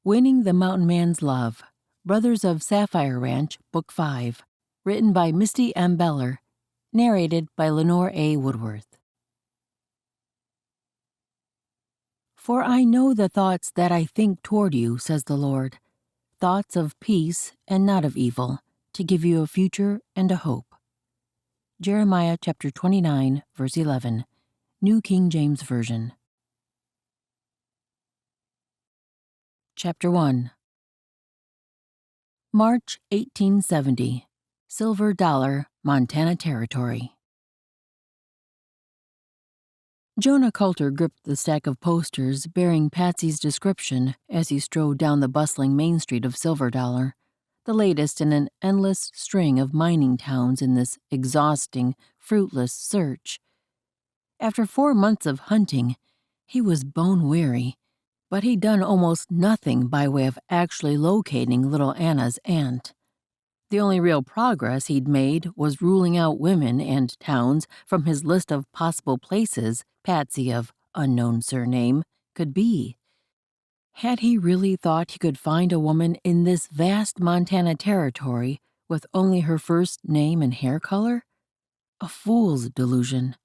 Winning the Mountain Man's Love, Brothers of Sapphire Ranch, Book 5, written by Misty M. Beller, narrated by Leonor A. Woodworth. For I know the thoughts that I think toward you, says the Lord, thoughts of peace and not of evil, to give you a future and a hope. Jeremiah chapter 29, verse 11, New King James Version. Chapter 1. March 1870. Silver Dollar, Montana Territory. Jonah Coulter gripped the stack of posters bearing Patsy's description as he strode down the bustling main street of Silver Dollar, the latest in an endless string of mining towns in this exhausting, fruitless search. After 4 months of hunting, he was bone-weary, but he'd done almost nothing by way of actually locating little Anna's aunt. The only real progress he'd made was ruling out women and towns from his list of possible places Patsy of unknown surname could be. Had he really thought he could find a woman in this vast Montana territory with only her first name and hair color? A fool's delusion.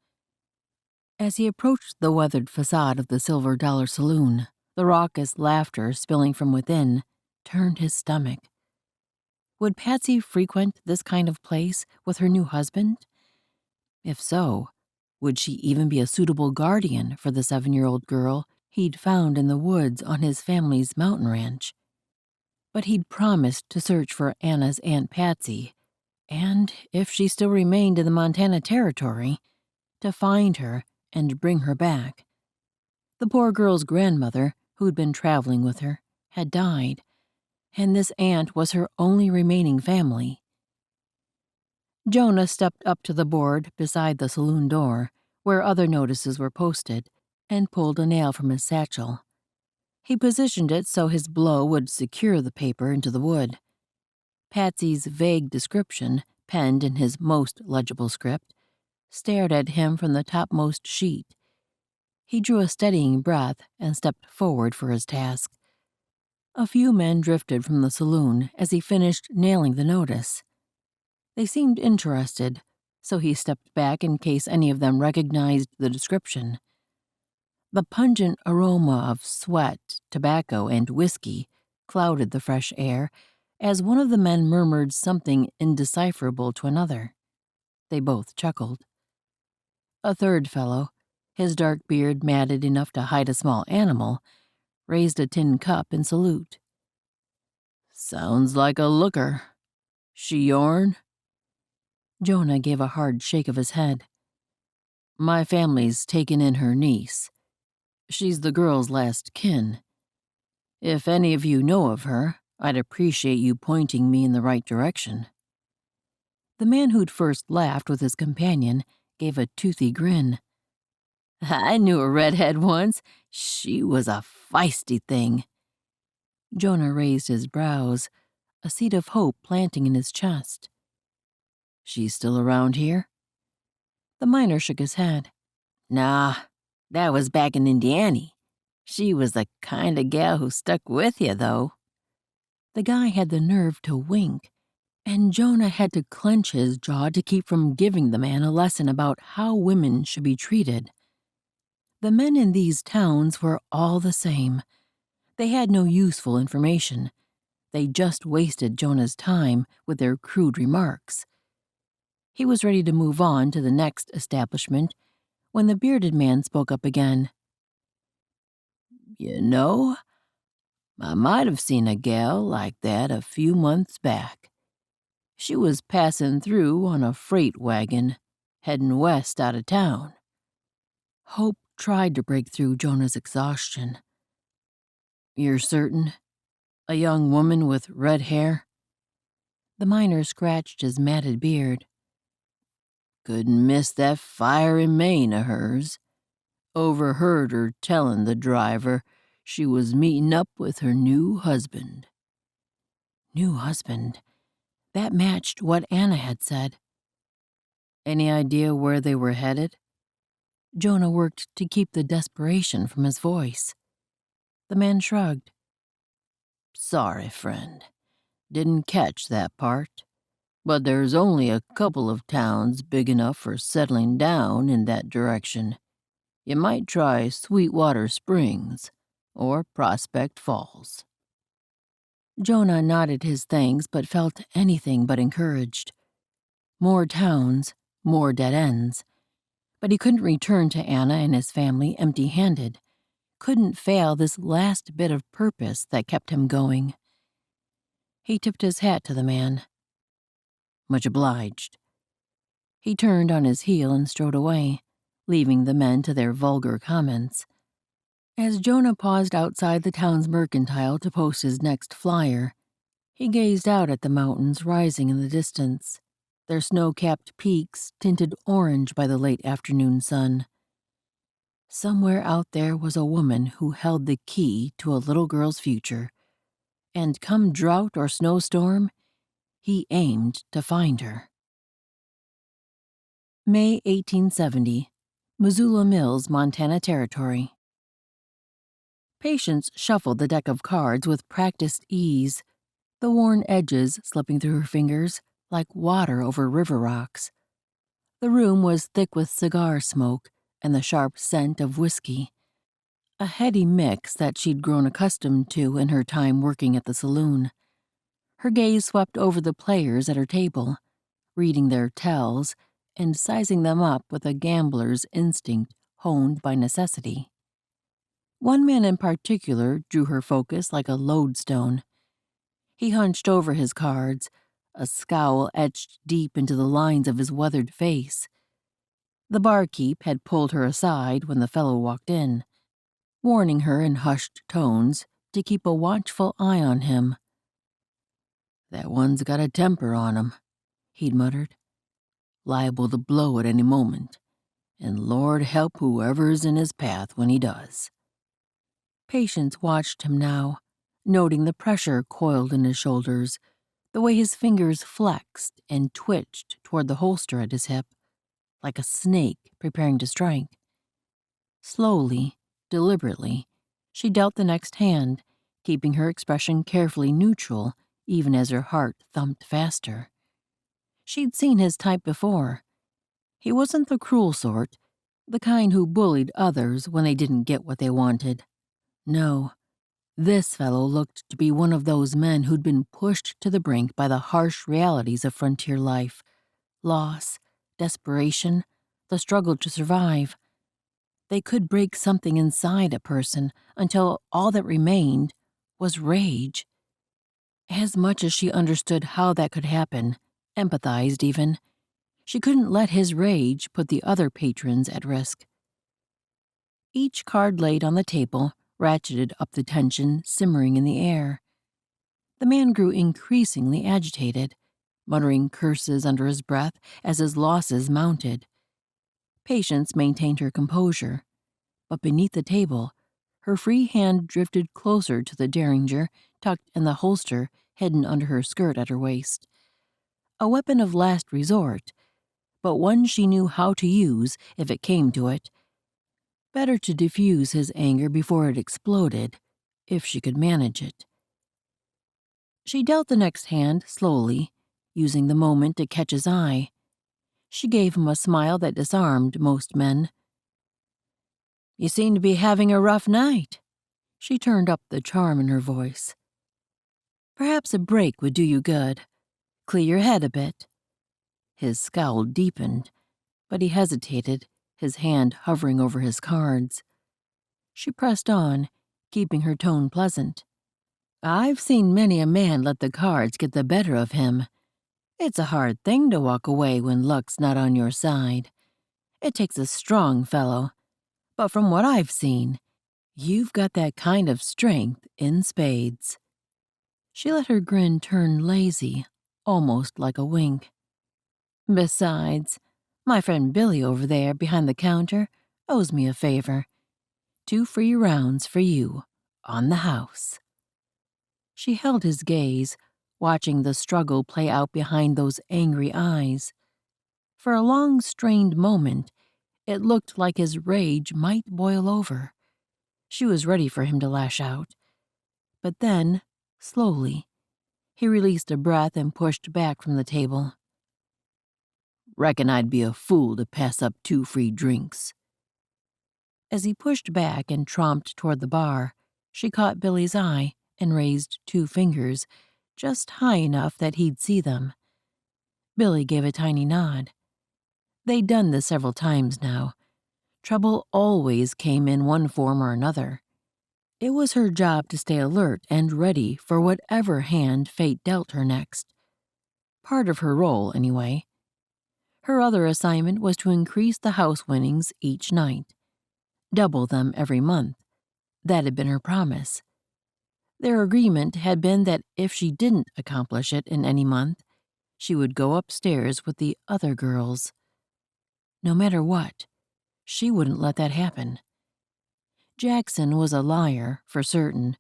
As he approached the weathered facade of the Silver Dollar Saloon, the raucous laughter spilling from within turned his stomach. Would Patsy frequent this kind of place with her new husband? If so, would she even be a suitable guardian for the 7-year-old girl he'd found in the woods on his family's mountain ranch? But he'd promised to search for Anna's Aunt Patsy, and, if she still remained in the Montana Territory, to find her and bring her back. The poor girl's grandmother, who'd been traveling with her, had died, and this aunt was her only remaining family. Jonah stepped up to the board beside the saloon door, where other notices were posted, and pulled a nail from his satchel. He positioned it so his blow would secure the paper into the wood. Patsy's vague description, penned in his most legible script, stared at him from the topmost sheet. He drew a steadying breath and stepped forward for his task. A few men drifted from the saloon as he finished nailing the notice. They seemed interested, so he stepped back in case any of them recognized the description. The pungent aroma of sweat, tobacco, and whiskey clouded the fresh air as one of the men murmured something indecipherable to another. They both chuckled. A third fellow, his dark beard matted enough to hide a small animal, raised a tin cup in salute. "Sounds like a looker. She yourn?" Jonah gave a hard shake of his head. "My family's taken in her niece. She's the girl's last kin. If any of you know of her, I'd appreciate you pointing me in the right direction." The man who'd first laughed with his companion gave a toothy grin. "I knew a redhead once. She was a feisty thing." Jonah raised his brows, a seed of hope planting in his chest. "She's still around here?" The miner shook his head. "Nah, that was back in Indiana. She was the kind of gal who stuck with you, though." The guy had the nerve to wink, and Jonah had to clench his jaw to keep from giving the man a lesson about how women should be treated. The men in these towns were all the same. They had no useful information. They just wasted Jonah's time with their crude remarks. He was ready to move on to the next establishment when the bearded man spoke up again. "You know, I might have seen a gal like that a few months back. She was passing through on a freight wagon, heading west out of town." Hope tried to break through Jonah's exhaustion. "You're certain? A young woman with red hair?" The miner scratched his matted beard. "Couldn't miss that fiery mane of hers. Overheard her telling the driver she was meeting up with her new husband." New husband. That matched what Anna had said. Any idea where they were headed? Jonah worked to keep the desperation from his voice. The man shrugged. Sorry, friend. Didn't catch that part. But there's only a couple of towns big enough for settling down in that direction. You might try Sweetwater Springs or Prospect Falls." Jonah nodded his thanks but felt anything but encouraged. More towns, more dead ends. But he couldn't return to Anna and his family empty-handed. Couldn't fail this last bit of purpose that kept him going. He tipped his hat to the man. "Much obliged." He turned on his heel and strode away, leaving the men to their vulgar comments. As Jonah paused outside the town's mercantile to post his next flyer, he gazed out at the mountains rising in the distance, their snow-capped peaks tinted orange by the late afternoon sun. Somewhere out there was a woman who held the key to a little girl's future, and come drought or snowstorm, he aimed to find her. May 1870, Missoula Mills, Montana Territory. Patience shuffled the deck of cards with practiced ease, the worn edges slipping through her fingers like water over river rocks. The room was thick with cigar smoke and the sharp scent of whiskey, a heady mix that she'd grown accustomed to in her time working at the saloon. Her gaze swept over the players at her table, reading their tells and sizing them up with a gambler's instinct honed by necessity. One man in particular drew her focus like a lodestone. He hunched over his cards, a scowl etched deep into the lines of his weathered face. The barkeep had pulled her aside when the fellow walked in, warning her in hushed tones to keep a watchful eye on him. "That one's got a temper on him," he'd muttered. "Liable to blow at any moment, and Lord help whoever's in his path when he does." Patience watched him now, noting the pressure coiled in his shoulders, the way his fingers flexed and twitched toward the holster at his hip, like a snake preparing to strike. Slowly, deliberately, she dealt the next hand, keeping her expression carefully neutral even as her heart thumped faster. She'd seen his type before. He wasn't the cruel sort, the kind who bullied others when they didn't get what they wanted. No, this fellow looked to be one of those men who'd been pushed to the brink by the harsh realities of frontier life, loss, desperation, the struggle to survive. They could break something inside a person until all that remained was rage. As much as she understood how that could happen, empathized even, she couldn't let his rage put the other patrons at risk. Each card laid on the table ratcheted up the tension simmering in the air. The man grew increasingly agitated, muttering curses under his breath as his losses mounted. Patience maintained her composure, but beneath the table, her free hand drifted closer to the derringer tucked in the holster hidden under her skirt at her waist. A weapon of last resort, but one she knew how to use if it came to it. Better to diffuse his anger before it exploded, if she could manage it. She dealt the next hand slowly, using the moment to catch his eye. She gave him a smile that disarmed most men. "You seem to be having a rough night." She turned up the charm in her voice. "Perhaps a break would do you good. Clear your head a bit." His scowl deepened, but he hesitated, his hand hovering over his cards. She pressed on, keeping her tone pleasant. "I've seen many a man let the cards get the better of him. It's a hard thing to walk away when luck's not on your side. It takes a strong fellow. But from what I've seen, you've got that kind of strength in spades." She let her grin turn lazy, almost like a wink. "Besides, my friend Billy over there behind the counter owes me a favor. 2 free rounds for you, on the house." She held his gaze, watching the struggle play out behind those angry eyes. For a long, strained moment, it looked like his rage might boil over. She was ready for him to lash out. But then, Slowly, he released a breath and pushed back from the table. "Reckon I'd be a fool to pass up 2 free drinks." As he pushed back and tromped toward the bar, she caught Billy's eye and raised 2 fingers, just high enough that he'd see them. Billy gave a tiny nod. They'd done this several times now. Trouble always came in one form or another. It was her job to stay alert and ready for whatever hand fate dealt her next. Part of her role, anyway. Her other assignment was to increase the house winnings each night. Double them every month. That had been her promise. Their agreement had been that if she didn't accomplish it in any month, she would go upstairs with the other girls. No matter what, she wouldn't let that happen. Jackson was a liar, for certain,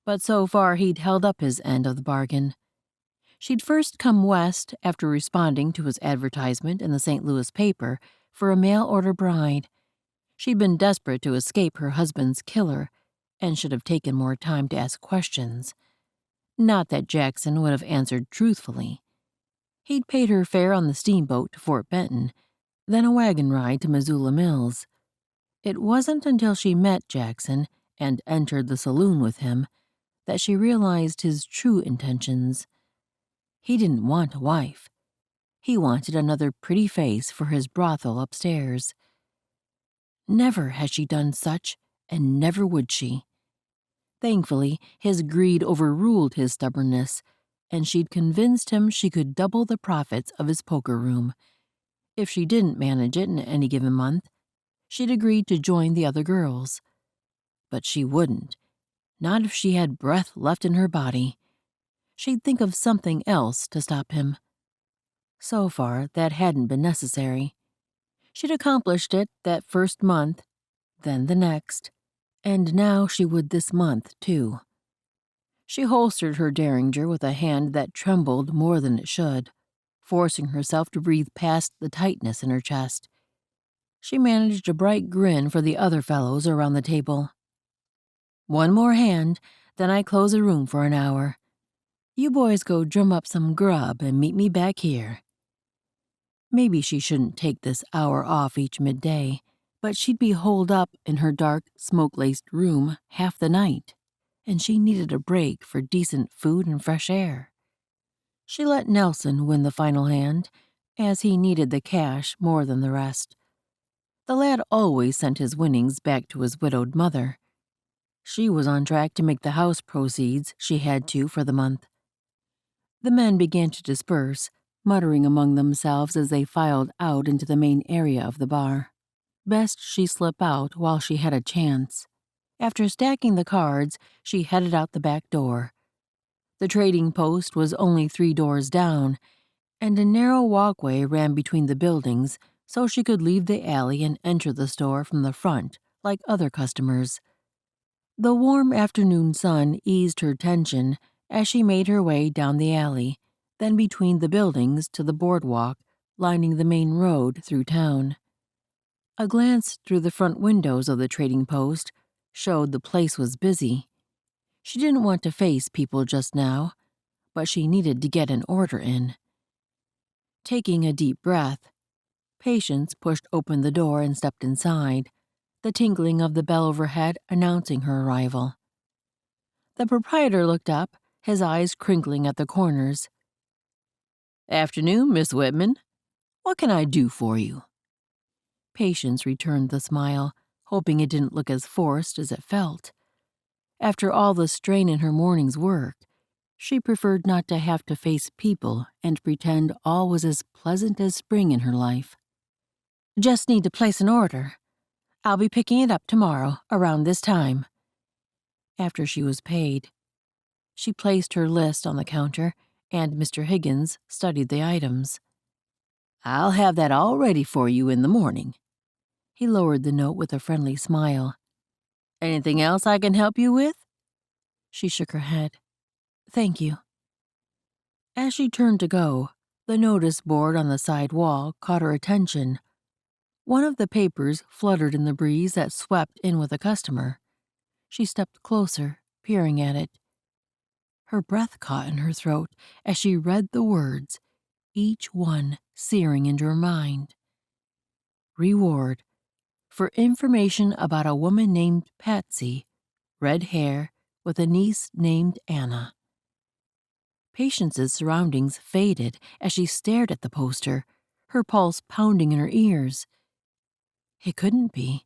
but so far he'd held up his end of the bargain. She'd first come west after responding to his advertisement in the St. Louis paper for a mail-order bride. She'd been desperate to escape her husband's killer and should have taken more time to ask questions. Not that Jackson would have answered truthfully. He'd paid her fare on the steamboat to Fort Benton, then a wagon ride to Missoula Mills. It wasn't until she met Jackson and entered the saloon with him that she realized his true intentions. He didn't want a wife. He wanted another pretty face for his brothel upstairs. Never had she done such, and never would she. Thankfully, his greed overruled his stubbornness, and she'd convinced him she could double the profits of his poker room. If she didn't manage it in any given month, she'd agreed to join the other girls. But she wouldn't. Not if she had breath left in her body. She'd think of something else to stop him. So far, that hadn't been necessary. She'd accomplished it that first month, then the next, and now she would this month, too. She holstered her derringer with a hand that trembled more than it should, forcing herself to breathe past the tightness in her chest. She managed a bright grin for the other fellows around the table. "One more hand, then I close the room for an hour. You boys go drum up some grub and meet me back here." Maybe she shouldn't take this hour off each midday, but she'd be holed up in her dark, smoke-laced room half the night, and she needed a break for decent food and fresh air. She let Nelson win the final hand, as he needed the cash more than the rest. The lad always sent his winnings back to his widowed mother. She was on track to make the house proceeds she had to for the month. The men began to disperse, muttering among themselves as they filed out into the main area of the bar. Best she slip out while she had a chance. After stacking the cards, she headed out the back door. The trading post was only 3 doors down, and a narrow walkway ran between the buildings so she could leave the alley and enter the store from the front, like other customers. The warm afternoon sun eased her tension as she made her way down the alley, then between the buildings to the boardwalk lining the main road through town. A glance through the front windows of the trading post showed the place was busy. She didn't want to face people just now, but she needed to get an order in. Taking a deep breath, Patience pushed open the door and stepped inside, the tinkling of the bell overhead announcing her arrival. The proprietor looked up, his eyes crinkling at the corners. "Afternoon, Miss Whitman. What can I do for you?" Patience returned the smile, hoping it didn't look as forced as it felt. After all the strain in her morning's work, she preferred not to have to face people and pretend all was as pleasant as spring in her life. "Just need to place an order. I'll be picking it up tomorrow, around this time." After she was paid, she placed her list on the counter, and Mr. Higgins studied the items. "I'll have that all ready for you in the morning." He lowered the note with a friendly smile. "Anything else I can help you with?" She shook her head. "Thank you." As she turned to go, the notice board on the side wall caught her attention. One of the papers fluttered in the breeze that swept in with a customer. She stepped closer, peering at it. Her breath caught in her throat as she read the words, each one searing into her mind. Reward for information about a woman named Patsy, red hair, with a niece named Anna. Patience's surroundings faded as she stared at the poster, her pulse pounding in her ears. It couldn't be.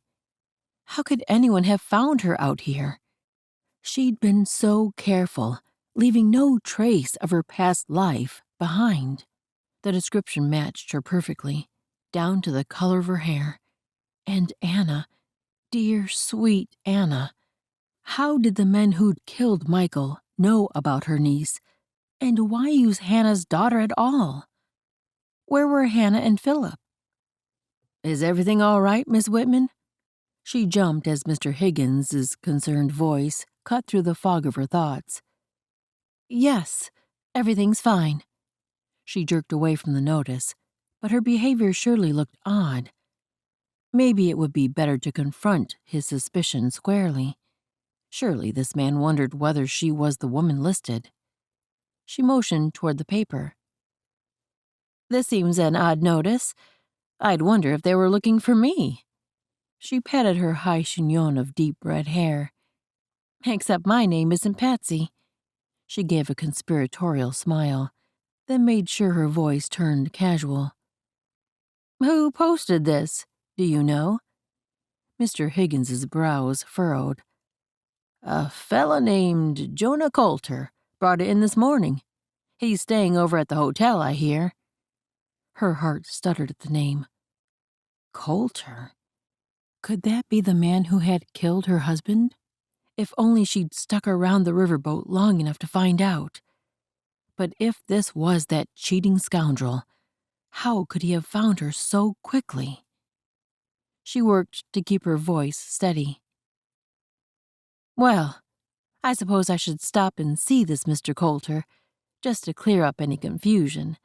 How could anyone have found her out here? She'd been so careful, leaving no trace of her past life behind. The description matched her perfectly, down to the color of her hair. And Anna, dear, sweet Anna. How did the men who'd killed Michael know about her niece? And why use Hannah's daughter at all? Where were Hannah and Philip? Is everything all right, Miss Whitman? She jumped as Mr. Higgins's concerned voice cut through the fog of her thoughts. Yes, everything's fine. She jerked away from the notice, but her behavior surely looked odd. Maybe it would be better to confront his suspicion squarely. Surely this man wondered whether she was the woman listed. She motioned toward the paper. This seems an odd notice. I'd wonder if they were looking for me. She patted her high chignon of deep red hair. Except my name isn't Patsy. She gave a conspiratorial smile, then made sure her voice turned casual. Who posted this? Do you know? Mr. Higgins's brows furrowed. A fella named Jonah Coulter brought it in this morning. He's staying over at the hotel, I hear. Her heart stuttered at the name. Coulter? Could that be the man who had killed her husband? If only she'd stuck around the riverboat long enough to find out. But if this was that cheating scoundrel, how could he have found her so quickly? She worked to keep her voice steady. Well, I suppose I should stop and see this Mr. Coulter, just to clear up any confusion.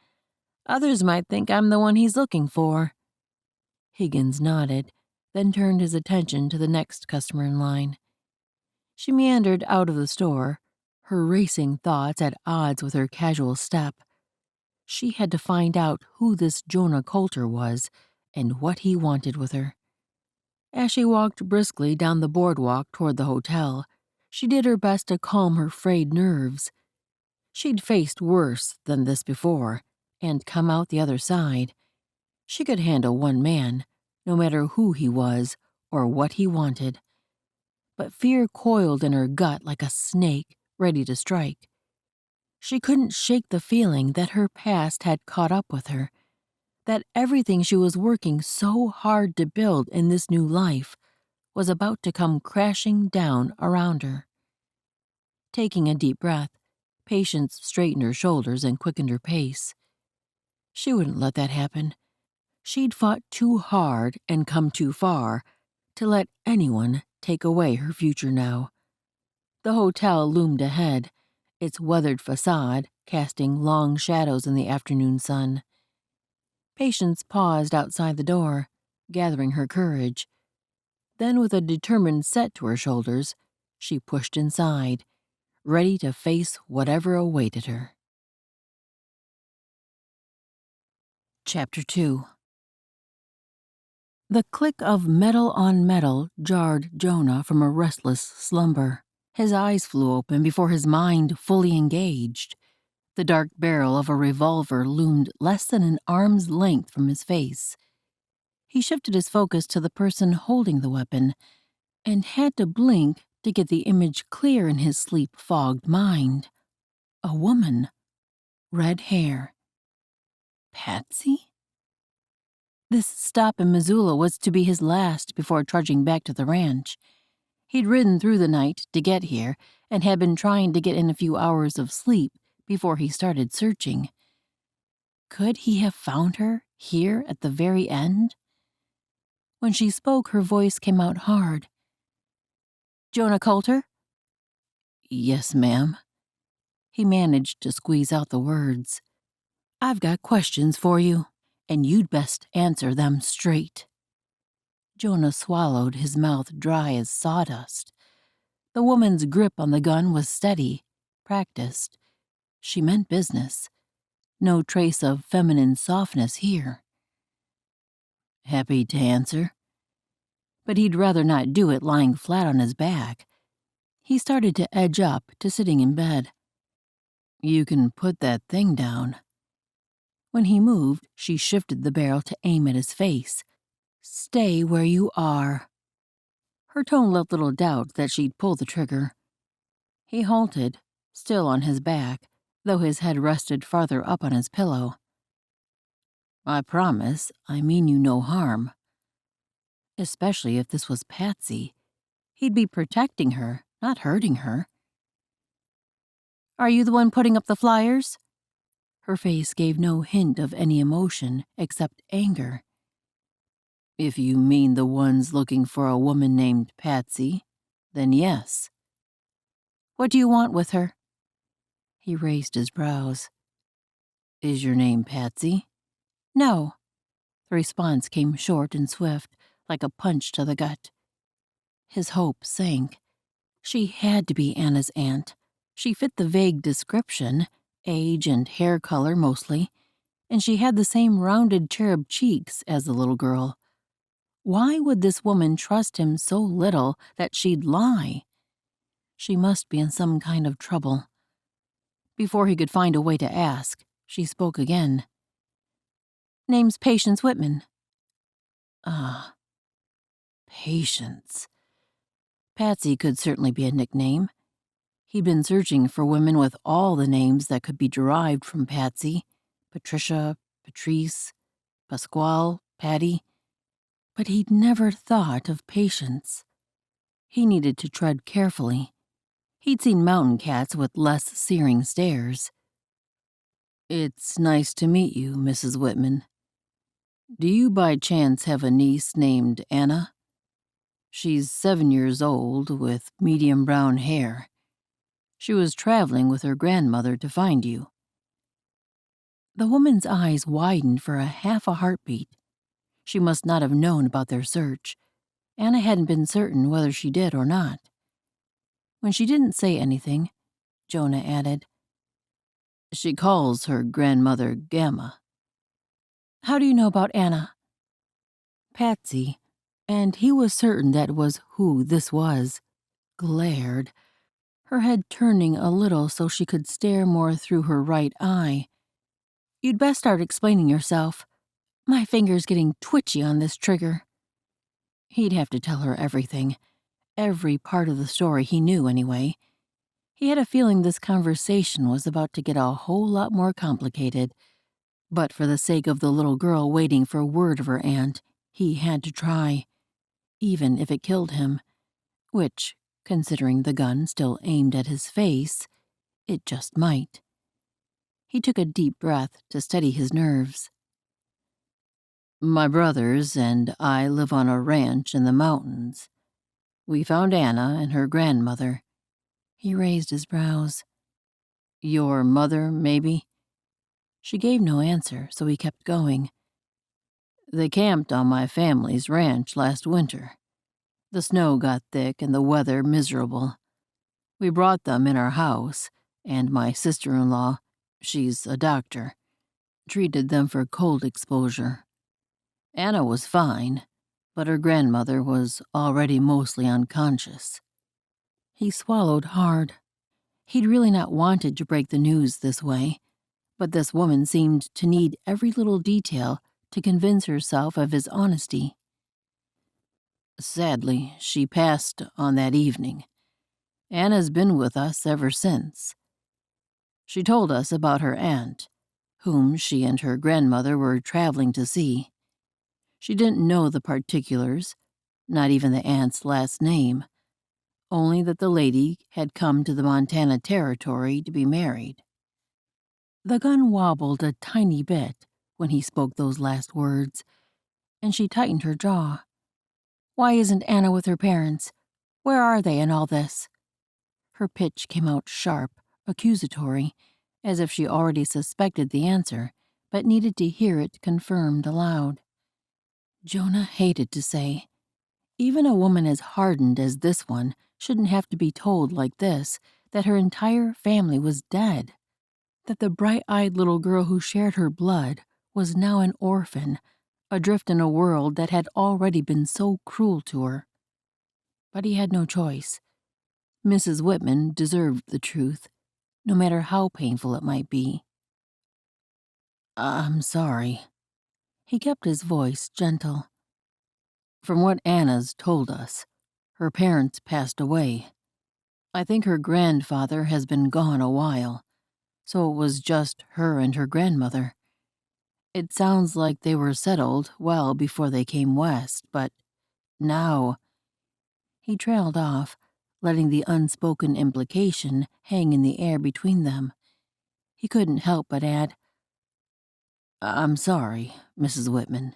Others might think I'm the one he's looking for. Higgins nodded, then turned his attention to the next customer in line. She meandered out of the store, her racing thoughts at odds with her casual step. She had to find out who this Jonah Coulter was and what he wanted with her. As she walked briskly down the boardwalk toward the hotel, she did her best to calm her frayed nerves. She'd faced worse than this before, and come out the other side. She could handle one man, no matter who he was or what he wanted. But fear coiled in her gut like a snake ready to strike. She couldn't shake the feeling that her past had caught up with her, that everything she was working so hard to build in this new life was about to come crashing down around her. Taking a deep breath, Patience straightened her shoulders and quickened her pace. She wouldn't let that happen. She'd fought too hard and come too far to let anyone take away her future now. The hotel loomed ahead, its weathered facade casting long shadows in the afternoon sun. Patience paused outside the door, gathering her courage. Then, with a determined set to her shoulders, she pushed inside, ready to face whatever awaited her. Chapter 2. The click of metal on metal jarred Jonah from a restless slumber. His eyes flew open before his mind fully engaged. The dark barrel of a revolver loomed less than an arm's length from his face. He shifted his focus to the person holding the weapon and had to blink to get the image clear in his sleep-fogged mind. A woman. Red hair. Patsy? This stop in Missoula was to be his last before trudging back to the ranch. He'd ridden through the night to get here and had been trying to get in a few hours of sleep before he started searching. Could he have found her here at the very end? When she spoke, her voice came out hard. Jonah Coulter? Yes, ma'am. He managed to squeeze out the words. I've got questions for you, and you'd best answer them straight. Jonah swallowed, his mouth dry as sawdust. The woman's grip on the gun was steady, practiced. She meant business. No trace of feminine softness here. Happy to answer. But he'd rather not do it lying flat on his back. He started to edge up to sitting in bed. You can put that thing down. When he moved, she shifted the barrel to aim at his face. Stay where you are. Her tone left little doubt that she'd pull the trigger. He halted, still on his back, though his head rested farther up on his pillow. I promise, I mean you no harm. Especially if this was Patsy. He'd be protecting her, not hurting her. Are you the one putting up the flyers? Her face gave no hint of any emotion except anger. If you mean the ones looking for a woman named Patsy, then yes. What do you want with her? He raised his brows. Is your name Patsy? No. The response came short and swift, like a punch to the gut. His hope sank. She had to be Anna's aunt. She fit the vague description, age and hair color mostly, and she had the same rounded cherub cheeks as the little girl. Why would this woman trust him so little that she'd lie? She must be in some kind of trouble. Before he could find a way to ask, she spoke again. Name's Patience Whitman. Ah, Patience. Patsy could certainly be a nickname. He'd been searching for women with all the names that could be derived from Patsy. Patricia, Patrice, Pasquale, Paty. But he'd never thought of Patience. He needed to tread carefully. He'd seen mountain cats with less searing stares. It's nice to meet you, Mrs. Whitman. Do you by chance have a niece named Anna? She's 7 years old, with medium brown hair. She was traveling with her grandmother to find you. The woman's eyes widened for half a heartbeat. She must not have known about their search. Anna hadn't been certain whether she did or not. When she didn't say anything, Jonah added, She calls her grandmother Gamma. How do you know about Anna? Patsy, and he was certain that was who this was, glared, her head turning a little so she could stare more through her right eye. You'd best start explaining yourself. My finger's getting twitchy on this trigger. He'd have to tell her everything. Every part of the story he knew, anyway. He had a feeling this conversation was about to get a whole lot more complicated, but for the sake of the little girl waiting for word of her aunt, he had to try, even if it killed him, which, considering the gun still aimed at his face, it just might. He took a deep breath to steady his nerves. My brothers and I live on a ranch in the mountains. We found Anna and her grandmother. He raised his brows. Your mother, maybe? She gave no answer, so he kept going. They camped on my family's ranch last winter. The snow got thick and the weather miserable. We brought them in our house, and my sister-in-law, she's a doctor, treated them for cold exposure. Anna was fine, but her grandmother was already mostly unconscious. He swallowed hard. He'd really not wanted to break the news this way, but this woman seemed to need every little detail to convince herself of his honesty. Sadly, she passed on that evening. Anna's been with us ever since. She told us about her aunt, whom she and her grandmother were traveling to see. She didn't know the particulars, not even the aunt's last name, only that the lady had come to the Montana Territory to be married. The gun wobbled a tiny bit when he spoke those last words, and she tightened her jaw. Why isn't Anna with her parents? Where are they in all this? Her pitch came out sharp, accusatory, as if she already suspected the answer, but needed to hear it confirmed aloud. Jonah hated to say, even a woman as hardened as this one shouldn't have to be told like this that her entire family was dead. That the bright-eyed little girl who shared her blood was now an orphan, adrift in a world that had already been so cruel to her. But he had no choice. Mrs. Whitman deserved the truth, no matter how painful it might be. "I'm sorry." He kept his voice gentle. "From what Anna's told us, her parents passed away. I think her grandfather has been gone a while, so it was just her and her grandmother. It sounds like they were settled well before they came west, but now—" He trailed off, letting the unspoken implication hang in the air between them. He couldn't help but add, "I'm sorry, Mrs. Whitman."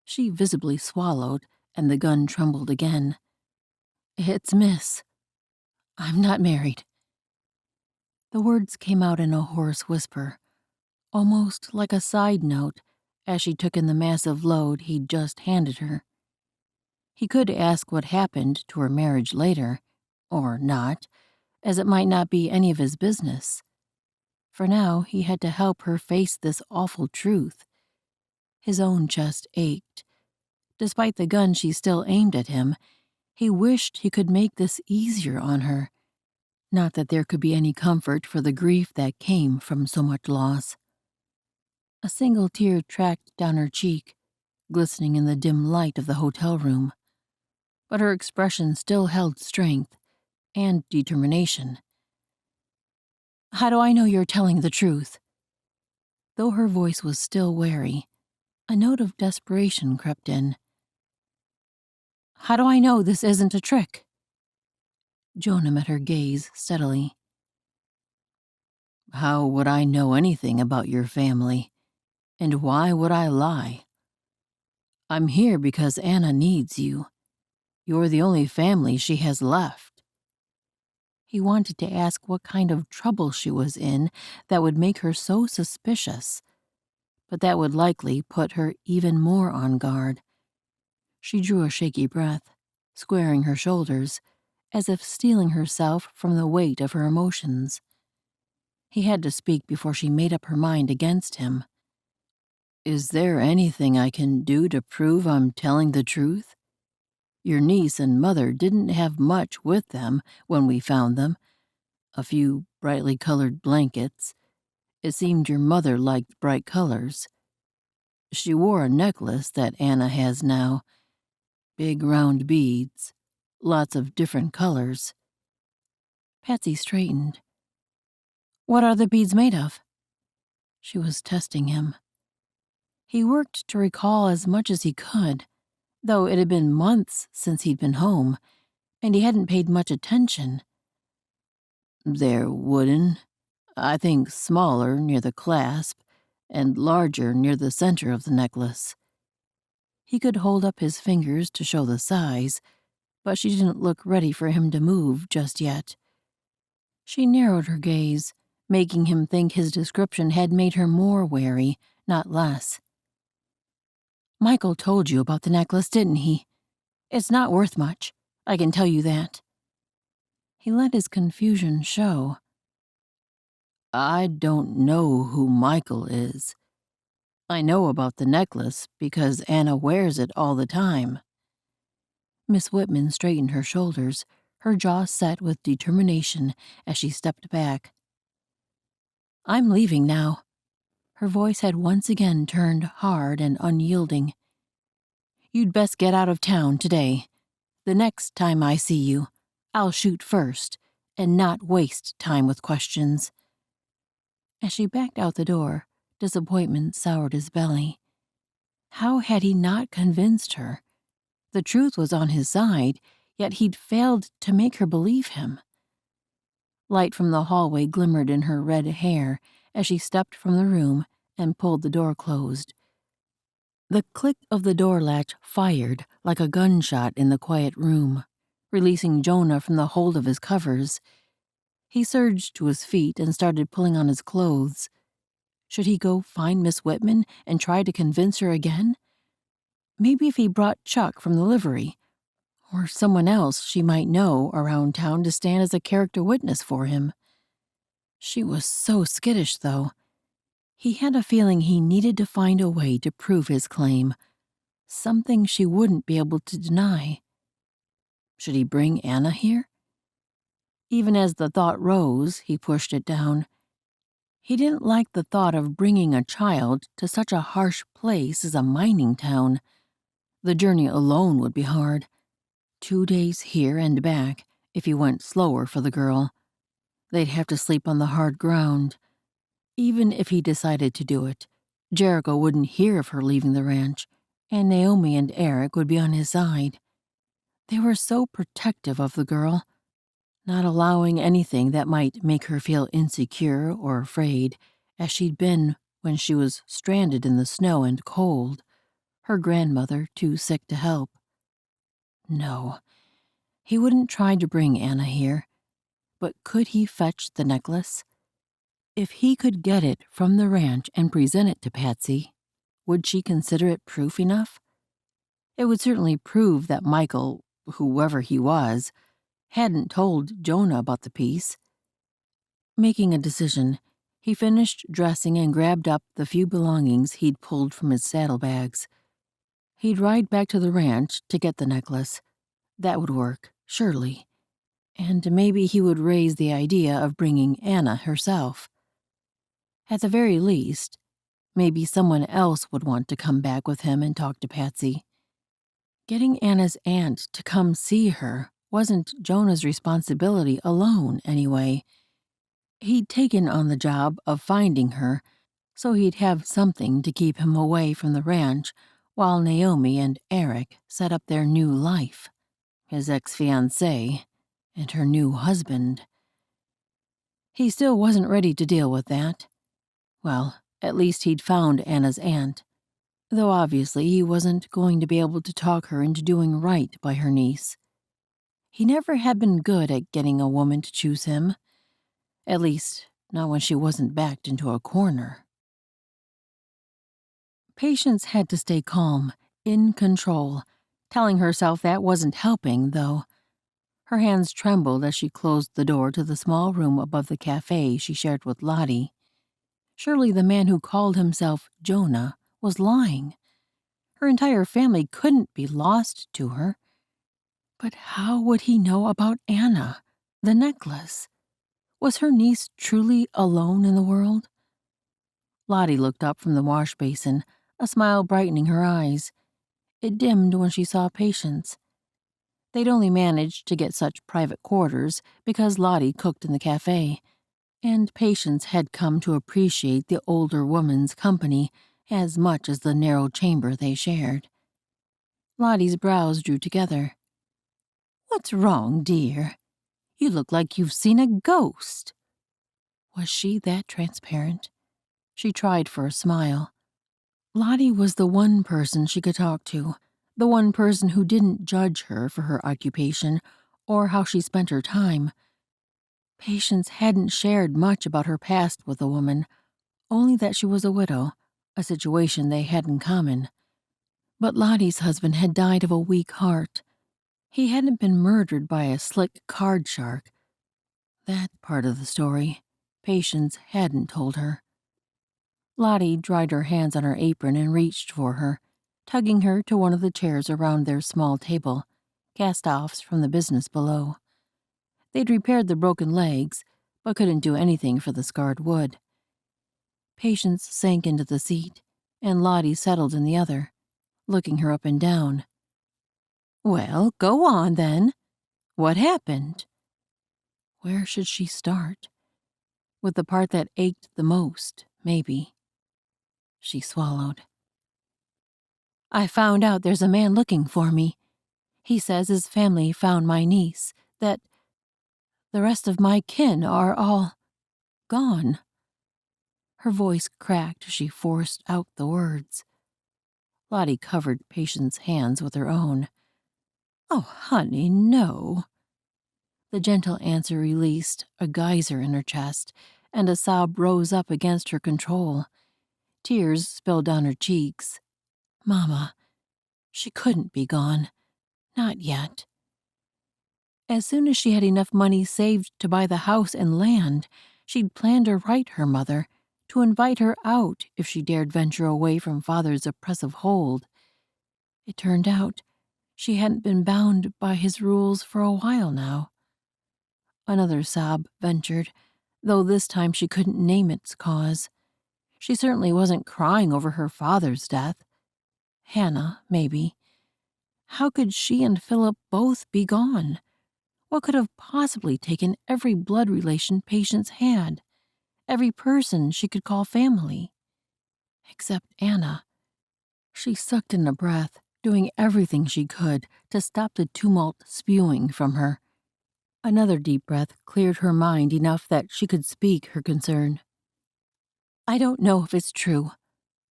She visibly swallowed, and the gun trembled again. "It's Miss. I'm not married." The words came out in a hoarse whisper, almost like a side note, as she took in the massive load he'd just handed her. He could ask what happened to her marriage later, or not, as it might not be any of his business. For now, he had to help her face this awful truth. His own chest ached. Despite the gun she still aimed at him, he wished he could make this easier on her. Not that there could be any comfort for the grief that came from so much loss. A single tear tracked down her cheek, glistening in the dim light of the hotel room. But her expression still held strength and determination. "How do I know you're telling the truth?" Though her voice was still wary, a note of desperation crept in. "How do I know this isn't a trick?" Jonah met her gaze steadily. "How would I know anything about your family? And why would I lie? I'm here because Anna needs you. You're the only family she has left." He wanted to ask what kind of trouble she was in that would make her so suspicious, but that would likely put her even more on guard. She drew a shaky breath, squaring her shoulders, as if steeling herself from the weight of her emotions. He had to speak before she made up her mind against him. "Is there anything I can do to prove I'm telling the truth? Your niece and mother didn't have much with them when we found them. A few brightly colored blankets. It seemed your mother liked bright colors. She wore a necklace that Anna has now. Big round beads. Lots of different colors." Patsy straightened. "What are the beads made of?" She was testing him. He worked to recall as much as he could, though it had been months since he'd been home, and he hadn't paid much attention. "They're wooden. I think smaller near the clasp, and larger near the center of the necklace." He could hold up his fingers to show the size, but she didn't look ready for him to move just yet. She narrowed her gaze, making him think his description had made her more wary, not less. "Michael told you about the necklace, didn't he? It's not worth much, I can tell you that." He let his confusion show. "I don't know who Michael is. I know about the necklace because Anna wears it all the time." Miss Whitman straightened her shoulders, her jaw set with determination as she stepped back. "I'm leaving now." Her voice had once again turned hard and unyielding. "You'd best get out of town today. The next time I see you, I'll shoot first and not waste time with questions." As she backed out the door, disappointment soured his belly. How had he not convinced her? The truth was on his side, yet he'd failed to make her believe him. Light from the hallway glimmered in her red hair as she stepped from the room and pulled the door closed. The click of the door latch fired like a gunshot in the quiet room, releasing Jonah from the hold of his covers. He surged to his feet and started pulling on his clothes. Should he go find Miss Whitman and try to convince her again? Maybe if he brought Chuck from the livery, or someone else she might know around town to stand as a character witness for him. She was so skittish, though. He had a feeling he needed to find a way to prove his claim, something she wouldn't be able to deny. Should he bring Anna here? Even as the thought rose, he pushed it down. He didn't like the thought of bringing a child to such a harsh place as a mining town. The journey alone would be hard. 2 days here and back if he went slower for the girl. They'd have to sleep on the hard ground. Even if he decided to do it, Jericho wouldn't hear of her leaving the ranch, and Naomi and Eric would be on his side. They were so protective of the girl, not allowing anything that might make her feel insecure or afraid, as she'd been when she was stranded in the snow and cold, her grandmother too sick to help. No, he wouldn't try to bring Anna here, but could he fetch the necklace? If he could get it from the ranch and present it to Patsy, would she consider it proof enough? It would certainly prove that Michael, whoever he was, hadn't told Jonah about the piece. Making a decision, he finished dressing and grabbed up the few belongings he'd pulled from his saddlebags. He'd ride back to the ranch to get the necklace. That would work, surely. And maybe he would raise the idea of bringing Anna herself. At the very least, maybe someone else would want to come back with him and talk to Patsy. Getting Anna's aunt to come see her wasn't Jonah's responsibility alone, anyway. He'd taken on the job of finding her, so he'd have something to keep him away from the ranch while Naomi and Eric set up their new life, his ex-fiancée and her new husband. He still wasn't ready to deal with that. Well, at least he'd found Anna's aunt, though obviously he wasn't going to be able to talk her into doing right by her niece. He never had been good at getting a woman to choose him, at least not when she wasn't backed into a corner. Patience had to stay calm, in control, telling herself that wasn't helping, though. Her hands trembled as she closed the door to the small room above the cafe she shared with Lottie. Surely the man who called himself Jonah was lying. Her entire family couldn't be lost to her. But how would he know about Anna, the necklace? Was her niece truly alone in the world? Lottie looked up from the wash basin, a smile brightening her eyes. It dimmed when she saw Patience. They'd only managed to get such private quarters because Lottie cooked in the cafe, and Patience had come to appreciate the older woman's company as much as the narrow chamber they shared. Lottie's brows drew together. "What's wrong, dear? You look like you've seen a ghost." Was she that transparent? She tried for a smile. Lottie was the one person she could talk to, the one person who didn't judge her for her occupation or how she spent her time. Patience hadn't shared much about her past with the woman, only that she was a widow, a situation they had in common. But Lottie's husband had died of a weak heart. He hadn't been murdered by a slick card shark. That part of the story, Patience hadn't told her. Lottie dried her hands on her apron and reached for her, tugging her to one of the chairs around their small table, cast-offs from the business below. They'd repaired the broken legs, but couldn't do anything for the scarred wood. Patience sank into the seat, and Lottie settled in the other, looking her up and down. "Well, go on, then. What happened?" Where should she start? With the part that ached the most, maybe. She swallowed. "I found out there's a man looking for me. He says his family found my niece, that the rest of my kin are all gone." Her voice cracked as she forced out the words. Lottie covered Patience's hands with her own. "Oh, honey, no." The gentle answer released a geyser in her chest, and a sob rose up against her control. Tears spilled down her cheeks. Mama, she couldn't be gone. Not yet. As soon as she had enough money saved to buy the house and land, She'd planned to write her mother, to invite her out if she dared venture away from father's oppressive hold. It turned out she hadn't been bound by his rules for a while now. Another sob ventured, though this time she couldn't name its cause. She certainly wasn't crying over her father's death. Hannah, maybe. How could she and Philip both be gone? What could have possibly taken every blood relation Patience had, every person she could call family? Except Anna. She sucked in a breath, doing everything she could to stop the tumult spewing from her. Another deep breath cleared her mind enough that she could speak her concern. I don't know if it's true.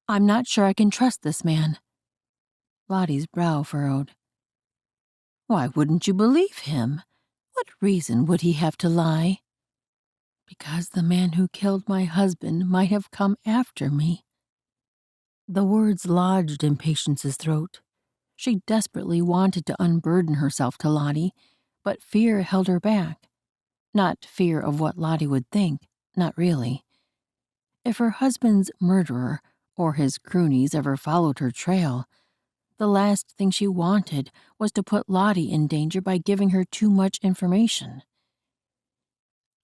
I'm not sure I can trust this man. Lottie's brow furrowed. Why wouldn't you believe him? What reason would he have to lie? Because the man who killed my husband might have come after me. The words lodged in Patience's throat. She desperately wanted to unburden herself to Lottie, but fear held her back. Not fear of what Lottie would think, not really. If her husband's murderer or his croonies ever followed her trail, the last thing she wanted was to put Lottie in danger by giving her too much information.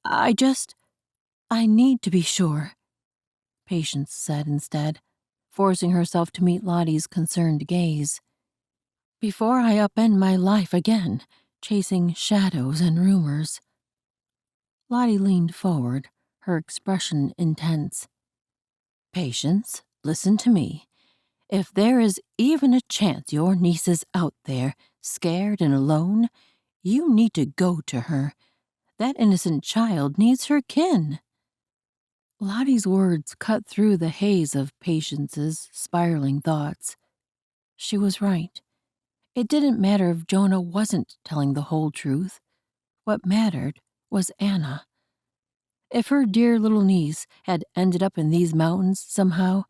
I need to be sure, Patience said instead, forcing herself to meet Lottie's concerned gaze. Before I upend my life again, chasing shadows and rumors. Lottie leaned forward, her expression intense. Patience, listen to me. If there is even a chance your niece is out there, scared and alone, you need to go to her. That innocent child needs her kin. Lottie's words cut through the haze of Patience's spiraling thoughts. She was right. It didn't matter if Jonah wasn't telling the whole truth. What mattered was Anna. If her dear little niece had ended up in these mountains somehow,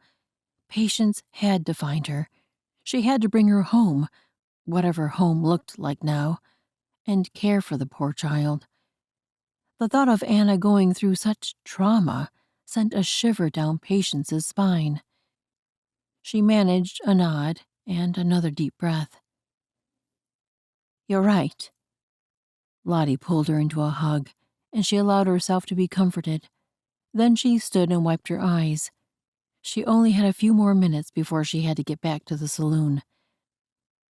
Patience had to find her. She had to bring her home, whatever home looked like now, and care for the poor child. The thought of Anna going through such trauma sent a shiver down Patience's spine. She managed a nod and another deep breath. You're right. Lottie pulled her into a hug, and she allowed herself to be comforted. Then she stood and wiped her eyes. She only had a few more minutes before she had to get back to the saloon.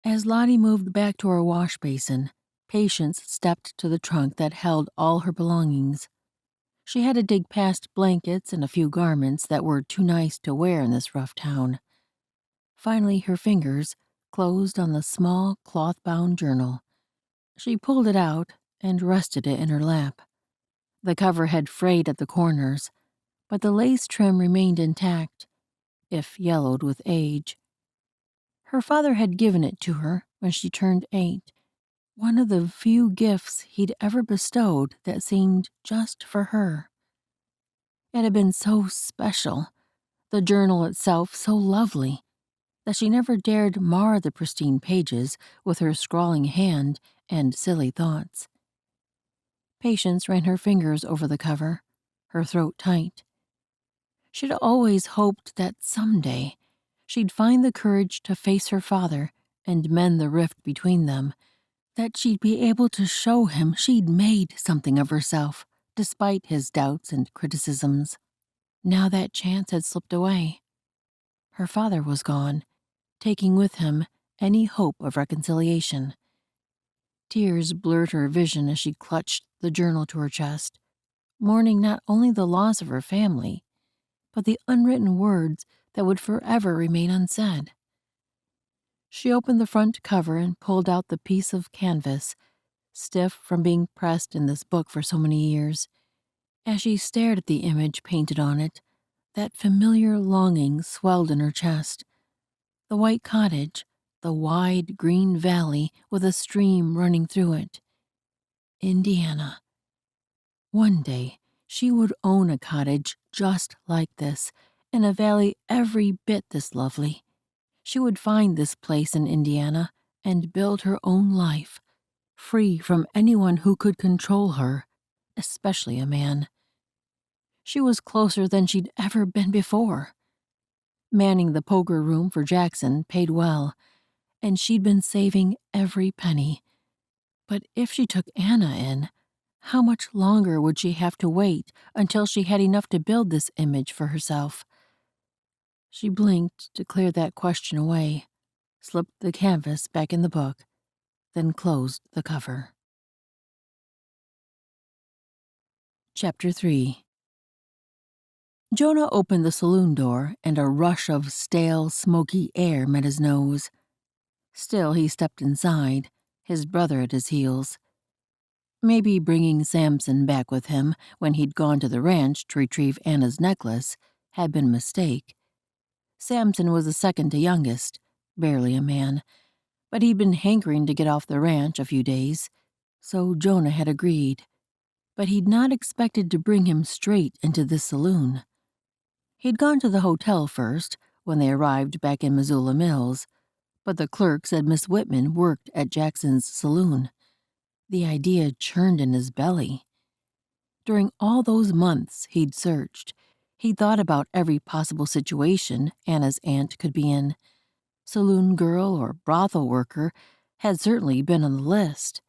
As Lottie moved back to her wash basin, Patience stepped to the trunk that held all her belongings. She had to dig past blankets and a few garments that were too nice to wear in this rough town. Finally, her fingers closed on the small cloth-bound journal. She pulled it out and rested it in her lap. The cover had frayed at the corners, but the lace trim remained intact, if yellowed with age. Her father had given it to her when she turned 8, one of the few gifts he'd ever bestowed that seemed just for her. It had been so special, the journal itself so lovely, that she never dared mar the pristine pages with her scrawling hand and silly thoughts. Patience ran her fingers over the cover, her throat tight. She'd always hoped that someday she'd find the courage to face her father and mend the rift between them, that she'd be able to show him she'd made something of herself, despite his doubts and criticisms. Now that chance had slipped away. Her father was gone, taking with him any hope of reconciliation. Tears blurred her vision as she clutched the journal to her chest, mourning not only the loss of her family, but the unwritten words that would forever remain unsaid. She opened the front cover and pulled out the piece of canvas, stiff from being pressed in this book for so many years. As she stared at the image painted on it, that familiar longing swelled in her chest. The white cottage, the wide green valley with a stream running through it. Indiana. One day, she would own a cottage just like this, in a valley every bit this lovely. She would find this place in Indiana and build her own life, free from anyone who could control her, especially a man. She was closer than she'd ever been before. Manning the poker room for Jackson paid well, and she'd been saving every penny. But if she took Anna in, how much longer would she have to wait until she had enough to build this image for herself? She blinked to clear that question away, slipped the canvas back in the book, then closed the cover. Chapter 3. Jonah opened the saloon door, and a rush of stale, smoky air met his nose. Still, he stepped inside, his brother at his heels. Maybe bringing Samson back with him when he'd gone to the ranch to retrieve Anna's necklace had been a mistake. Samson was the second to youngest, barely a man, but he'd been hankering to get off the ranch a few days, so Jonah had agreed. But he'd not expected to bring him straight into this saloon. He'd gone to the hotel first, when they arrived back in Missoula Mills, but the clerk said Miss Whitman worked at Jackson's saloon. The idea churned in his belly. During all those months he'd searched, he'd thought about every possible situation Anna's aunt could be in. Saloon girl or brothel worker had certainly been on the list.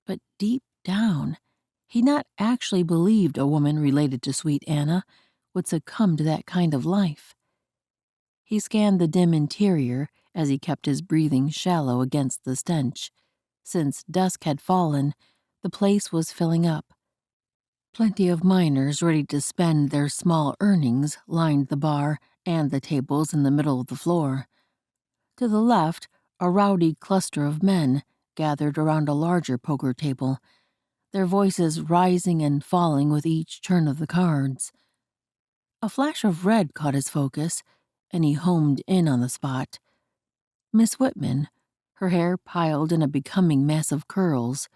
But deep down, he'd not actually believed a woman related to Sweet Anna would succumb to that kind of life. He scanned the dim interior as he kept his breathing shallow against the stench. Since dusk had fallen, the place was filling up. Plenty of miners ready to spend their small earnings lined the bar and the tables in the middle of the floor. To the left, a rowdy cluster of men gathered around a larger poker table, their voices rising and falling with each turn of the cards. A flash of red caught his focus, and he homed in on the spot. Miss Whitman, her hair piled in a becoming mass of curls.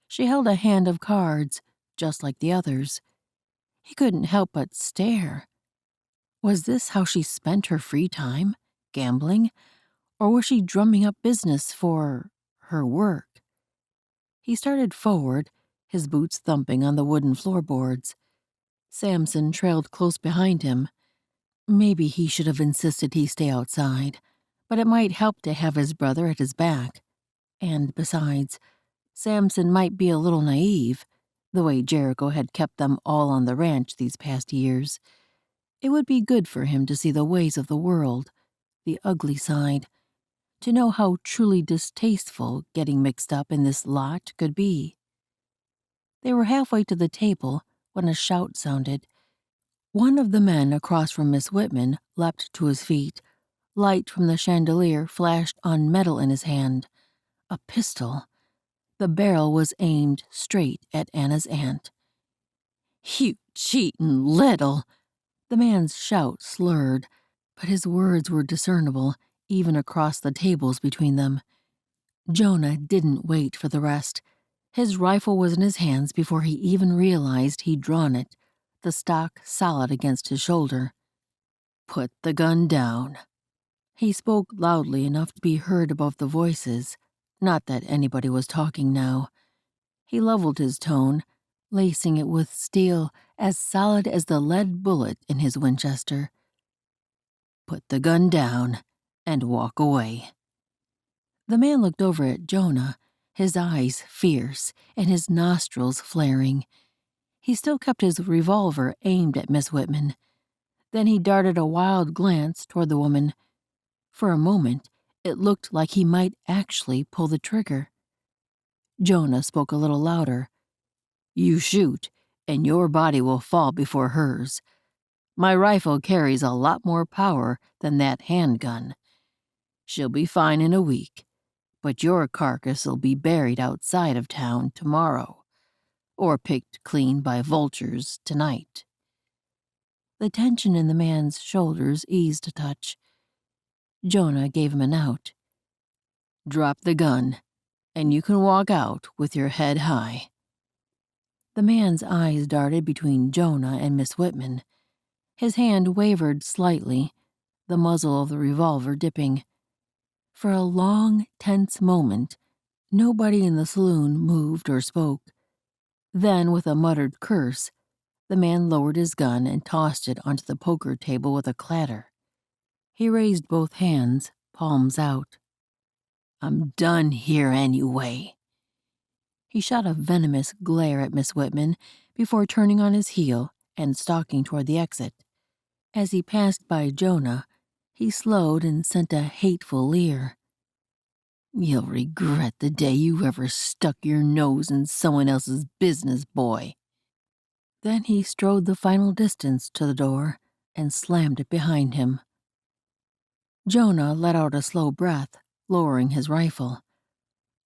She held a hand of cards, just like the others. He couldn't help but stare. Was this how she spent her free time, gambling, or was she drumming up business for her work? He started forward, his boots thumping on the wooden floorboards. Samson trailed close behind him. Maybe he should have insisted he stay outside, but it might help to have his brother at his back. And besides, Samson might be a little naive, the way Jericho had kept them all on the ranch these past years. It would be good for him to see the ways of the world, the ugly side, to know how truly distasteful getting mixed up in this lot could be. They were halfway to the table when a shout sounded. One of the men across from Miss Whitman leapt to his feet. Light from the chandelier flashed on metal in his hand. A pistol. The barrel was aimed straight at Anna's aunt. "You cheatin' little!" The man's shout slurred, but his words were discernible, even across the tables between them. Jonah didn't wait for the rest. His rifle was in his hands before he even realized he'd drawn it, the stock solid against his shoulder. "Put the gun down." He spoke loudly enough to be heard above the voices, not that anybody was talking now. He leveled his tone, lacing it with steel as solid as the lead bullet in his Winchester. "Put the gun down and walk away." The man looked over at Jonah, his eyes fierce and his nostrils flaring. He still kept his revolver aimed at Miss Whitman. Then he darted a wild glance toward the woman. For a moment, it looked like he might actually pull the trigger. Jonah spoke a little louder. "You shoot, and your body will fall before hers. My rifle carries a lot more power than that handgun. She'll be fine in a week, but your carcass'll be buried outside of town tomorrow, or picked clean by vultures tonight." The tension in the man's shoulders eased a touch. Jonah gave him an out. "Drop the gun, and you can walk out with your head high." The man's eyes darted between Jonah and Miss Whitman. His hand wavered slightly, the muzzle of the revolver dipping. For a long, tense moment, nobody in the saloon moved or spoke. Then, with a muttered curse, The man lowered his gun and tossed it onto the poker table with a clatter. He raised both hands, palms out. "I'm done here anyway." He shot a venomous glare at Miss Whitman before turning on his heel and stalking toward the exit. As he passed by Jonah, he slowed and sent a hateful leer. "You'll regret the day you ever stuck your nose in someone else's business, boy." Then he strode the final distance to the door and slammed it behind him. Jonah let out a slow breath, lowering his rifle.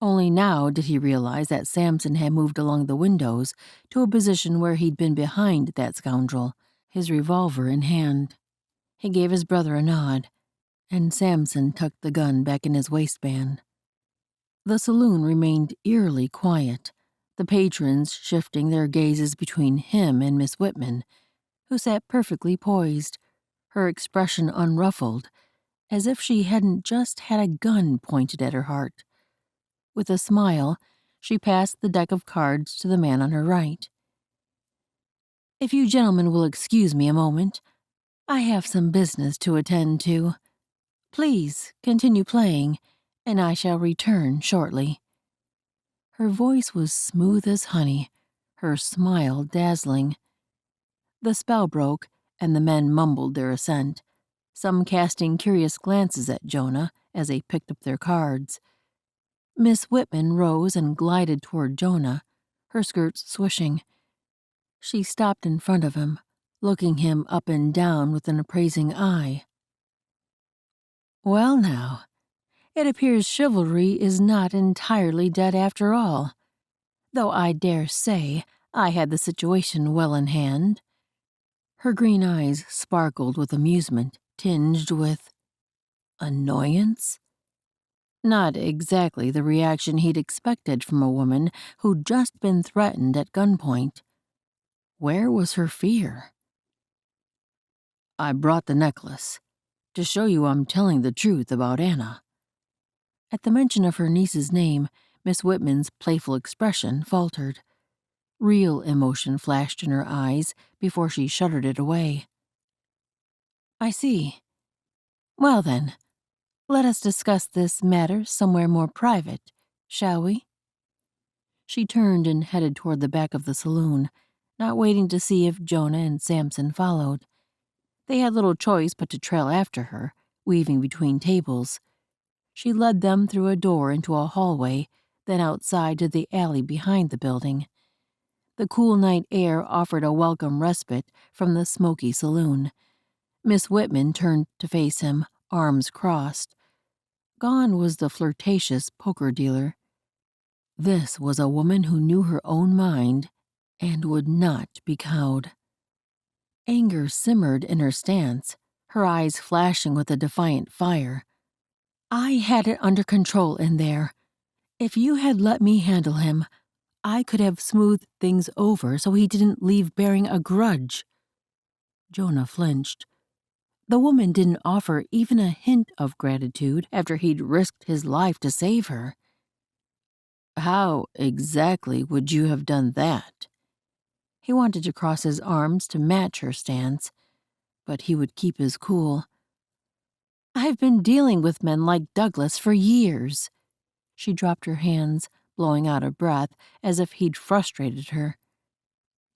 Only now did he realize that Samson had moved along the windows to a position where he'd been behind that scoundrel, his revolver in hand. He gave his brother a nod, and Samson tucked the gun back in his waistband. The saloon remained eerily quiet, the patrons shifting their gazes between him and Miss Whitman, who sat perfectly poised, her expression unruffled, as if she hadn't just had a gun pointed at her heart. With a smile, she passed the deck of cards to the man on her right. "If you gentlemen will excuse me a moment, I have some business to attend to. Please continue playing, and I shall return shortly." Her voice was smooth as honey, her smile dazzling. The spell broke, and the men mumbled their assent, some casting curious glances at Jonah as they picked up their cards. Miss Whitman rose and glided toward Jonah, her skirts swishing. She stopped in front of him, looking him up and down with an appraising eye. "Well now, it appears chivalry is not entirely dead after all, though I dare say I had the situation well in hand." Her green eyes sparkled with amusement, tinged with annoyance. Not exactly the reaction he'd expected from a woman who'd just been threatened at gunpoint. Where was her fear? "I brought the necklace to show you I'm telling the truth about Anna." At the mention of her niece's name, Miss Whitman's playful expression faltered. Real emotion flashed in her eyes before she shuddered it away. "I see. Well then, let us discuss this matter somewhere more private, shall we?" She turned and headed toward the back of the saloon, not waiting to see if Jonah and Samson followed. They had little choice but to trail after her, weaving between tables. She led them through a door into a hallway, then outside to the alley behind the building. The cool night air offered a welcome respite from the smoky saloon. Miss Whitman turned to face him, arms crossed. Gone was the flirtatious poker dealer. This was a woman who knew her own mind and would not be cowed. Anger simmered in her stance, her eyes flashing with a defiant fire. "I had it under control in there. If you had let me handle him, I could have smoothed things over so he didn't leave bearing a grudge." Jonah flinched. The woman didn't offer even a hint of gratitude after he'd risked his life to save her. "How exactly would you have done that?" He wanted to cross his arms to match her stance, but he would keep his cool. "I've been dealing with men like Douglas for years." She dropped her hands, blowing out a breath as if he'd frustrated her.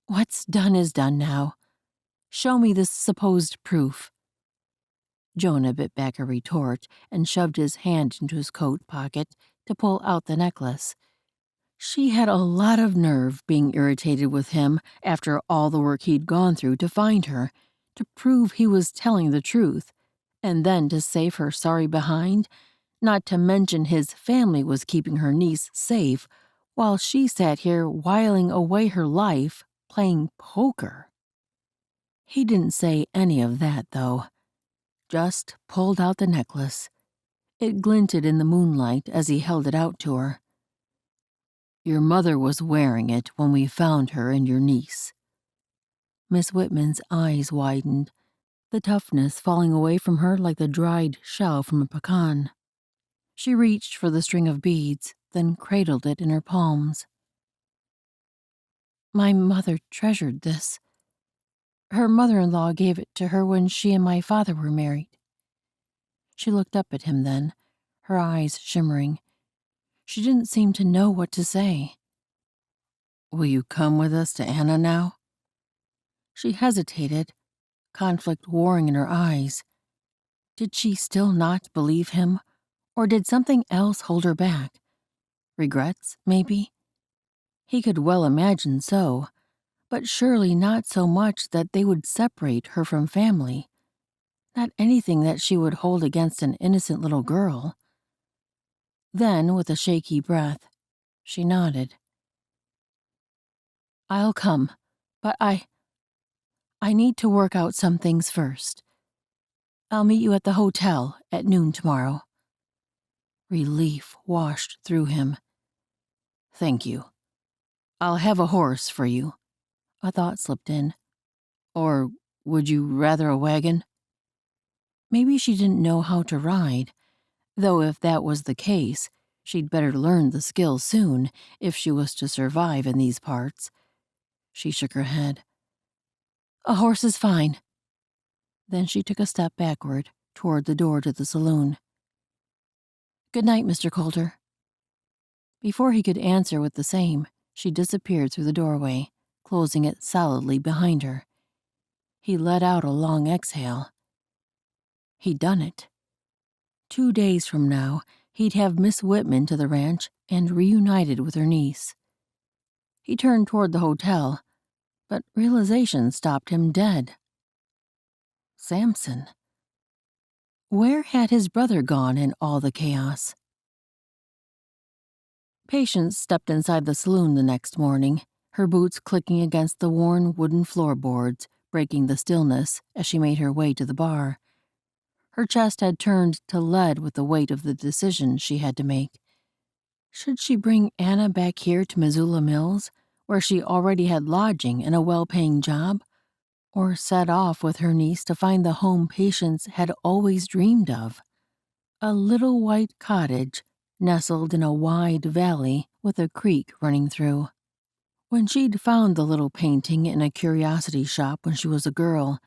"What's done is done now. Show me this supposed proof." Jonah bit back a retort and shoved his hand into his coat pocket to pull out the necklace. She had a lot of nerve being irritated with him after all the work he'd gone through to find her, to prove he was telling the truth, and then to save her sorry behind, not to mention his family was keeping her niece safe while she sat here whiling away her life playing poker. He didn't say any of that, though. Just pulled out the necklace. It glinted in the moonlight as he held it out to her. "Your mother was wearing it when we found her and your niece." Miss Whitman's eyes widened, the toughness falling away from her like the dried shell from a pecan. She reached for the string of beads, then cradled it in her palms. "My mother treasured this. Her mother-in-law gave it to her when she and my father were married." She looked up at him then, her eyes shimmering. She didn't seem to know what to say. "Will you come with us to Anna now?" She hesitated, conflict warring in her eyes. Did she still not believe him, or did something else hold her back? Regrets, maybe? He could well imagine so, but surely not so much that they would separate her from family. Not anything that she would hold against an innocent little girl. Then, with a shaky breath, she nodded. "I'll come, but I need to work out some things first. I'll meet you at the hotel at noon tomorrow." Relief washed through him. "Thank you. I'll have a horse for you," a thought slipped in. "Or would you rather a wagon?" Maybe she didn't know how to ride, though if that was the case, she'd better learn the skill soon if she was to survive in these parts. She shook her head. "A horse is fine." Then she took a step backward toward the door to the saloon. "Good night, Mr. Coulter." Before he could answer with the same, she disappeared through the doorway, closing it solidly behind her. He let out a long exhale. He'd done it. 2 days from now, he'd have Miss Whitman to the ranch and reunited with her niece. He turned toward the hotel, but realization stopped him dead. Samson. Where had his brother gone in all the chaos? Patience stepped inside the saloon the next morning, her boots clicking against the worn wooden floorboards, breaking the stillness as she made her way to the bar. Her chest had turned to lead with the weight of the decision she had to make. Should she bring Anna back here to Missoula Mills, where she already had lodging and a well-paying job, or set off with her niece to find the home Patience had always dreamed of? A little white cottage nestled in a wide valley with a creek running through. When she'd found the little painting in a curiosity shop when she was a girl,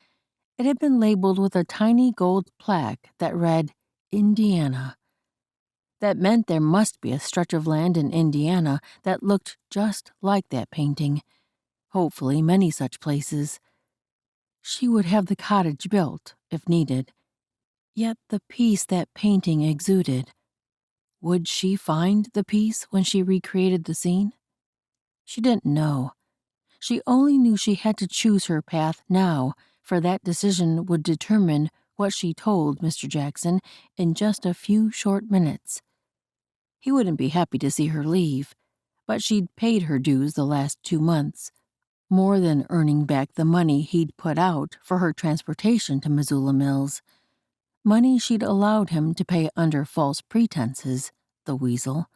it had been labeled with a tiny gold plaque that read, Indiana. That meant there must be a stretch of land in Indiana that looked just like that painting. Hopefully many such places. She would have the cottage built, if needed. Yet the peace that painting exuded. Would she find the peace when she recreated the scene? She didn't know. She only knew she had to choose her path now, for that decision would determine what she told Mr. Jackson in just a few short minutes. He wouldn't be happy to see her leave, but she'd paid her dues the last 2 months, more than earning back the money he'd put out for her transportation to Missoula Mills. Money she'd allowed him to pay under false pretenses, the weasel.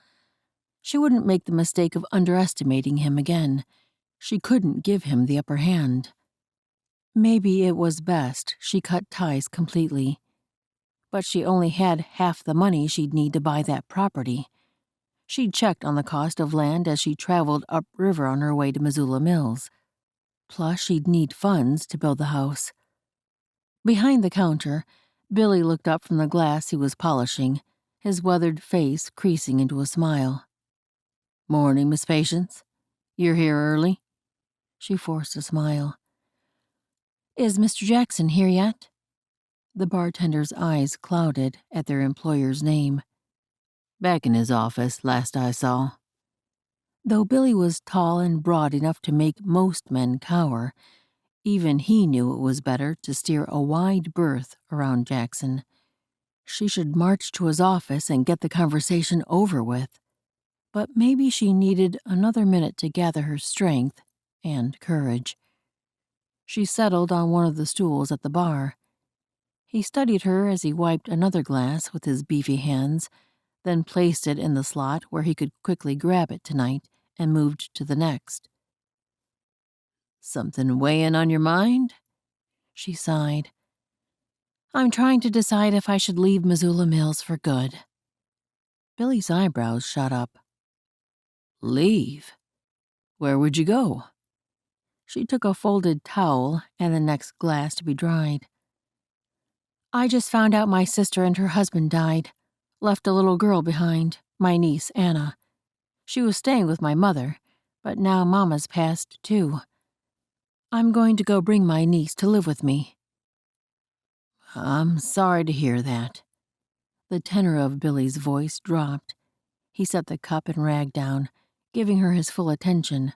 She wouldn't make the mistake of underestimating him again. She couldn't give him the upper hand. Maybe it was best she cut ties completely. But she only had half the money she'd need to buy that property. She'd checked on the cost of land as she traveled upriver on her way to Missoula Mills. Plus, she'd need funds to build the house. Behind the counter, Billy looked up from the glass he was polishing, his weathered face creasing into a smile. "Morning, Miss Patience. You're here early?" She forced a smile. "Is Mr. Jackson here yet?" The bartender's eyes clouded at their employer's name. "Back in his office, last I saw." Though Billy was tall and broad enough to make most men cower, even he knew it was better to steer a wide berth around Jackson. She should march to his office and get the conversation over with. But maybe she needed another minute to gather her strength and courage. She settled on one of the stools at the bar. He studied her as he wiped another glass with his beefy hands, then placed it in the slot where he could quickly grab it tonight and moved to the next. "Something weighing on your mind?" She sighed. "I'm trying to decide if I should leave Missoula Mills for good." Billy's eyebrows shot up. "Leave? Where would you go?" She took a folded towel and the next glass to be dried. I just found out my sister and her husband died. Left a little girl behind, my niece, Anna. She was staying with my mother, but now Mama's passed, too. I'm going to go bring my niece to live with me. I'm sorry to hear that. The tenor of Billy's voice dropped. He set the cup and rag down, giving her his full attention.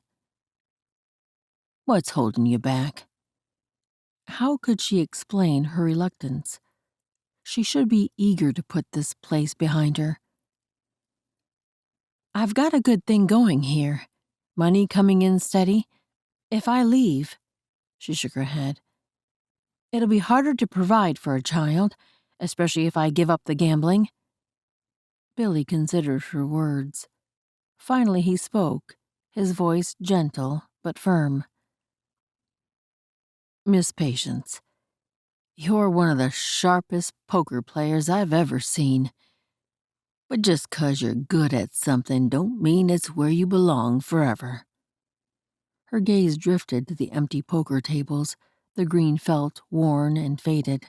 What's holding you back? How could she explain her reluctance? She should be eager to put this place behind her. I've got a good thing going here. Money coming in steady. If I leave, she shook her head, it'll be harder to provide for a child, especially if I give up the gambling. Billy considered her words. Finally he spoke, his voice gentle but firm. Miss Patience, you're one of the sharpest poker players I've ever seen. But just 'cause you're good at something don't mean it's where you belong forever. Her gaze drifted to the empty poker tables, the green felt worn and faded.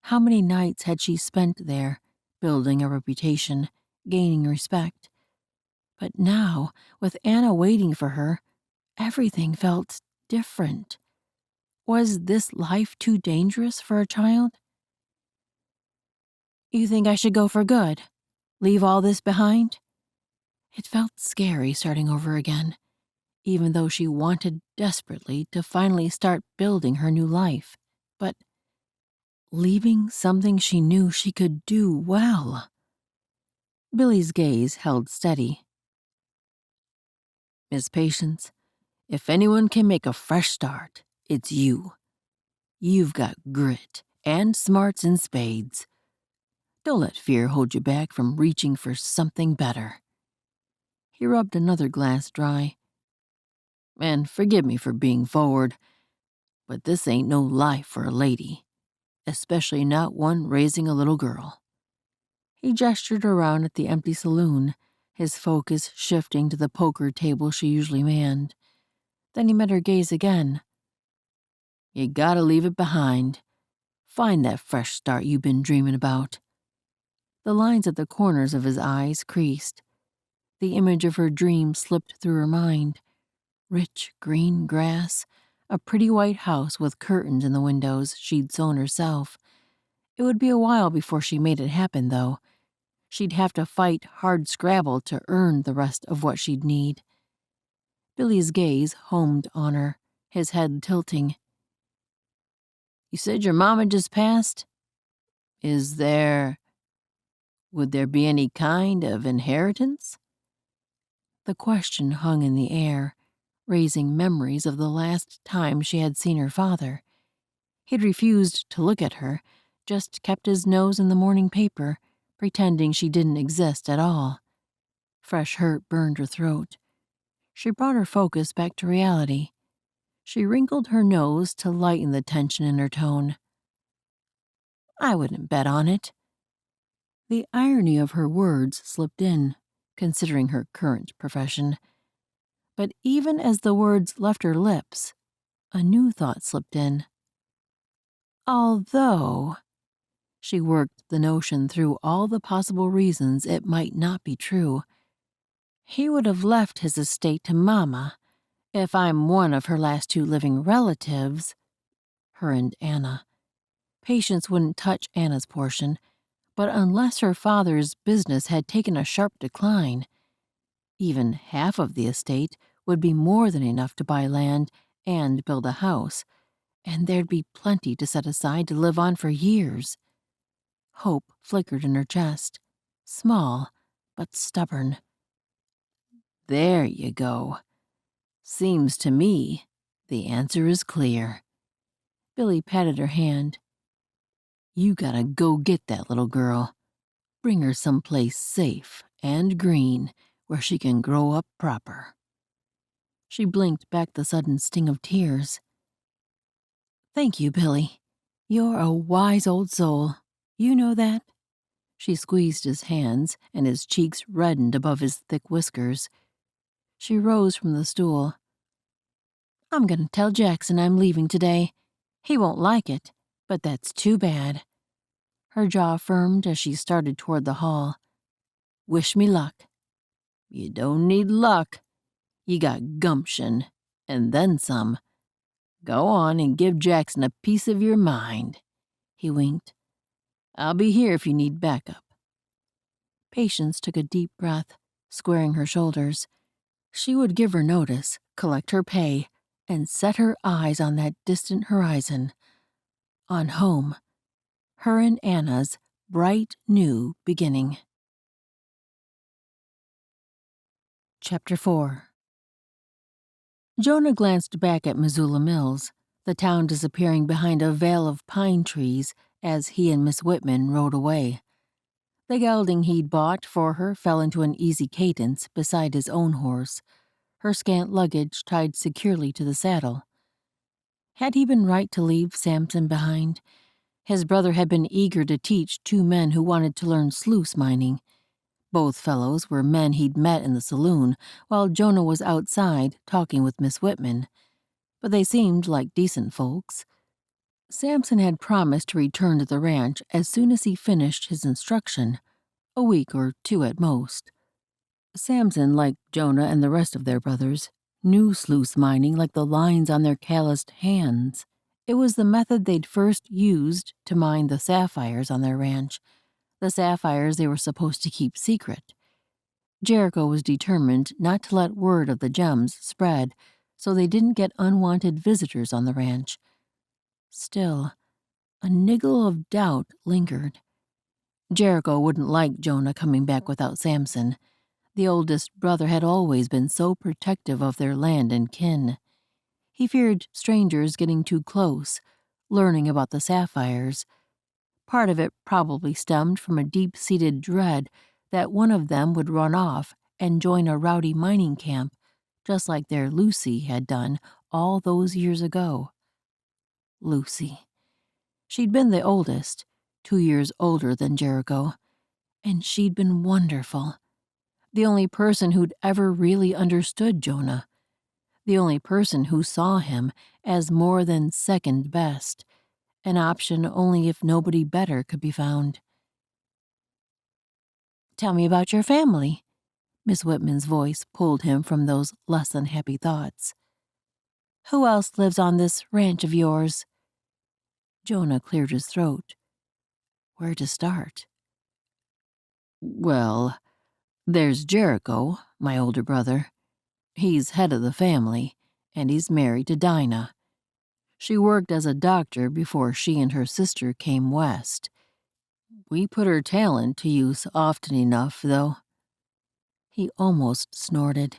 How many nights had she spent there, building a reputation, gaining respect? But now, with Anna waiting for her, everything felt different. Was this life too dangerous for a child? You think I should go for good? Leave all this behind? It felt scary starting over again, even though she wanted desperately to finally start building her new life. But leaving something she knew she could do well. Billy's gaze held steady. Miss Patience, if anyone can make a fresh start, it's you. You've got grit and smarts in spades. Don't let fear hold you back from reaching for something better. He rubbed another glass dry. And forgive me for being forward, but this ain't no life for a lady, especially not one raising a little girl. He gestured around at the empty saloon, his focus shifting to the poker table she usually manned. Then he met her gaze again. You gotta leave it behind. Find that fresh start you've been dreaming about. The lines at the corners of his eyes creased. The image of her dream slipped through her mind. Rich green grass, a pretty white house with curtains in the windows she'd sewn herself. It would be a while before she made it happen, though. She'd have to fight hard scrabble to earn the rest of what she'd need. Billy's gaze homed on her, his head tilting. You said your mama just passed? Would there be any kind of inheritance? The question hung in the air, raising memories of the last time she had seen her father. He'd refused to look at her, just kept his nose in the morning paper, pretending she didn't exist at all. Fresh hurt burned her throat. She brought her focus back to reality. She wrinkled her nose to lighten the tension in her tone. I wouldn't bet on it. The irony of her words slipped in, considering her current profession. But even as the words left her lips, a new thought slipped in. Although, she worked the notion through all the possible reasons it might not be true. He would have left his estate to Mama. If I'm one of her last two living relatives, her and Anna. Patience wouldn't touch Anna's portion, but unless her father's business had taken a sharp decline, even half of the estate would be more than enough to buy land and build a house, and there'd be plenty to set aside to live on for years. Hope flickered in her chest, small but stubborn. There you go. Seems to me the answer is clear. Billy patted her hand. You gotta go get that little girl. Bring her someplace safe and green where she can grow up proper. She blinked back the sudden sting of tears. Thank you, Billy. You're a wise old soul. You know that? She squeezed his hands, and his cheeks reddened above his thick whiskers. She rose from the stool. I'm going to tell Jackson I'm leaving today. He won't like it, but that's too bad." Her jaw firmed as she started toward the hall. "Wish me luck." "You don't need luck. You got gumption, and then some. Go on and give Jackson a piece of your mind." He winked. "I'll be here if you need backup." Patience took a deep breath, squaring her shoulders. She would give her notice, collect her pay, and set her eyes on that distant horizon. On home. Her and Anna's bright new beginning. Chapter 4. Jonah glanced back at Missoula Mills, the town disappearing behind a veil of pine trees as he and Miss Whitman rode away. The gelding he'd bought for her fell into an easy cadence beside his own horse, her scant luggage tied securely to the saddle. Had he been right to leave Samson behind? His brother had been eager to teach two men who wanted to learn sluice mining. Both fellows were men he'd met in the saloon, while Jonah was outside talking with Miss Whitman. But they seemed like decent folks. Samson had promised to return to the ranch as soon as he finished his instruction, a week or two at most. Samson, like Jonah and the rest of their brothers, knew sluice mining like the lines on their calloused hands. It was the method they'd first used to mine the sapphires on their ranch, the sapphires they were supposed to keep secret. Jericho was determined not to let word of the gems spread so they didn't get unwanted visitors on the ranch. Still, a niggle of doubt lingered. Jericho wouldn't like Jonah coming back without Samson. The oldest brother had always been so protective of their land and kin. He feared strangers getting too close, learning about the sapphires. Part of it probably stemmed from a deep-seated dread that one of them would run off and join a rowdy mining camp, just like their Lucy had done all those years ago. Lucy. She'd been the oldest, 2 years older than Jericho, and she'd been wonderful. The only person who'd ever really understood Jonah. The only person who saw him as more than second best, an option only if nobody better could be found. "Tell me about your family." Miss Whitman's voice pulled him from those less than happy thoughts. "Who else lives on this ranch of yours?" Jonah cleared his throat. Where to start? "Well, there's Jericho, my older brother. He's head of the family, and he's married to Dinah. She worked as a doctor before she and her sister came west. We put her talent to use often enough, though." He almost snorted.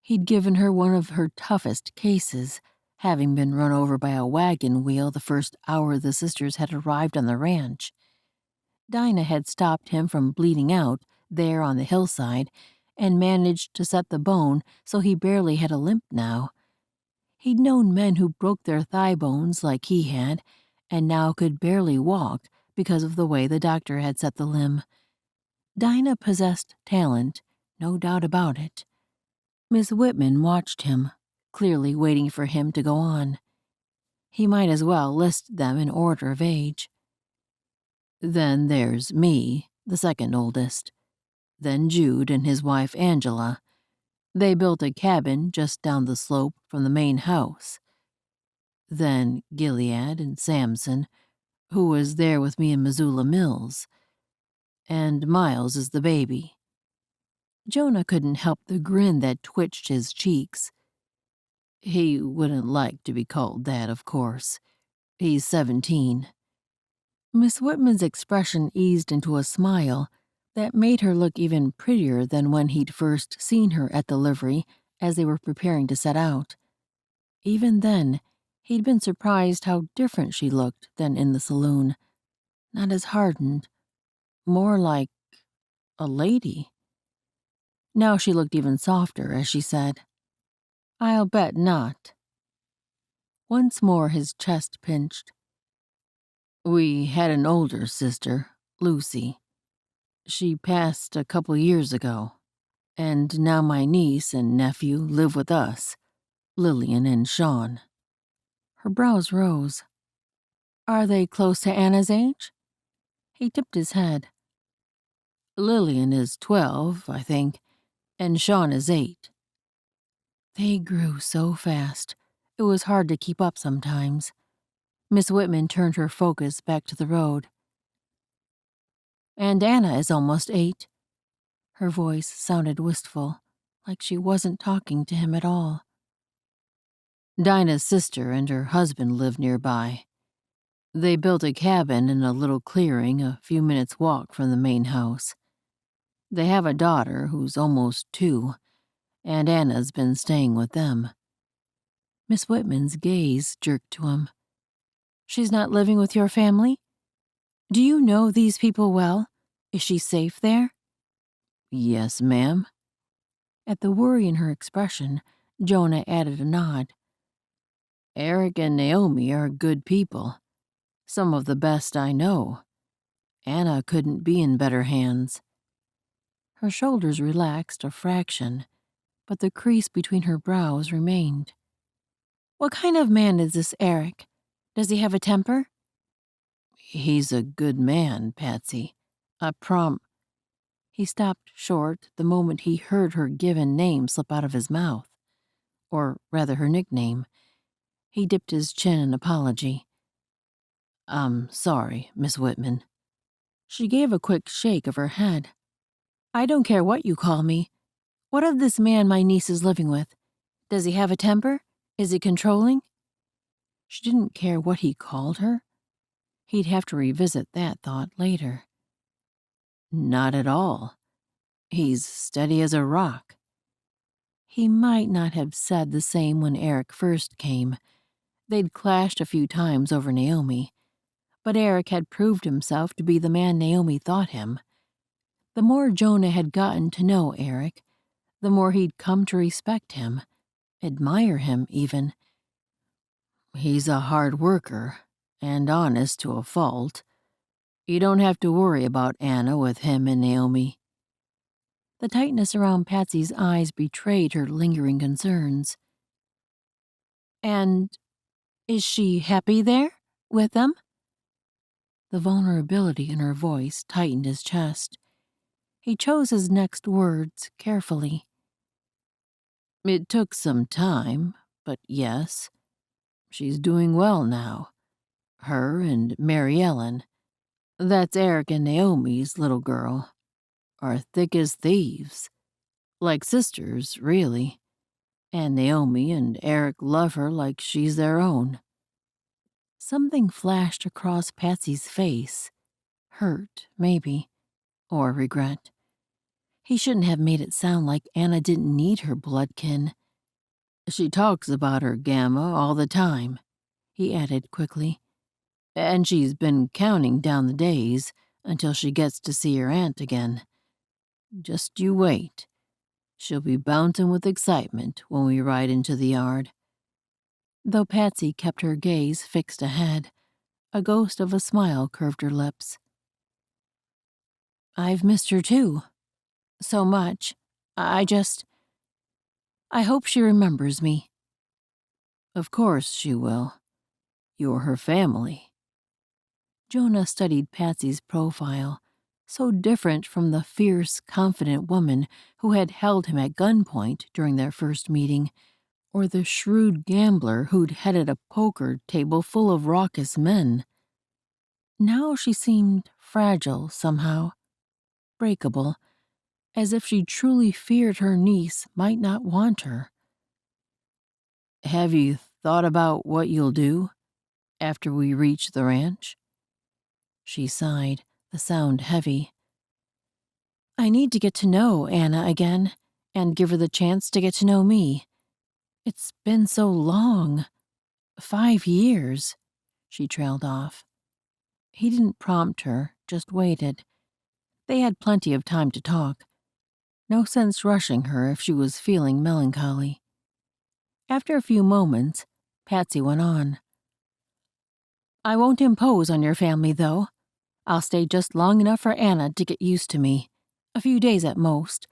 He'd given her one of her toughest cases, having been run over by a wagon wheel the first hour the sisters had arrived on the ranch. Dinah had stopped him from bleeding out there on the hillside and managed to set the bone so he barely had a limp now. He'd known men who broke their thigh bones like he had, and now could barely walk because of the way the doctor had set the limb. Dinah possessed talent, no doubt about it. Miss Whitman watched him, clearly waiting for him to go on. He might as well list them in order of age. "Then there's me, the second oldest. Then Jude and his wife Angela. They built a cabin just down the slope from the main house. Then Gilead and Samson, who was there with me in Missoula Mills. And Miles is the baby." Jonah couldn't help the grin that twitched his cheeks. "He wouldn't like to be called that, of course. He's 17. Miss Whitman's expression eased into a smile that made her look even prettier than when he'd first seen her at the livery as they were preparing to set out. Even then, he'd been surprised how different she looked than in the saloon. Not as hardened, more like a lady. Now she looked even softer as she said, "I'll bet not." Once more his chest pinched. "We had an older sister, Lucy. She passed a couple years ago, and now my niece and nephew live with us. Lillian and Sean. Her brows rose. Are they close to Anna's age? He tipped his head. Lillian is 12, I think, and Sean is 8. They grew so fast, it was hard to keep up sometimes. Miss Whitman turned her focus back to the road. And Anna is almost 8. Her voice sounded wistful, like she wasn't talking to him at all. Dinah's sister and her husband live nearby. They built a cabin in a little clearing a few minutes' walk from the main house. They have a daughter who's almost 2, and Anna's been staying with them. Miss Whitman's gaze jerked to him. She's not living with your family? Do you know these people well? Is she safe there? Yes, ma'am. At the worry in her expression, Jonah added a nod. Eric and Naomi are good people. Some of the best I know. Anna couldn't be in better hands. Her shoulders relaxed a fraction, but the crease between her brows remained. What kind of man is this Eric? Does he have a temper? He's a good man, Patsy. He stopped short the moment he heard her given name slip out of his mouth. Or rather her nickname. He dipped his chin in apology. I'm sorry, Miss Whitman. She gave a quick shake of her head. I don't care what you call me. What of this man my niece is living with? Does he have a temper? Is he controlling? She didn't care what he called her. He'd have to revisit that thought later. Not at all. He's steady as a rock. He might not have said the same when Eric first came. They'd clashed a few times over Naomi, but Eric had proved himself to be the man Naomi thought him. The more Jonah had gotten to know Eric, the more he'd come to respect him, admire him even. He's a hard worker, and honest to a fault. You don't have to worry about Anna with him and Naomi. The tightness around Patsy's eyes betrayed her lingering concerns. And is she happy there, with them? The vulnerability in her voice tightened his chest. He chose his next words carefully. It took some time, but yes, she's doing well now. Her and Mary Ellen, that's Eric and Naomi's little girl, are thick as thieves. Like sisters, really. And Naomi and Eric love her like she's their own. Something flashed across Patsy's face. Hurt, maybe, or regret. He shouldn't have made it sound like Anna didn't need her bloodkin. She talks about her Gamma all the time, he added quickly. And she's been counting down the days until she gets to see her aunt again. Just you wait. She'll be bouncing with excitement when we ride into the yard. Though Patsy kept her gaze fixed ahead, a ghost of a smile curved her lips. I've missed her too. So much. I hope she remembers me. Of course she will. You're her family. Jonah studied Patsy's profile, so different from the fierce, confident woman who had held him at gunpoint during their first meeting, or the shrewd gambler who'd headed a poker table full of raucous men. Now she seemed fragile somehow, breakable, as if she truly feared her niece might not want her. Have you thought about what you'll do after we reach the ranch? She sighed, the sound heavy. I need to get to know Anna again, and give her the chance to get to know me. It's been so long. 5 years, she trailed off. He didn't prompt her, just waited. They had plenty of time to talk. No sense rushing her if she was feeling melancholy. After a few moments, Patsy went on. I won't impose on your family, though. I'll stay just long enough for Anna to get used to me. A few days at most.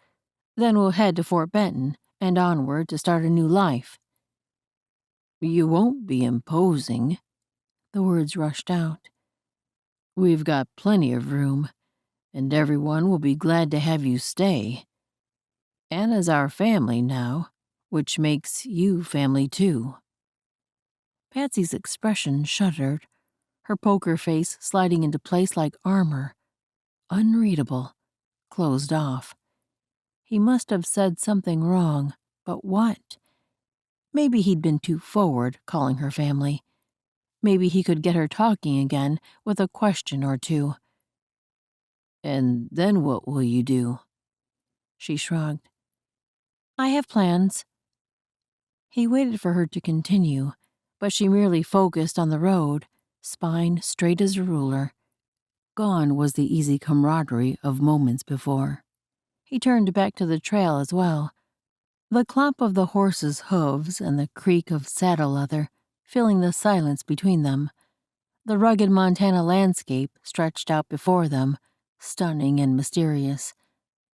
Then we'll head to Fort Benton and onward to start a new life. You won't be imposing. The words rushed out. We've got plenty of room, and everyone will be glad to have you stay. Anna's our family now, which makes you family too. Patsy's expression shuddered, her poker face sliding into place like armor. Unreadable, closed off. He must have said something wrong, but what? Maybe he'd been too forward, calling her family. Maybe he could get her talking again with a question or two. And then what will you do? She shrugged. I have plans. He waited for her to continue, but she merely focused on the road, spine straight as a ruler. Gone was the easy camaraderie of moments before. He turned back to the trail as well, the clomp of the horse's hooves and the creak of saddle leather filling the silence between them. The rugged Montana landscape stretched out before them, stunning and mysterious,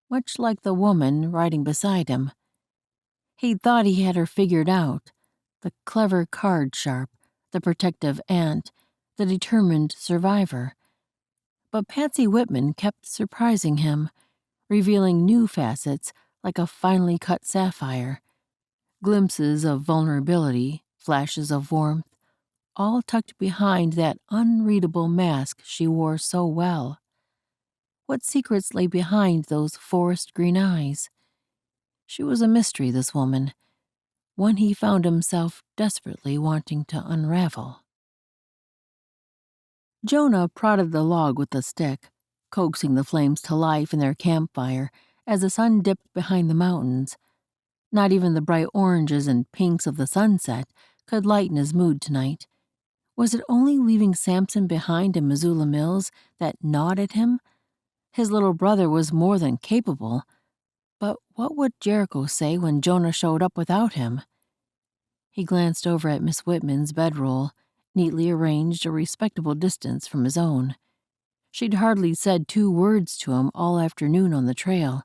much like the woman riding beside him. He'd thought he had her figured out, the clever card sharp, the protective aunt, the determined survivor. But Patsy Whitman kept surprising him, revealing new facets like a finely cut sapphire. Glimpses of vulnerability, flashes of warmth, all tucked behind that unreadable mask she wore so well. What secrets lay behind those forest green eyes? She was a mystery, this woman, one he found himself desperately wanting to unravel. Jonah prodded the log with a stick, coaxing the flames to life in their campfire as the sun dipped behind the mountains. Not even the bright oranges and pinks of the sunset could lighten his mood tonight. Was it only leaving Samson behind in Missoula Mills that gnawed at him? His little brother was more than capable, but what would Jericho say when Jonah showed up without him? He glanced over at Miss Whitman's bedroll, neatly arranged a respectable distance from his own. She'd hardly said 2 words to him all afternoon on the trail,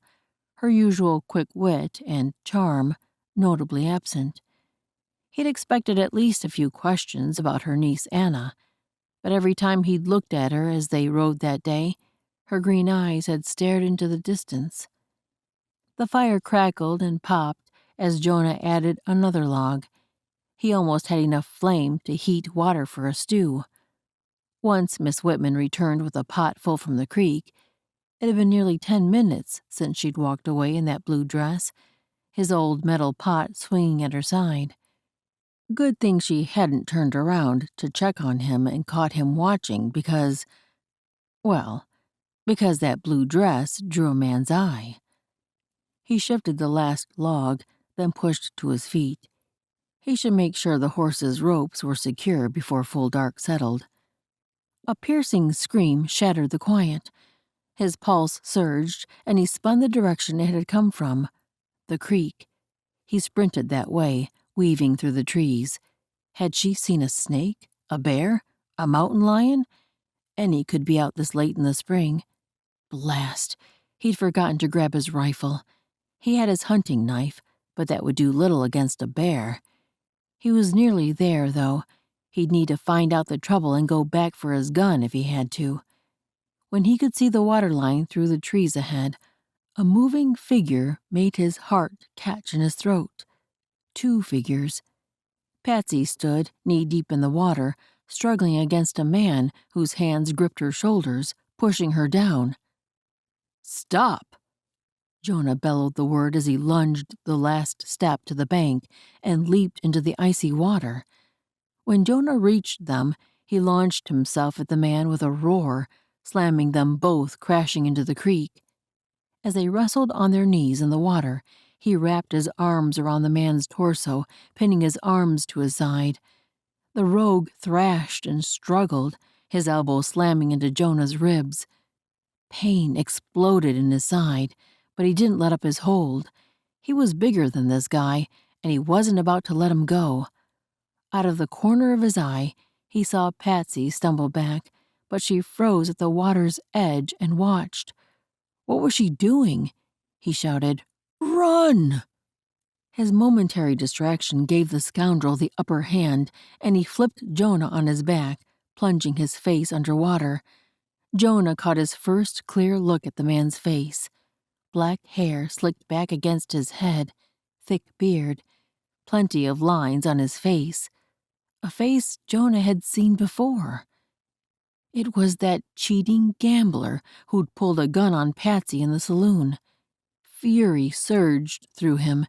her usual quick wit and charm notably absent. He'd expected at least a few questions about her niece Anna, but every time he'd looked at her as they rode that day, her green eyes had stared into the distance. The fire crackled and popped as Jonah added another log. He almost had enough flame to heat water for a stew. Once Miss Whitman returned with a pot full from the creek. It had been nearly 10 minutes since she'd walked away in that blue dress, his old metal pot swinging at her side. Good thing she hadn't turned around to check on him and caught him watching because that blue dress drew a man's eye. He shifted the last log, then pushed to his feet. He should make sure the horse's ropes were secure before full dark settled. A piercing scream shattered the quiet. His pulse surged, and he spun the direction it had come from, the creek. He sprinted that way, weaving through the trees. Had she seen a snake, a bear, a mountain lion? Any could be out this late in the spring. Blast! He'd forgotten to grab his rifle. He had his hunting knife, but that would do little against a bear. He was nearly there, though. He'd need to find out the trouble and go back for his gun if he had to. When he could see the water line through the trees ahead, a moving figure made his heart catch in his throat. 2 figures. Patsy stood, knee-deep in the water, struggling against a man whose hands gripped her shoulders, pushing her down. "Stop!" Jonah bellowed the word as he lunged the last step to the bank and leaped into the icy water. When Jonah reached them, he launched himself at the man with a roar, slamming them both crashing into the creek. As they wrestled on their knees in the water, he wrapped his arms around the man's torso, pinning his arms to his side. The rogue thrashed and struggled, his elbow slamming into Jonah's ribs. Pain exploded in his side, but he didn't let up his hold. He was bigger than this guy, and he wasn't about to let him go. Out of the corner of his eye, he saw Patsy stumble back, but she froze at the water's edge and watched. What was she doing? He shouted, "Run!" His momentary distraction gave the scoundrel the upper hand, and he flipped Jonah on his back, plunging his face underwater. Jonah caught his first clear look at the man's face. Black hair slicked back against his head, thick beard, plenty of lines on his face. A face Jonah had seen before. It was that cheating gambler who'd pulled a gun on Patsy in the saloon. Fury surged through him.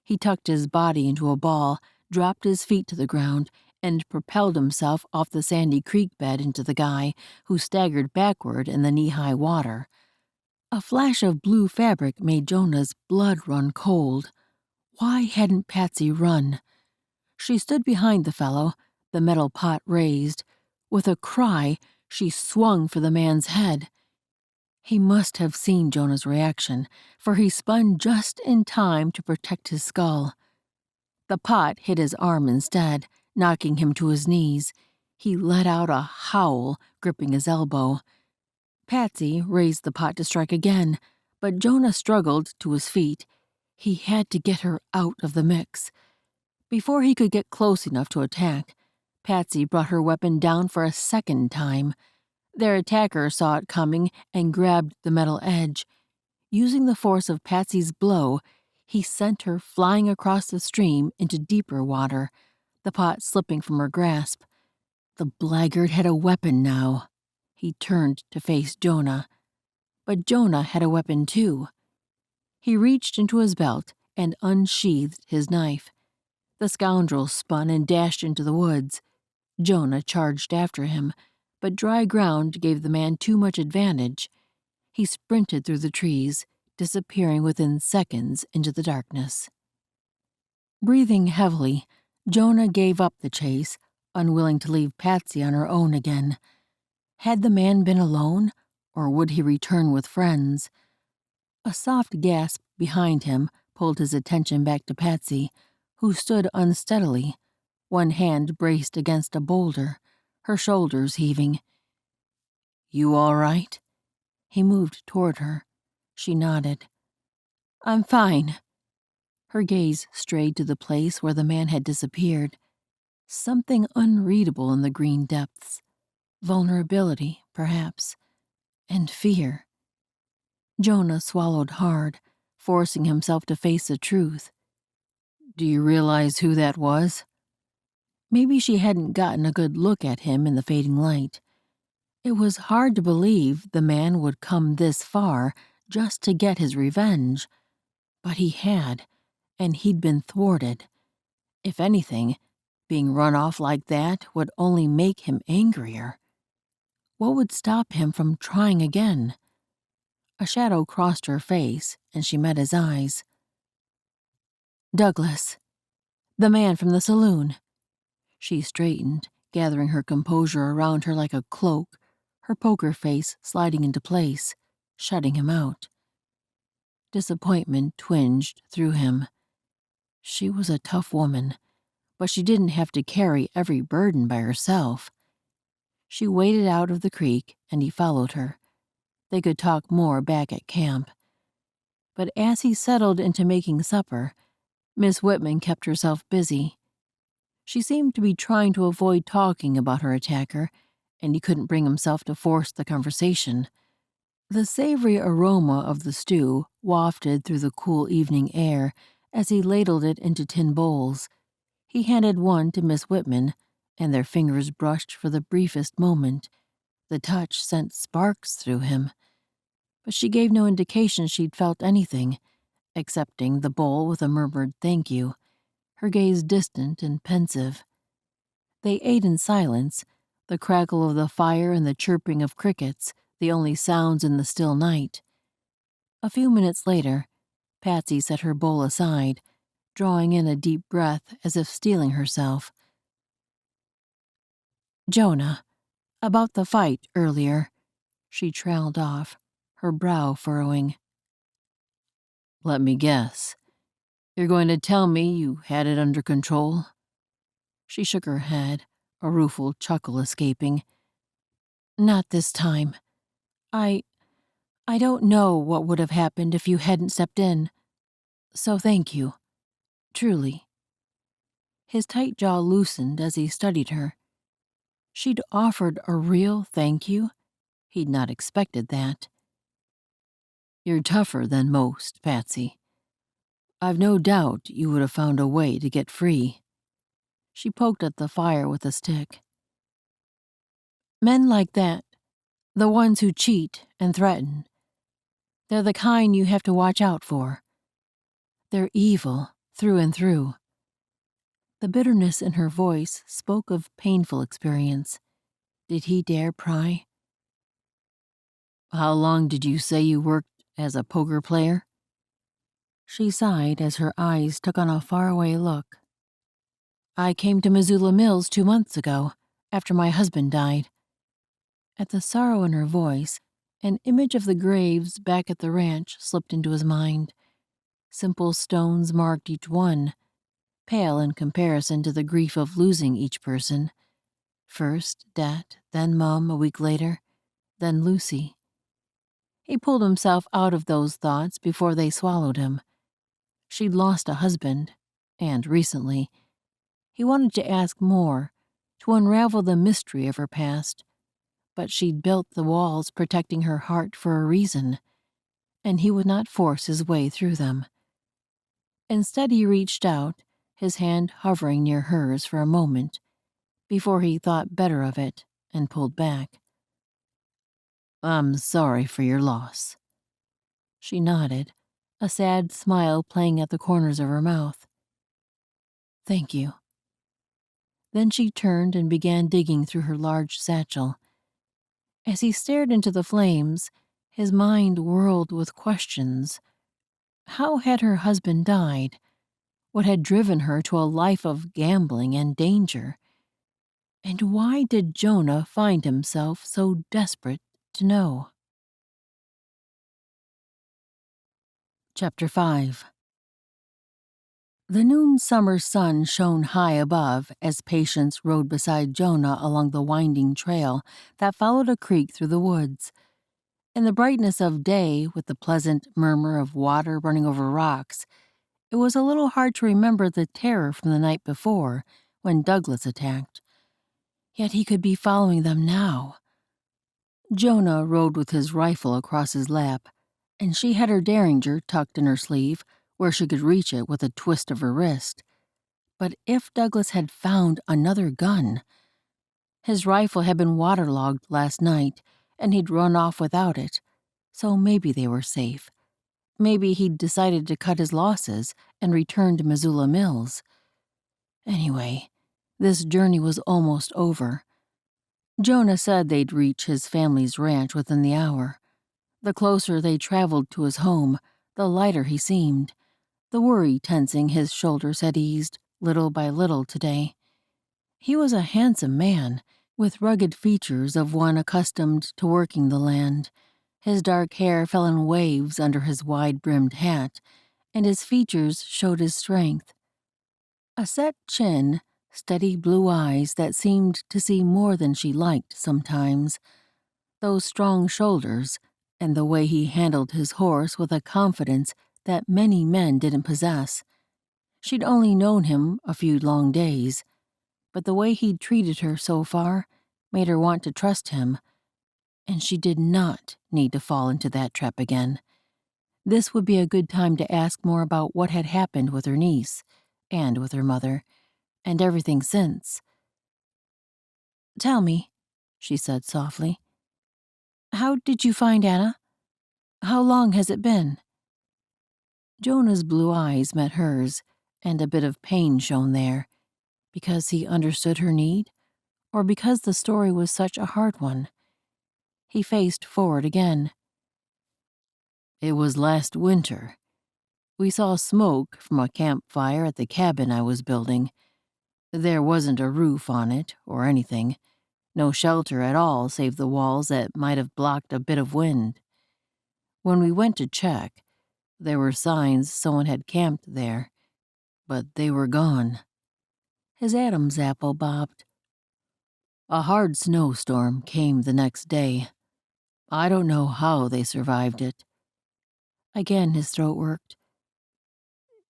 He tucked his body into a ball, dropped his feet to the ground, and propelled himself off the sandy creek bed into the guy, who staggered backward in the knee-high water. A flash of blue fabric made Jonah's blood run cold. Why hadn't Patsy run? She stood behind the fellow, the metal pot raised. With a cry, she swung for the man's head. He must have seen Jonah's reaction, for he spun just in time to protect his skull. The pot hit his arm instead, knocking him to his knees. He let out a howl, gripping his elbow. Patsy raised the pot to strike again, but Jonah struggled to his feet. He had to get her out of the mix. Before he could get close enough to attack, Patsy brought her weapon down for a second time. Their attacker saw it coming and grabbed the metal edge. Using the force of Patsy's blow, he sent her flying across the stream into deeper water, the pot slipping from her grasp. The blackguard had a weapon now. He turned to face Jonah. But Jonah had a weapon too. He reached into his belt and unsheathed his knife. The scoundrel spun and dashed into the woods. Jonah charged after him, but dry ground gave the man too much advantage. He sprinted through the trees, disappearing within seconds into the darkness. Breathing heavily, Jonah gave up the chase, unwilling to leave Patsy on her own again. Had the man been alone, or would he return with friends? A soft gasp behind him pulled his attention back to Patsy, who stood unsteadily, one hand braced against a boulder, her shoulders heaving. "You all right?" He moved toward her. She nodded. "I'm fine." Her gaze strayed to the place where the man had disappeared. Something unreadable in the green depths. Vulnerability, perhaps, and fear. Jonah swallowed hard, forcing himself to face the truth. "Do you realize who that was?" Maybe she hadn't gotten a good look at him in the fading light. It was hard to believe the man would come this far just to get his revenge. But he had, and he'd been thwarted. If anything, being run off like that would only make him angrier. What would stop him from trying again? A shadow crossed her face, and she met his eyes. "Douglas, the man from the saloon." She straightened, gathering her composure around her like a cloak, her poker face sliding into place, shutting him out. Disappointment twinged through him. She was a tough woman, but she didn't have to carry every burden by herself. She waded out of the creek, and he followed her. They could talk more back at camp. But as he settled into making supper, Miss Whitman kept herself busy. She seemed to be trying to avoid talking about her attacker, and he couldn't bring himself to force the conversation. The savory aroma of the stew wafted through the cool evening air as he ladled it into tin bowls. He handed one to Miss Whitman, and their fingers brushed for the briefest moment. The touch sent sparks through him. But she gave no indication she'd felt anything, accepting the bowl with a murmured thank you, her gaze distant and pensive. They ate in silence, the crackle of the fire and the chirping of crickets, the only sounds in the still night. A few minutes later, Patsy set her bowl aside, drawing in a deep breath as if steeling herself. "Jonah, about the fight earlier," she trailed off, her brow furrowing. "Let me guess. You're going to tell me you had it under control?" She shook her head, a rueful chuckle escaping. "Not this time. I don't know what would have happened if you hadn't stepped in. So thank you." Truly. His tight jaw loosened as he studied her. She'd offered a real thank you? He'd not expected that. You're tougher than most, Patsy. I've no doubt you would have found a way to get free. She poked at the fire with a stick. Men like that, the ones who cheat and threaten, they're the kind you have to watch out for. They're evil, through and through. The bitterness in her voice spoke of painful experience. Did he dare pry? How long did you say you worked as a poker player? She sighed as her eyes took on a faraway look. I came to Missoula Mills 2 months ago, after my husband died. At the sorrow in her voice, an image of the graves back at the ranch slipped into his mind. Simple stones marked each one, pale in comparison to the grief of losing each person. First Dat, then Mum a week later, then Lucy. He pulled himself out of those thoughts before they swallowed him. She'd lost a husband, and recently. He wanted to ask more, to unravel the mystery of her past, but she'd built the walls protecting her heart for a reason, and he would not force his way through them. Instead, he reached out, his hand hovering near hers for a moment, before he thought better of it and pulled back. I'm sorry for your loss. She nodded, a sad smile playing at the corners of her mouth. Thank you. Then she turned and began digging through her large satchel. As he stared into the flames, his mind whirled with questions. How had her husband died? What had driven her to a life of gambling and danger? And why did Jonah find himself so desperate to know? Chapter 5. The noon summer sun shone high above as Patience rode beside Jonah along the winding trail that followed a creek through the woods. In the brightness of day, with the pleasant murmur of water running over rocks, it was a little hard to remember the terror from the night before, when Douglas attacked. Yet he could be following them now. Jonah rode with his rifle across his lap, and she had her derringer tucked in her sleeve, where she could reach it with a twist of her wrist. But if Douglas had found another gun? His rifle had been waterlogged last night, and he'd run off without it, so maybe they were safe. Maybe he'd decided to cut his losses and return to Missoula Mills. Anyway, this journey was almost over. Jonah said they'd reach his family's ranch within the hour. The closer they traveled to his home, the lighter he seemed. The worry tensing his shoulders had eased, little by little today. He was a handsome man, with rugged features of one accustomed to working the land. His dark hair fell in waves under his wide-brimmed hat, and his features showed his strength. A set chin, steady blue eyes that seemed to see more than she liked sometimes, those strong shoulders, and the way he handled his horse with a confidence that many men didn't possess. She'd only known him a few long days, but the way he'd treated her so far made her want to trust him, and she did not need to fall into that trap again. This would be a good time to ask more about what had happened with her niece, and with her mother, and everything since. Tell me, she said softly, how did you find Anna? How long has it been? Jonah's blue eyes met hers, and a bit of pain shone there, because he understood her need, or because the story was such a hard one. He faced forward again. It was last winter. We saw smoke from a campfire at the cabin I was building. There wasn't a roof on it, or anything. No shelter at all save the walls that might have blocked a bit of wind. When we went to check, there were signs someone had camped there, but they were gone. His Adam's apple bobbed. A hard snowstorm came the next day. I don't know how they survived it. Again his throat worked.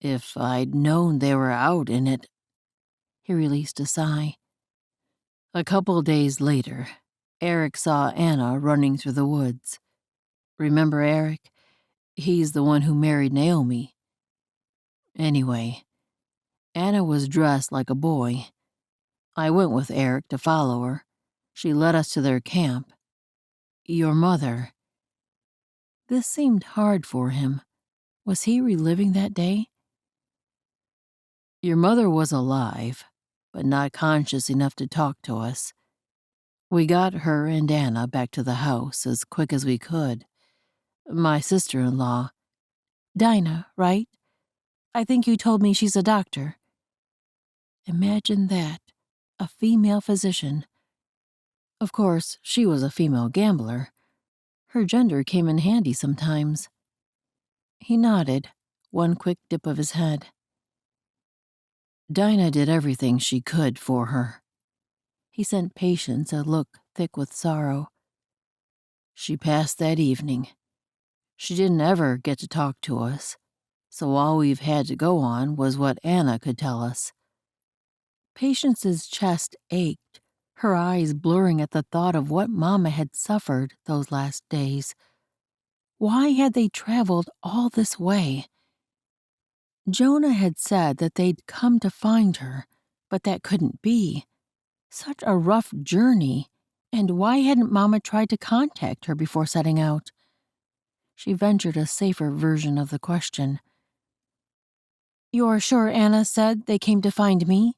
If I'd known they were out in it. He released a sigh. A couple days later, Eric saw Anna running through the woods. Remember Eric? He's the one who married Naomi. Anyway, Anna was dressed like a boy. I went with Eric to follow her. She led us to their camp. Your mother. This seemed hard for him. Was he reliving that day? Your mother was alive, but not conscious enough to talk to us. We got her and Anna back to the house as quick as we could. My sister-in-law. Dinah, right? I think you told me she's a doctor. Imagine that. A female physician. Of course, she was a female gambler. Her gender came in handy sometimes. He nodded, one quick dip of his head. Dinah did everything she could for her. He sent Patience a look thick with sorrow. She passed that evening. She didn't ever get to talk to us, so all we've had to go on was what Anna could tell us. Patience's chest ached, her eyes blurring at the thought of what Mama had suffered those last days. Why had they traveled all this way? Jonah had said that they'd come to find her, but that couldn't be. Such a rough journey, and why hadn't Mama tried to contact her before setting out? She ventured a safer version of the question. You're sure Anna said they came to find me?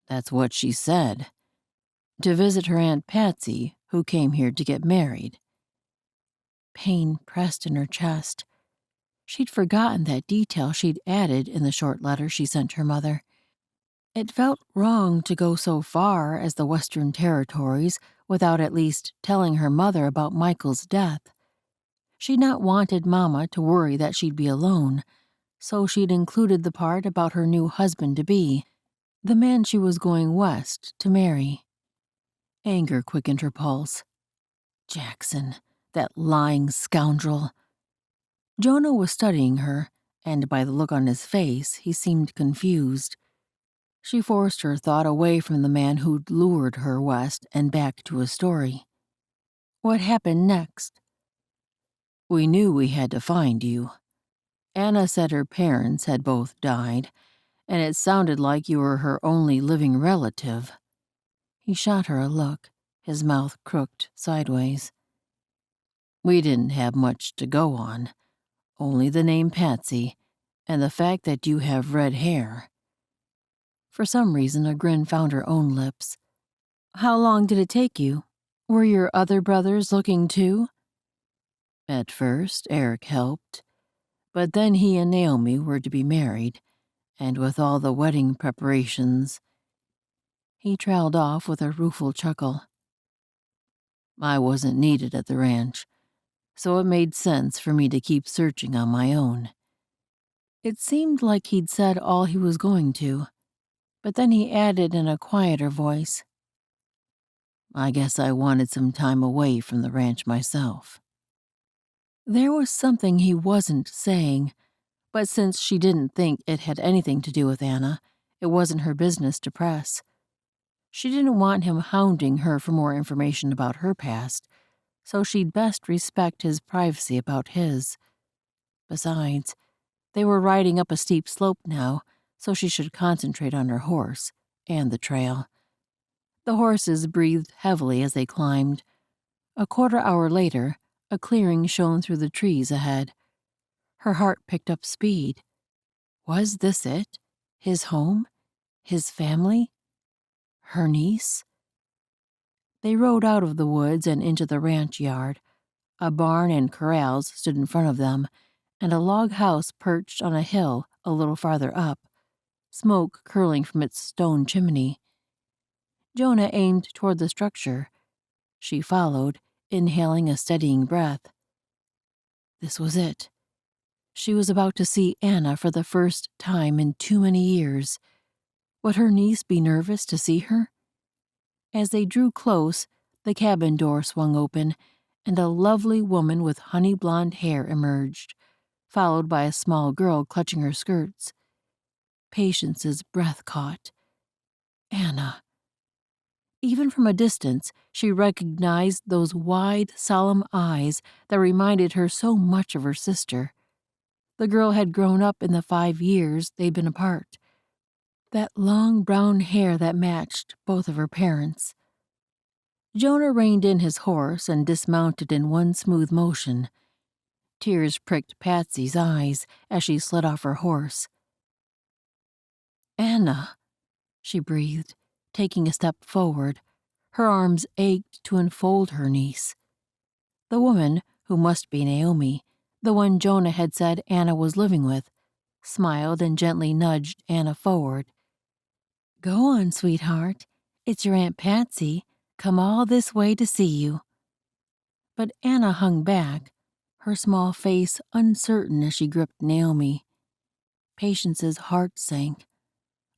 That's what she said. To visit her Aunt Patsy, who came here to get married. Pain pressed in her chest. She'd forgotten that detail she'd added in the short letter she sent her mother. It felt wrong to go so far as the Western Territories without at least telling her mother about Michael's death. She'd not wanted Mama to worry that she'd be alone, so she'd included the part about her new husband-to-be, the man she was going west to marry. Anger quickened her pulse. Jackson, that lying scoundrel. Jonah was studying her, and by the look on his face, he seemed confused. She forced her thought away from the man who'd lured her west and back to his story. What happened next? We knew we had to find you. Anna said her parents had both died, and it sounded like you were her only living relative. He shot her a look, his mouth crooked sideways. We didn't have much to go on, only the name Patsy, and the fact that you have red hair. For some reason, a grin found her own lips. How long did it take you? Were your other brothers looking too? At first, Eric helped, but then he and Naomi were to be married, and with all the wedding preparations... He trailed off with a rueful chuckle. I wasn't needed at the ranch, so it made sense for me to keep searching on my own. It seemed like he'd said all he was going to, but then he added in a quieter voice, I guess I wanted some time away from the ranch myself. There was something he wasn't saying, but since she didn't think it had anything to do with Anna, it wasn't her business to press. She didn't want him hounding her for more information about her past, so she'd best respect his privacy about his. Besides, they were riding up a steep slope now, so she should concentrate on her horse and the trail. The horses breathed heavily as they climbed. A quarter-hour later, a clearing shone through the trees ahead. Her heart picked up speed. Was this it? His home? His family? Her niece? They rode out of the woods and into the ranch yard. A barn and corrals stood in front of them, and a log house perched on a hill a little farther up, smoke curling from its stone chimney. Jonah aimed toward the structure. She followed, inhaling a steadying breath. This was it. She was about to see Anna for the first time in too many years. Would her niece be nervous to see her? As they drew close, the cabin door swung open, and a lovely woman with honey blonde hair emerged. followed by a small girl clutching her skirts. Patience's breath caught. Anna. Even from a distance, she recognized those wide, solemn eyes that reminded her so much of her sister. The girl had grown up in the 5 years they'd been apart. That long brown hair that matched both of her parents. Jonah reined in his horse and dismounted in one smooth motion. Tears pricked Patsy's eyes as she slid off her horse. "Anna," she breathed, taking a step forward. Her arms ached to enfold her niece. The woman, who must be Naomi, the one Jonah had said Anna was living with, smiled and gently nudged Anna forward. "Go on, sweetheart. It's your Aunt Patsy, come all this way to see you." But Anna hung back, her small face uncertain as she gripped Naomi. Patience's heart sank.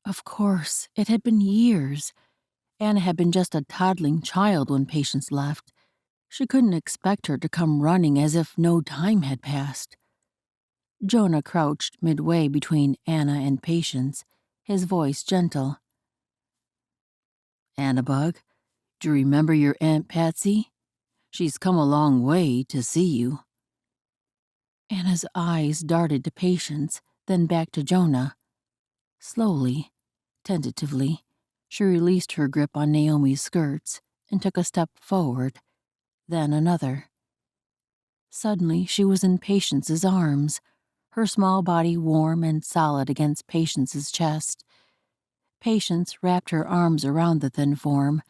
Of course, it had been years. Anna had been just a toddling child when Patience left. She couldn't expect her to come running as if no time had passed. Jonah crouched midway between Anna and Patience, his voice gentle. "Annabug, do you remember your Aunt Patsy? She's come a long way to see you." Anna's eyes darted to Patience, then back to Jonah. Slowly, tentatively, she released her grip on Naomi's skirts and took a step forward, then another. Suddenly, she was in Patience's arms, her small body warm and solid against Patience's chest. Patience wrapped her arms around the thin form,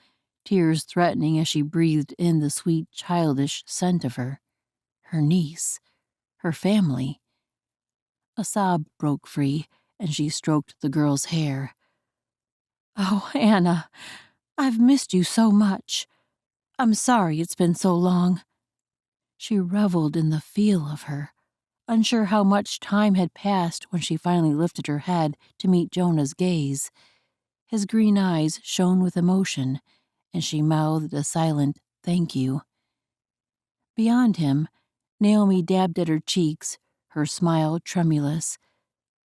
tears threatening as she breathed in the sweet, childish scent of her niece, her family. A sob broke free, and she stroked the girl's hair. "Oh, Anna, I've missed you so much. I'm sorry it's been so long." She reveled in the feel of her, unsure how much time had passed when she finally lifted her head to meet Jonah's gaze. His green eyes shone with emotion, and she mouthed a silent "thank you." Beyond him, Naomi dabbed at her cheeks, her smile tremulous.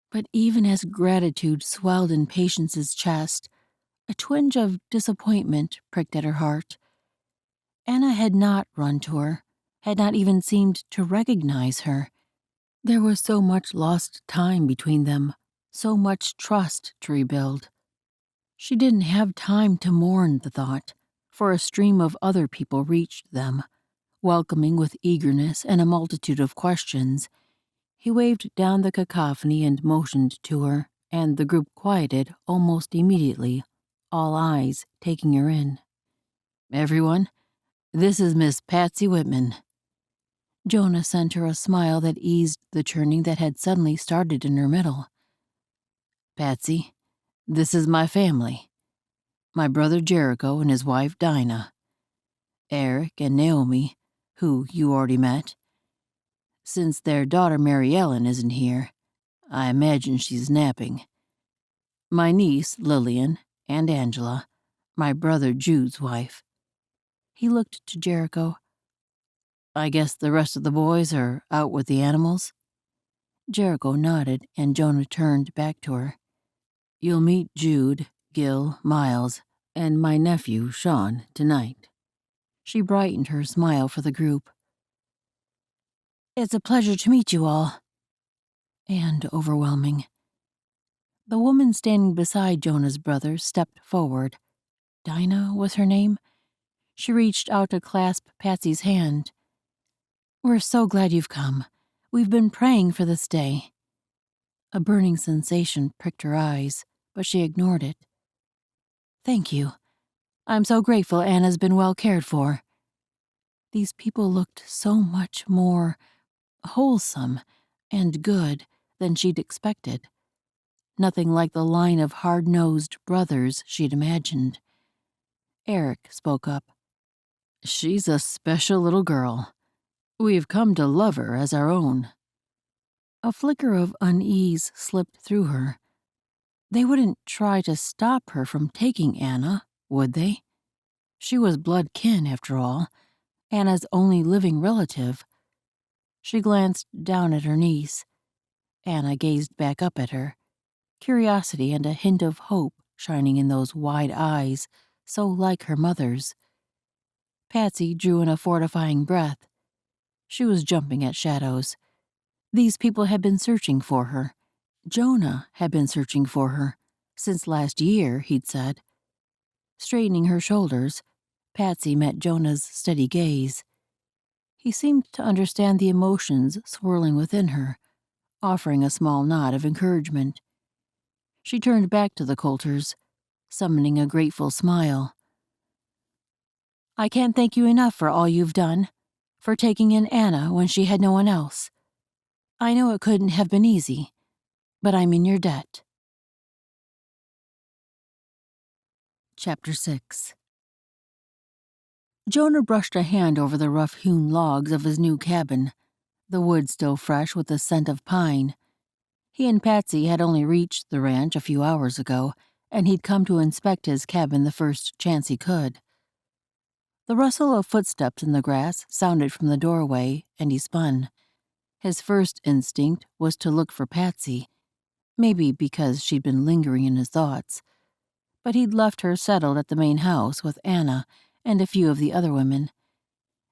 But even as gratitude swelled in Patience's chest, a twinge of disappointment pricked at her heart. Anna had not run to her, had not even seemed to recognize her. There was so much lost time between them, so much trust to rebuild. She didn't have time to mourn the thought, for a stream of other people reached them, welcoming with eagerness and a multitude of questions. He waved down the cacophony and motioned to her, and the group quieted almost immediately, all eyes taking her in. "Everyone, this is Miss Patsy Whitman." Jonah sent her a smile that eased the churning that had suddenly started in her middle. "Patsy, this is my family. My brother Jericho and his wife Dinah. Eric and Naomi, who you already met. Since their daughter Mary Ellen isn't here, I imagine she's napping. My niece Lillian and Angela, my brother Jude's wife." He looked to Jericho. "I guess the rest of the boys are out with the animals?" Jericho nodded, and Jonah turned back to her. "You'll meet Jude, Gil, Miles, and my nephew, Sean, tonight." She brightened her smile for the group. "It's a pleasure to meet you all." And overwhelming. The woman standing beside Jonah's brother stepped forward. Dinah was her name? She reached out to clasp Patsy's hand. "We're so glad you've come. We've been praying for this day." A burning sensation pricked her eyes, but she ignored it. "Thank you. I'm so grateful Anna's been well cared for." These people looked so much more wholesome and good than she'd expected. Nothing like the line of hard-nosed brothers she'd imagined. Eric spoke up. "She's a special little girl. We've come to love her as our own." A flicker of unease slipped through her. They wouldn't try to stop her from taking Anna, would they? She was blood kin, after all, Anna's only living relative. She glanced down at her niece. Anna gazed back up at her, curiosity and a hint of hope shining in those wide eyes, so like her mother's. Patsy drew in a fortifying breath. She was jumping at shadows. These people had been searching for her. Jonah had been searching for her. Since last year, he'd said. Straightening her shoulders, Patsy met Jonah's steady gaze. He seemed to understand the emotions swirling within her, offering a small nod of encouragement. She turned back to the Coulters, summoning a grateful smile. I can't thank you enough for all you've done, for taking in Anna when she had no one else. I know it couldn't have been easy, but I'm in your debt. Chapter 6. Jonah brushed a hand over the rough-hewn logs of his new cabin, the wood still fresh with the scent of pine. He and Patsy had only reached the ranch a few hours ago, and he'd come to inspect his cabin the first chance he could. The rustle of footsteps in the grass sounded from the doorway, and he spun. His first instinct was to look for Patsy, maybe because she'd been lingering in his thoughts. But he'd left her settled at the main house with Anna and a few of the other women.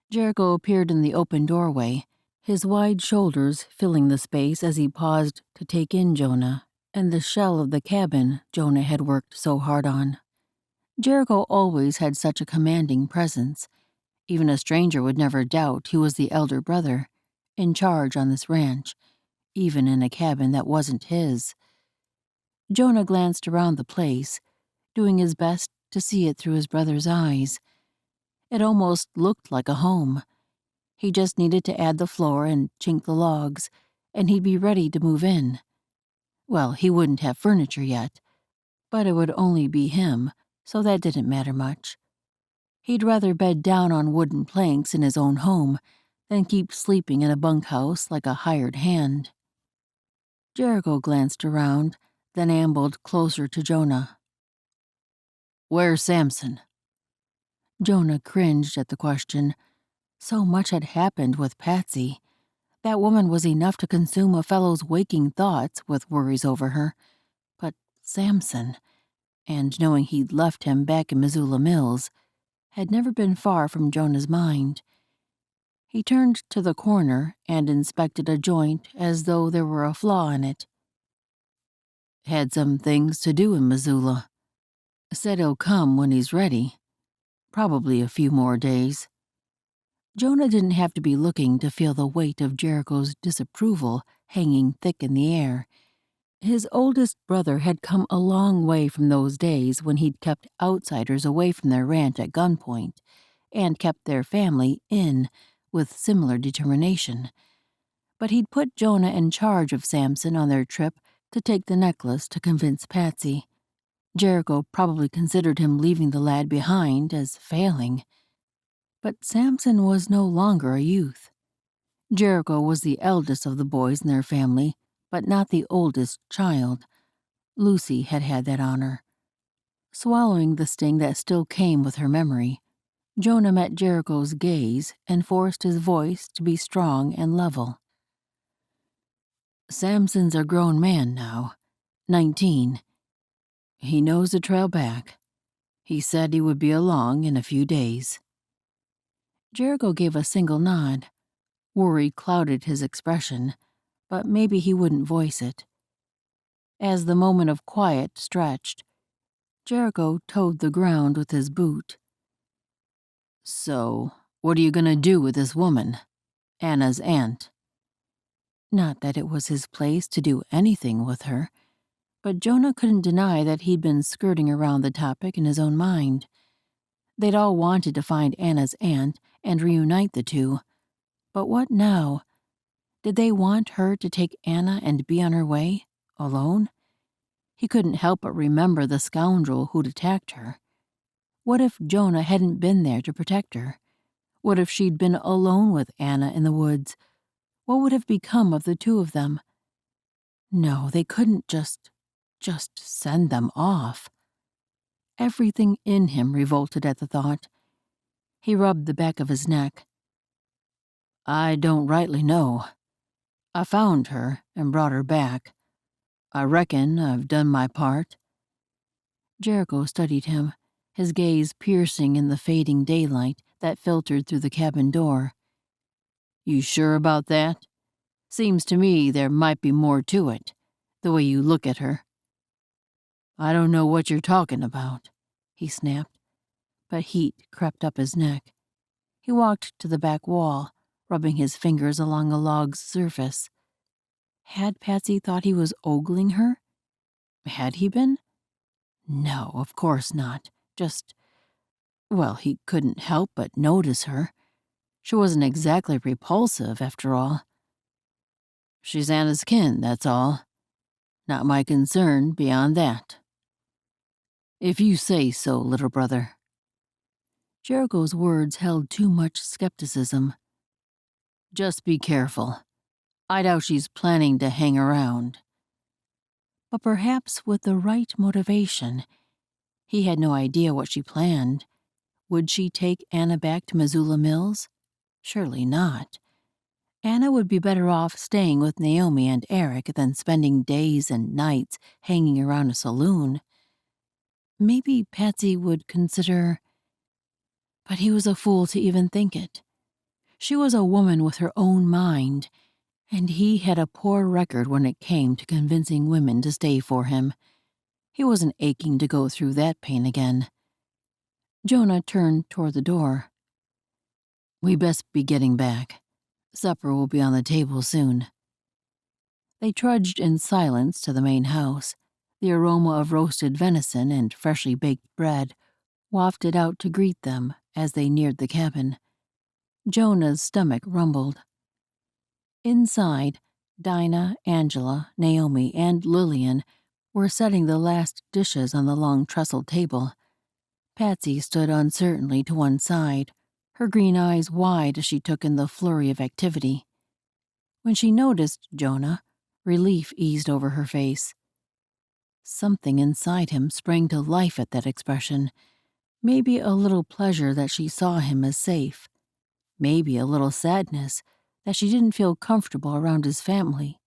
Jericho appeared in the open doorway, his wide shoulders filling the space as he paused to take in Jonah and the shell of the cabin Jonah had worked so hard on. Jericho always had such a commanding presence. Even a stranger would never doubt he was the elder brother, in charge on this ranch, even in a cabin that wasn't his. Jonah glanced around the place, doing his best to see it through his brother's eyes. It almost looked like a home. He just needed to add the floor and chink the logs, and he'd be ready to move in. Well, he wouldn't have furniture yet, but it would only be him, so that didn't matter much. He'd rather bed down on wooden planks in his own home than keep sleeping in a bunkhouse like a hired hand. Jericho glanced around, then ambled closer to Jonah. Where's Samson? Jonah cringed at the question. So much had happened with Patsy. That woman was enough to consume a fellow's waking thoughts with worries over her. But Samson, and knowing he'd left him back in Missoula Mills, had never been far from Jonah's mind. He turned to the corner and inspected a joint as though there were a flaw in it. Had some things to do in Missoula. Said he'll come when he's ready. Probably a few more days. Jonah didn't have to be looking to feel the weight of Jericho's disapproval hanging thick in the air. His oldest brother had come a long way from those days when he'd kept outsiders away from their ranch at gunpoint, and kept their family in with similar determination. But he'd put Jonah in charge of Samson on their trip to take the necklace to convince Patsy. Jericho probably considered him leaving the lad behind as failing. But Samson was no longer a youth. Jericho was the eldest of the boys in their family, but not the oldest child. Lucy had had that honor. Swallowing the sting that still came with her memory, Jonah met Jericho's gaze and forced his voice to be strong and level. Samson's a grown man now, 19. He knows the trail back. He said he would be along in a few days. Jericho gave a single nod. Worry clouded his expression, but maybe he wouldn't voice it. As the moment of quiet stretched, Jericho toed the ground with his boot. So, what are you going to do with this woman, Anna's aunt? Not that it was his place to do anything with her, but Jonah couldn't deny that he'd been skirting around the topic in his own mind. They'd all wanted to find Anna's aunt and reunite the two. But what now? Did they want her to take Anna and be on her way, alone? He couldn't help but remember the scoundrel who'd attacked her. What if Jonah hadn't been there to protect her? What if she'd been alone with Anna in the woods? What would have become of the two of them? No, they couldn't just send them off. Everything in him revolted at the thought. He rubbed the back of his neck. I don't rightly know. I found her and brought her back. I reckon I've done my part." Jericho studied him, his gaze piercing in the fading daylight that filtered through the cabin door. "You sure about that? Seems to me there might be more to it, the way you look at her." "I don't know what you're talking about," he snapped, but heat crept up his neck. He walked to the back wall, rubbing his fingers along a log's surface. Had Patsy thought he was ogling her? Had he been? No, of course not. Well, he couldn't help but notice her. She wasn't exactly repulsive, after all. "She's Anna's kin, that's all. Not my concern beyond that." "If you say so, little brother." Jericho's words held too much skepticism. "Just be careful. I doubt she's planning to hang around." But perhaps with the right motivation. He had no idea what she planned. Would she take Anna back to Missoula Mills? Surely not. Anna would be better off staying with Naomi and Eric than spending days and nights hanging around a saloon. Maybe Patsy would consider... But he was a fool to even think it. She was a woman with her own mind, and he had a poor record when it came to convincing women to stay for him. He wasn't aching to go through that pain again. Jonah turned toward the door. "We best be getting back. Supper will be on the table soon." They trudged in silence to the main house. The aroma of roasted venison and freshly baked bread wafted out to greet them as they neared the cabin. Jonah's stomach rumbled. Inside, Dinah, Angela, Naomi, and Lillian were setting the last dishes on the long trestled table. Patsy stood uncertainly to one side, her green eyes wide as she took in the flurry of activity. When she noticed Jonah, relief eased over her face. Something inside him sprang to life at that expression. Maybe a little pleasure that she saw him as safe. Maybe a little sadness that she didn't feel comfortable around his family.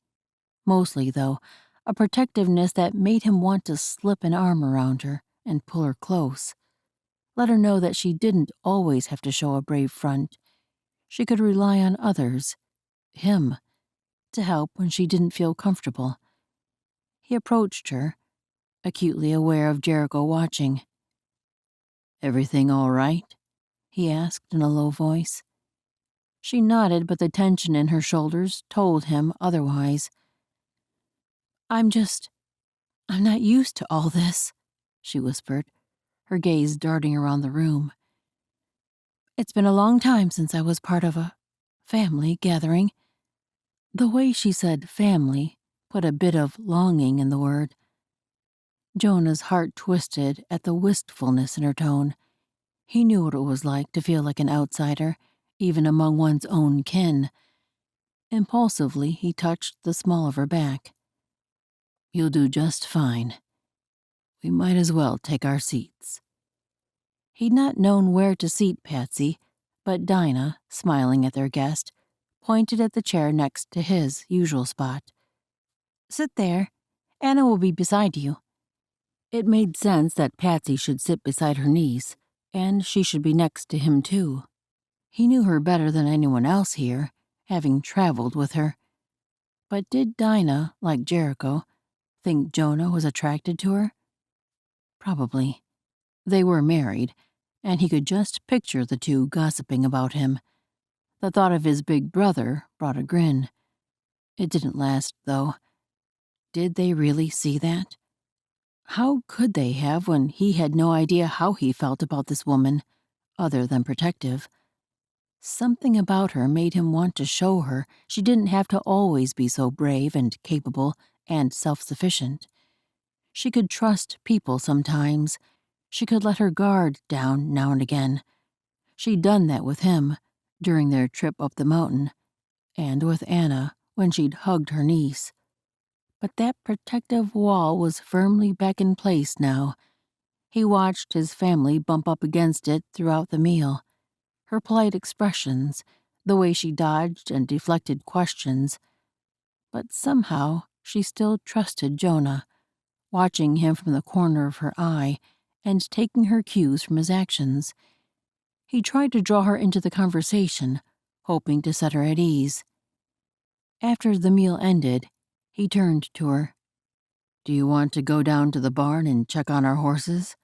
Mostly, though, a protectiveness that made him want to slip an arm around her and pull her close. Let her know that she didn't always have to show a brave front. She could rely on others, him, to help when she didn't feel comfortable. He approached her, acutely aware of Jericho watching. "Everything all right?" he asked in a low voice. She nodded, but the tension in her shoulders told him otherwise. I'm not used to all this," she whispered, her gaze darting around the room. "It's been a long time since I was part of a family gathering." The way she said family put a bit of longing in the word. Jonah's heart twisted at the wistfulness in her tone. He knew what it was like to feel like an outsider, even among one's own kin. Impulsively, he touched the small of her back. "You'll do just fine. We might as well take our seats." He'd not known where to seat Patsy, but Dinah, smiling at their guest, pointed at the chair next to his usual spot. "Sit there. Anna will be beside you." It made sense that Patsy should sit beside her niece, and she should be next to him too. He knew her better than anyone else here, having traveled with her. But did Dinah, like Jericho, think Jonah was attracted to her? Probably. They were married, and he could just picture the two gossiping about him. The thought of his big brother brought a grin. It didn't last, though. Did they really see that? How could they have when he had no idea how he felt about this woman, other than protective? Something about her made him want to show her she didn't have to always be so brave and capable and self-sufficient. She could trust people sometimes. She could let her guard down now and again. She'd done that with him, during their trip up the mountain, and with Anna when she'd hugged her niece. But that protective wall was firmly back in place now. He watched his family bump up against it throughout the meal. Her polite expressions, the way she dodged and deflected questions, but somehow she still trusted Jonah, watching him from the corner of her eye and taking her cues from his actions. He tried to draw her into the conversation, hoping to set her at ease. After the meal ended, he turned to her. "Do you want to go down to the barn and check on our horses?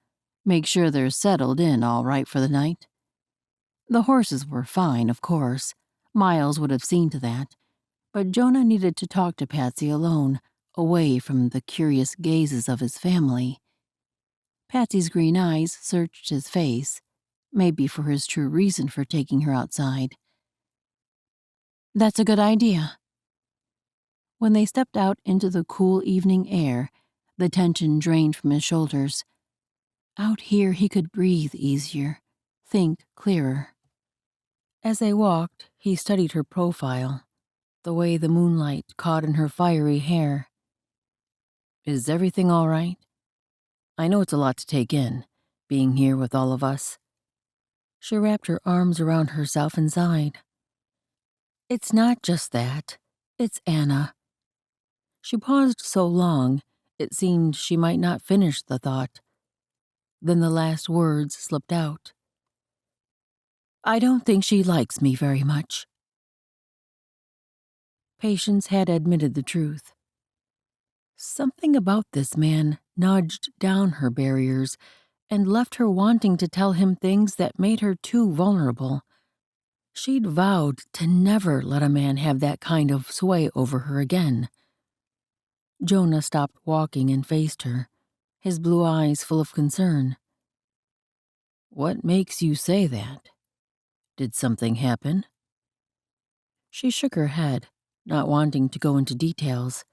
Make sure they're settled in all right for the night?" The horses were fine, of course. Miles would have seen to that. But Jonah needed to talk to Patsy alone, away from the curious gazes of his family. Patsy's green eyes searched his face, maybe for his true reason for taking her outside. "That's a good idea." When they stepped out into the cool evening air, the tension drained from his shoulders. Out here he could breathe easier, think clearer. As they walked, he studied her profile, the way the moonlight caught in her fiery hair. "Is everything all right? I know it's a lot to take in, being here with all of us." She wrapped her arms around herself and sighed. "It's not just that. It's Anna." She paused so long, it seemed she might not finish the thought. Then the last words slipped out. "I don't think she likes me very much." Patience had admitted the truth. Something about this man nudged down her barriers and left her wanting to tell him things that made her too vulnerable. She'd vowed to never let a man have that kind of sway over her again. Jonah stopped walking and faced her, his blue eyes full of concern. "What makes you say that? Did something happen?" She shook her head, not wanting to go into details.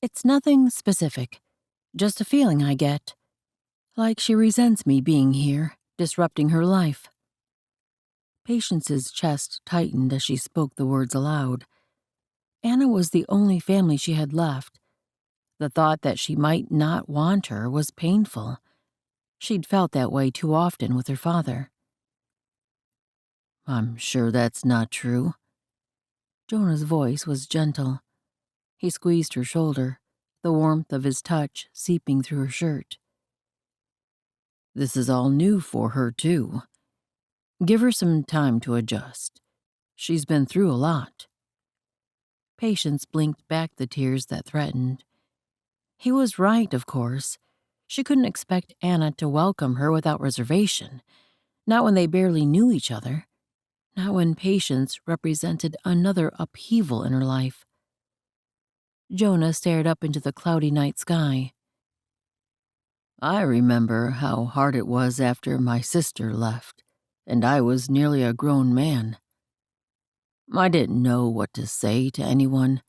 "It's nothing specific, just a feeling I get. Like she resents me being here, disrupting her life." Patience's chest tightened as she spoke the words aloud. Anna was the only family she had left. The thought that she might not want her was painful. She'd felt that way too often with her father. "I'm sure that's not true." Jonah's voice was gentle. He squeezed her shoulder, the warmth of his touch seeping through her shirt. "This is all new for her, too. Give her some time to adjust. She's been through a lot." Patience blinked back the tears that threatened. He was right, of course. She couldn't expect Anna to welcome her without reservation, not when they barely knew each other, not when Patience represented another upheaval in her life. Jonah stared up into the cloudy night sky. "I remember how hard it was after my sister left, and I was nearly a grown man. I didn't know what to say to anyone.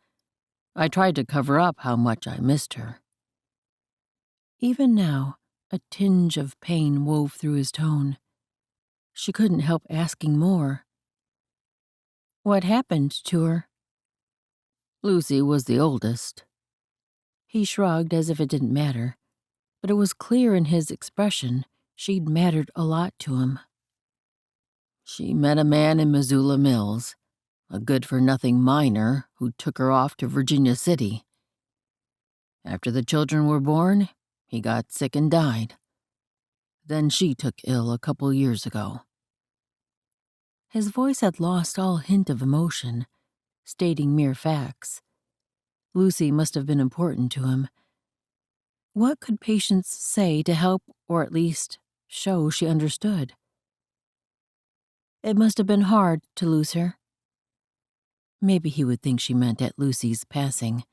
I tried to cover up how much I missed her." Even now, a tinge of pain wove through his tone. She couldn't help asking more. "What happened to her?" "Lucy was the oldest." He shrugged as if it didn't matter, but it was clear in his expression she'd mattered a lot to him. "She met a man in Missoula Mills, a good-for-nothing miner who took her off to Virginia City. After the children were born, he got sick and died. Then she took ill a couple years ago." His voice had lost all hint of emotion, stating mere facts. Lucy must have been important to him. What could Patience say to help, or at least show she understood? "It must have been hard to lose her." Maybe he would think she meant at Lucy's passing,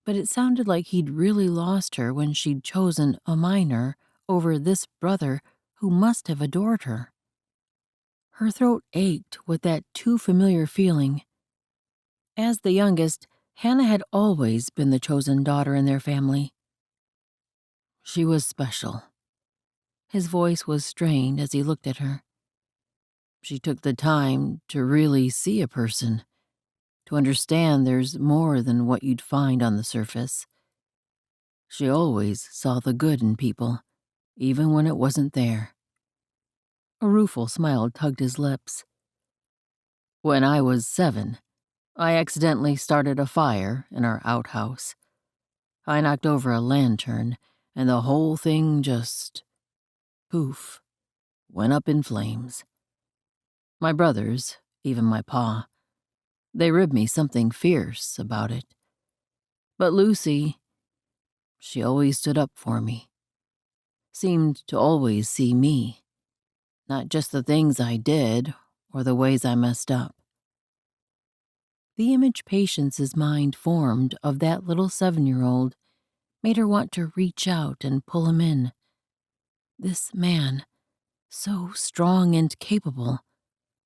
but it sounded like he'd really lost her when she'd chosen a miner over this brother who must have adored her. Her throat ached with that too familiar feeling. As the youngest, Hannah had always been the chosen daughter in their family. She was special. His voice was strained as he looked at her. She took the time to really see a person, to understand there's more than what you'd find on the surface. She always saw the good in people, even when it wasn't there. A rueful smile tugged his lips. When I was 7, I accidentally started a fire in our outhouse. I knocked over a lantern, and the whole thing just, poof, went up in flames. My brothers, even my pa, they ribbed me something fierce about it. But Lucy, she always stood up for me. Seemed to always see me, not just the things I did or the ways I messed up. The image Patience's mind formed of that little 7-year-old made her want to reach out and pull him in. This man, so strong and capable,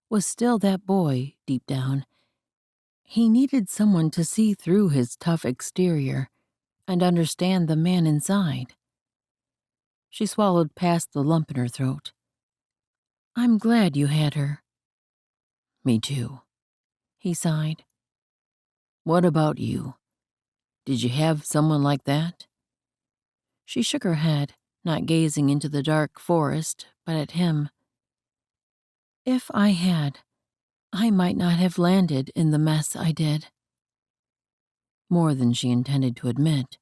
was still that boy deep down. He needed someone to see through his tough exterior and understand the man inside. She swallowed past the lump in her throat. I'm glad you had her. Me too, he sighed. What about you? Did you have someone like that? She shook her head, not gazing into the dark forest, but at him. If I had, I might not have landed in the mess I did. More than she intended to admit.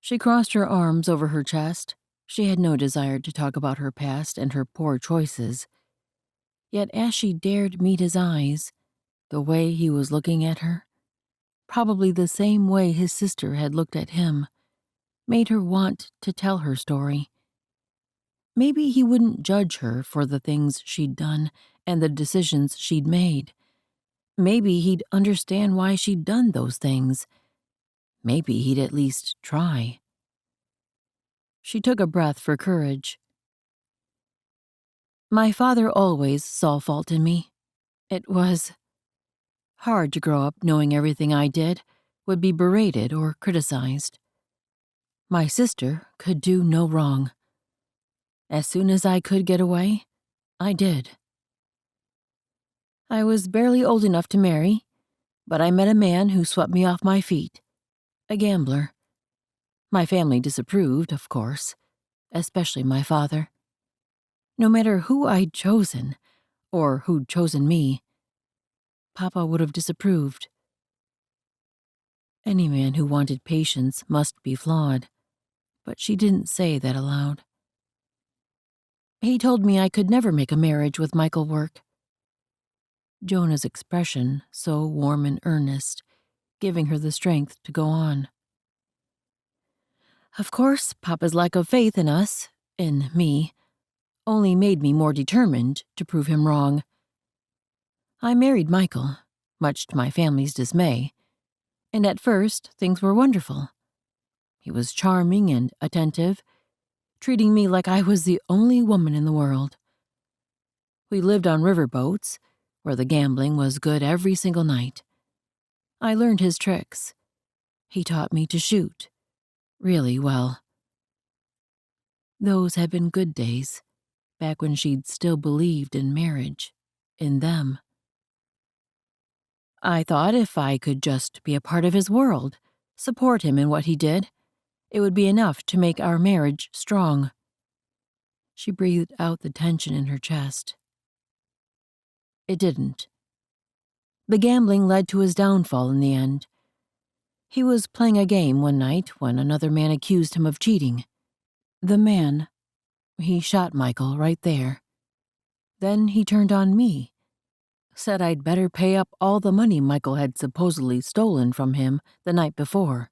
She crossed her arms over her chest. She had no desire to talk about her past and her poor choices. Yet as she dared meet his eyes, the way he was looking at her, probably the same way his sister had looked at him, made her want to tell her story. Maybe he wouldn't judge her for the things she'd done and the decisions she'd made. Maybe he'd understand why she'd done those things. Maybe he'd at least try. She took a breath for courage. My father always saw fault in me. It was hard to grow up knowing everything I did would be berated or criticized. My sister could do no wrong. As soon as I could get away, I did. I was barely old enough to marry, but I met a man who swept me off my feet. A gambler. My family disapproved, of course, especially my father. No matter who I'd chosen, or who'd chosen me, Papa would have disapproved. Any man who wanted patience must be flawed, but she didn't say that aloud. He told me I could never make a marriage with Michael work. Jonah's expression, so warm and earnest, giving her the strength to go on. Of course, Papa's lack of faith in us, in me, only made me more determined to prove him wrong. I married Michael, much to my family's dismay, and at first things were wonderful. He was charming and attentive, treating me like I was the only woman in the world. We lived on riverboats, where the gambling was good every single night. I learned his tricks. He taught me to shoot, really well. Those had been good days, back when she'd still believed in marriage, in them. I thought if I could just be a part of his world, support him in what he did, it would be enough to make our marriage strong. She breathed out the tension in her chest. It didn't. The gambling led to his downfall in the end. He was playing a game one night when another man accused him of cheating. The man, he shot Michael right there. Then he turned on me, said I'd better pay up all the money Michael had supposedly stolen from him the night before.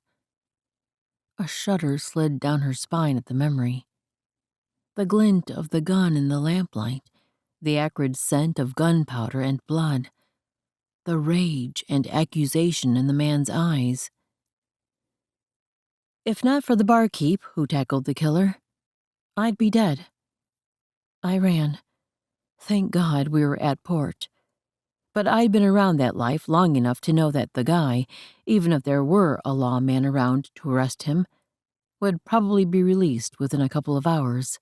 A shudder slid down her spine at the memory. The glint of the gun in the lamplight, the acrid scent of gunpowder and blood, the rage and accusation in the man's eyes. If not for the barkeep who tackled the killer, I'd be dead. I ran. Thank God we were at port. But I'd been around that life long enough to know that the guy, even if there were a lawman around to arrest him, would probably be released within a couple of hours.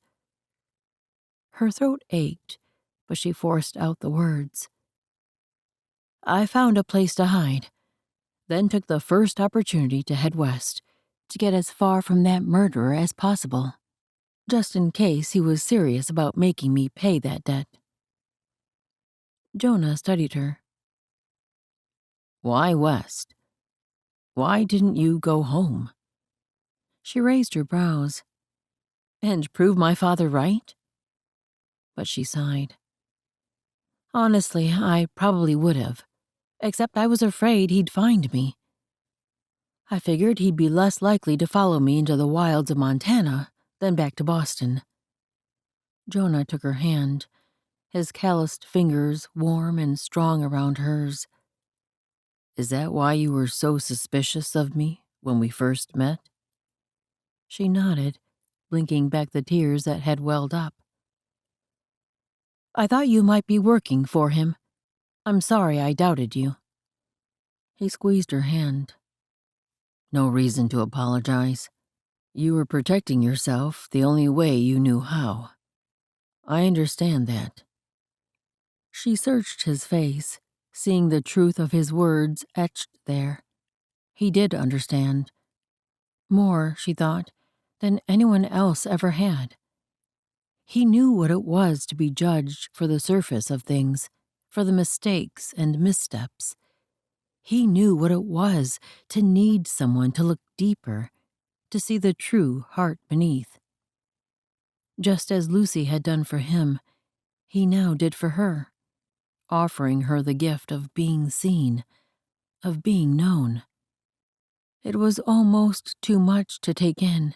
Her throat ached, but she forced out the words. I found a place to hide, then took the first opportunity to head west, to get as far from that murderer as possible, just in case he was serious about making me pay that debt. Jonah studied her. Why west? Why didn't you go home? She raised her brows. And prove my father right? But she sighed. Honestly, I probably would have, except I was afraid he'd find me. I figured he'd be less likely to follow me into the wilds of Montana than back to Boston. Jonah took her hand, his calloused fingers warm and strong around hers. Is that why you were so suspicious of me when we first met? She nodded, blinking back the tears that had welled up. I thought you might be working for him. I'm sorry I doubted you. He squeezed her hand. No reason to apologize. You were protecting yourself the only way you knew how. I understand that. She searched his face, seeing the truth of his words etched there. He did understand. More, she thought, than anyone else ever had. He knew what it was to be judged for the surface of things, for the mistakes and missteps. He knew what it was to need someone to look deeper, to see the true heart beneath. Just as Lucy had done for him, he now did for her, offering her the gift of being seen, of being known. It was almost too much to take in.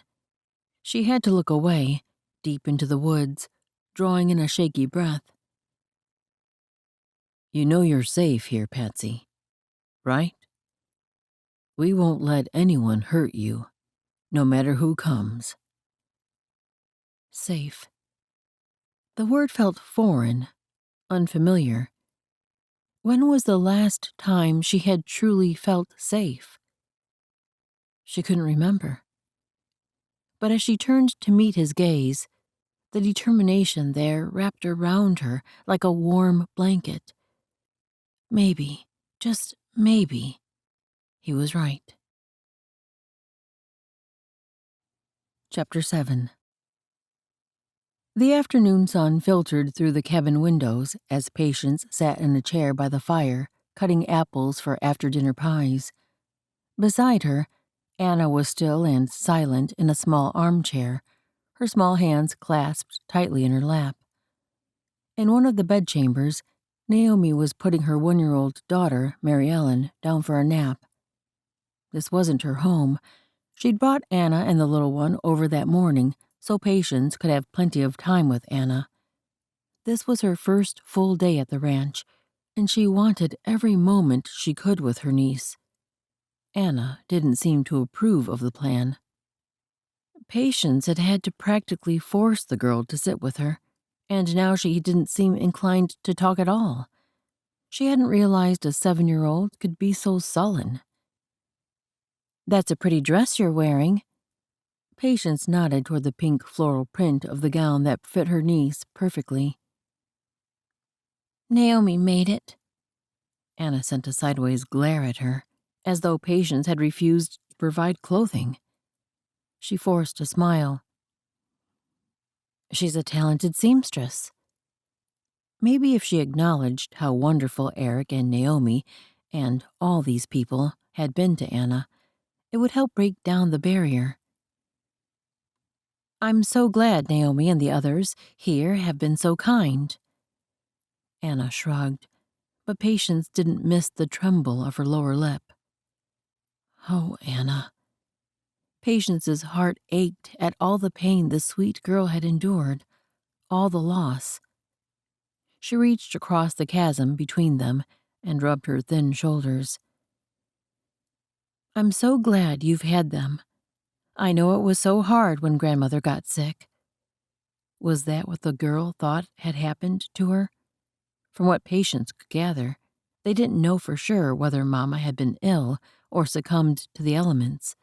She had to look away, deep into the woods, drawing in a shaky breath. You know you're safe here, Patsy, right? We won't let anyone hurt you, no matter who comes. Safe. The word felt foreign, unfamiliar. When was the last time she had truly felt safe? She couldn't remember. But as she turned to meet his gaze, the determination there wrapped around her like a warm blanket. Maybe, just maybe, he was right. Chapter 7. The afternoon sun filtered through the cabin windows as Patience sat in a chair by the fire, cutting apples for after-dinner pies. Beside her, Anna was still and silent in a small armchair, her small hands clasped tightly in her lap. In one of the bedchambers, Naomi was putting her 1-year-old daughter, Mary Ellen, down for a nap. This wasn't her home. She'd brought Anna and the little one over that morning so Patience could have plenty of time with Anna. This was her first full day at the ranch, and she wanted every moment she could with her niece. Anna didn't seem to approve of the plan. Patience had had to practically force the girl to sit with her, and now she didn't seem inclined to talk at all. She hadn't realized a 7-year-old could be so sullen. That's a pretty dress you're wearing. Patience nodded toward the pink floral print of the gown that fit her niece perfectly. Naomi made it. Anna sent a sideways glare at her, as though Patience had refused to provide clothing. She forced a smile. She's a talented seamstress. Maybe if she acknowledged how wonderful Eric and Naomi, and all these people, had been to Anna, it would help break down the barrier. I'm so glad Naomi and the others here have been so kind. Anna shrugged, but Patience didn't miss the tremble of her lower lip. Oh, Anna. Patience's heart ached at all the pain the sweet girl had endured, all the loss. She reached across the chasm between them and rubbed her thin shoulders. I'm so glad you've had them. I know it was so hard when Grandmother got sick. Was that what the girl thought had happened to her? From what Patience could gather, they didn't know for sure whether Mama had been ill or succumbed to the elements.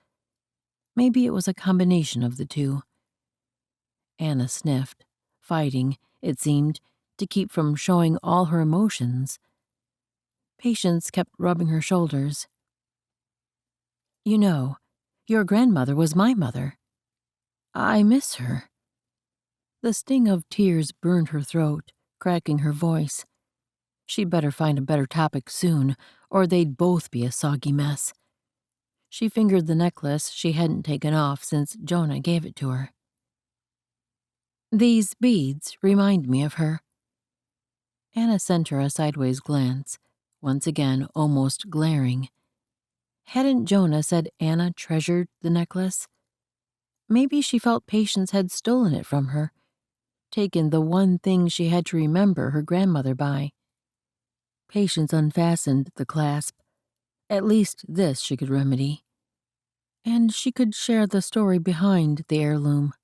Maybe it was a combination of the two. Anna sniffed, fighting, it seemed, to keep from showing all her emotions. Patience kept rubbing her shoulders. You know, your grandmother was my mother. I miss her. The sting of tears burned her throat, cracking her voice. She'd better find a better topic soon, or they'd both be a soggy mess. She fingered the necklace she hadn't taken off since Jonah gave it to her. These beads remind me of her. Anna sent her a sideways glance, once again almost glaring. Hadn't Jonah said Anna treasured the necklace? Maybe she felt Patience had stolen it from her, taken the one thing she had to remember her grandmother by. Patience unfastened the clasp. At least this she could remedy. And she could share the story behind the heirloom.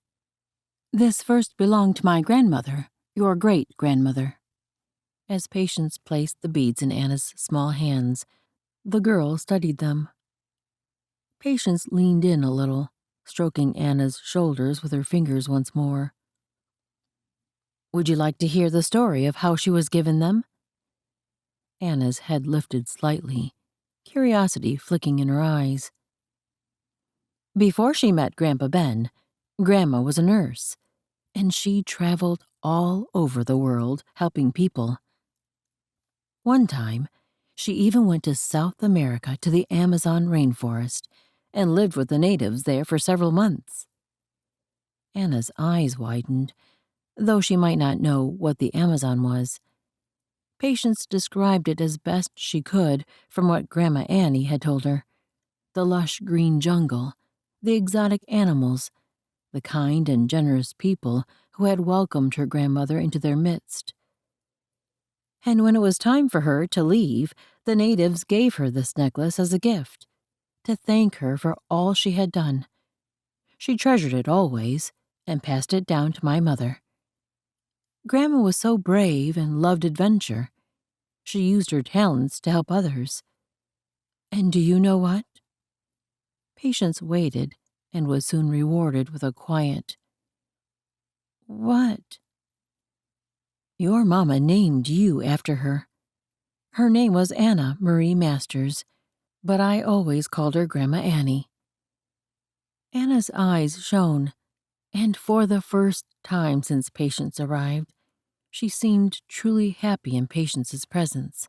This first belonged to my grandmother, your great-grandmother. As Patience placed the beads in Anna's small hands, the girl studied them. Patience leaned in a little, stroking Anna's shoulders with her fingers once more. Would you like to hear the story of how she was given them? Anna's head lifted slightly, curiosity flicking in her eyes. Before she met Grandpa Ben, Grandma was a nurse, and she traveled all over the world helping people. One time, she even went to South America to the Amazon rainforest and lived with the natives there for several months. Anna's eyes widened, though she might not know what the Amazon was. Patience described it as best she could from what Grandma Annie had told her. The lush green jungle, the exotic animals, the kind and generous people who had welcomed her grandmother into their midst. And when it was time for her to leave, the natives gave her this necklace as a gift, to thank her for all she had done. She treasured it always and passed it down to my mother. Grandma was so brave and loved adventure. She used her talents to help others. And do you know what? Patience waited and was soon rewarded with a quiet, "What?" Your mama named you after her. Her name was Anna Marie Masters, but I always called her Grandma Annie. Anna's eyes shone, and for the first time since Patience arrived, she seemed truly happy in Patience's presence.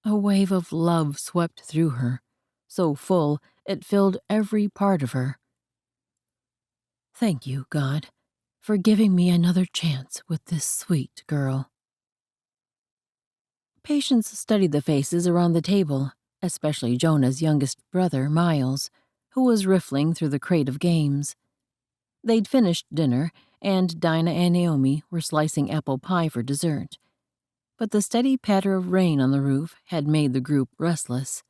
A wave of love swept through her, so full it filled every part of her. Thank you, God, for giving me another chance with this sweet girl. Patience studied the faces around the table, especially Jonah's youngest brother, Miles, who was riffling through the crate of games. They'd finished dinner, and Dinah and Naomi were slicing apple pie for dessert. But the steady patter of rain on the roof had made the group restless.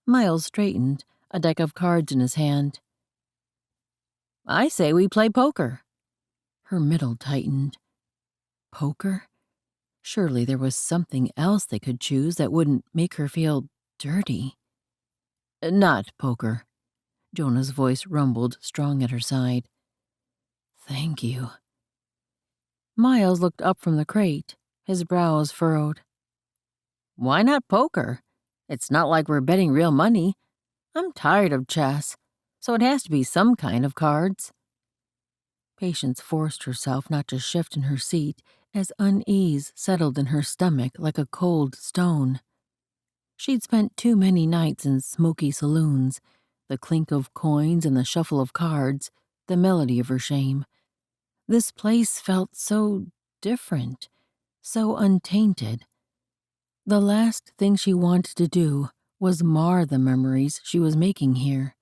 Miles straightened, a deck of cards in his hand. I say we play poker. Her middle tightened. Poker? Surely there was something else they could choose that wouldn't make her feel dirty. Not poker. Jonah's voice rumbled strong at her side. Thank you. Miles looked up from the crate, his brows furrowed. Why not poker? It's not like we're betting real money. I'm tired of chess, so it has to be some kind of cards. Patience forced herself not to shift in her seat as unease settled in her stomach like a cold stone. She'd spent too many nights in smoky saloons, the clink of coins and the shuffle of cards, the melody of her shame. This place felt so different, so untainted. The last thing she wanted to do was mar the memories she was making here.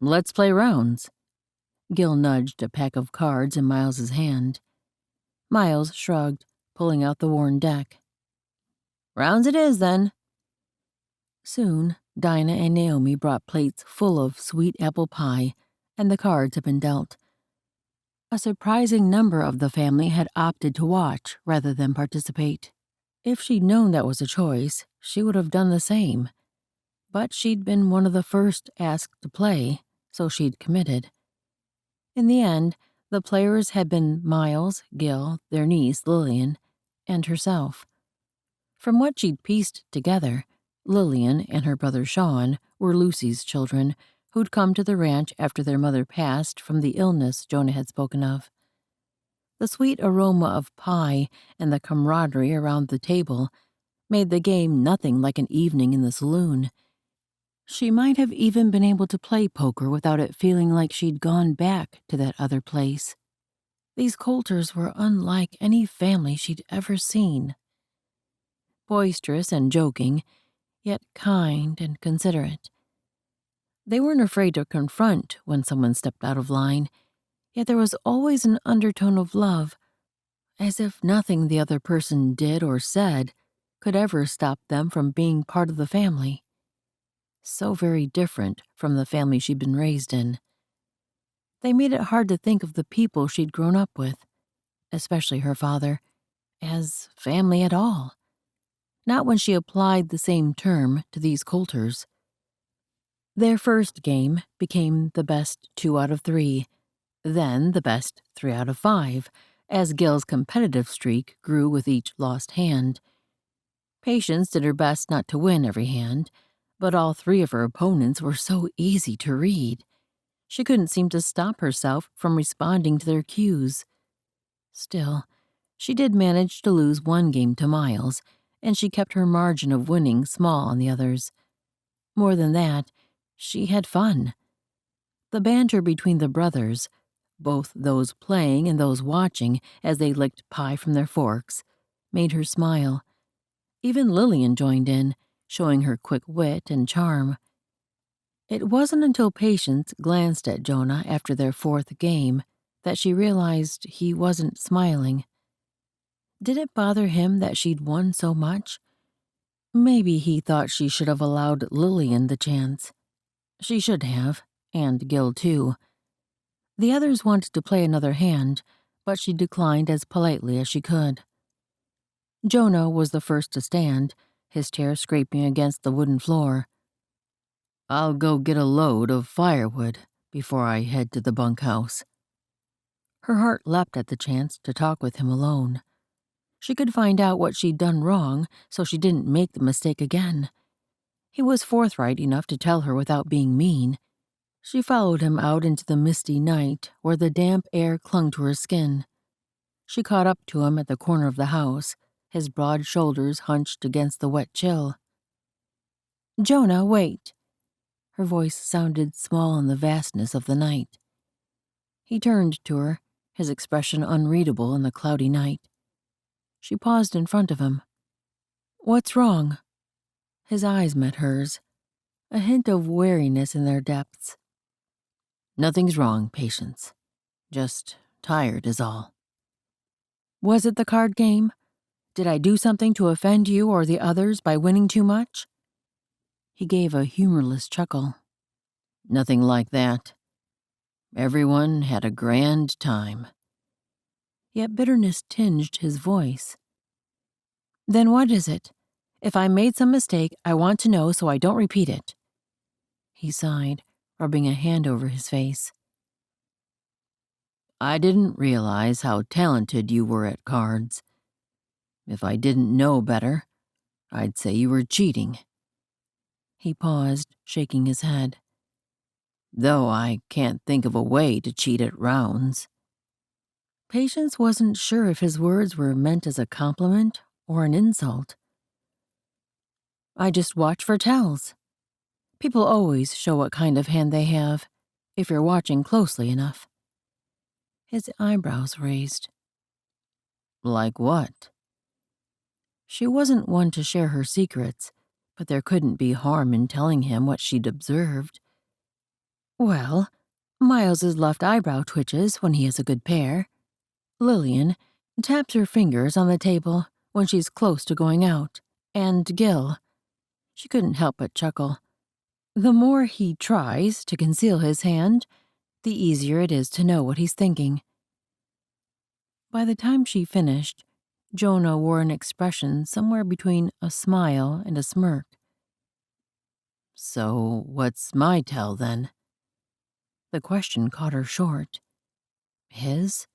Let's play rounds. Gil nudged a pack of cards in Miles's hand. Miles shrugged, pulling out the worn deck. Rounds it is, then. Soon, Dinah and Naomi brought plates full of sweet apple pie, and the cards had been dealt. A surprising number of the family had opted to watch rather than participate. If she'd known that was a choice, she would have done the same. But she'd been one of the first asked to play, so she'd committed. In the end, the players had been Miles, Gil, their niece, Lillian, and herself. From what she'd pieced together, Lillian and her brother Sean were Lucy's children, who'd come to the ranch after their mother passed from the illness Jonah had spoken of. The sweet aroma of pie and the camaraderie around the table made the game nothing like an evening in the saloon. She might have even been able to play poker without it feeling like she'd gone back to that other place. These Coulters were unlike any family she'd ever seen. Boisterous and joking, yet kind and considerate. They weren't afraid to confront when someone stepped out of line, yet there was always an undertone of love, as if nothing the other person did or said could ever stop them from being part of the family. So very different from the family she'd been raised in. They made it hard to think of the people she'd grown up with, especially her father, as family at all. Not when she applied the same term to these Coulters. Their first game became the best 2 out of 3, then the best 3 out of 5, as Gil's competitive streak grew with each lost hand. Patience did her best not to win every hand, but all 3 of her opponents were so easy to read. She couldn't seem to stop herself from responding to their cues. Still, she did manage to lose 1 game to Miles, and she kept her margin of winning small on the others. More than that, she had fun. The banter between the brothers, both those playing and those watching as they licked pie from their forks, made her smile. Even Lillian joined in, showing her quick wit and charm. It wasn't until Patience glanced at Jonah after their 4th game that she realized he wasn't smiling. Did it bother him that she'd won so much? Maybe he thought she should have allowed Lillian the chance. She should have, and Gil too. The others wanted to play another hand, but she declined as politely as she could. Jonah was the first to stand, his chair scraping against the wooden floor. "I'll go get a load of firewood before I head to the bunkhouse." Her heart leapt at the chance to talk with him alone. She could find out what she'd done wrong so she didn't make the mistake again. He was forthright enough to tell her without being mean. She followed him out into the misty night where the damp air clung to her skin. She caught up to him at the corner of the house, his broad shoulders hunched against the wet chill. "Jonah, wait." Her voice sounded small in the vastness of the night. He turned to her, his expression unreadable in the cloudy night. She paused in front of him. "What's wrong?" His eyes met hers, a hint of weariness in their depths. "Nothing's wrong, Patience. Just tired is all." "Was it the card game? Did I do something to offend you or the others by winning too much?" He gave a humorless chuckle. "Nothing like that. Everyone had a grand time." Yet bitterness tinged his voice. "Then what is it? If I made some mistake, I want to know so I don't repeat it." He sighed, rubbing a hand over his face. "I didn't realize how talented you were at cards. If I didn't know better, I'd say you were cheating." He paused, shaking his head. "Though I can't think of a way to cheat at rounds." Patience wasn't sure if his words were meant as a compliment or an insult. "I just watch for tells. People always show what kind of hand they have, if you're watching closely enough." His eyebrows raised. "Like what?" She wasn't one to share her secrets, but there couldn't be harm in telling him what she'd observed. "Well, Miles's left eyebrow twitches when he has a good pair. Lillian taps her fingers on the table when she's close to going out, and Gil." She couldn't help but chuckle. "The more he tries to conceal his hand, the easier it is to know what he's thinking." By the time she finished, Jonah wore an expression somewhere between a smile and a smirk. "So what's my tell, then?" The question caught her short. His?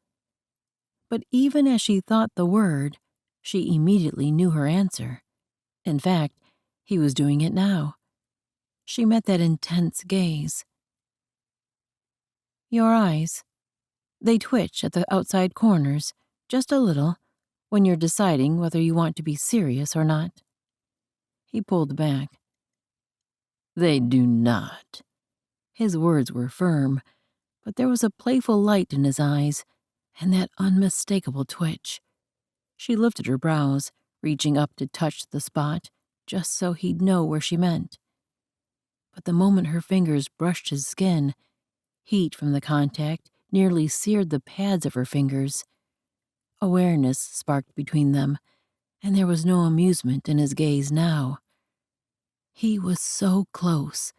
But even as she thought the word, she immediately knew her answer. In fact, he was doing it now. She met that intense gaze. "Your eyes." They twitch at the outside corners, just a little, when you're deciding whether you want to be serious or not. He pulled back. They do not. His words were firm, but there was a playful light in his eyes, and that unmistakable twitch. She lifted her brows, reaching up to touch the spot, just so he'd know where she meant. But the moment her fingers brushed his skin, heat from the contact nearly seared the pads of her fingers. Awareness sparked between them, and there was no amusement in his gaze now. He was so close,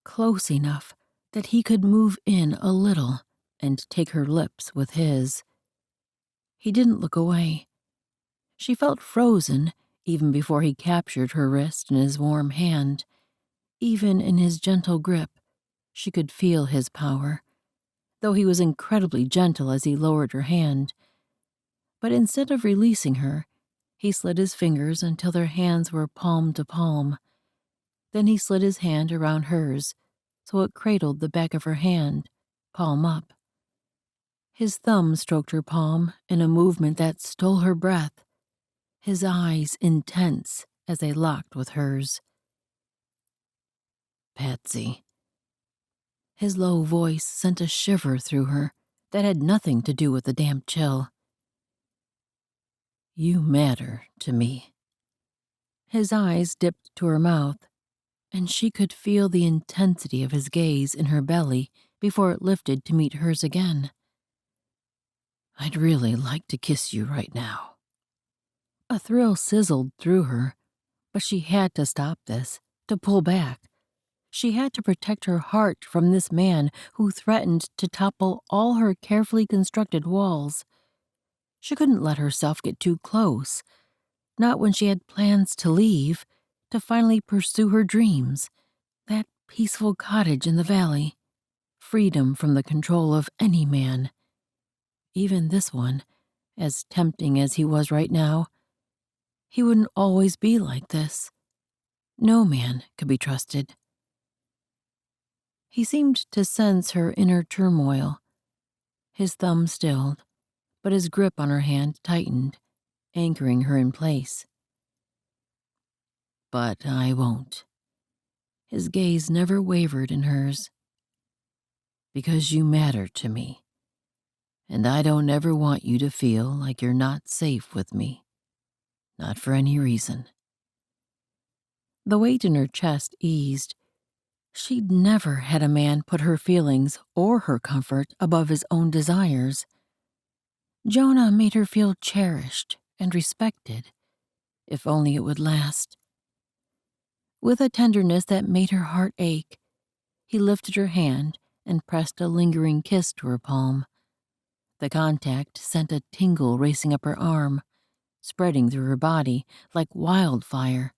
close enough that he could move in a little and take her lips with his. He didn't look away. She felt frozen even before he captured her wrist in his warm hand. Even in his gentle grip, she could feel his power, though he was incredibly gentle as he lowered her hand. But instead of releasing her, he slid his fingers until their hands were palm to palm. Then he slid his hand around hers, so it cradled the back of her hand, palm up. His thumb stroked her palm in a movement that stole her breath, his eyes intense as they locked with hers. Patsy. His low voice sent a shiver through her that had nothing to do with the damp chill. You matter to me. His eyes dipped to her mouth, and she could feel the intensity of his gaze in her belly before it lifted to meet hers again. I'd really like to kiss you right now. A thrill sizzled through her, but she had to stop this, to pull back. She had to protect her heart from this man who threatened to topple all her carefully constructed walls. She couldn't let herself get too close, not when she had plans to leave, to finally pursue her dreams. That peaceful cottage in the valley, freedom from the control of any man. Even this one, as tempting as he was right now, he wouldn't always be like this. No man could be trusted. He seemed to sense her inner turmoil. His thumb stilled, but his grip on her hand tightened, anchoring her in place. But I won't. His gaze never wavered in hers. Because you matter to me, and I don't ever want you to feel like you're not safe with me. Not for any reason. The weight in her chest eased. She'd never had a man put her feelings or her comfort above his own desires. Jonah made her feel cherished and respected, if only it would last. With a tenderness that made her heart ache, he lifted her hand and pressed a lingering kiss to her palm. The contact sent a tingle racing up her arm, spreading through her body like wildfire.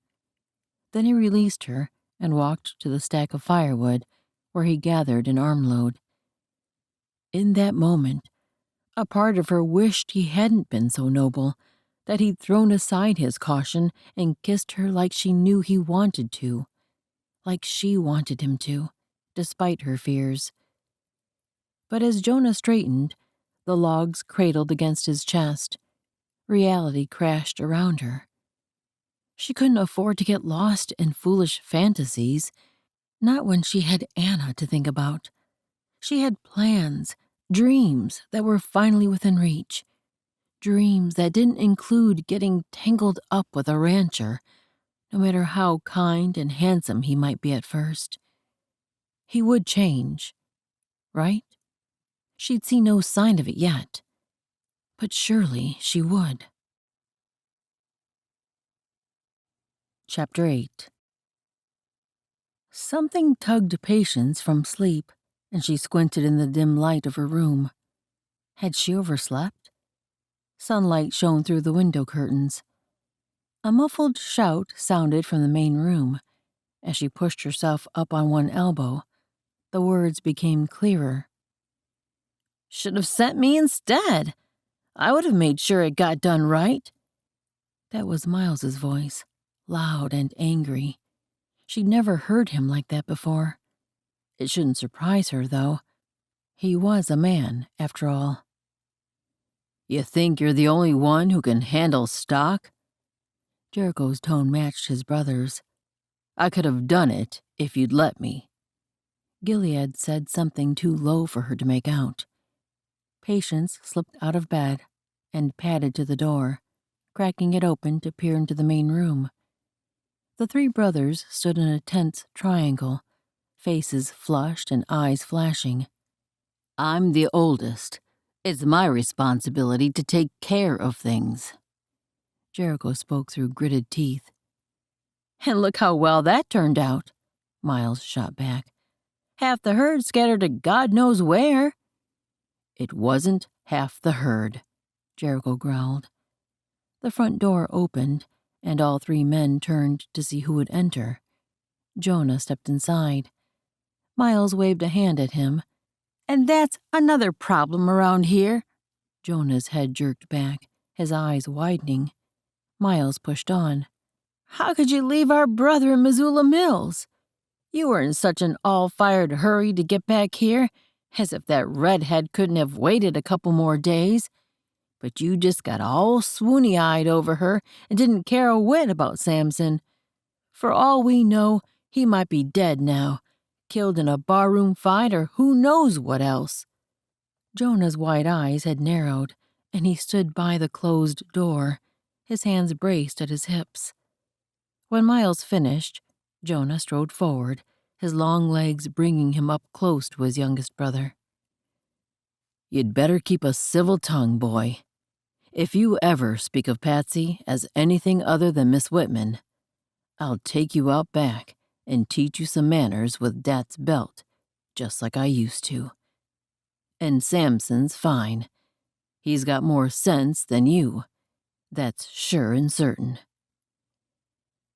Then he released her and walked to the stack of firewood, where he gathered an armload. In that moment, a part of her wished he hadn't been so noble, that he'd thrown aside his caution and kissed her like she knew he wanted to, like she wanted him to, despite her fears. But as Jonah straightened, the logs cradled against his chest. Reality crashed around her. She couldn't afford to get lost in foolish fantasies, not when she had Anna to think about. She had plans, dreams that were finally within reach. Dreams that didn't include getting tangled up with a rancher, no matter how kind and handsome he might be at first. He would change, right? She'd see no sign of it yet, but surely she would. Chapter 8. Something tugged Patience from sleep, and she squinted in the dim light of her room. Had she overslept? Sunlight shone through the window curtains. A muffled shout sounded from the main room. As she pushed herself up on one elbow, the words became clearer. Should have sent me instead. I would have made sure it got done right. That was Miles's voice, loud and angry. She'd never heard him like that before. It shouldn't surprise her, though. He was a man, after all. "You think you're the only one who can handle stock?" Jericho's tone matched his brother's. "I could have done it if you'd let me." Gilead said something too low for her to make out. Patience slipped out of bed and padded to the door, cracking it open to peer into the main room. The three brothers stood in a tense triangle, faces flushed and eyes flashing. "I'm the oldest. It's my responsibility to take care of things." Jericho spoke through gritted teeth. "And look how well that turned out," Miles shot back. "Half the herd scattered to God knows where." "It wasn't half the herd," Jericho growled. The front door opened, and all three men turned to see who would enter. Jonah stepped inside. Miles waved a hand at him. "And that's another problem around here." Jonah's head jerked back, his eyes widening. Miles pushed on. "How could you leave our brother in Missoula Mills? You were in such an all-fired hurry to get back here, as if that redhead couldn't have waited a couple more days. But you just got all swoony-eyed over her and didn't care a whit about Samson. For all we know, he might be dead now, killed in a barroom fight or who knows what else." Jonah's wide eyes had narrowed, and he stood by the closed door, his hands braced at his hips. When Miles finished, Jonah strode forward, his long legs bringing him up close to his youngest brother. "You'd better keep a civil tongue, boy. If you ever speak of Patsy as anything other than Miss Whitman, I'll take you out back and teach you some manners with Dat's belt, just like I used to. And Samson's fine. He's got more sense than you. That's sure and certain."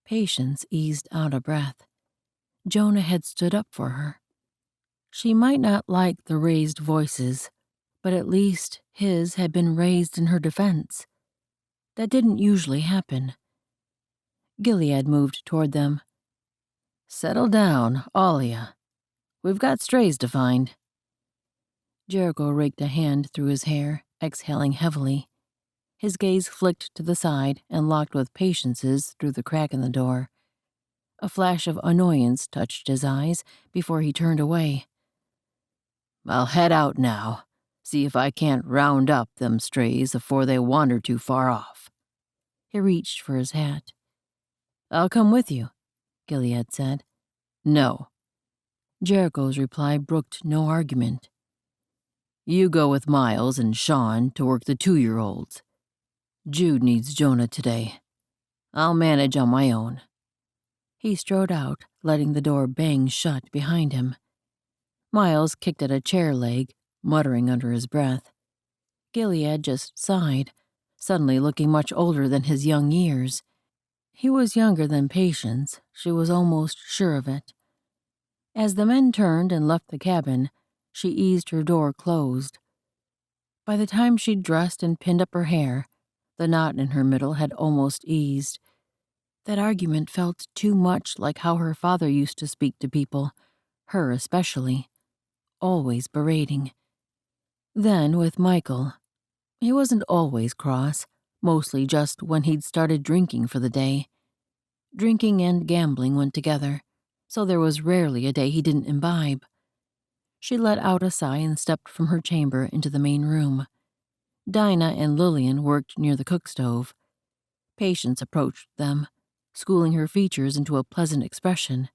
Patience eased out a breath. Jonah had stood up for her. She might not like the raised voices, but at least his had been raised in her defense. That didn't usually happen. Gilead moved toward them. "Settle down, all of ya. We've got strays to find." Jericho raked a hand through his hair, exhaling heavily. His gaze flicked to the side and locked with Patience's through the crack in the door. A flash of annoyance touched his eyes before he turned away. "I'll head out now, see if I can't round up them strays afore they wander too far off." He reached for his hat. "I'll come with you," Gilead said. "No." Jericho's reply brooked no argument. "You go with Miles and Sean to work the 2-year-olds. Jude needs Jonah today. I'll manage on my own." He strode out, letting the door bang shut behind him. Miles kicked at a chair leg, muttering under his breath. Gilead just sighed, suddenly looking much older than his young years. He was younger than Patience, she was almost sure of it. As the men turned and left the cabin, she eased her door closed. By the time she'd dressed and pinned up her hair, the knot in her middle had almost eased. That argument felt too much like how her father used to speak to people, her especially, always berating. Then with Michael, he wasn't always cross, mostly just when he'd started drinking for the day. Drinking and gambling went together, so there was rarely a day he didn't imbibe. She let out a sigh and stepped from her chamber into the main room. Dinah and Lillian worked near the cook stove. Patience approached them, schooling her features into a pleasant expression.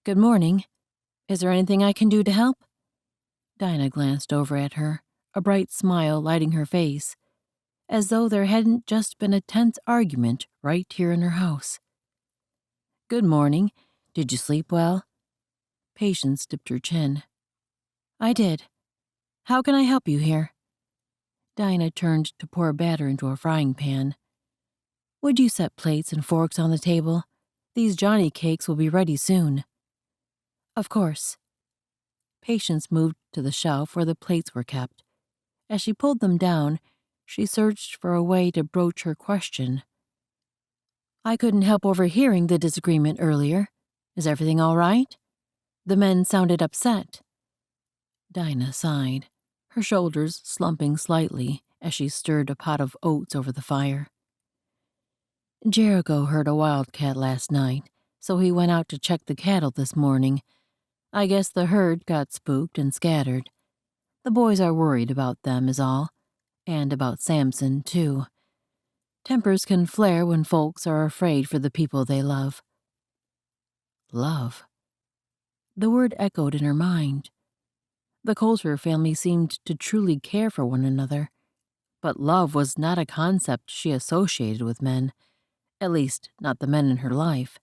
"Good morning. Is there anything I can do to help?" Dinah glanced over at her, a bright smile lighting her face, as though there hadn't just been a tense argument right here in her house. "Good morning. Did you sleep well?" Patience dipped her chin. "I did. How can I help you here?" Dinah turned to pour batter into a frying pan. "Would you set plates and forks on the table? These Johnny cakes will be ready soon." "Of course." Patience moved to the shelf where the plates were kept. As she pulled them down, she searched for a way to broach her question. "I couldn't help overhearing the disagreement earlier. Is everything all right? The men sounded upset." Dinah sighed, her shoulders slumping slightly as she stirred a pot of oats over the fire. Jericho heard a wildcat last night, so he went out to check the cattle this morning. I guess the herd got spooked and scattered. The boys are worried about them is all, and about Samson, too. Tempers can flare when folks are afraid for the people they love. Love. The word echoed in her mind. The Coulter family seemed to truly care for one another, but love was not a concept she associated with men, at least not the men in her life.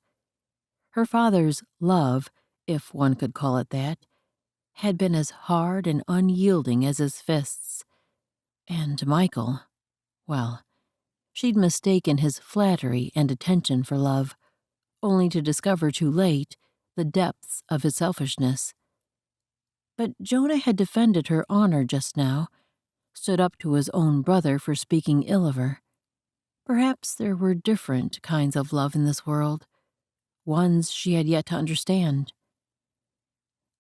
Her father's love, if one could call it that, had been as hard and unyielding as his fists. And Michael, well, she'd mistaken his flattery and attention for love, only to discover too late the depths of his selfishness. But Jonah had defended her honor just now, stood up to his own brother for speaking ill of her. Perhaps there were different kinds of love in this world, ones she had yet to understand.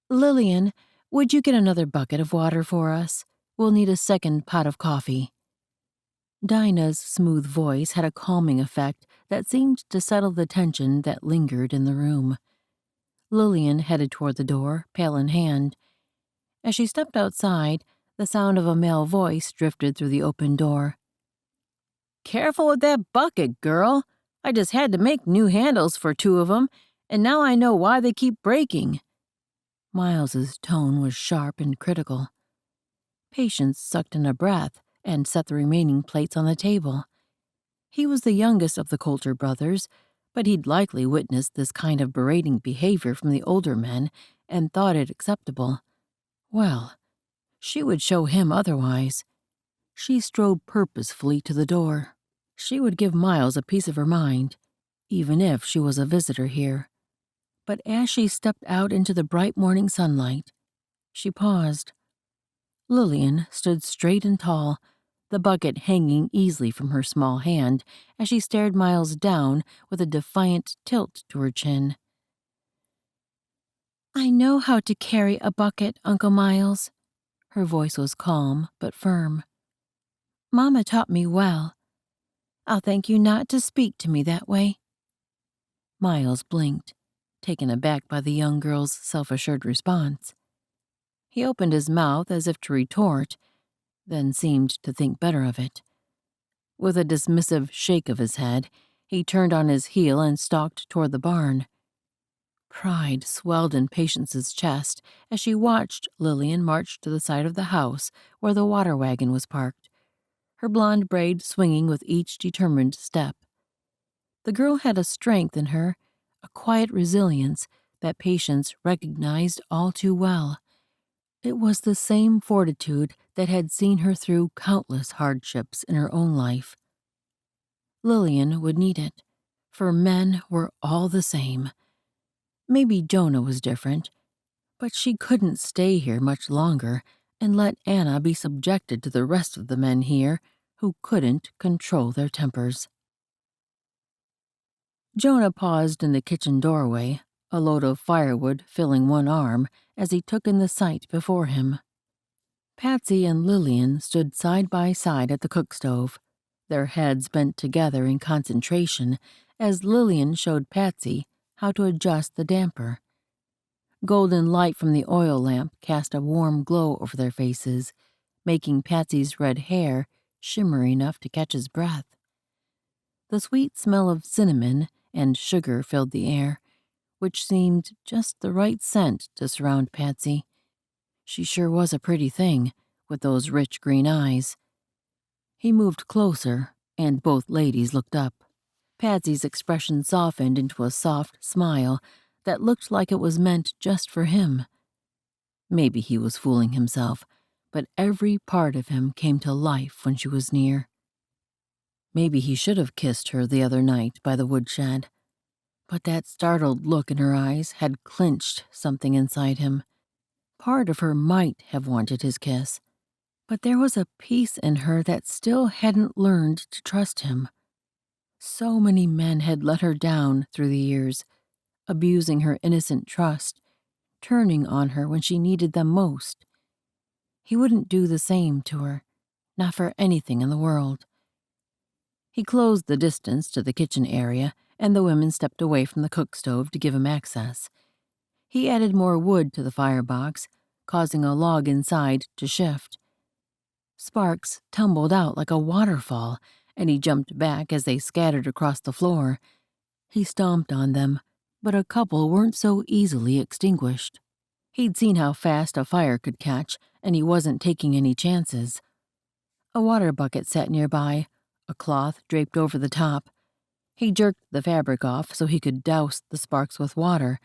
Lillian, would you get another bucket of water for us? We'll need a second pot of coffee. Dinah's smooth voice had a calming effect that seemed to settle the tension that lingered in the room. Lillian headed toward the door, pail in hand. As she stepped outside, the sound of a male voice drifted through the open door. "Careful with that bucket, girl. I just had to make new handles for 2 of them, and now I know why they keep breaking." Miles's tone was sharp and critical. Patience sucked in a breath and set the remaining plates on the table. He was the youngest of the Coulter brothers, but he'd likely witnessed this kind of berating behavior from the older men and thought it acceptable. Well, she would show him otherwise. She strode purposefully to the door. She would give Miles a piece of her mind, even if she was a visitor here. But as she stepped out into the bright morning sunlight, she paused. Lillian stood straight and tall, the bucket hanging easily from her small hand as she stared Miles down with a defiant tilt to her chin. "I know how to carry a bucket, Uncle Miles." Her voice was calm but firm. "Mama taught me well. I'll thank you not to speak to me that way." Miles blinked, taken aback by the young girl's self-assured response. He opened his mouth as if to retort, then seemed to think better of it. With a dismissive shake of his head, he turned on his heel and stalked toward the barn. Pride swelled in Patience's chest as she watched Lillian march to the side of the house where the water wagon was parked, her blonde braid swinging with each determined step. The girl had a strength in her, a quiet resilience that Patience recognized all too well. It was the same fortitude that had seen her through countless hardships in her own life. Lillian would need it, for men were all the same. Maybe Jonah was different, but she couldn't stay here much longer and let Anna be subjected to the rest of the men here who couldn't control their tempers. Jonah paused in the kitchen doorway, a load of firewood filling one arm as he took in the sight before him. Patsy and Lillian stood side by side at the cook stove, their heads bent together in concentration as Lillian showed Patsy how to adjust the damper. Golden light from the oil lamp cast a warm glow over their faces, making Patsy's red hair shimmer enough to catch his breath. The sweet smell of cinnamon and sugar filled the air, which seemed just the right scent to surround Patsy. She sure was a pretty thing, with those rich green eyes. He moved closer, and both ladies looked up. Patsy's expression softened into a soft smile that looked like it was meant just for him. Maybe he was fooling himself, but every part of him came to life when she was near. Maybe he should have kissed her the other night by the woodshed, but that startled look in her eyes had clinched something inside him. Part of her might have wanted his kiss, but there was a piece in her that still hadn't learned to trust him. So many men had let her down through the years, abusing her innocent trust, turning on her when she needed them most. He wouldn't do the same to her, not for anything in the world. He closed the distance to the kitchen area, and the women stepped away from the cook stove to give him access. He added more wood to the firebox, causing a log inside to shift. Sparks tumbled out like a waterfall, and he jumped back as they scattered across the floor. He stomped on them, but a couple weren't so easily extinguished. He'd seen how fast a fire could catch, and he wasn't taking any chances. A water bucket sat nearby, a cloth draped over the top. He jerked the fabric off so he could douse the sparks with water.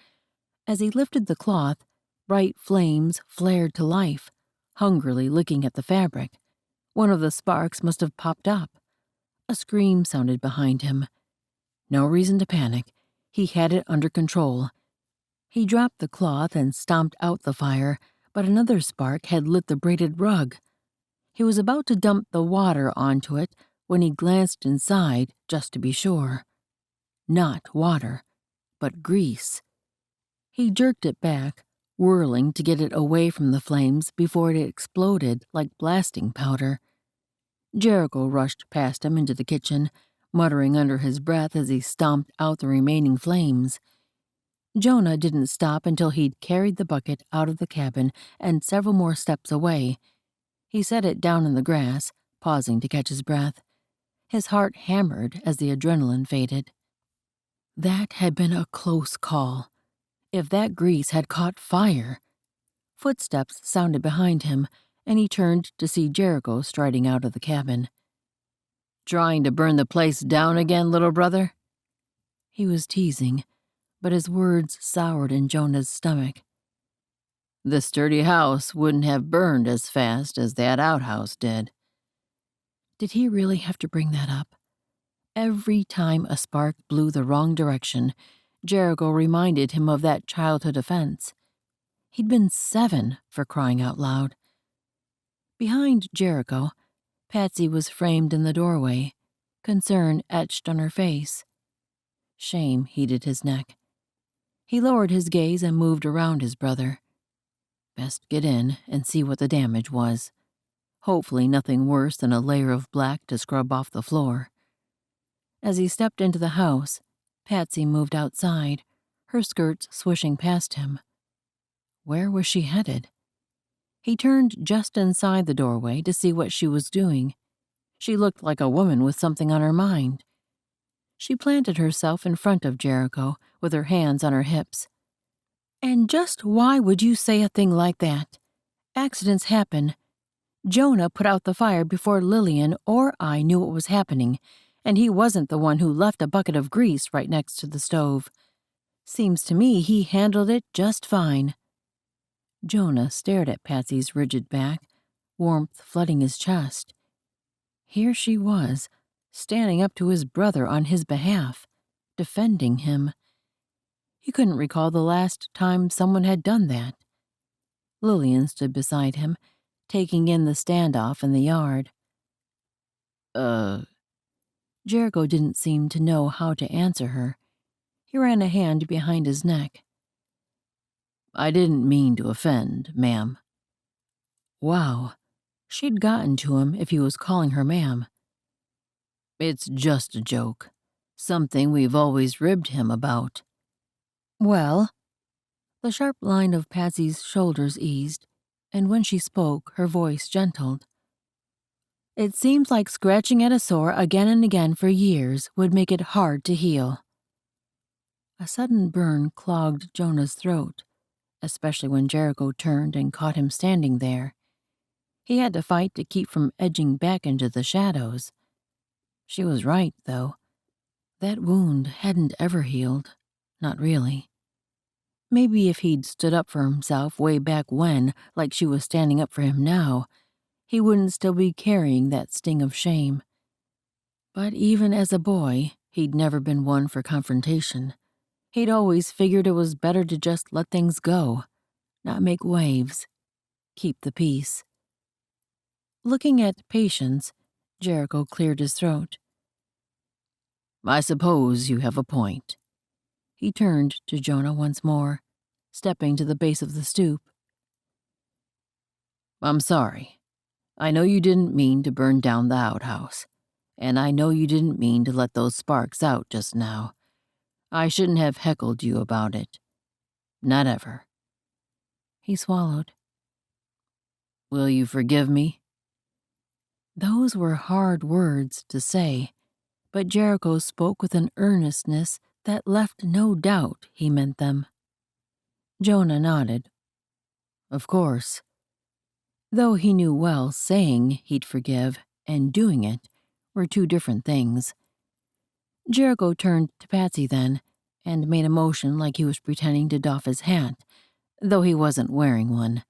As he lifted the cloth, bright flames flared to life, hungrily licking at the fabric. One of the sparks must have popped up. A scream sounded behind him. No reason to panic. He had it under control. He dropped the cloth and stomped out the fire, but another spark had lit the braided rug. He was about to dump the water onto it when he glanced inside just to be sure. Not water, but grease. He jerked it back, whirling to get it away from the flames before it exploded like blasting powder. Jericho rushed past him into the kitchen, muttering under his breath as he stomped out the remaining flames. Jonah didn't stop until he'd carried the bucket out of the cabin and several more steps away. He set it down in the grass, pausing to catch his breath. His heart hammered as the adrenaline faded. That had been a close call. If that grease had caught fire. Footsteps sounded behind him, and he turned to see Jericho striding out of the cabin. "Trying to burn the place down again, little brother?" He was teasing, but his words soured in Jonah's stomach. "The sturdy house wouldn't have burned as fast as that outhouse did." Did he really have to bring that up? Every time a spark blew the wrong direction, Jericho reminded him of that childhood offense. He'd been 7, for crying out loud. Behind Jericho, Patsy was framed in the doorway, concern etched on her face. Shame heated his neck. He lowered his gaze and moved around his brother. Best get in and see what the damage was. Hopefully nothing worse than a layer of black to scrub off the floor. As he stepped into the house, Patsy moved outside, her skirts swishing past him. Where was she headed? He turned just inside the doorway to see what she was doing. She looked like a woman with something on her mind. She planted herself in front of Jericho, with her hands on her hips. "And just why would you say a thing like that? Accidents happen. Jonah put out the fire before Lillian or I knew what was happening, and he wasn't the one who left a bucket of grease right next to the stove. Seems to me he handled it just fine." Jonah stared at Patsy's rigid back, warmth flooding his chest. Here she was, standing up to his brother on his behalf, defending him. He couldn't recall the last time someone had done that. Lillian stood beside him, taking in the standoff in the yard. Jericho didn't seem to know how to answer her. He ran a hand behind his neck. "I didn't mean to offend, ma'am." Wow, she'd gotten to him if he was calling her ma'am. "It's just a joke. Something we've always ribbed him about." "Well?" The sharp line of Patsy's shoulders eased, and when she spoke, her voice gentled. "It seems like scratching at a sore again and again for years would make it hard to heal." A sudden burn clogged Jonah's throat, especially when Jericho turned and caught him standing there. He had to fight to keep from edging back into the shadows. She was right, though. That wound hadn't ever healed. Not really. Maybe if he'd stood up for himself way back when, like she was standing up for him now, he wouldn't still be carrying that sting of shame. But even as a boy, he'd never been one for confrontation. He'd always figured it was better to just let things go, not make waves, keep the peace. Looking at Patience, Jericho cleared his throat. "I suppose you have a point." He turned to Jonah once more, stepping to the base of the stoop. I'm sorry. I know you didn't mean to burn down the outhouse, and I know you didn't mean to let those sparks out just now. I shouldn't have heckled you about it. Not ever." He swallowed. "Will you forgive me?" Those were hard words to say, but Jericho spoke with an earnestness that left no doubt he meant them. Jonah nodded. Of course. Though he knew well saying he'd forgive and doing it were two different things. Jericho turned to Patsy then and made a motion like he was pretending to doff his hat, though he wasn't wearing one.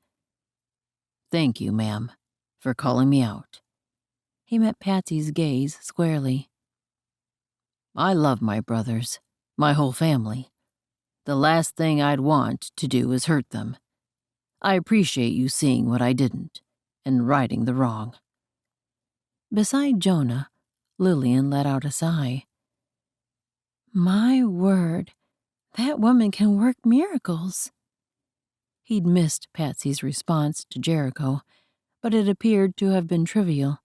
"Thank you, ma'am, for calling me out." He met Patsy's gaze squarely. "I love my brothers, my whole family. The last thing I'd want to do is hurt them. I appreciate you seeing what I didn't and righting the wrong." Beside Jonah, Lillian let out a sigh. My word, that woman can work miracles. He'd missed Patsy's response to Jericho, but it appeared to have been trivial.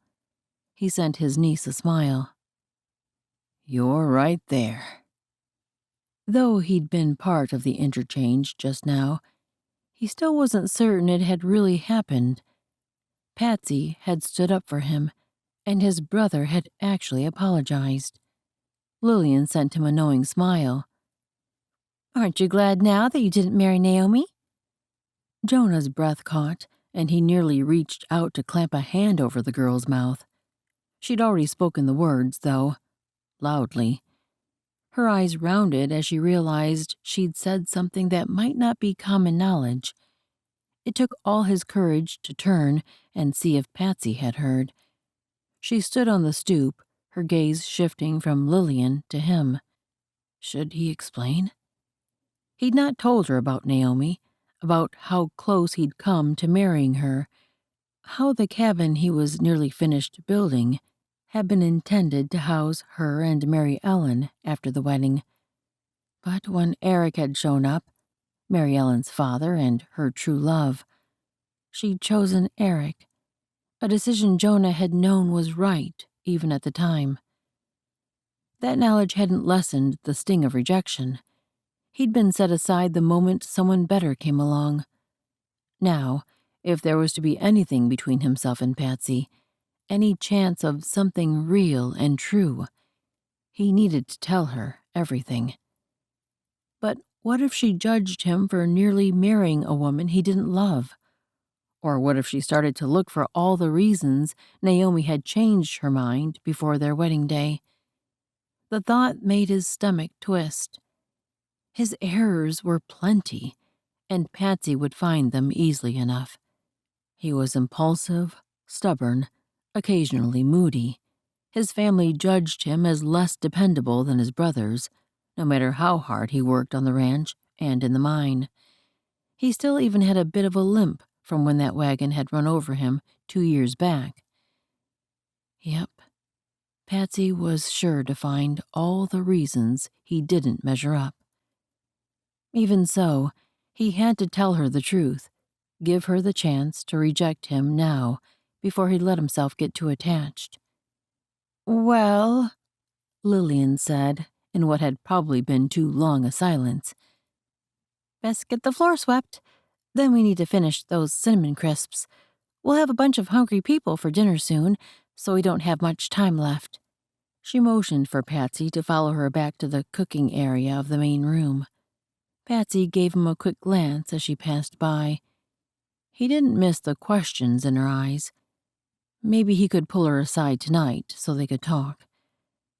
He sent his niece a smile. "You're right there." Though he'd been part of the interchange just now, he still wasn't certain it had really happened. Patsy had stood up for him, and his brother had actually apologized. Lillian sent him a knowing smile. "Aren't you glad now that you didn't marry Naomi?" Jonah's breath caught, and he nearly reached out to clamp a hand over the girl's mouth. She'd already spoken the words, though, loudly. Her eyes rounded as she realized she'd said something that might not be common knowledge. It took all his courage to turn and see if Patsy had heard. She stood on the stoop, her gaze shifting from Lillian to him. Should he explain? He'd not told her about Naomi, about how close he'd come to marrying her, how the cabin he was nearly finished building had been intended to house her and Mary Ellen after the wedding. But when Eric had shown up, Mary Ellen's father and her true love, she'd chosen Eric, a decision Jonah had known was right even at the time. That knowledge hadn't lessened the sting of rejection. He'd been set aside the moment someone better came along. Now, if there was to be anything between himself and Patsy, any chance of something real and true, he needed to tell her everything. But what if she judged him for nearly marrying a woman he didn't love? Or what if she started to look for all the reasons Naomi had changed her mind before their wedding day? The thought made his stomach twist. His errors were plenty, and Patsy would find them easily enough. He was impulsive, stubborn, occasionally moody. His family judged him as less dependable than his brothers, no matter how hard he worked on the ranch and in the mine. He still even had a bit of a limp from when that wagon had run over him 2 years back. Yep, Patsy was sure to find all the reasons he didn't measure up. Even so, he had to tell her the truth, give her the chance to reject him now before he let himself get too attached. "Well," Lillian said, in what had probably been too long a silence, "best get the floor swept. Then we need to finish those cinnamon crisps. We'll have a bunch of hungry people for dinner soon, so we don't have much time left." She motioned for Patsy to follow her back to the cooking area of the main room. Patsy gave him a quick glance as she passed by. He didn't miss the questions in her eyes. Maybe he could pull her aside tonight so they could talk.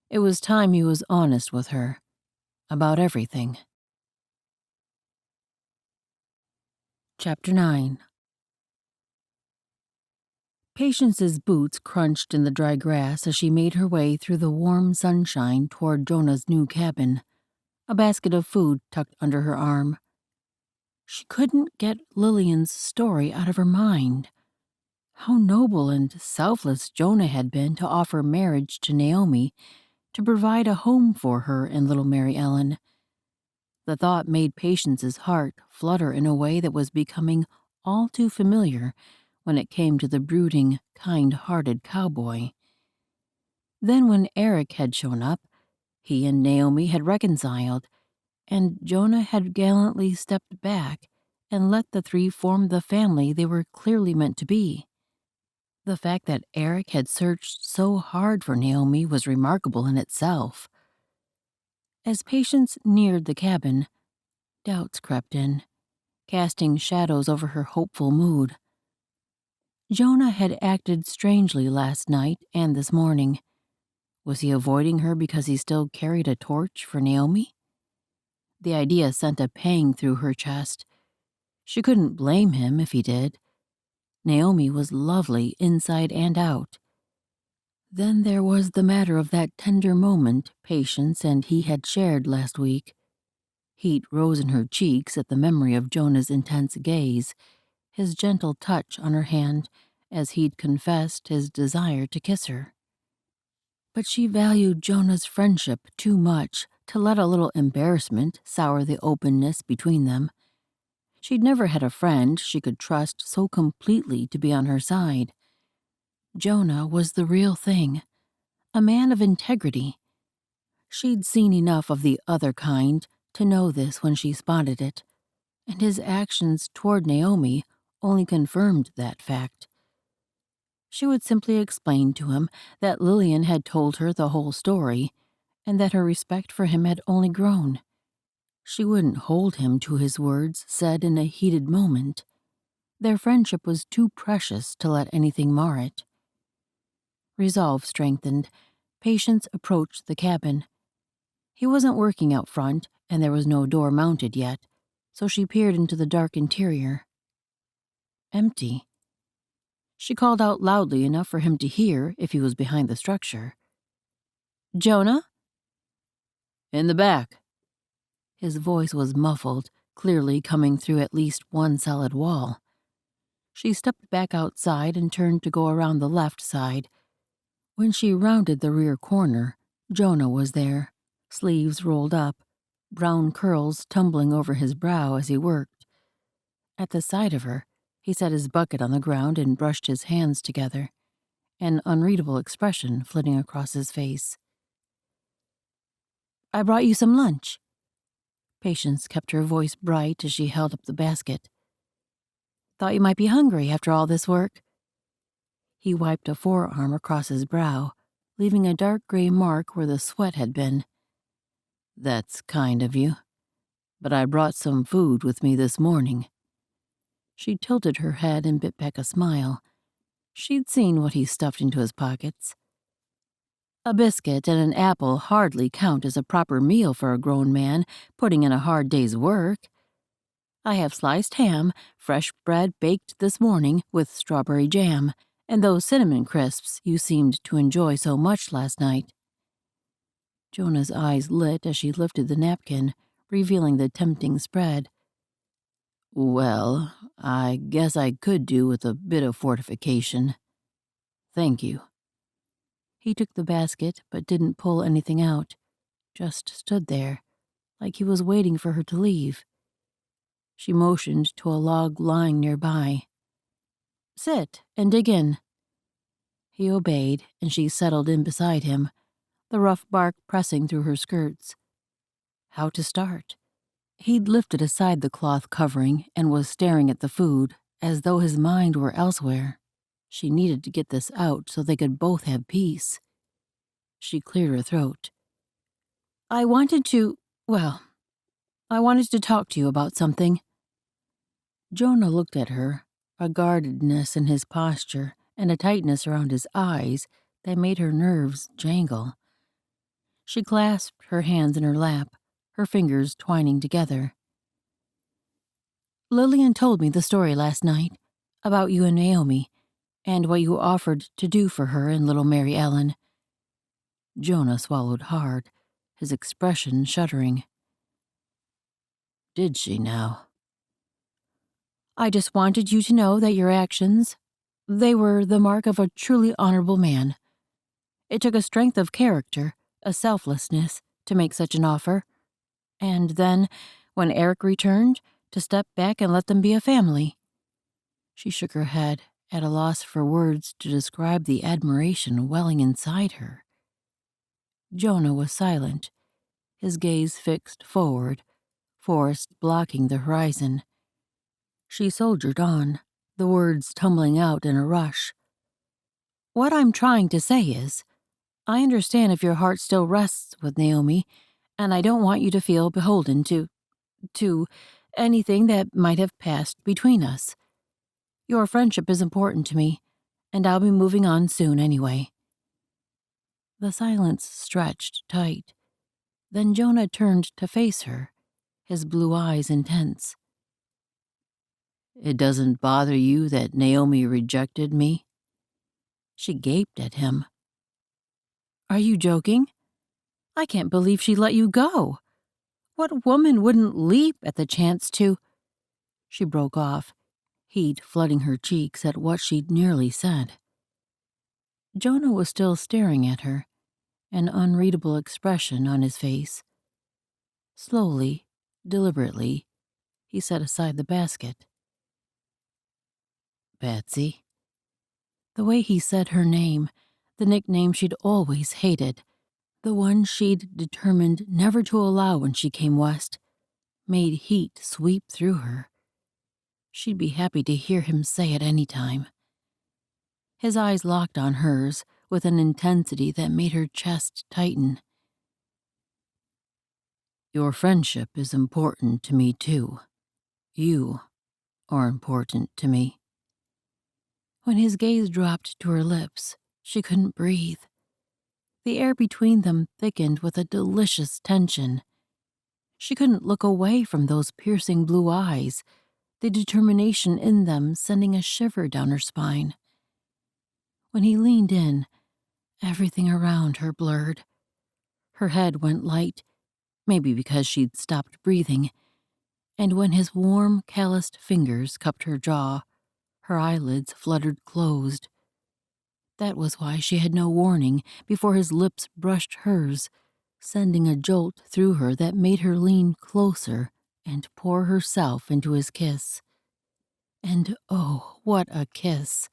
It was time he was honest with her. About everything. Chapter 9. Patience's boots crunched in the dry grass as she made her way through the warm sunshine toward Jonah's new cabin, a basket of food tucked under her arm. She couldn't get Lillian's story out of her mind. How noble and selfless Jonah had been to offer marriage to Naomi, to provide a home for her and little Mary Ellen. The thought made Patience's heart flutter in a way that was becoming all too familiar when it came to the brooding, kind-hearted cowboy. Then when Eric had shown up, he and Naomi had reconciled, and Jonah had gallantly stepped back and let the three form the family they were clearly meant to be. The fact that Eric had searched so hard for Naomi was remarkable in itself. As Patience neared the cabin, doubts crept in, casting shadows over her hopeful mood. Jonah had acted strangely last night and this morning. Was he avoiding her because he still carried a torch for Naomi? The idea sent a pang through her chest. She couldn't blame him if he did. Naomi was lovely inside and out. Then there was the matter of that tender moment Patience and he had shared last week. Heat rose in her cheeks at the memory of Jonah's intense gaze, his gentle touch on her hand as he'd confessed his desire to kiss her. But she valued Jonah's friendship too much to let a little embarrassment sour the openness between them. She'd never had a friend she could trust so completely to be on her side. Jonah was the real thing, a man of integrity. She'd seen enough of the other kind to know this when she spotted it, and his actions toward Naomi only confirmed that fact. She would simply explain to him that Lillian had told her the whole story, and that her respect for him had only grown. She wouldn't hold him to his words said in a heated moment. Their friendship was too precious to let anything mar it. Resolve strengthened. Patience approached the cabin. He wasn't working out front, and there was no door mounted yet, so she peered into the dark interior. Empty. She called out loudly enough for him to hear if he was behind the structure. "Jonah?" "In the back." His voice was muffled, clearly coming through at least one solid wall. She stepped back outside and turned to go around the left side. When she rounded the rear corner, Jonah was there, sleeves rolled up, brown curls tumbling over his brow as he worked. At the sight of her, he set his bucket on the ground and brushed his hands together, an unreadable expression flitting across his face. "I brought you some lunch." Patience kept her voice bright as she held up the basket. "Thought you might be hungry after all this work." He wiped a forearm across his brow, leaving a dark gray mark where the sweat had been. "That's kind of you, but I brought some food with me this morning." She tilted her head and bit back a smile. She'd seen what he stuffed into his pockets. "A biscuit and an apple hardly count as a proper meal for a grown man putting in a hard day's work. I have sliced ham, fresh bread baked this morning with strawberry jam, and those cinnamon crisps you seemed to enjoy so much last night." Jonah's eyes lit as she lifted the napkin, revealing the tempting spread. "Well, I guess I could do with a bit of fortification. Thank you." He took the basket but didn't pull anything out, just stood there, like he was waiting for her to leave. She motioned to a log lying nearby. "Sit and dig in." He obeyed, and she settled in beside him, the rough bark pressing through her skirts. How to start? He'd lifted aside the cloth covering and was staring at the food, as though his mind were elsewhere. She needed to get this out so they could both have peace. She cleared her throat. I wanted to talk to you about something." Jonah looked at her, a guardedness in his posture and a tightness around his eyes that made her nerves jangle. She clasped her hands in her lap, her fingers twining together. "Lillian told me the story last night, about you and Naomi, and what you offered to do for her and little Mary Ellen." Jonah swallowed hard, his expression shuddering. "Did she now?" "I just wanted you to know that your actions, they were the mark of a truly honorable man. It took a strength of character, a selflessness, to make such an offer. And then, when Eric returned, to step back and let them be a family." She shook her head, at a loss for words to describe the admiration welling inside her. Jonah was silent, his gaze fixed forward, forest blocking the horizon. She soldiered on, the words tumbling out in a rush. "What I'm trying to say is, I understand if your heart still rests with Naomi, and I don't want you to feel beholden to anything that might have passed between us. Your friendship is important to me, and I'll be moving on soon anyway." The silence stretched tight. Then Jonah turned to face her, his blue eyes intense. "It doesn't bother you that Naomi rejected me?" She gaped at him. "Are you joking? I can't believe she let you go. What woman wouldn't leap at the chance to—" She broke off, heat flooding her cheeks at what she'd nearly said. Jonah was still staring at her, an unreadable expression on his face. Slowly, deliberately, he set aside the basket. "Patsy?" The way he said her name, the nickname she'd always hated, the one she'd determined never to allow when she came west, made heat sweep through her. She'd be happy to hear him say it any time. His eyes locked on hers with an intensity that made her chest tighten. "Your friendship is important to me, too. You are important to me." When his gaze dropped to her lips, she couldn't breathe. The air between them thickened with a delicious tension. She couldn't look away from those piercing blue eyes, the determination in them sending a shiver down her spine. When he leaned in, everything around her blurred. Her head went light, maybe because she'd stopped breathing, and when his warm, calloused fingers cupped her jaw, her eyelids fluttered closed. That was why she had no warning before his lips brushed hers, sending a jolt through her that made her lean closer and pour herself into his kiss. And oh, what a kiss!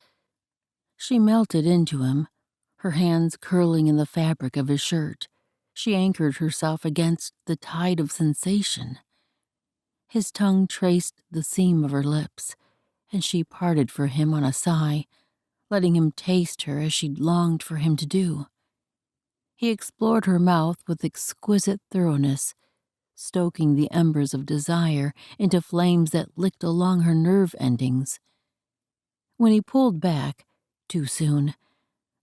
She melted into him, her hands curling in the fabric of his shirt. She anchored herself against the tide of sensation. His tongue traced the seam of her lips, and she parted for him on a sigh, letting him taste her as she'd longed for him to do. He explored her mouth with exquisite thoroughness, stoking the embers of desire into flames that licked along her nerve endings. When he pulled back, too soon,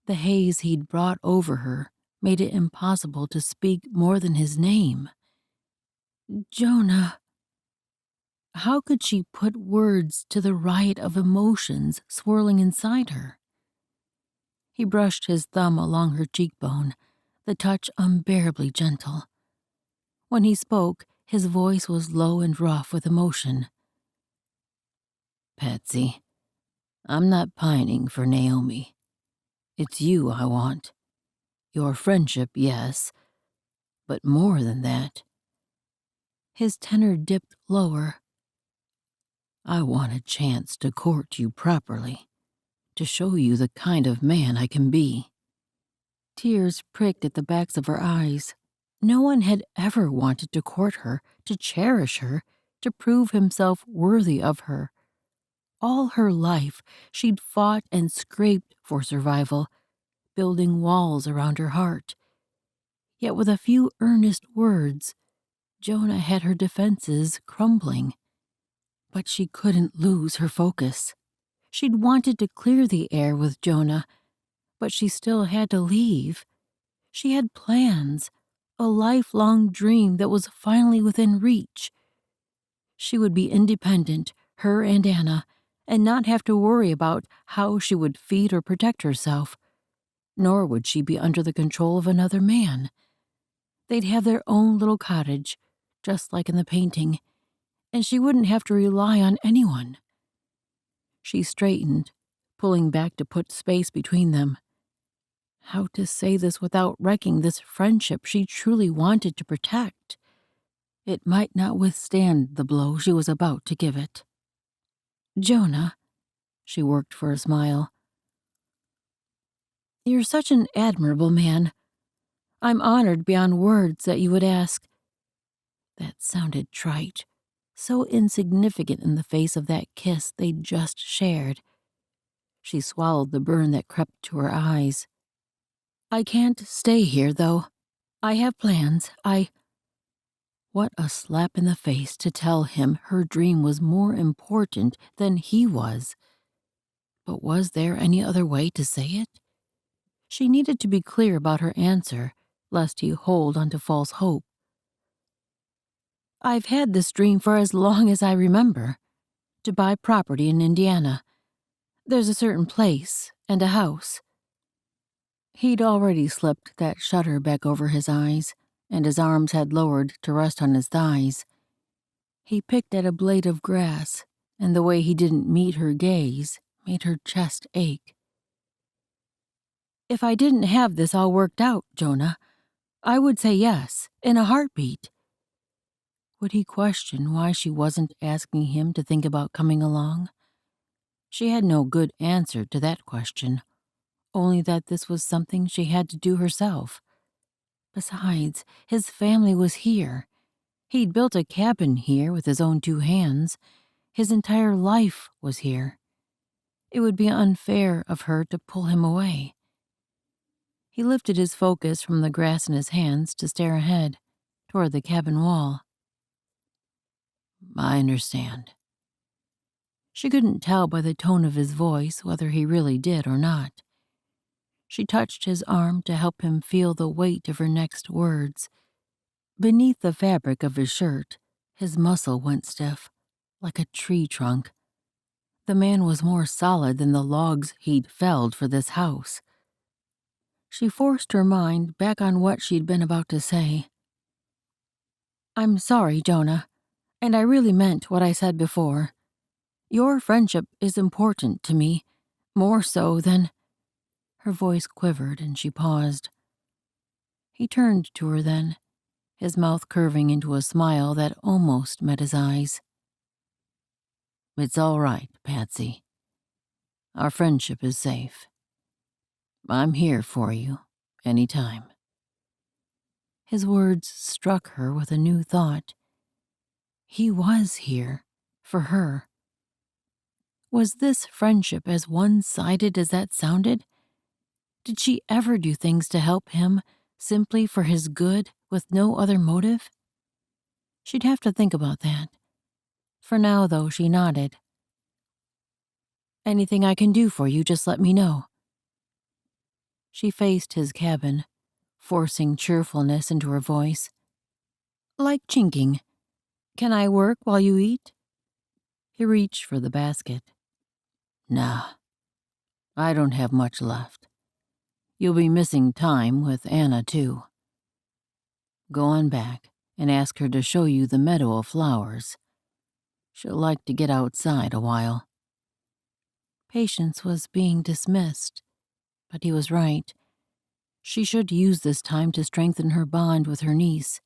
the haze he'd brought over her made it impossible to speak more than his name. "Jonah." How could she put words to the riot of emotions swirling inside her? He brushed his thumb along her cheekbone, the touch unbearably gentle. When he spoke, his voice was low and rough with emotion. "Patsy, I'm not pining for Naomi. It's you I want. Your friendship, yes, but more than that." His tenor dipped lower. "I want a chance to court you properly, to show you the kind of man I can be." Tears pricked at the backs of her eyes. No one had ever wanted to court her, to cherish her, to prove himself worthy of her. All her life, she'd fought and scraped for survival, building walls around her heart. Yet with a few earnest words, Jonah had her defenses crumbling. But she couldn't lose her focus. She'd wanted to clear the air with Jonah, but she still had to leave. She had plans, a lifelong dream that was finally within reach. She would be independent, her and Anna, and not have to worry about how she would feed or protect herself. Nor would she be under the control of another man. They'd have their own little cottage, just like in the painting, and she wouldn't have to rely on anyone. She straightened, pulling back to put space between them. How to say this without wrecking this friendship she truly wanted to protect? It might not withstand the blow she was about to give it. "Jonah," She worked for a smile. "You're such an admirable man. I'm honored beyond words that you would ask." That sounded trite, so insignificant in the face of that kiss they'd just shared. She swallowed the burn that crept to her eyes. "I can't stay here, though. I have plans. What a slap in the face to tell him her dream was more important than he was. But was there any other way to say it? She needed to be clear about her answer, lest he hold onto false hope. "I've had this dream for as long as I remember. To buy property in Indiana. There's a certain place and a house." He'd already slipped that shutter back over his eyes, and his arms had lowered to rest on his thighs. He picked at a blade of grass, and the way he didn't meet her gaze made her chest ache. "If I didn't have this all worked out, Jonah, I would say yes, in a heartbeat." Would he question why she wasn't asking him to think about coming along? She had no good answer to that question, only that this was something she had to do herself. Besides, his family was here. He'd built a cabin here with his own 2 hands. His entire life was here. It would be unfair of her to pull him away. He lifted his focus from the grass in his hands to stare ahead, toward the cabin wall. "I understand." She couldn't tell by the tone of his voice whether he really did or not. She touched his arm to help him feel the weight of her next words. Beneath the fabric of his shirt, his muscle went stiff, like a tree trunk. The man was more solid than the logs he'd felled for this house. She forced her mind back on what she'd been about to say. "I'm sorry, Jonah, and I really meant what I said before. Your friendship is important to me, more so than—" Her voice quivered and she paused. He turned to her then, his mouth curving into a smile that almost met his eyes. "It's all right, Patsy. Our friendship is safe. I'm here for you, anytime." His words struck her with a new thought. He was here, for her. Was this friendship as one-sided as that sounded? Did she ever do things to help him, simply for his good, with no other motive? She'd have to think about that. For now, though, she nodded. "Anything I can do for you, just let me know." She faced his cabin, forcing cheerfulness into her voice. "Like chinking. Can I work while you eat?" He reached for the basket. "Nah, I don't have much left. You'll be missing time with Anna, too. Go on back and ask her to show you the meadow of flowers. She'll like to get outside a while." Patience was being dismissed, but he was right. She should use this time to strengthen her bond with her niece.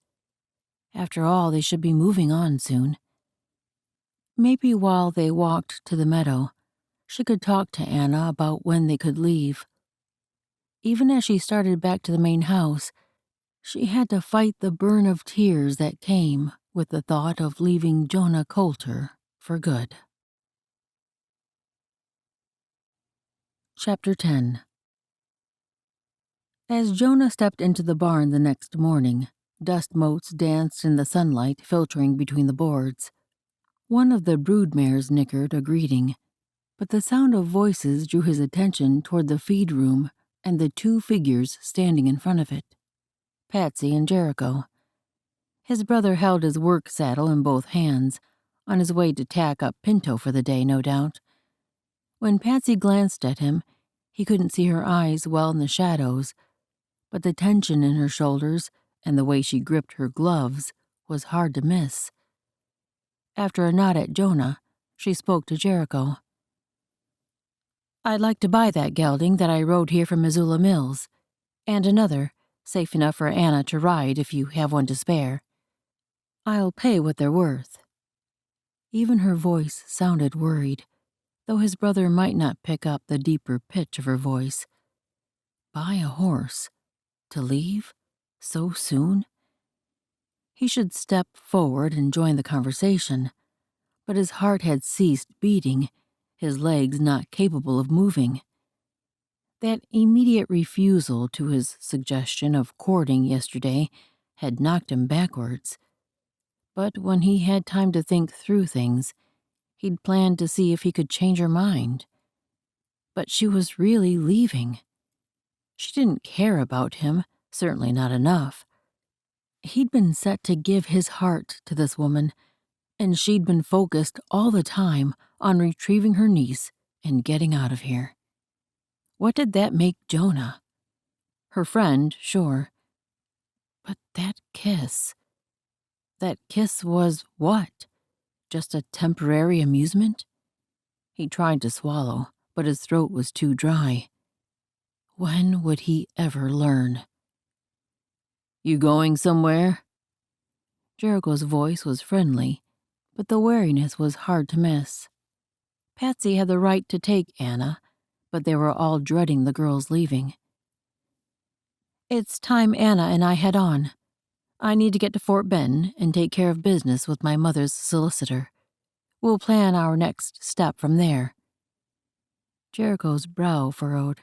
After all, they should be moving on soon. Maybe while they walked to the meadow, she could talk to Anna about when they could leave. Even as she started back to the main house, she had to fight the burn of tears that came with the thought of leaving Jonah Coulter for good. Chapter 10. As Jonah stepped into the barn the next morning, dust motes danced in the sunlight filtering between the boards. One of the broodmares nickered a greeting, but the sound of voices drew his attention toward the feed room and the 2 figures standing in front of it. Patsy and Jericho. His brother held his work saddle in both hands, on his way to tack up Pinto for the day, no doubt. When Patsy glanced at him, he couldn't see her eyes well in the shadows, but the tension in her shoulders and the way she gripped her gloves was hard to miss. After a nod at Jonah, she spoke to Jericho. "I'd like to buy that gelding that I rode here from Missoula Mills, and another, safe enough for Anna to ride if you have one to spare. I'll pay what they're worth." Even her voice sounded worried, though his brother might not pick up the deeper pitch of her voice. Buy a horse? To leave? So soon? He should step forward and join the conversation, but his heart had ceased beating, his legs not capable of moving. That immediate refusal to his suggestion of courting yesterday had knocked him backwards. But when he had time to think through things, he'd planned to see if he could change her mind. But she was really leaving. She didn't care about him, certainly not enough. He'd been set to give his heart to this woman, and she'd been focused all the time on retrieving her niece and getting out of here. What did that make Jonah? Her friend, sure. But that kiss was what? Just a temporary amusement? He tried to swallow, but his throat was too dry. When would he ever learn? You going somewhere? Jericho's voice was friendly, but the wariness was hard to miss. Patsy had the right to take Anna, but they were all dreading the girl's leaving. It's time Anna and I head on. I need to get to Fort Benton and take care of business with my mother's solicitor. We'll plan our next step from there. Jericho's brow furrowed.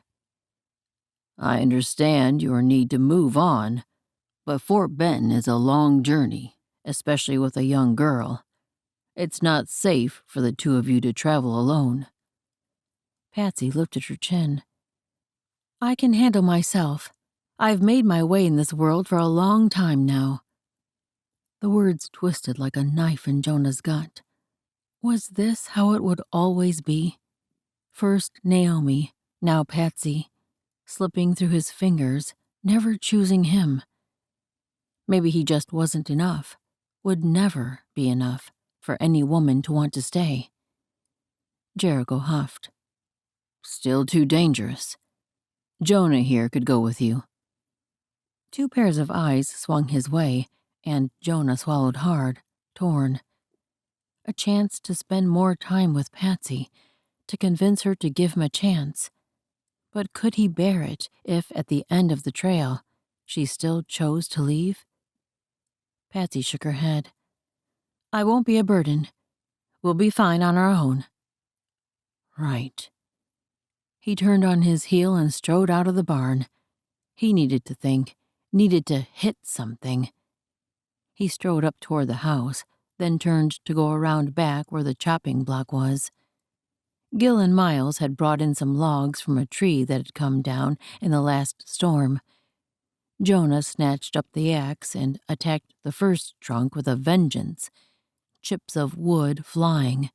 I understand your need to move on, but Fort Benton is a long journey, especially with a young girl. It's not safe for the two of you to travel alone. Patsy lifted her chin. I can handle myself. I've made my way in this world for a long time now. The words twisted like a knife in Jonah's gut. Was this how it would always be? First Naomi, now Patsy, slipping through his fingers, never choosing him. Maybe he just wasn't enough, would never be enough for any woman to want to stay. Jericho huffed. Still too dangerous. Jonah here could go with you. Two pairs of eyes swung his way, and Jonah swallowed hard, torn. A chance to spend more time with Patsy, to convince her to give him a chance. But could he bear it if, at the end of the trail, she still chose to leave? Patsy shook her head. I won't be a burden. We'll be fine on our own. Right. He turned on his heel and strode out of the barn. He needed to think, needed to hit something. He strode up toward the house, then turned to go around back where the chopping block was. Gil and Miles had brought in some logs from a tree that had come down in the last storm. Jonah snatched up the axe and attacked the first trunk with a vengeance, chips of wood flying.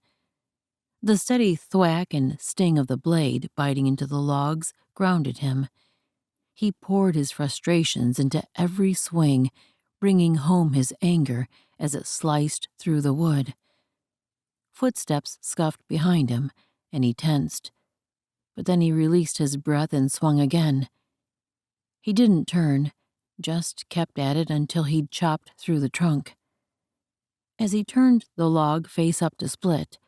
The steady thwack and sting of the blade biting into the logs grounded him. He poured his frustrations into every swing, bringing home his anger as it sliced through the wood. Footsteps scuffed behind him, and he tensed. But then he released his breath and swung again. He didn't turn, just kept at it until he'd chopped through the trunk. As he turned the log face up to split,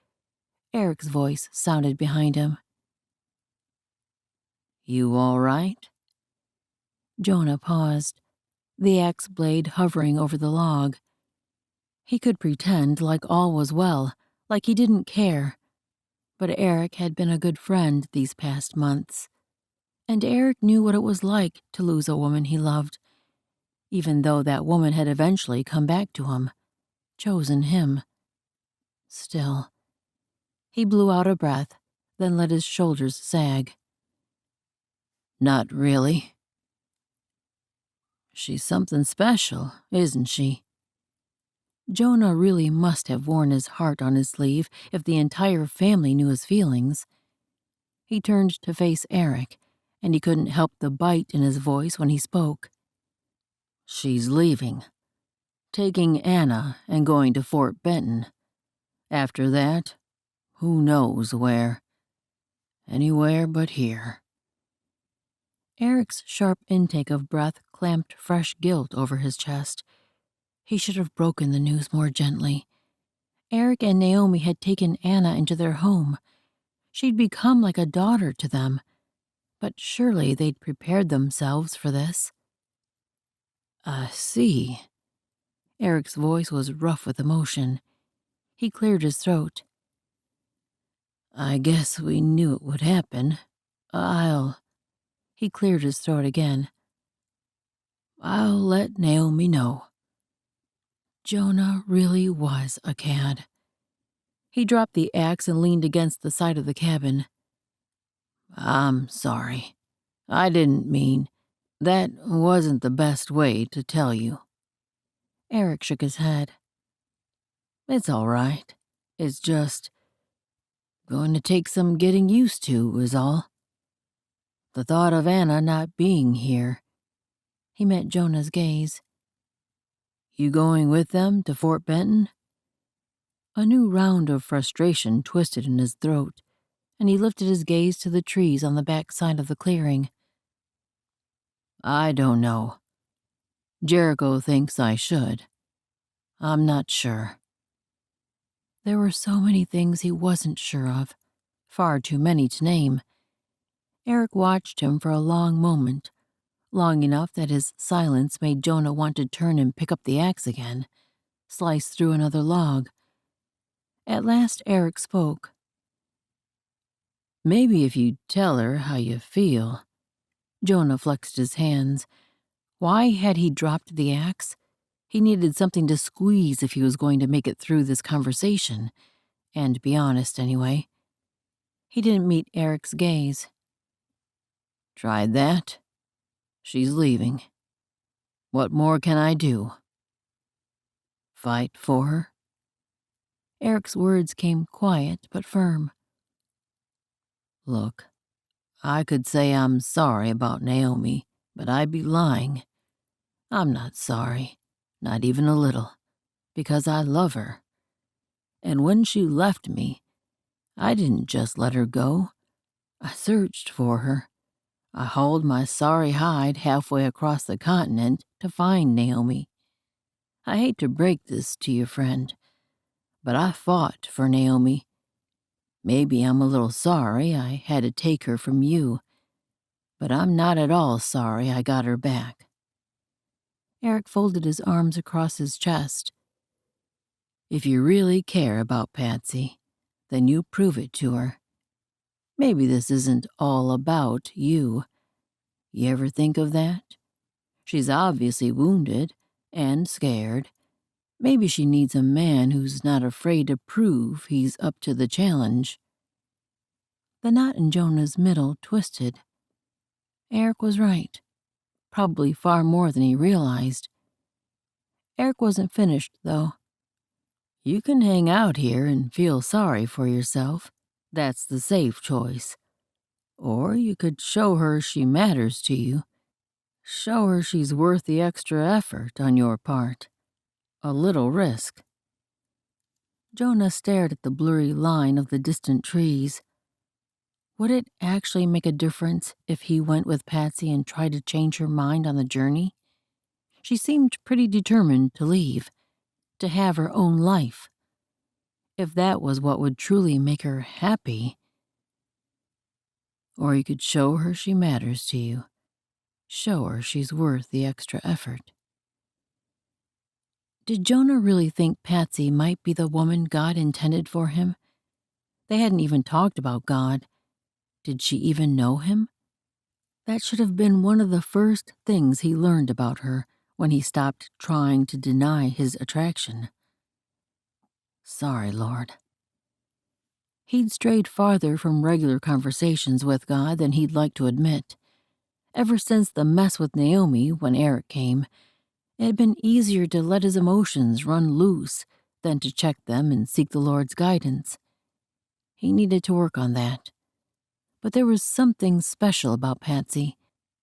Eric's voice sounded behind him. You all right? Jonah paused, the axe blade hovering over the log. He could pretend like all was well, like he didn't care. But Eric had been a good friend these past months. And Eric knew what it was like to lose a woman he loved, even though that woman had eventually come back to him, chosen him. Still. He blew out a breath, then let his shoulders sag. Not really. She's something special, isn't she? Jonah really must have worn his heart on his sleeve if the entire family knew his feelings. He turned to face Eric, and he couldn't help the bite in his voice when he spoke. She's leaving. Taking Anna and going to Fort Benton. After that, who knows where. Anywhere but here. Eric's sharp intake of breath clamped fresh guilt over his chest. He should have broken the news more gently. Eric and Naomi had taken Anna into their home. She'd become like a daughter to them, but surely they'd prepared themselves for this. I see. Eric's voice was rough with emotion. He cleared his throat. I guess we knew it would happen. He cleared his throat again. I'll let Naomi know. Jonah really was a cad. He dropped the axe and leaned against the side of the cabin. I'm sorry. I didn't mean. That wasn't the best way to tell you. Eric shook his head. It's all right. It's just going to take some getting used to, is all. The thought of Anna not being here. He met Jonah's gaze. You going with them to Fort Benton? A new round of frustration twisted in his throat, and he lifted his gaze to the trees on the back side of the clearing. I don't know. Jericho thinks I should. I'm not sure. There were so many things he wasn't sure of, far too many to name. Eric watched him for a long moment, long enough that his silence made Jonah want to turn and pick up the axe again, slice through another log. At last Eric spoke. Maybe if you tell her how you feel. Jonah flexed his hands. Why had he dropped the axe? He needed something to squeeze if he was going to make it through this conversation, and be honest anyway. He didn't meet Eric's gaze. Tried that? She's leaving. What more can I do? Fight for her? Eric's words came quiet but firm. Look, I could say I'm sorry about Naomi, but I'd be lying. I'm not sorry, not even a little, because I love her. And when she left me, I didn't just let her go. I searched for her. I hauled my sorry hide halfway across the continent to find Naomi. I hate to break this to you, friend, but I fought for Naomi. Maybe I'm a little sorry I had to take her from you, but I'm not at all sorry I got her back. Eric folded his arms across his chest. If you really care about Patsy, then you prove it to her. Maybe this isn't all about you. You ever think of that? She's obviously wounded and scared. Maybe she needs a man who's not afraid to prove he's up to the challenge. The knot in Jonah's middle twisted. Eric was right. Probably far more than he realized. Eric wasn't finished, though. You can hang out here and feel sorry for yourself. That's the safe choice. Or you could show her she matters to you. Show her she's worth the extra effort on your part. A little risk. Jonah stared at the blurry line of the distant trees. Would it actually make a difference if he went with Patsy and tried to change her mind on the journey? She seemed pretty determined to leave, to have her own life. If that was what would truly make her happy. Or you could show her she matters to you. Show her she's worth the extra effort. Did Jonah really think Patsy might be the woman God intended for him? They hadn't even talked about God. Did she even know him? That should have been one of the first things he learned about her when he stopped trying to deny his attraction. Sorry, Lord. He'd strayed farther from regular conversations with God than he'd like to admit. Ever since the mess with Naomi when Eric came, it had been easier to let his emotions run loose than to check them and seek the Lord's guidance. He needed to work on that. But there was something special about Patsy,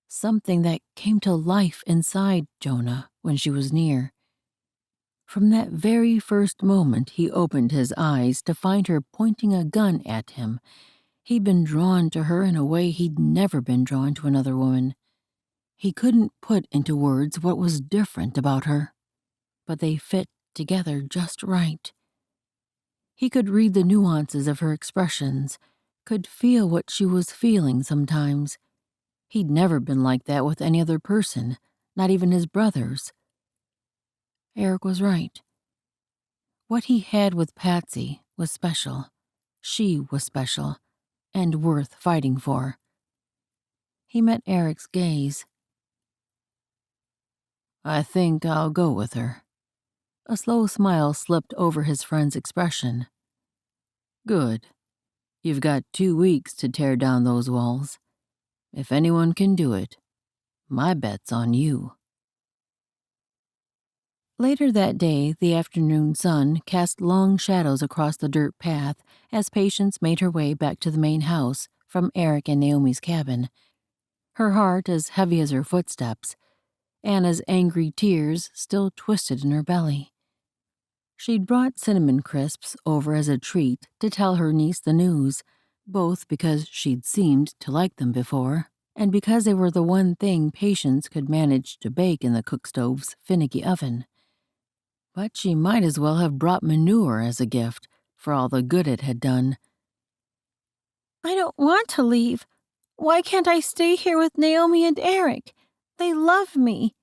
something that came to life inside Jonah when she was near. From that very first moment he opened his eyes to find her pointing a gun at him, he'd been drawn to her in a way he'd never been drawn to another woman. He couldn't put into words what was different about her, but they fit together just right. He could read the nuances of her expressions, could feel what she was feeling sometimes. He'd never been like that with any other person, not even his brothers. Eric was right. What he had with Patsy was special. She was special, and worth fighting for. He met Eric's gaze. I think I'll go with her. A slow smile slipped over his friend's expression. Good. You've got 2 weeks to tear down those walls. If anyone can do it, my bet's on you. Later that day, the afternoon sun cast long shadows across the dirt path as Patience made her way back to the main house from Eric and Naomi's cabin, her heart as heavy as her footsteps, Anna's angry tears still twisted in her belly. She'd brought cinnamon crisps over as a treat to tell her niece the news, both because she'd seemed to like them before, and because they were the one thing Patience could manage to bake in the cookstove's finicky oven. But she might as well have brought manure as a gift, for all the good it had done. I don't want to leave. Why can't I stay here with Naomi and Eric? They love me.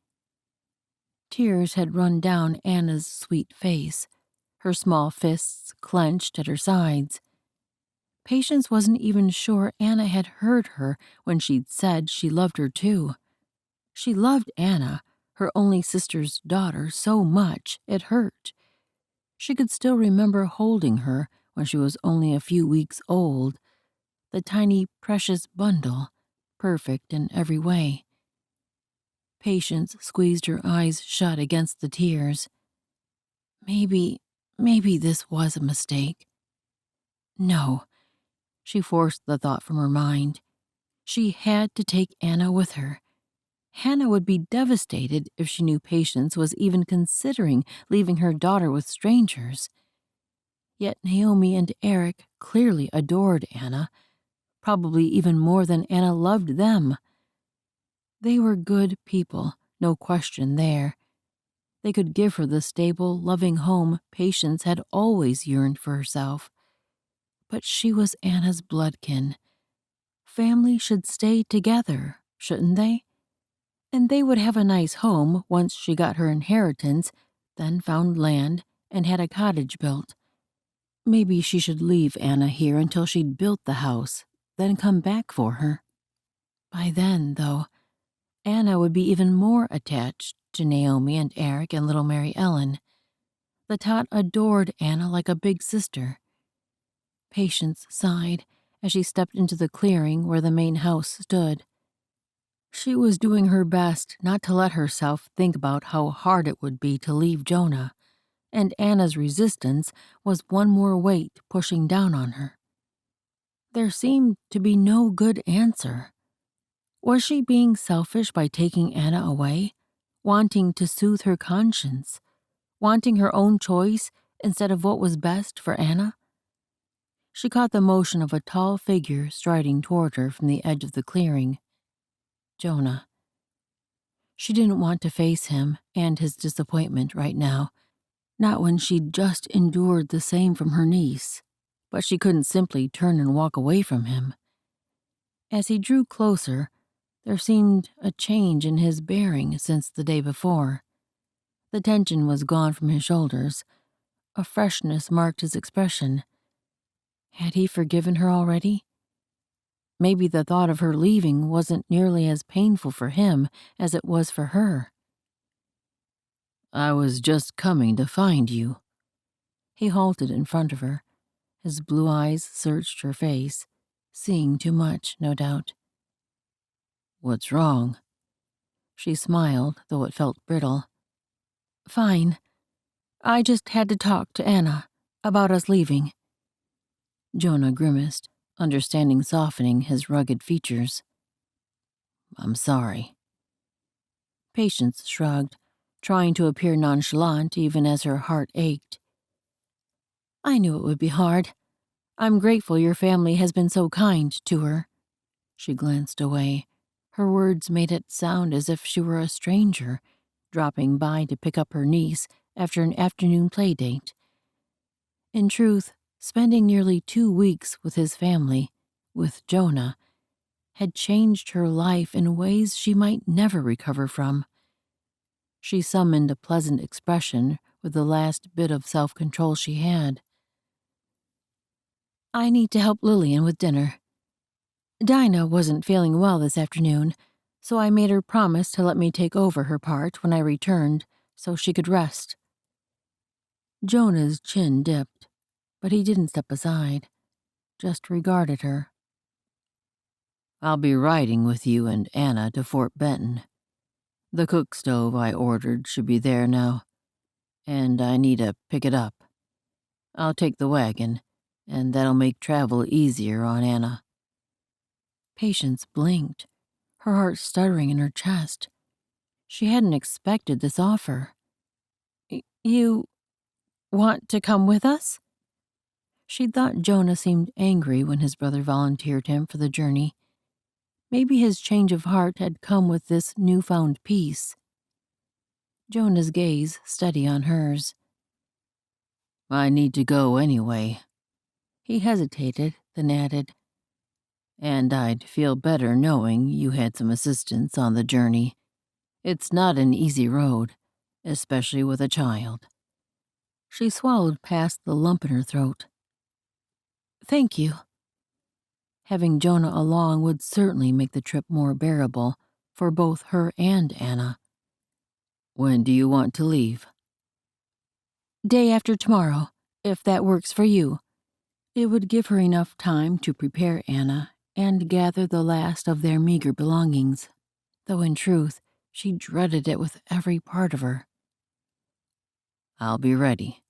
Tears had run down Anna's sweet face, her small fists clenched at her sides. Patience wasn't even sure Anna had heard her when she'd said she loved her too. She loved Anna, her only sister's daughter, so much it hurt. She could still remember holding her when she was only a few weeks old, the tiny, precious bundle, perfect in every way. Patience squeezed her eyes shut against the tears. Maybe this was a mistake. No, she forced the thought from her mind. She had to take Anna with her. Hannah would be devastated if she knew Patience was even considering leaving her daughter with strangers. Yet Naomi and Eric clearly adored Anna, probably even more than Anna loved them. They were good people, no question there. They could give her the stable, loving home Patience had always yearned for herself. But she was Anna's bloodkin. Family should stay together, shouldn't they? And they would have a nice home once she got her inheritance, then found land and had a cottage built. Maybe she should leave Anna here until she'd built the house, then come back for her. By then, though, Anna would be even more attached to Naomi and Eric and little Mary Ellen. The tot adored Anna like a big sister. Patience sighed as she stepped into the clearing where the main house stood. She was doing her best not to let herself think about how hard it would be to leave Jonah, and Anna's resistance was one more weight pushing down on her. There seemed to be no good answer. Was she being selfish by taking Anna away, wanting to soothe her conscience, wanting her own choice instead of what was best for Anna? She caught the motion of a tall figure striding toward her from the edge of the clearing. Jonah. She didn't want to face him and his disappointment right now, not when she'd just endured the same from her niece, but she couldn't simply turn and walk away from him. As he drew closer, there seemed a change in his bearing since the day before. The tension was gone from his shoulders. A freshness marked his expression. Had he forgiven her already? Maybe the thought of her leaving wasn't nearly as painful for him as it was for her. I was just coming to find you. He halted in front of her. His blue eyes searched her face, seeing too much, no doubt. What's wrong? She smiled, though it felt brittle. Fine. I just had to talk to Anna about us leaving. Jonah grimaced, understanding softening his rugged features. I'm sorry. Patience shrugged, trying to appear nonchalant even as her heart ached. I knew it would be hard. I'm grateful your family has been so kind to her. She glanced away. Her words made it sound as if she were a stranger, dropping by to pick up her niece after an afternoon play date. In truth, spending nearly 2 weeks with his family, with Jonah, had changed her life in ways she might never recover from. She summoned a pleasant expression with the last bit of self-control she had. I need to help Lillian with dinner. Dinah wasn't feeling well this afternoon, so I made her promise to let me take over her part when I returned so she could rest. Jonah's chin dipped, but he didn't step aside, just regarded her. I'll be riding with you and Anna to Fort Benton. The cook stove I ordered should be there now, and I need to pick it up. I'll take the wagon, and that'll make travel easier on Anna. Patience blinked, her heart stuttering in her chest. She hadn't expected this offer. You want to come with us? She'd thought Jonah seemed angry when his brother volunteered him for the journey. Maybe his change of heart had come with this newfound peace. Jonah's gaze steady on hers. I need to go anyway. He hesitated, then added, and I'd feel better knowing you had some assistance on the journey. It's not an easy road, especially with a child. She swallowed past the lump in her throat. Thank you. Having Jonah along would certainly make the trip more bearable for both her and Anna. When do you want to leave? Day after tomorrow, if that works for you. It would give her enough time to prepare Anna and gather the last of their meager belongings, though in truth, she dreaded it with every part of her. I'll be ready.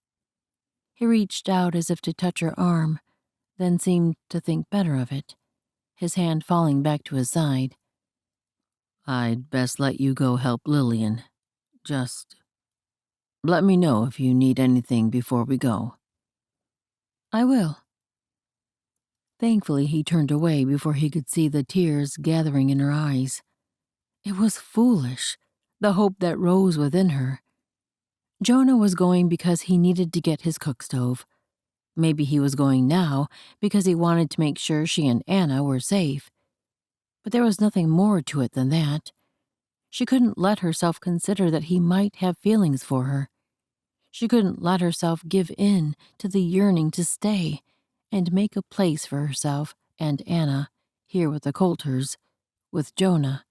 He reached out as if to touch her arm, then seemed to think better of it, his hand falling back to his side. I'd best let you go help Lillian. Just let me know if you need anything before we go. I will. Thankfully, he turned away before he could see the tears gathering in her eyes. It was foolish, the hope that rose within her. Jonah was going because he needed to get his cook stove. Maybe he was going now because he wanted to make sure she and Anna were safe. But there was nothing more to it than that. She couldn't let herself consider that he might have feelings for her. She couldn't let herself give in to the yearning to stay and make a place for herself and Anna here with the Coulters, with Jonah.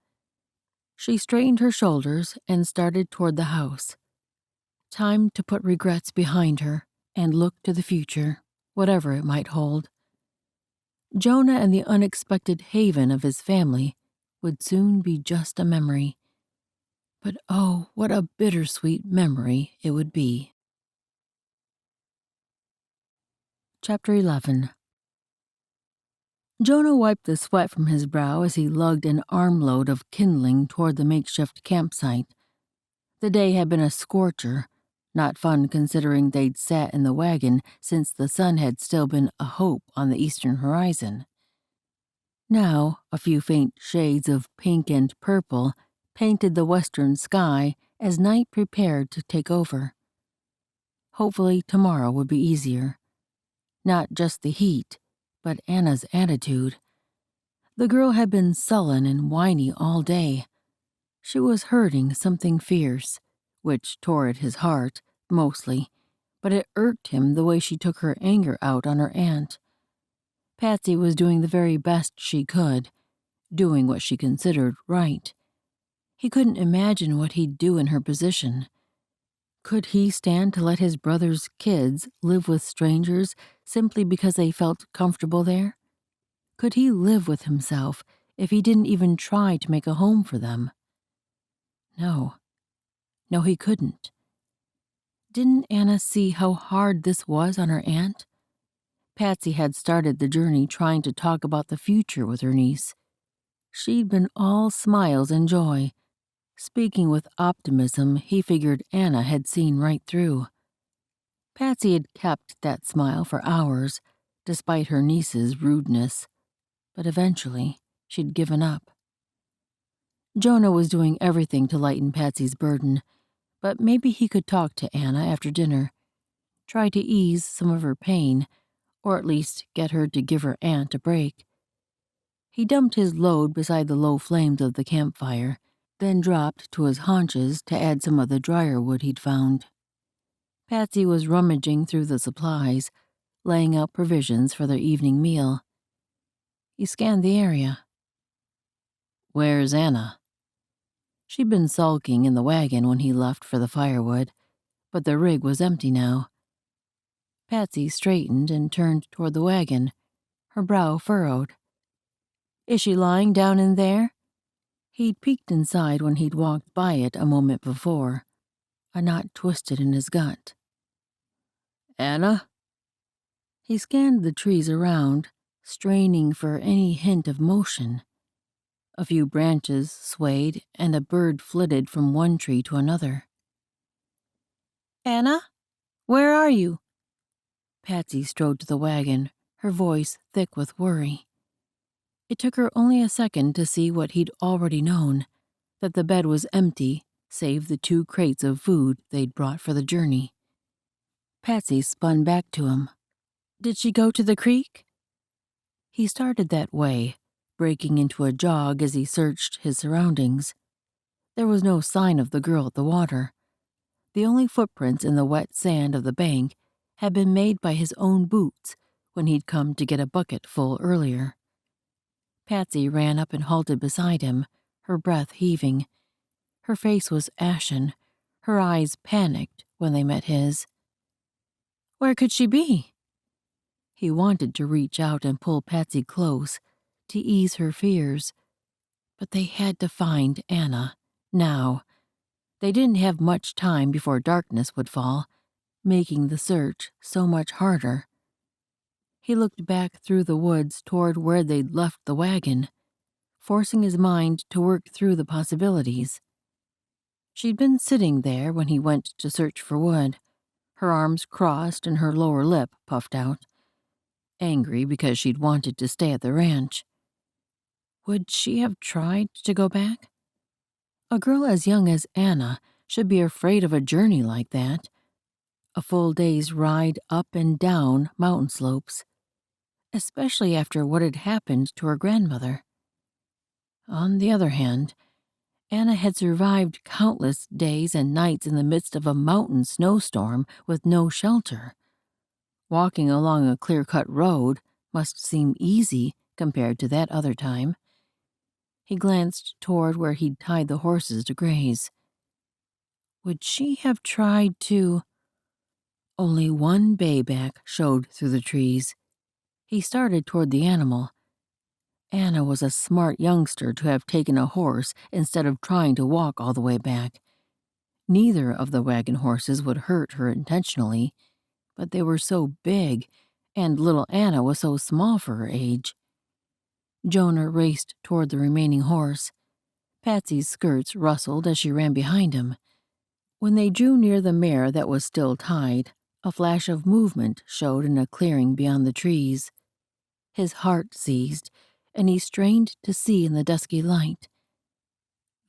She straightened her shoulders and started toward the house. Time to put regrets behind her and look to the future, whatever it might hold. Jonah and the unexpected haven of his family would soon be just a memory. But oh, what a bittersweet memory it would be. Chapter 11. Jonah wiped the sweat from his brow as he lugged an armload of kindling toward the makeshift campsite. The day had been a scorcher, not fun considering they'd sat in the wagon since the sun had still been a hope on the eastern horizon. Now, a few faint shades of pink and purple painted the western sky as night prepared to take over. Hopefully tomorrow would be easier. Not just the heat, but Anna's attitude. The girl had been sullen and whiny all day. She was hurting something fierce, which tore at his heart, mostly, but it irked him the way she took her anger out on her aunt. Patsy was doing the very best she could, doing what she considered right. He couldn't imagine what he'd do in her position. Could he stand to let his brother's kids live with strangers simply because they felt comfortable there? Could he live with himself if he didn't even try to make a home for them? No, he couldn't. Didn't Anna see how hard this was on her aunt? Patsy had started the journey trying to talk about the future with her niece. She'd been all smiles and joy. Speaking with optimism he figured Anna had seen right through. Patsy had kept that smile for hours, despite her niece's rudeness, but eventually she'd given up. Jonah was doing everything to lighten Patsy's burden, but maybe he could talk to Anna after dinner, try to ease some of her pain, or at least get her to give her aunt a break. He dumped his load beside the low flames of the campfire, then dropped to his haunches to add some of the drier wood he'd found. Patsy was rummaging through the supplies, laying out provisions for their evening meal. He scanned the area. "Where's Anna?" She'd been sulking in the wagon when he left for the firewood, but the rig was empty now. Patsy straightened and turned toward the wagon, her brow furrowed. "Is she lying down in there?" He'd peeked inside when he'd walked by it a moment before, a knot twisted in his gut. "Anna?" He scanned the trees around, straining for any hint of motion. A few branches swayed and a bird flitted from one tree to another. "Anna? Where are you?" Patsy strode to the wagon, her voice thick with worry. It took her only a second to see what he'd already known, that the bed was empty, save the 2 crates of food they'd brought for the journey. Patsy spun back to him. "Did she go to the creek?" He started that way, breaking into a jog as he searched his surroundings. There was no sign of the girl at the water. The only footprints in the wet sand of the bank had been made by his own boots when he'd come to get a bucket full earlier. Patsy ran up and halted beside him, her breath heaving. Her face was ashen, her eyes panicked when they met his. "Where could she be?" He wanted to reach out and pull Patsy close, to ease her fears. But they had to find Anna, now. They didn't have much time before darkness would fall, making the search so much harder. He looked back through the woods toward where they'd left the wagon, forcing his mind to work through the possibilities. She'd been sitting there when he went to search for wood, her arms crossed and her lower lip puffed out, angry because she'd wanted to stay at the ranch. Would she have tried to go back? A girl as young as Anna should be afraid of a journey like that, a full day's ride up and down mountain slopes, especially after what had happened to her grandmother. On the other hand, Anna had survived countless days and nights in the midst of a mountain snowstorm with no shelter. Walking along a clear-cut road must seem easy compared to that other time. He glanced toward where he'd tied the horses to graze. Would she have tried to... Only one bayback showed through the trees. He started toward the animal. Anna was a smart youngster to have taken a horse instead of trying to walk all the way back. Neither of the wagon horses would hurt her intentionally, but they were so big, and little Anna was so small for her age. Jonah raced toward the remaining horse. Patsy's skirts rustled as she ran behind him. When they drew near the mare that was still tied, a flash of movement showed in a clearing beyond the trees. His heart seized, and he strained to see in the dusky light.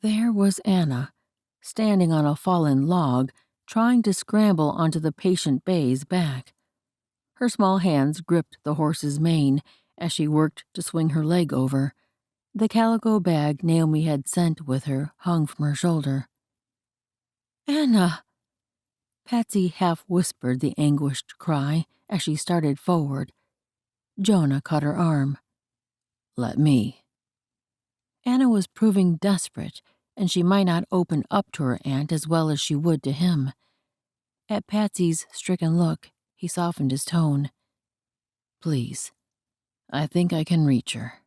There was Anna, standing on a fallen log, trying to scramble onto the patient bay's back. Her small hands gripped the horse's mane as she worked to swing her leg over. The calico bag Naomi had sent with her hung from her shoulder. "Anna!" Patsy half whispered the anguished cry as she started forward. Jonah caught her arm. "Let me." Anna was proving desperate, and she might not open up to her aunt as well as she would to him. At Patsy's stricken look, he softened his tone. "Please, I think I can reach her."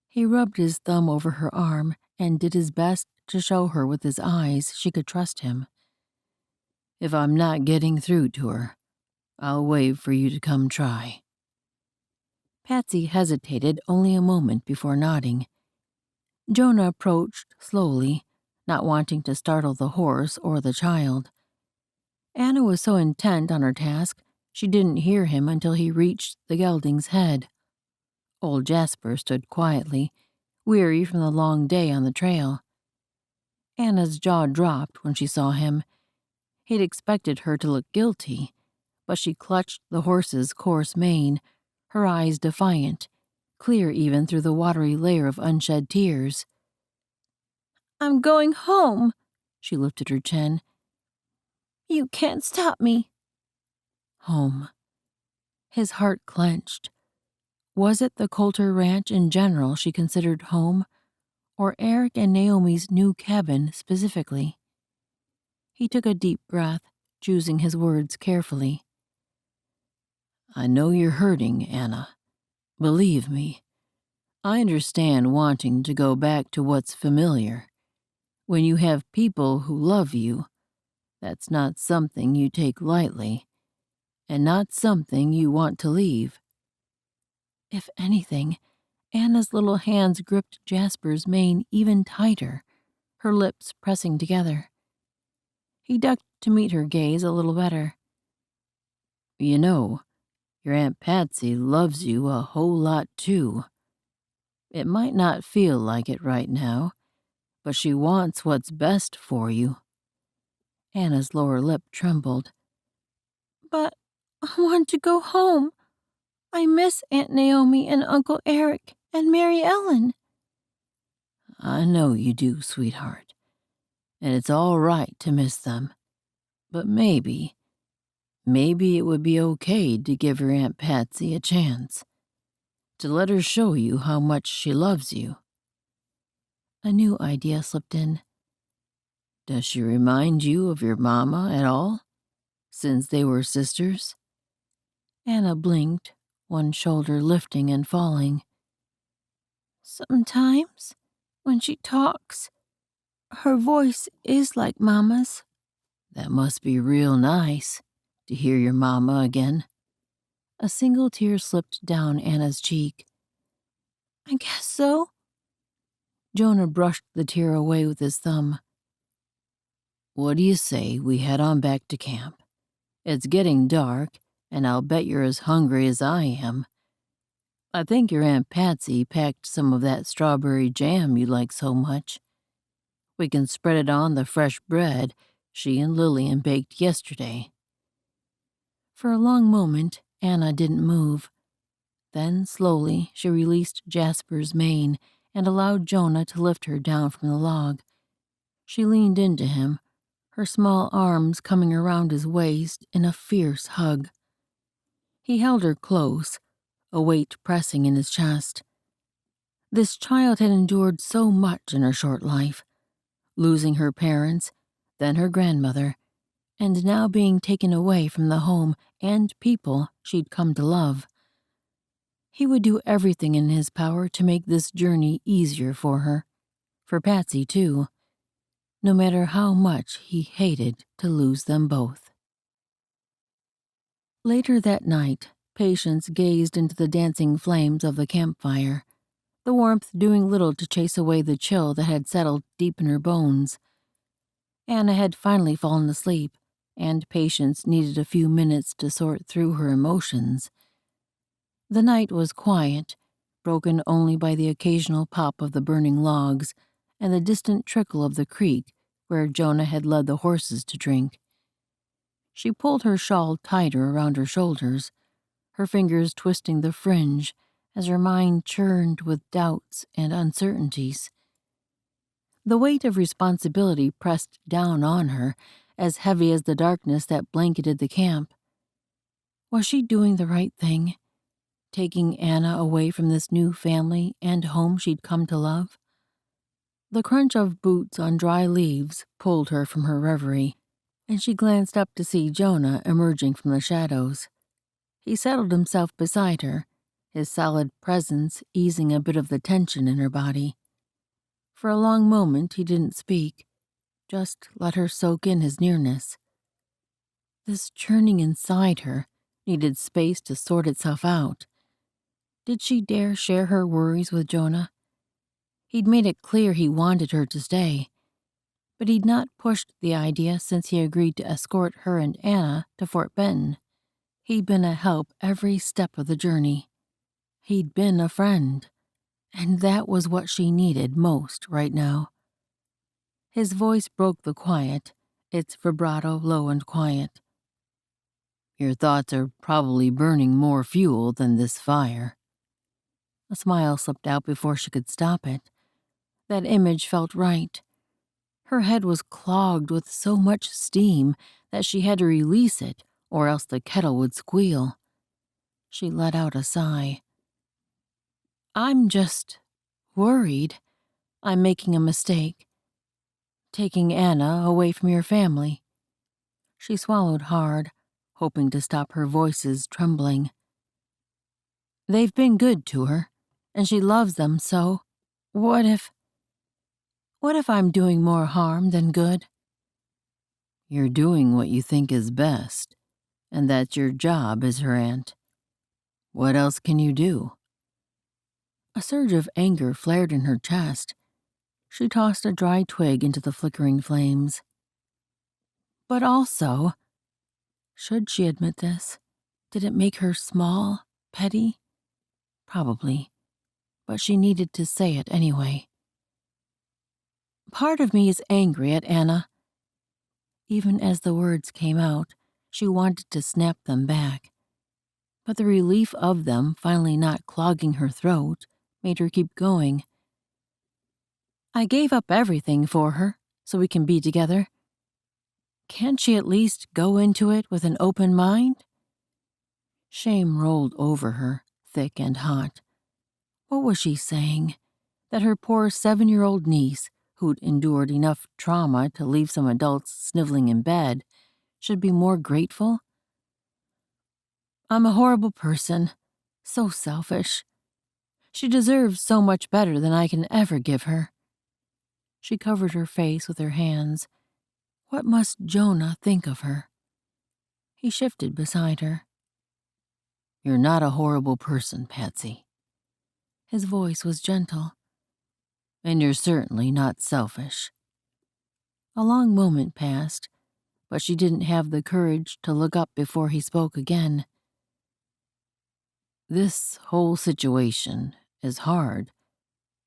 He rubbed his thumb over her arm and did his best to show her with his eyes she could trust him. "If I'm not getting through to her, I'll wave for you to come try." Patsy hesitated only a moment before nodding. Jonah approached slowly, not wanting to startle the horse or the child. Anna was so intent on her task, she didn't hear him until he reached the gelding's head. Old Jasper stood quietly, weary from the long day on the trail. Anna's jaw dropped when she saw him. He'd expected her to look guilty, but she clutched the horse's coarse mane, her eyes defiant, clear even through the watery layer of unshed tears. "I'm going home," she lifted her chin. "You can't stop me." Home. His heart clenched. Was it the Coulter Ranch in general she considered home, or Eric and Naomi's new cabin specifically? He took a deep breath, choosing his words carefully. "I know you're hurting, Anna. Believe me, I understand wanting to go back to what's familiar. When you have people who love you, that's not something you take lightly, and not something you want to leave." If anything, Anna's little hands gripped Jasper's mane even tighter, her lips pressing together. He ducked to meet her gaze a little better. "You know, your Aunt Patsy loves you a whole lot too. It might not feel like it right now, but she wants what's best for you." Anna's lower lip trembled. "But I want to go home. I miss Aunt Naomi and Uncle Eric and Mary Ellen." "I know you do, sweetheart, and it's all right to miss them. But maybe it would be okay to give your Aunt Patsy a chance, to let her show you how much she loves you." A new idea slipped in. "Does she remind you of your mama at all, since they were sisters?" Anna blinked, one shoulder lifting and falling. "Sometimes, when she talks, her voice is like Mama's." "That must be real nice, to hear your mama again." A single tear slipped down Anna's cheek. "I guess so." Jonah brushed the tear away with his thumb. "What do you say we head on back to camp? It's getting dark, and I'll bet you're as hungry as I am. I think your Aunt Patsy packed some of that strawberry jam you like so much. We can spread it on the fresh bread she and Lillian baked yesterday." For a long moment, Anna didn't move. Then, slowly, she released Jasper's mane and allowed Jonah to lift her down from the log. She leaned into him, her small arms coming around his waist in a fierce hug. He held her close, a weight pressing in his chest. This child had endured so much in her short life, losing her parents, then her grandmother, and now being taken away from the home and people she'd come to love. He would do everything in his power to make this journey easier for her, for Patsy too, no matter how much he hated to lose them both. Later that night, Patience gazed into the dancing flames of the campfire, the warmth doing little to chase away the chill that had settled deep in her bones. Anna had finally fallen asleep, and Patience needed a few minutes to sort through her emotions. The night was quiet, broken only by the occasional pop of the burning logs and the distant trickle of the creek where Jonah had led the horses to drink. She pulled her shawl tighter around her shoulders, her fingers twisting the fringe as her mind churned with doubts and uncertainties. The weight of responsibility pressed down on her, as heavy as the darkness that blanketed the camp. Was she doing the right thing, taking Anna away from this new family and home she'd come to love? The crunch of boots on dry leaves pulled her from her reverie, and she glanced up to see Jonah emerging from the shadows. He settled himself beside her, his solid presence easing a bit of the tension in her body. For a long moment he didn't speak, just let her soak in his nearness. This churning inside her needed space to sort itself out. Did she dare share her worries with Jonah? He'd made it clear he wanted her to stay, but he'd not pushed the idea since he agreed to escort her and Anna to Fort Benton. He'd been a help every step of the journey. He'd been a friend, and that was what she needed most right now. His voice broke the quiet, its vibrato low and quiet. "Your thoughts are probably burning more fuel than this fire." A smile slipped out before she could stop it. That image felt right. Her head was clogged with so much steam that she had to release it, or else the kettle would squeal. She let out a sigh. I'm just worried I'm making a mistake, taking Anna away from your family. She swallowed hard, hoping to stop her voices trembling. They've been good to her, and she loves them so. What if I'm doing more harm than good? You're doing what you think is best, and that's your job as her aunt. What else can you do? A surge of anger flared in her chest. She tossed a dry twig into the flickering flames. But also, should she admit this? Did it make her small, petty? Probably, but she needed to say it anyway. Part of me is angry at Anna. Even as the words came out, she wanted to snap them back. But the relief of them finally not clogging her throat made her keep going. I gave up everything for her so we can be together. Can't she at least go into it with an open mind? Shame rolled over her, thick and hot. What was she saying? That her poor 7-year-old niece, who'd endured enough trauma to leave some adults sniveling in bed, should be more grateful? I'm a horrible person. So selfish. She deserves so much better than I can ever give her. She covered her face with her hands. What must Jonah think of her? He shifted beside her. You're not a horrible person, Patsy. His voice was gentle. And you're certainly not selfish. A long moment passed, but she didn't have the courage to look up before he spoke again. This whole situation is hard.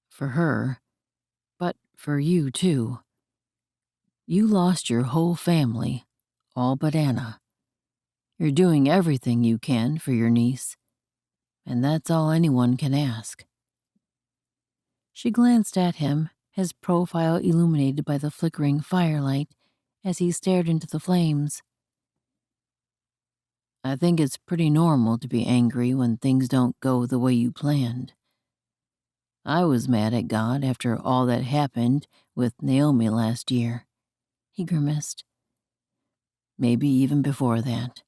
For her, but for you too. You lost your whole family, all but Anna. You're doing everything you can for your niece, and that's all anyone can ask. She glanced at him, his profile illuminated by the flickering firelight, as he stared into the flames. I think it's pretty normal to be angry when things don't go the way you planned. I was mad at God after all that happened with Naomi last year. He grimaced. Maybe even before that.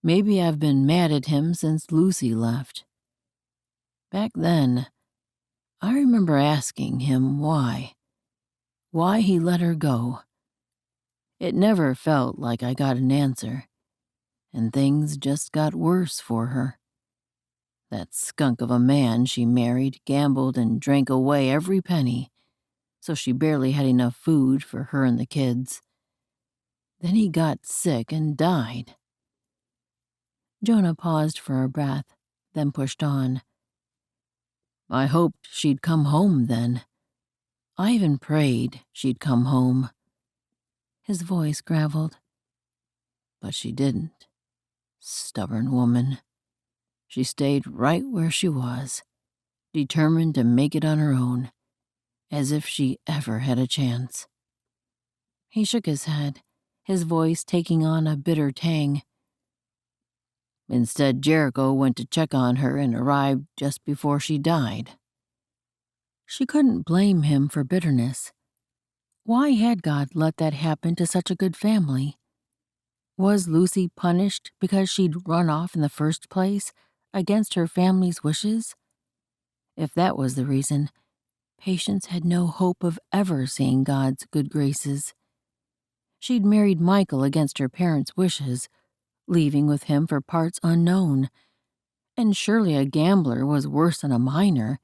Maybe I've been mad at him since Lucy left. Back then, I remember asking him why he let her go. It never felt like I got an answer, and things just got worse for her. That skunk of a man she married gambled and drank away every penny, so she barely had enough food for her and the kids. Then he got sick and died. Jonah paused for a breath, then pushed on. I hoped she'd come home then. I even prayed she'd come home. His voice graveled. But she didn't. Stubborn woman. She stayed right where she was, determined to make it on her own, as if she ever had a chance. He shook his head, his voice taking on a bitter tang. Instead, Jericho went to check on her and arrived just before she died. She couldn't blame him for bitterness. Why had God let that happen to such a good family? Was Lucy punished because she'd run off in the first place, against her family's wishes? If that was the reason, Patience had no hope of ever seeing God's good graces. She'd married Michael against her parents' wishes, leaving with him for parts unknown. And surely a gambler was worse than a miner,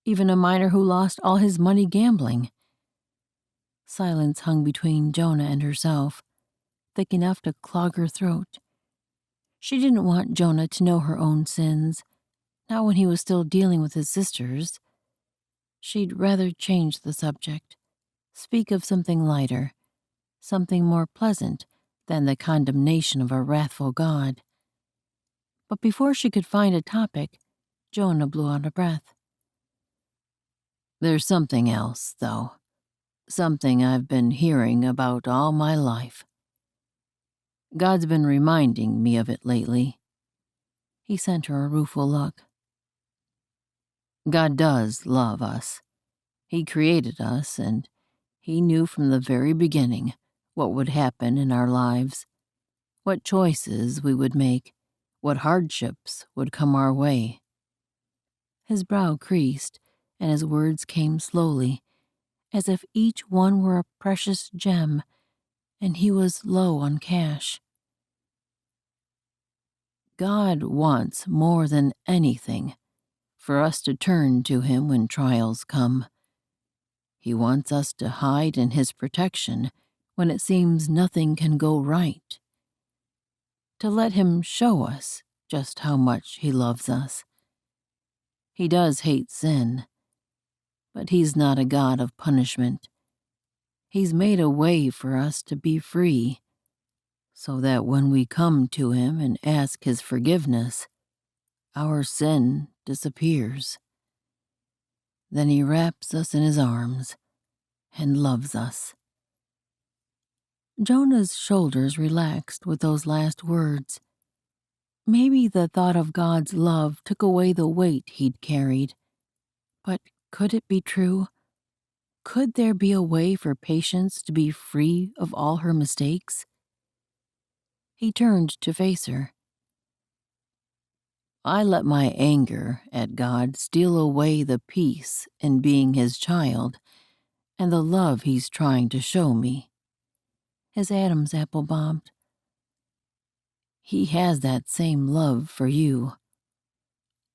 even a miner who lost all his money gambling. Silence hung between Jonah and herself, thick enough to clog her throat. She didn't want Jonah to know her own sins, not when he was still dealing with his sisters. She'd rather change the subject, speak of something lighter, something more pleasant than the condemnation of a wrathful God. But before she could find a topic, Jonah blew out a breath. There's something else, though. Something I've been hearing about all my life. God's been reminding me of it lately. He sent her a rueful look. God does love us. He created us, and He knew from the very beginning what would happen in our lives, what choices we would make, what hardships would come our way. His brow creased, and his words came slowly, as if each one were a precious gem, and he was low on cash. God wants more than anything for us to turn to Him when trials come. He wants us to hide in His protection when it seems nothing can go right. To let Him show us just how much He loves us. He does hate sin, but He's not a God of punishment. He's made a way for us to be free, so that when we come to Him and ask His forgiveness, our sin disappears. Then He wraps us in His arms and loves us. Jonah's shoulders relaxed with those last words. Maybe the thought of God's love took away the weight he'd carried. But could it be true? Could there be a way for Patience to be free of all her mistakes? He turned to face her. I let my anger at God steal away the peace in being His child and the love He's trying to show me. His Adam's apple bobbed. He has that same love for you.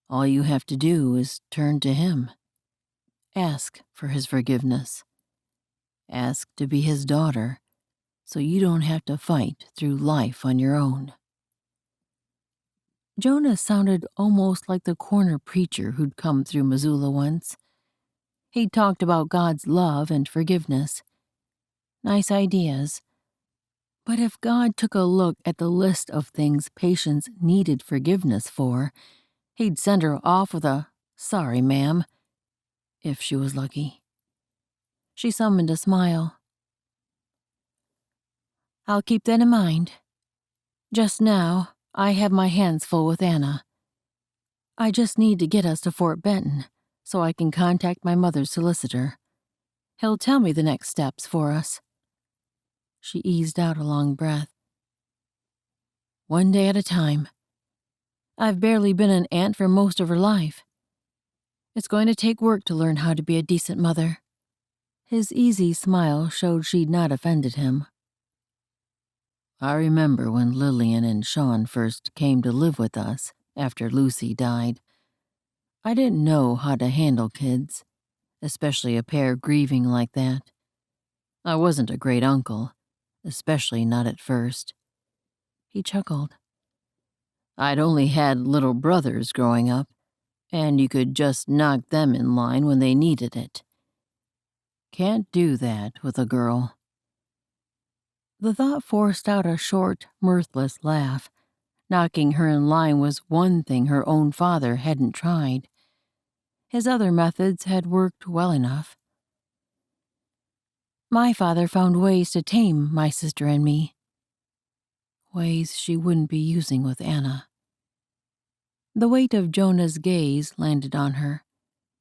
All you have to do is turn to Him. Ask for His forgiveness. Ask to be His daughter, so you don't have to fight through life on your own. Jonah sounded almost like the corner preacher who'd come through Missoula once. He'd talked about God's love and forgiveness. Nice ideas. But if God took a look at the list of things Patience needed forgiveness for, He'd send her off with a "sorry, ma'am," if she was lucky. She summoned a smile. I'll keep that in mind. Just now, I have my hands full with Anna. I just need to get us to Fort Benton so I can contact my mother's solicitor. He'll tell me the next steps for us. She eased out a long breath. One day at a time. I've barely been an aunt for most of her life. It's going to take work to learn how to be a decent mother. His easy smile showed she'd not offended him. I remember when Lillian and Sean first came to live with us after Lucy died. I didn't know how to handle kids, especially a pair grieving like that. I wasn't a great uncle, especially not at first. He chuckled. I'd only had little brothers growing up, and you could just knock them in line when they needed it. Can't do that with a girl. The thought forced out a short, mirthless laugh. Knocking her in line was one thing her own father hadn't tried. His other methods had worked well enough. My father found ways to tame my sister and me. Ways she wouldn't be using with Anna. The weight of Jonah's gaze landed on her,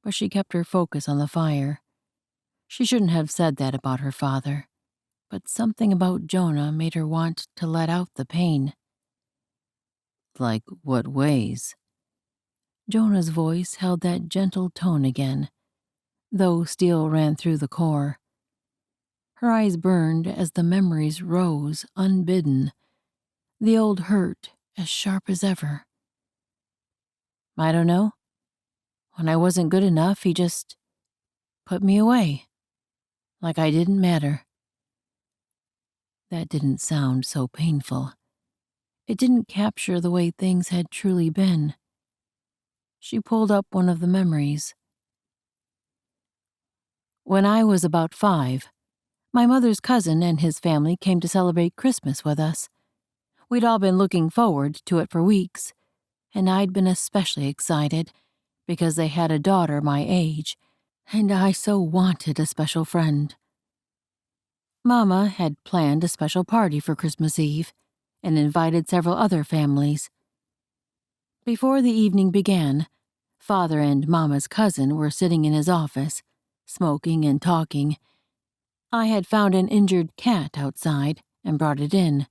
but she kept her focus on the fire. She shouldn't have said that about her father, but something about Jonah made her want to let out the pain. Like what ways? Jonah's voice held that gentle tone again, though steel ran through the core. Her eyes burned as the memories rose unbidden, the old hurt as sharp as ever. I don't know. When I wasn't good enough, he just put me away, like I didn't matter. That didn't sound so painful. It didn't capture the way things had truly been. She pulled up one of the memories. When I was about 5, my mother's cousin and his family came to celebrate Christmas with us. We'd all been looking forward to it for weeks, and I'd been especially excited because they had a daughter my age, and I so wanted a special friend. Mama had planned a special party for Christmas Eve and invited several other families. Before the evening began, Father and Mama's cousin were sitting in his office, smoking and talking. I had found an injured cat outside and brought it in.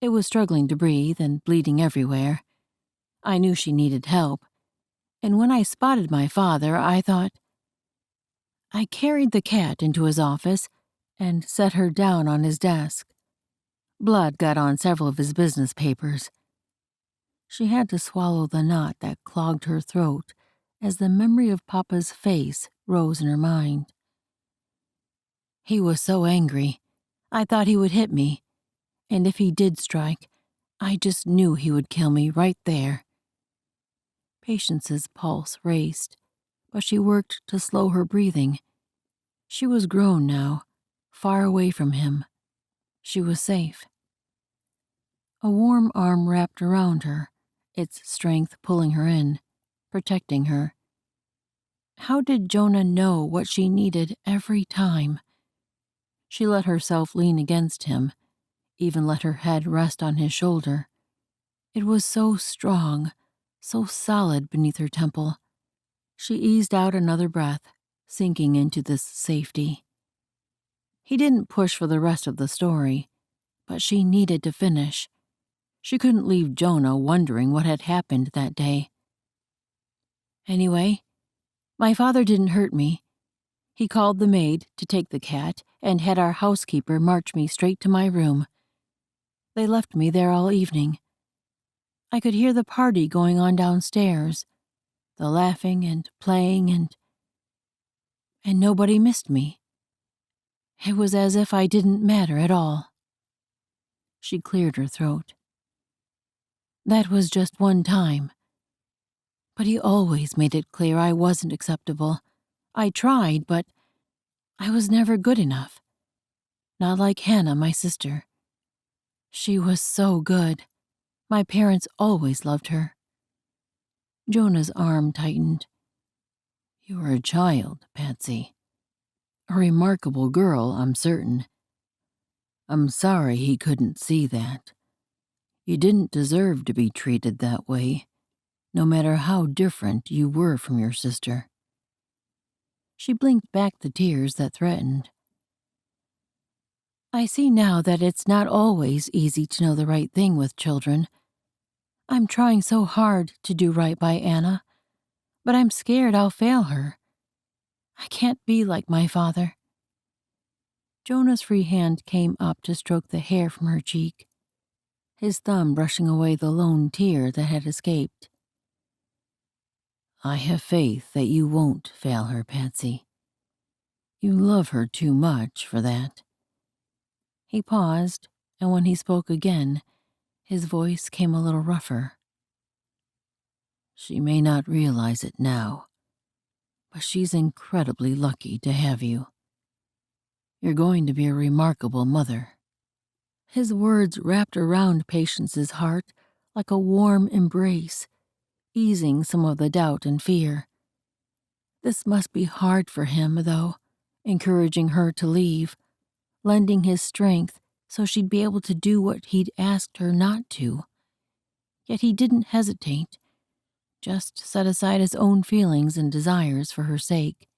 It was struggling to breathe and bleeding everywhere. I knew she needed help, and when I spotted my father, I thought. I carried the cat into his office and set her down on his desk. Blood got on several of his business papers. She had to swallow the knot that clogged her throat as the memory of Papa's face rose in her mind. He was so angry. I thought he would hit me, and if he did strike, I just knew he would kill me right there. Patience's pulse raced, but she worked to slow her breathing. She was grown now, far away from him. She was safe. A warm arm wrapped around her, its strength pulling her in, protecting her. How did Jonah know what she needed every time? She let herself lean against him, even let her head rest on his shoulder. It was so strong, so solid beneath her temple. She eased out another breath, sinking into this safety. He didn't push for the rest of the story, but she needed to finish. She couldn't leave Jonah wondering what had happened that day. Anyway, my father didn't hurt me. He called the maid to take the cat and had our housekeeper march me straight to my room. They left me there all evening. I could hear the party going on downstairs, the laughing and playing and nobody missed me. It was as if I didn't matter at all. She cleared her throat. That was just one time. But he always made it clear I wasn't acceptable. I tried, but I was never good enough. Not like Hannah, my sister. She was so good. My parents always loved her. Jonah's arm tightened. You were a child, Patsy. A remarkable girl, I'm certain. I'm sorry he couldn't see that. You didn't deserve to be treated that way, no matter how different you were from your sister. She blinked back the tears that threatened. I see now that it's not always easy to know the right thing with children. I'm trying so hard to do right by Anna, but I'm scared I'll fail her. I can't be like my father. Jonah's free hand came up to stroke the hair from her cheek, his thumb brushing away the lone tear that had escaped. I have faith that you won't fail her, Patsy. You love her too much for that. He paused, and when he spoke again, his voice came a little rougher. She may not realize it now, but she's incredibly lucky to have you. You're going to be a remarkable mother. His words wrapped around Patience's heart like a warm embrace, easing some of the doubt and fear. This must be hard for him, though, encouraging her to leave, lending his strength so she'd be able to do what he'd asked her not to. Yet he didn't hesitate, just set aside his own feelings and desires for her sake,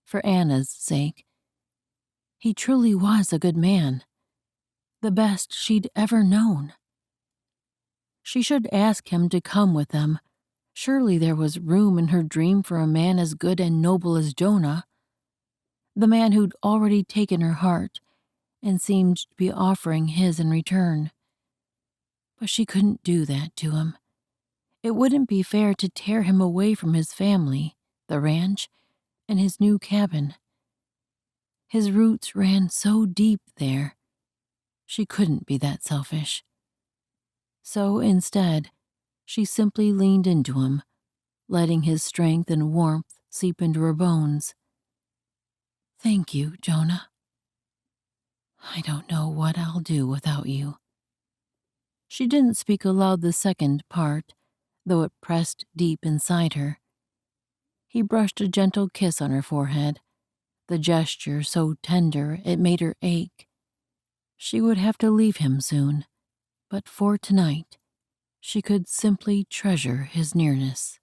for Anna's sake. He truly was a good man, the best she'd ever known. She should ask him to come with them. Surely there was room in her dream for a man as good and noble as Jonah, the man who'd already taken her heart and seemed to be offering his in return. But she couldn't do that to him. It wouldn't be fair to tear him away from his family, the ranch, and his new cabin. His roots ran so deep there. She couldn't be that selfish. So instead, she simply leaned into him, letting his strength and warmth seep into her bones. Thank you, Jonah. I don't know what I'll do without you. She didn't speak aloud the second part, though it pressed deep inside her. He brushed a gentle kiss on her forehead, the gesture so tender it made her ache. She would have to leave him soon, but for tonight, she could simply treasure his nearness.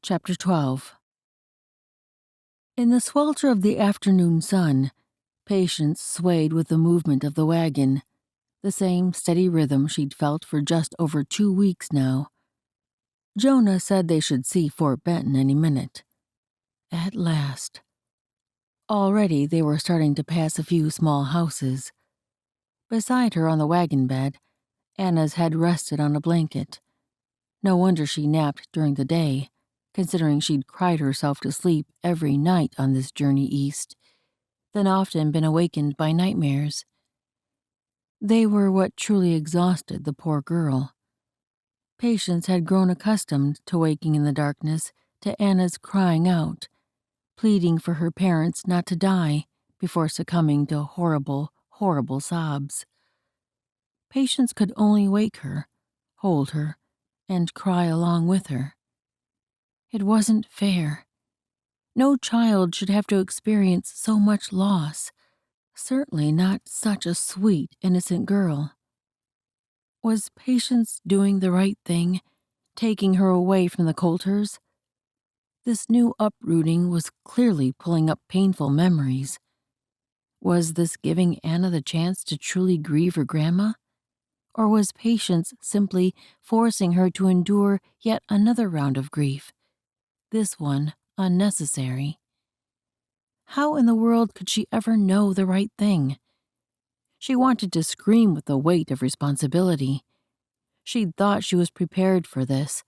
Chapter 12. In the swelter of the afternoon sun, Patience swayed with the movement of the wagon, the same steady rhythm she'd felt for just over 2 weeks now. Jonah said they should see Fort Benton any minute. At last. Already they were starting to pass a few small houses. Beside her on the wagon bed, Anna's head rested on a blanket. No wonder she napped during the day, considering she'd cried herself to sleep every night on this journey east, then often been awakened by nightmares. They were what truly exhausted the poor girl. Patience had grown accustomed to waking in the darkness to Anna's crying out, pleading for her parents not to die before succumbing to horrible, horrible sobs. Patience could only wake her, hold her, and cry along with her. It wasn't fair. No child should have to experience so much loss, certainly not such a sweet, innocent girl. Was Patience doing the right thing, taking her away from the Coulters? This new uprooting was clearly pulling up painful memories. Was this giving Anna the chance to truly grieve her grandma? Or was Patience simply forcing her to endure yet another round of grief, this one unnecessary? How in the world could she ever know the right thing? She wanted to scream with the weight of responsibility. She'd thought she was prepared for this,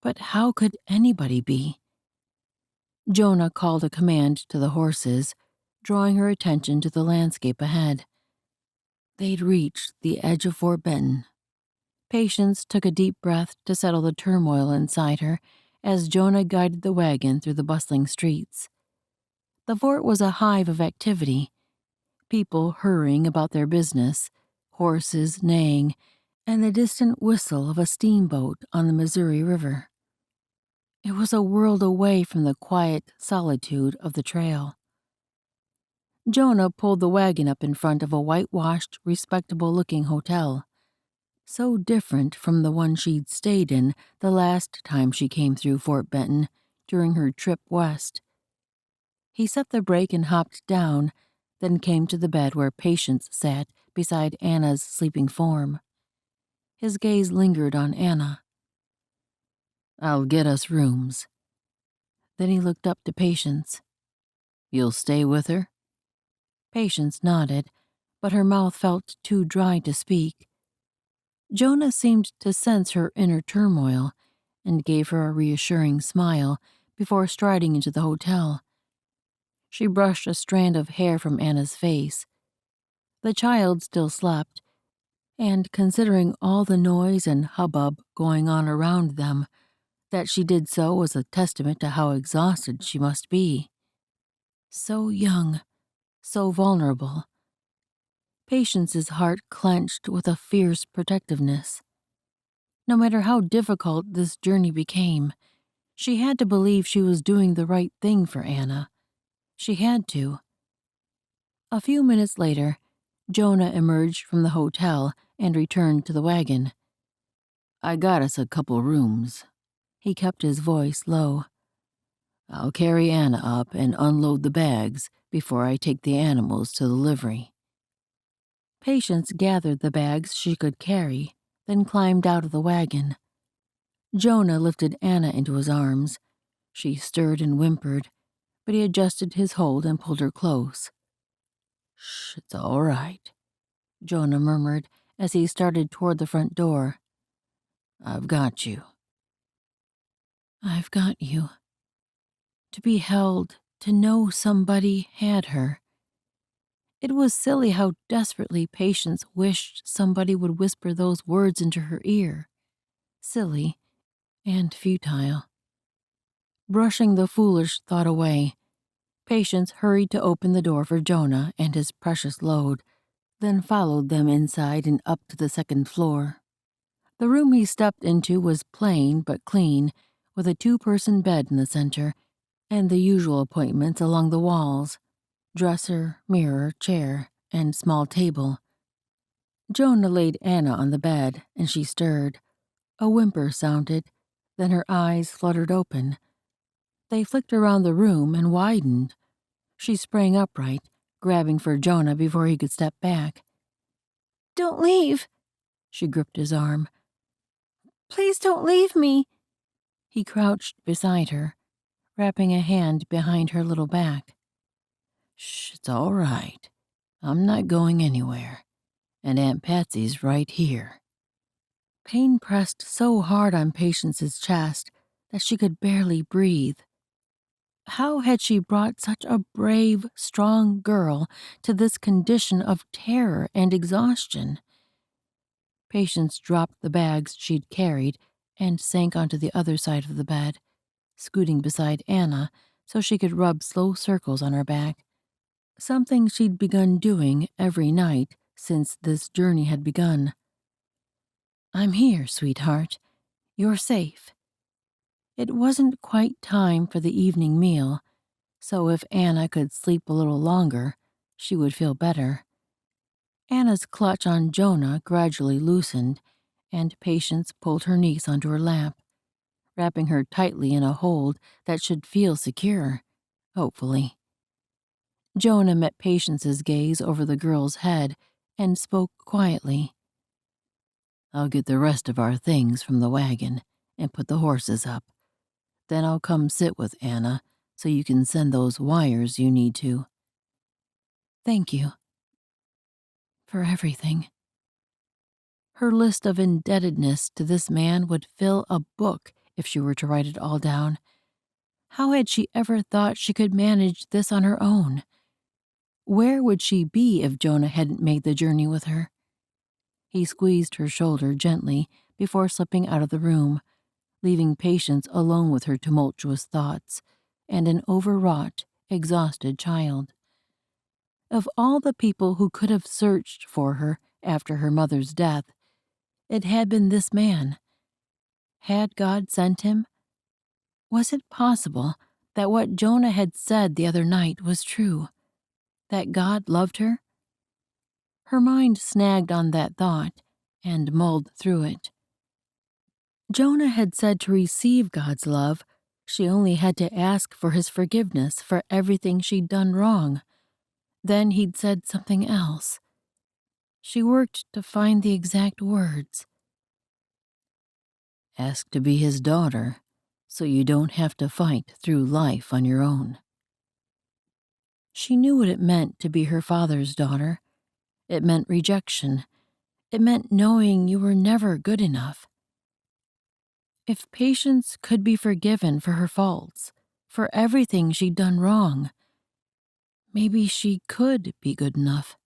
but how could anybody be? Jonah called a command to the horses, drawing her attention to the landscape ahead. They'd reached the edge of Fort Benton. Patience took a deep breath to settle the turmoil inside her as Jonah guided the wagon through the bustling streets. The fort was a hive of activity, people hurrying about their business, horses neighing, and the distant whistle of a steamboat on the Missouri River. It was a world away from the quiet solitude of the trail. Jonah pulled the wagon up in front of a whitewashed, respectable-looking hotel, so different from the one she'd stayed in the last time she came through Fort Benton during her trip west. He set the brake and hopped down, then came to the bed where Patience sat beside Anna's sleeping form. His gaze lingered on Anna. "I'll get us rooms." Then he looked up to Patience. "You'll stay with her?" Patience nodded, but her mouth felt too dry to speak. Jonah seemed to sense her inner turmoil and gave her a reassuring smile before striding into the hotel. She brushed a strand of hair from Anna's face. The child still slept, and considering all the noise and hubbub going on around them, that she did so was a testament to how exhausted she must be. So young, so vulnerable. Patience's heart clenched with a fierce protectiveness. No matter how difficult this journey became, she had to believe she was doing the right thing for Anna. She had to. A few minutes later, Jonah emerged from the hotel and returned to the wagon. "I got us a couple rooms." He kept his voice low. "I'll carry Anna up and unload the bags before I take the animals to the livery." Patience gathered the bags she could carry, then climbed out of the wagon. Jonah lifted Anna into his arms. She stirred and whimpered, but he adjusted his hold and pulled her close. "Shh, it's all right," Jonah murmured as he started toward the front door. "I've got you." I've got you. To be held, to know somebody had her. It was silly how desperately Patience wished somebody would whisper those words into her ear. Silly and futile. Brushing the foolish thought away, Patience hurried to open the door for Jonah and his precious load, then followed them inside and up to the second floor. The room he stepped into was plain but clean, with a two-person bed in the center, and the usual appointments along the walls: dresser, mirror, chair, and small table. Jonah laid Anna on the bed, and she stirred. A whimper sounded, then her eyes fluttered open. They flicked around the room and widened. She sprang upright, grabbing for Jonah before he could step back. "Don't leave!" She gripped his arm. "Please don't leave me!" He crouched beside her, wrapping a hand behind her little back. "Shh, it's all right. I'm not going anywhere, and Aunt Patsy's right here." Pain pressed so hard on Patience's chest that she could barely breathe. How had she brought such a brave, strong girl to this condition of terror and exhaustion? Patience dropped the bags she'd carried and sank onto the other side of the bed, scooting beside Anna so she could rub slow circles on her back, something she'd begun doing every night since this journey had begun. "I'm here, sweetheart. You're safe." It wasn't quite time for the evening meal, so if Anna could sleep a little longer, she would feel better. Anna's clutch on Jonah gradually loosened, and Patience pulled her niece onto her lap, wrapping her tightly in a hold that should feel secure, hopefully. Jonah met Patience's gaze over the girl's head and spoke quietly. "I'll get the rest of our things from the wagon and put the horses up. Then I'll come sit with Anna so you can send those wires you need to." "Thank you for everything." Her list of indebtedness to this man would fill a book if she were to write it all down. How had she ever thought she could manage this on her own? Where would she be if Jonah hadn't made the journey with her? He squeezed her shoulder gently before slipping out of the room, leaving Patience alone with her tumultuous thoughts and an overwrought, exhausted child. Of all the people who could have searched for her after her mother's death, it had been this man. Had God sent him? Was it possible that what Jonah had said the other night was true? That God loved her? Her mind snagged on that thought and mulled through it. Jonah had said to receive God's love, she only had to ask for his forgiveness for everything she'd done wrong. Then he'd said something else. She worked to find the exact words. "Ask to be his daughter, so you don't have to fight through life on your own." She knew what it meant to be her father's daughter. It meant rejection. It meant knowing you were never good enough. If Patience could be forgiven for her faults, for everything she'd done wrong, maybe she could be good enough.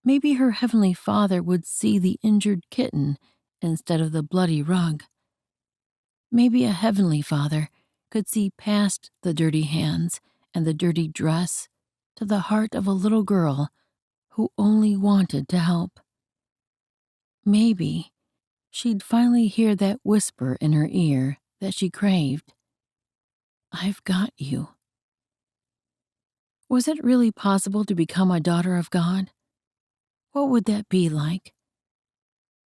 Maybe her heavenly Father would see the injured kitten instead of the bloody rug. Maybe a heavenly Father could see past the dirty hands and the dirty dress to the heart of a little girl who only wanted to help. Maybe she'd finally hear that whisper in her ear that she craved. "I've got you." Was it really possible to become a daughter of God? What would that be like?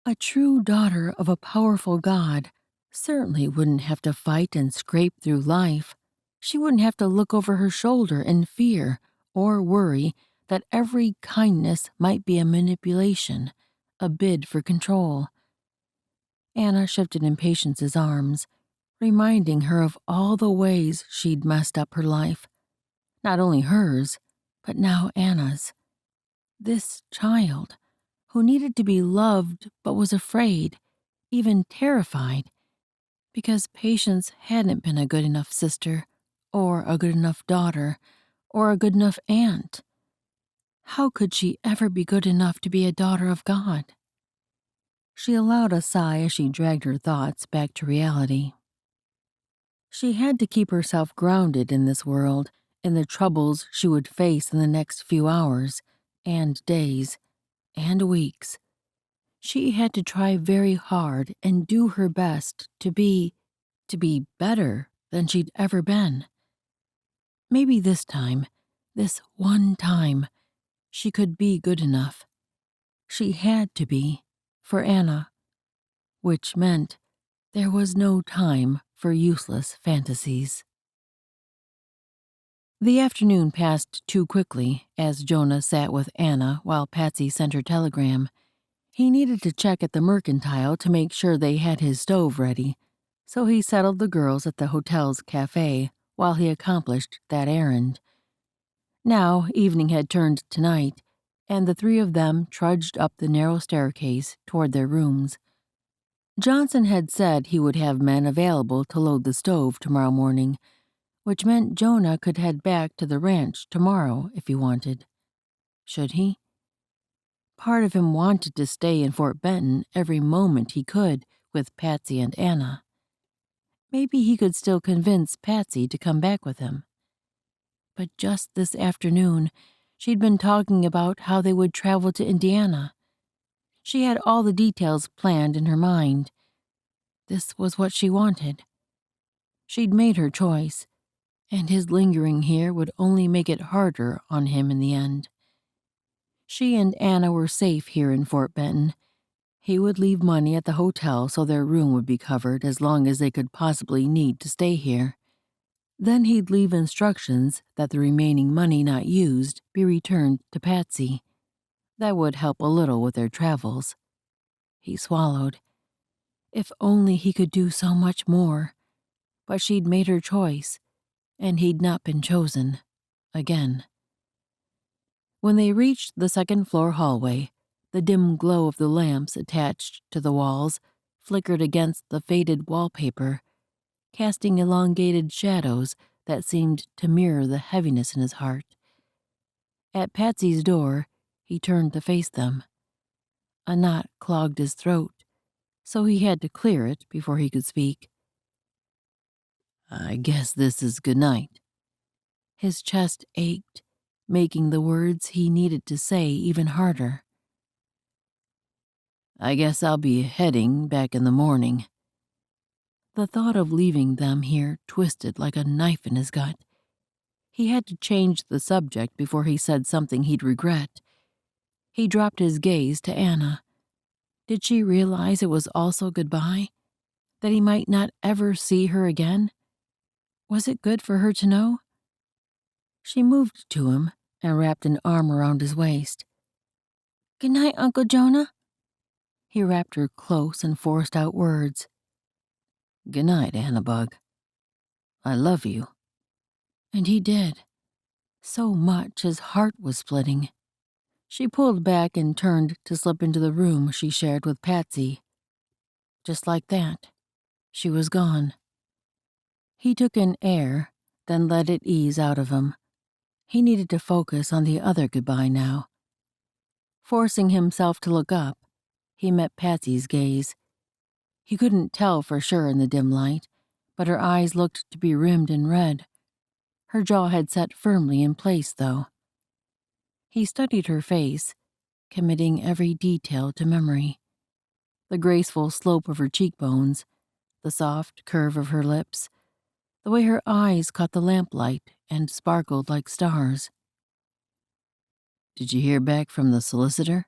A true daughter of a powerful God certainly wouldn't have to fight and scrape through life. She wouldn't have to look over her shoulder in fear or worry that every kindness might be a manipulation, a bid for control. Anna shifted in Patience's arms, reminding her of all the ways she'd messed up her life. Not only hers, but now Anna's. This child, who needed to be loved but was afraid, even terrified, because Patience hadn't been a good enough sister, or a good enough daughter, or a good enough aunt. How could she ever be good enough to be a daughter of God? She allowed a sigh as she dragged her thoughts back to reality. She had to keep herself grounded in this world, in the troubles she would face in the next few hours, and days, and weeks. She had to try very hard and do her best to be better than she'd ever been. Maybe this time, this one time, she could be good enough. She had to be, for Anna, which meant there was no time for useless fantasies. The afternoon passed too quickly as Jonah sat with Anna while Patsy sent her telegram. He needed to check at the mercantile to make sure they had his stove ready, so he settled the girls at the hotel's cafe while he accomplished that errand. Now evening had turned to night, and the three of them trudged up the narrow staircase toward their rooms. Johnson had said he would have men available to load the stove tomorrow morning, which meant Jonah could head back to the ranch tomorrow if he wanted. Should he? Part of him wanted to stay in Fort Benton every moment he could with Patsy and Anna. Maybe he could still convince Patsy to come back with him. But just this afternoon, she'd been talking about how they would travel to Indiana. She had all the details planned in her mind. This was what she wanted. She'd made her choice, and his lingering here would only make it harder on him in the end. She and Anna were safe here in Fort Benton. He would leave money at the hotel so their room would be covered as long as they could possibly need to stay here. Then he'd leave instructions that the remaining money not used be returned to Patsy. That would help a little with their travels. He swallowed. If only he could do so much more. But she'd made her choice, and he'd not been chosen. Again. When they reached the second-floor hallway, the dim glow of the lamps attached to the walls flickered against the faded wallpaper, casting elongated shadows that seemed to mirror the heaviness in his heart. At Patsy's door, he turned to face them. A knot clogged his throat, so he had to clear it before he could speak. "I guess this is good night." His chest ached, making the words he needed to say even harder. "I guess I'll be heading back in the morning." The thought of leaving them here twisted like a knife in his gut. He had to change the subject before he said something he'd regret. He dropped his gaze to Anna. Did she realize it was also goodbye? That he might not ever see her again? Was it good for her to know? She moved to him and wrapped an arm around his waist. Good night, Uncle Jonah. He wrapped her close and forced out words. "Good night, Annabug. I love you." And he did. So much his heart was splitting. She pulled back and turned to slip into the room she shared with Patsy. Just like that, she was gone. He took in air, then let it ease out of him. He needed to focus on the other goodbye now. Forcing himself to look up, he met Patsy's gaze. He couldn't tell for sure in the dim light, but her eyes looked to be rimmed in red. Her jaw had set firmly in place, though. He studied her face, committing every detail to memory. The graceful slope of her cheekbones, the soft curve of her lips, the way her eyes caught the lamplight and sparkled like stars. "Did you hear back from the solicitor?"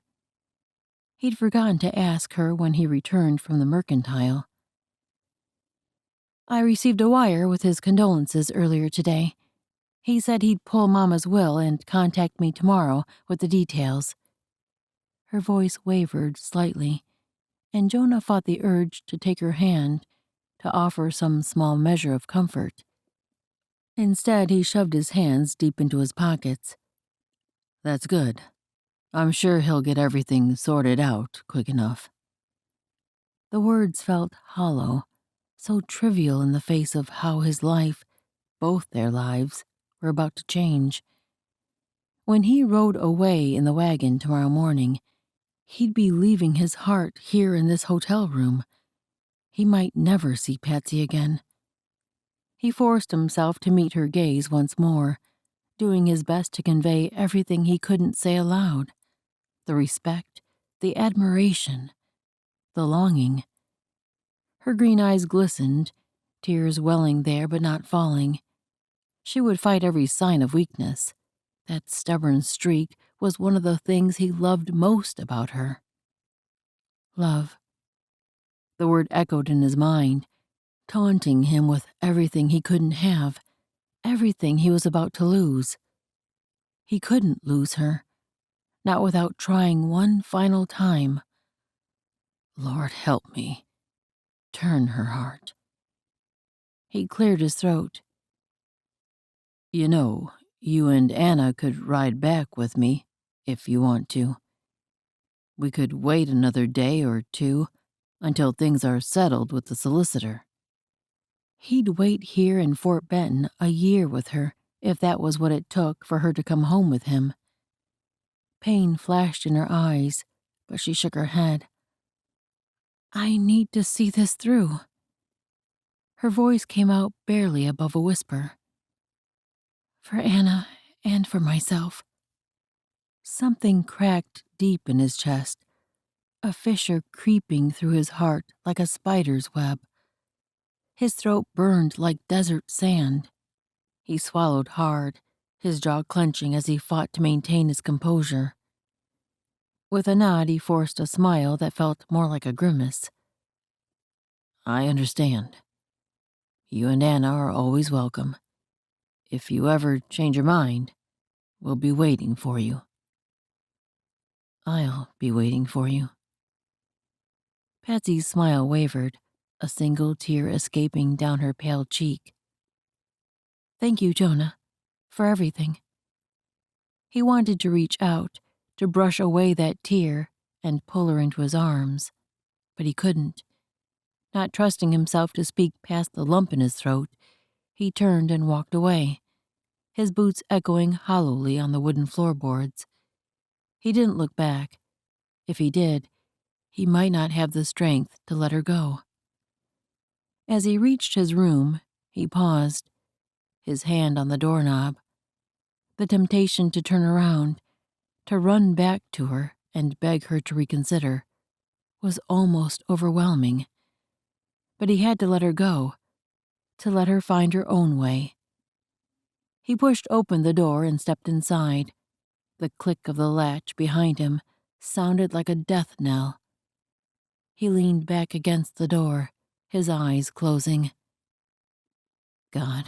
He'd forgotten to ask her when he returned from the mercantile. "I received a wire with his condolences earlier today. He said he'd pull Mama's will and contact me tomorrow with the details." Her voice wavered slightly, and Jonah fought the urge to take her hand, to offer some small measure of comfort. Instead, he shoved his hands deep into his pockets. "That's good. I'm sure he'll get everything sorted out quick enough." The words felt hollow, so trivial in the face of how his life, both their lives, were about to change. When he rode away in the wagon tomorrow morning, he'd be leaving his heart here in this hotel room. He might never see Patsy again. He forced himself to meet her gaze once more, doing his best to convey everything he couldn't say aloud. The respect, the admiration, the longing. Her green eyes glistened, tears welling there but not falling. She would fight every sign of weakness. That stubborn streak was one of the things he loved most about her. Love. The word echoed in his mind, taunting him with everything he couldn't have, everything he was about to lose. He couldn't lose her, not without trying one final time. Lord help me. Turn her heart. He cleared his throat. You know, you and Anna could ride back with me, if you want to. We could wait another day or two until things are settled with the solicitor. He'd wait here in Fort Benton a year with her, if that was what it took for her to come home with him. Pain flashed in her eyes, but she shook her head. I need to see this through. Her voice came out barely above a whisper. For Anna and for myself. Something cracked deep in his chest, a fissure creeping through his heart like a spider's web. His throat burned like desert sand. He swallowed hard, his jaw clenching as he fought to maintain his composure. With a nod, he forced a smile that felt more like a grimace. I understand. You and Anna are always welcome. If you ever change your mind, we'll be waiting for you. I'll be waiting for you. Patsy's smile wavered, a single tear escaping down her pale cheek. Thank you, Jonah, for everything. He wanted to reach out, to brush away that tear and pull her into his arms, but he couldn't. Not trusting himself to speak past the lump in his throat, he turned and walked away, his boots echoing hollowly on the wooden floorboards. He didn't look back. If he did, he might not have the strength to let her go. As he reached his room, he paused, his hand on the doorknob. The temptation to turn around, to run back to her and beg her to reconsider, was almost overwhelming. But he had to let her go, to let her find her own way. He pushed open the door and stepped inside. The click of the latch behind him sounded like a death knell. He leaned back against the door, his eyes closing. God,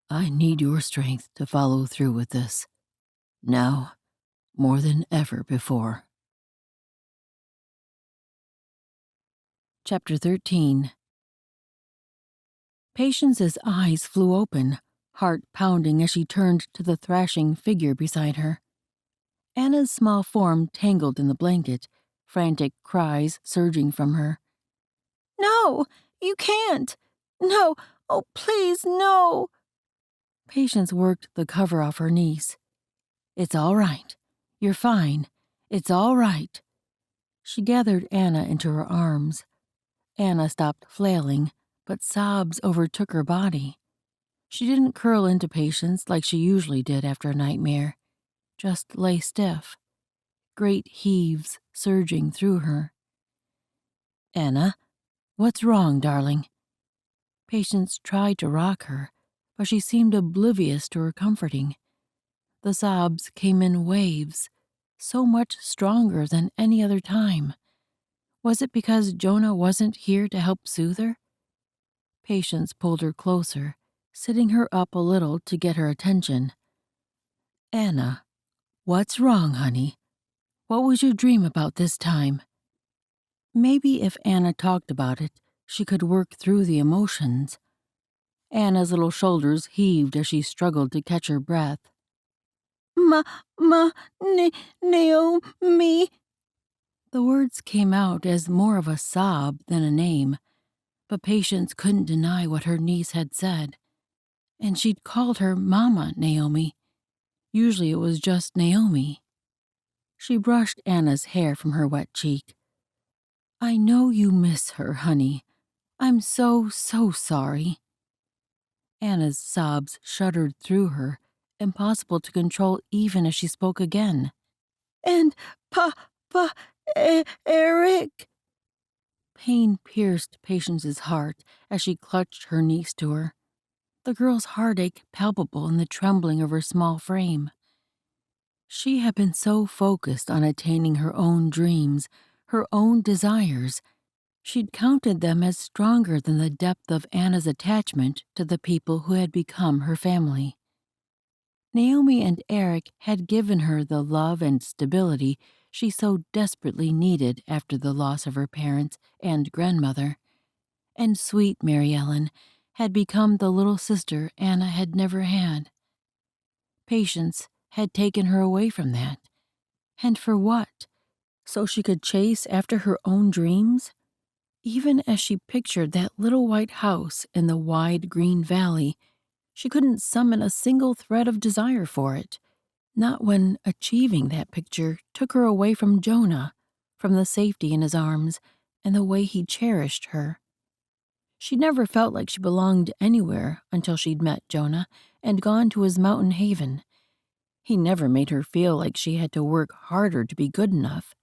I need your strength to follow through with this. Now, more than ever before. Chapter 13. Patience's eyes flew open, heart pounding as she turned to the thrashing figure beside her. Anna's small form tangled in the blanket, frantic cries surging from her. No, you can't. No, oh please, no. Patience worked the cover off her niece. It's all right. You're fine. It's all right. She gathered Anna into her arms. Anna stopped flailing, but sobs overtook her body. She didn't curl into Patience like she usually did after a nightmare, just lay stiff, great heaves surging through her. Anna, what's wrong, darling? Patience tried to rock her, but she seemed oblivious to her comforting. The sobs came in waves, so much stronger than any other time. Was it because Jonah wasn't here to help soothe her? Patience pulled her closer, sitting her up a little to get her attention. Anna, what's wrong, honey? What was your dream about this time? Maybe if Anna talked about it, she could work through the emotions. Anna's little shoulders heaved as she struggled to catch her breath. Naomi. The words came out as more of a sob than a name, but Patience couldn't deny what her niece had said. And she'd called her Mama Naomi. Usually it was just Naomi. She brushed Anna's hair from her wet cheek. I know you miss her, honey. I'm so sorry. Anna's sobs shuddered through her, impossible to control even as she spoke again. And Papa Eric. Pain pierced Patience's heart as she clutched her niece to her, the girl's heartache palpable in the trembling of her small frame. She had been so focused on attaining her own dreams, her own desires, she'd counted them as stronger than the depth of Anna's attachment to the people who had become her family. Naomi and Eric had given her the love and stability she so desperately needed after the loss of her parents and grandmother, and sweet Mary Ellen had become the little sister Anna had never had. Patience had taken her away from that. And for what? So she could chase after her own dreams? Even as she pictured that little white house in the wide green valley, she couldn't summon a single thread of desire for it. Not when achieving that picture took her away from Jonah, from the safety in his arms, and the way he cherished her. She never felt like she belonged anywhere until she'd met Jonah and gone to his mountain haven. He never made her feel like she had to work harder to be good enough.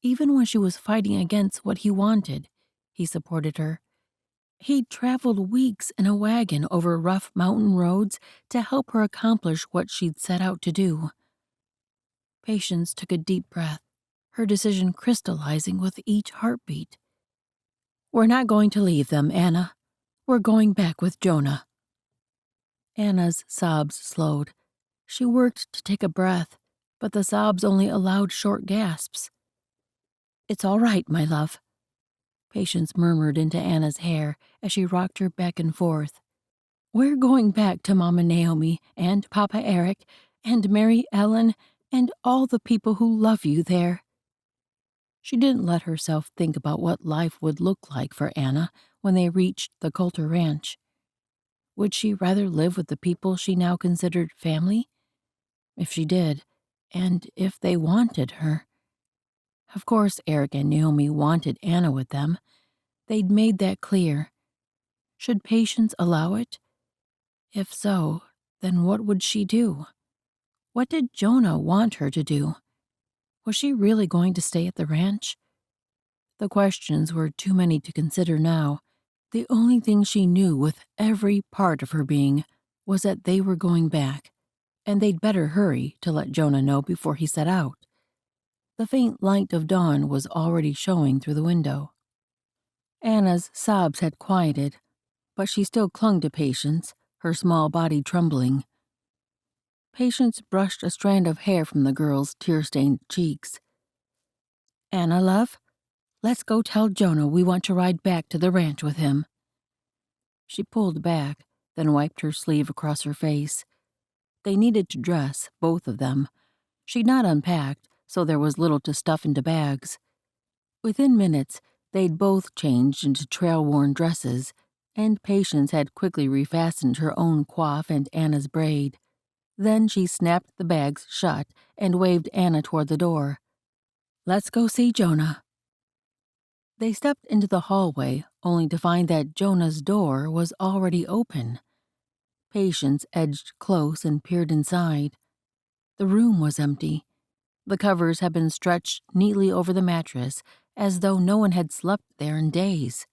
Even when she was fighting against what he wanted, he supported her. He'd traveled weeks in a wagon over rough mountain roads to help her accomplish what she'd set out to do. Patience took a deep breath, her decision crystallizing with each heartbeat. "We're not going to leave them, Anna. We're going back with Jonah." Anna's sobs slowed. She worked to take a breath, but the sobs only allowed short gasps. "It's all right, my love," Patience murmured into Anna's hair as she rocked her back and forth. "We're going back to Mama Naomi and Papa Eric and Mary Ellen and all the people who love you there." She didn't let herself think about what life would look like for Anna when they reached the Coulter ranch. Would she rather live with the people she now considered family? If she did, and if they wanted her. Of course Eric and Naomi wanted Anna with them. They'd made that clear. Should Patience allow it? If so, then what would she do? What did Jonah want her to do? Was she really going to stay at the ranch? The questions were too many to consider now. The only thing she knew with every part of her being was that they were going back, and they'd better hurry to let Jonah know before he set out. The faint light of dawn was already showing through the window. Anna's sobs had quieted, but she still clung to Patience, her small body trembling. Patience brushed a strand of hair from the girl's tear-stained cheeks. "Anna, love, let's go tell Jonah we want to ride back to the ranch with him." She pulled back, then wiped her sleeve across her face. They needed to dress, both of them. She'd not unpacked, so there was little to stuff into bags. Within minutes, they'd both changed into trail-worn dresses, and Patience had quickly refastened her own coif and Anna's braid. Then she snapped the bags shut and waved Anna toward the door. "Let's go see Jonah." They stepped into the hallway, only to find that Jonah's door was already open. Patience edged close and peered inside. The room was empty. The covers had been stretched neatly over the mattress, as though no one had slept there in days.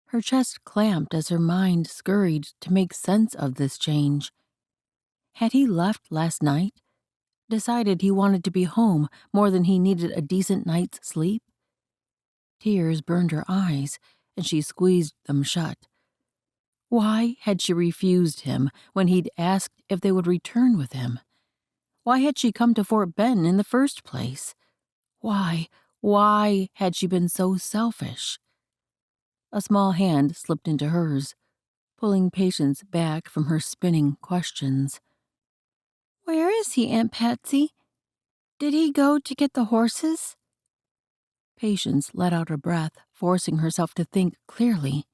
Her chest clamped as her mind scurried to make sense of this change. Had he left last night? Decided he wanted to be home more than he needed a decent night's sleep? Tears burned her eyes, and she squeezed them shut. Why had she refused him when he'd asked if they would return with him? Why had she come to Fort Benton in the first place? Why had she been so selfish? A small hand slipped into hers, pulling Patience back from her spinning questions. "Where is he, Aunt Patsy? Did he go to get the horses?" Patience let out a breath, forcing herself to think clearly.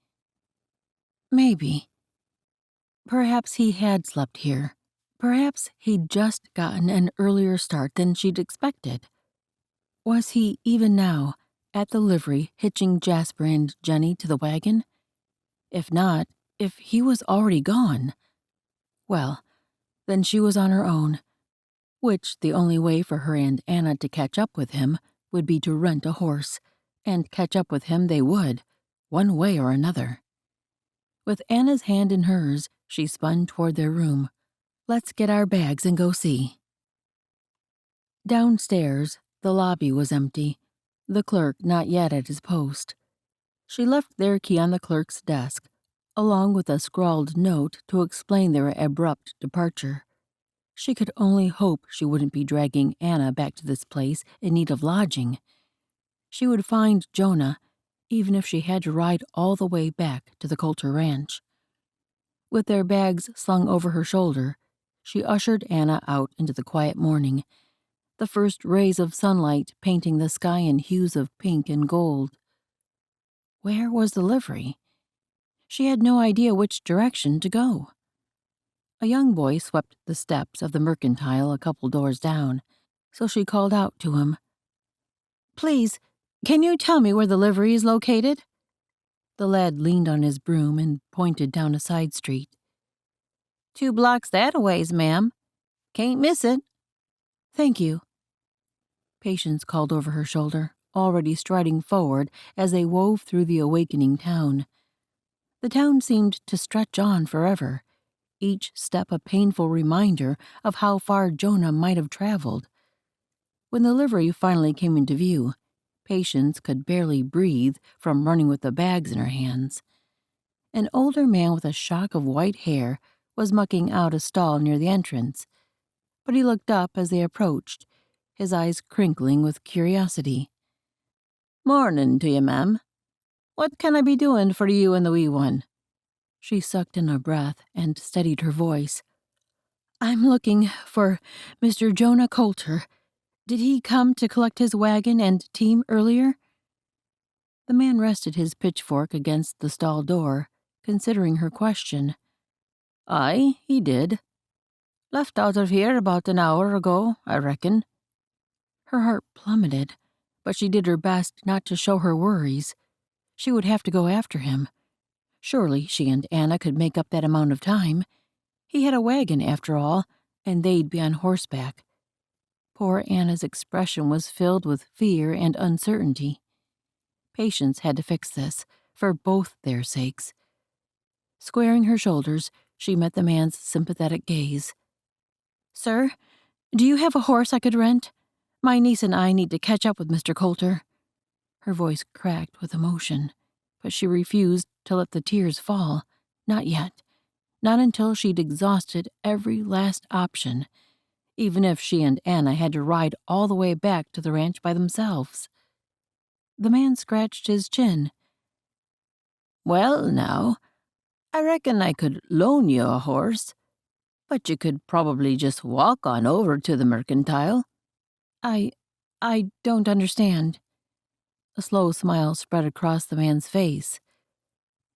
Maybe. Perhaps he had slept here. Perhaps he'd just gotten an earlier start than she'd expected. Was he, even now, at the livery hitching Jasper and Jenny to the wagon? If not, if he was already gone, well, then she was on her own, which the only way for her and Anna to catch up with him would be to rent a horse, and catch up with him they would, one way or another. With Anna's hand in hers, she spun toward their room. "Let's get our bags and go see." Downstairs, the lobby was empty, the clerk not yet at his post. She left their key on the clerk's desk, along with a scrawled note to explain their abrupt departure. She could only hope she wouldn't be dragging Anna back to this place in need of lodging. She would find Jonah, even if she had to ride all the way back to the Coulter ranch. With their bags slung over her shoulder, she ushered Anna out into the quiet morning, the first rays of sunlight painting the sky in hues of pink and gold. Where was the livery? She had no idea which direction to go. A young boy swept the steps of the mercantile a couple doors down, so she called out to him. "Please, can you tell me where the livery is located?" The lad leaned on his broom and pointed down a side street. "2 blocks that-a-ways, ma'am. Can't miss it." "Thank you." Patience called over her shoulder, already striding forward as they wove through the awakening town. The town seemed to stretch on forever, each step a painful reminder of how far Jonah might have traveled. When the livery finally came into view, Patience could barely breathe from running with the bags in her hands. An older man with a shock of white hair was mucking out a stall near the entrance, but he looked up as they approached, his eyes crinkling with curiosity. "Mornin' to you, ma'am. What can I be doing for you and the wee one?" She sucked in a breath and steadied her voice. "I'm looking for Mr. Jonah Coulter. Did he come to collect his wagon and team earlier?" The man rested his pitchfork against the stall door, considering her question. "Aye, he did. Left out of here about an hour ago, I reckon." Her heart plummeted, but she did her best not to show her worries. She would have to go after him. Surely she and Anna could make up that amount of time. He had a wagon, after all, and they'd be on horseback. Poor Anna's expression was filled with fear and uncertainty. Patience had to fix this, for both their sakes. Squaring her shoulders, she met the man's sympathetic gaze. "Sir, do you have a horse I could rent? My niece and I need to catch up with Mr. Coulter." Her voice cracked with emotion, but she refused to let the tears fall. Not yet. Not until she'd exhausted every last option, even if she and Anna had to ride all the way back to the ranch by themselves. The man scratched his chin. "Well, now, I reckon I could loan you a horse, but you could probably just walk on over to the mercantile." I don't understand." A slow smile spread across the man's face.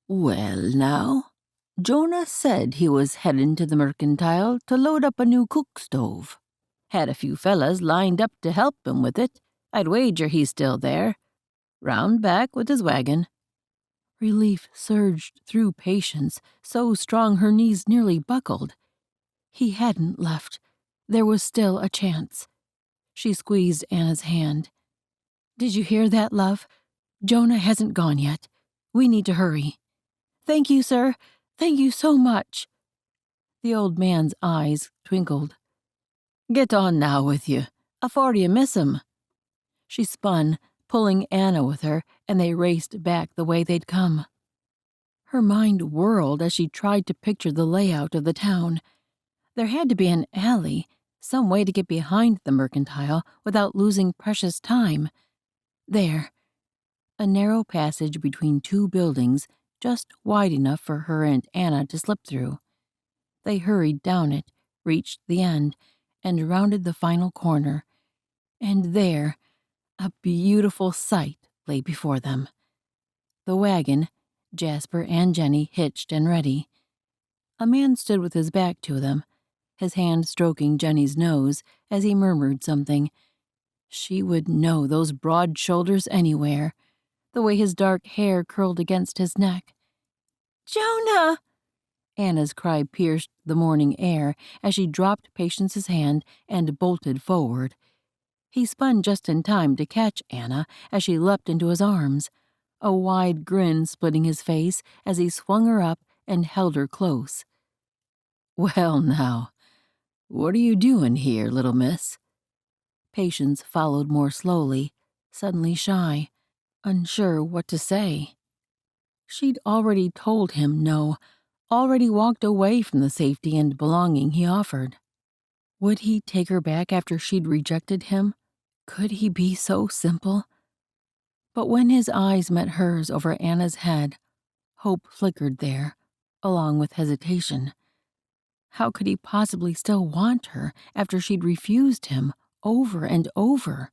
"Well, now, Jonah said he was heading to the mercantile to load up a new cook stove. Had a few fellas lined up to help him with it. I'd wager he's still there, round back with his wagon." Relief surged through Patience, so strong her knees nearly buckled. He hadn't left. There was still a chance. She squeezed Anna's hand. "Did you hear that, love? Jonah hasn't gone yet. We need to hurry." "Thank you, sir. Thank you so much." The old man's eyes twinkled. "Get on now with you, afore you miss him." She spun, pulling Anna with her, and they raced back the way they'd come. Her mind whirled as she tried to picture the layout of the town. There had to be an alley, some way to get behind the mercantile without losing precious time. There. A narrow passage between 2 buildings, just wide enough for her and Anna to slip through. They hurried down it, reached the end, and rounded the final corner. And there, a beautiful sight lay before them. The wagon, Jasper and Jenny hitched and ready. A man stood with his back to them, his hand stroking Jenny's nose as he murmured something. She would know those broad shoulders anywhere, the way his dark hair curled against his neck. "Jonah!" Anna's cry pierced the morning air as she dropped Patience's hand and bolted forward. He spun just in time to catch Anna as she leapt into his arms, a wide grin splitting his face as he swung her up and held her close. "Well, now, what are you doing here, little miss?" Patience followed more slowly, suddenly shy, unsure what to say. She'd already told him no, already walked away from the safety and belonging he offered. Would he take her back after she'd rejected him? Could he be so simple? But when his eyes met hers over Anna's head, hope flickered there, along with hesitation. How could he possibly still want her after she'd refused him over and over?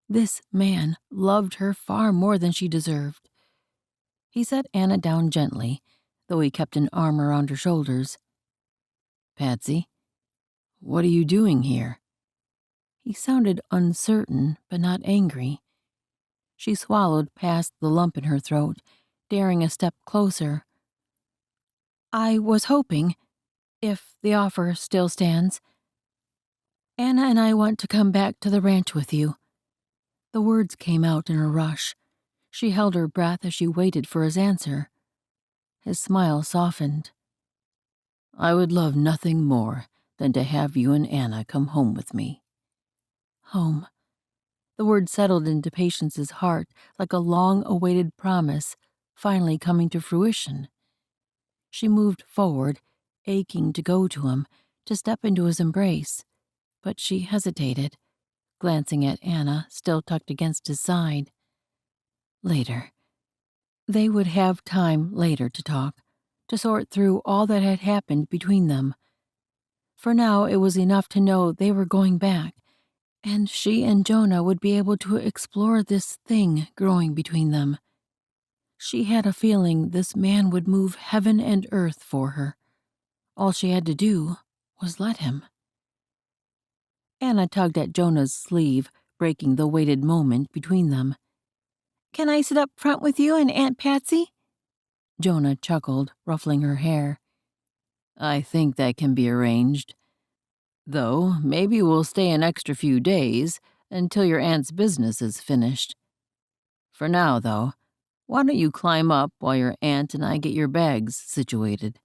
This man loved her far more than she deserved. He set Anna down gently, though he kept an arm around her shoulders. "Patsy, what are you doing here?" He sounded uncertain, but not angry. She swallowed past the lump in her throat, daring a step closer. "I was hoping, if the offer still stands, Anna and I want to come back to the ranch with you." The words came out in a rush. She held her breath as she waited for his answer. His smile softened. "I would love nothing more than to have you and Anna come home with me." Home. The word settled into Patience's heart like a long-awaited promise, finally coming to fruition. She moved forward, aching to go to him, to step into his embrace, but she hesitated, glancing at Anna, still tucked against his side. Later. They would have time later to talk, to sort through all that had happened between them. For now, it was enough to know they were going back, and she and Jonah would be able to explore this thing growing between them. She had a feeling this man would move heaven and earth for her. All she had to do was let him. Anna tugged at Jonah's sleeve, breaking the weighted moment between them. Can I sit up front with you and Aunt Patsy? Jonah chuckled, ruffling her hair. "I think that can be arranged. Though, maybe we'll stay an extra few days until your aunt's business is finished. For now, though, why don't you climb up while your aunt and I get your bags situated?"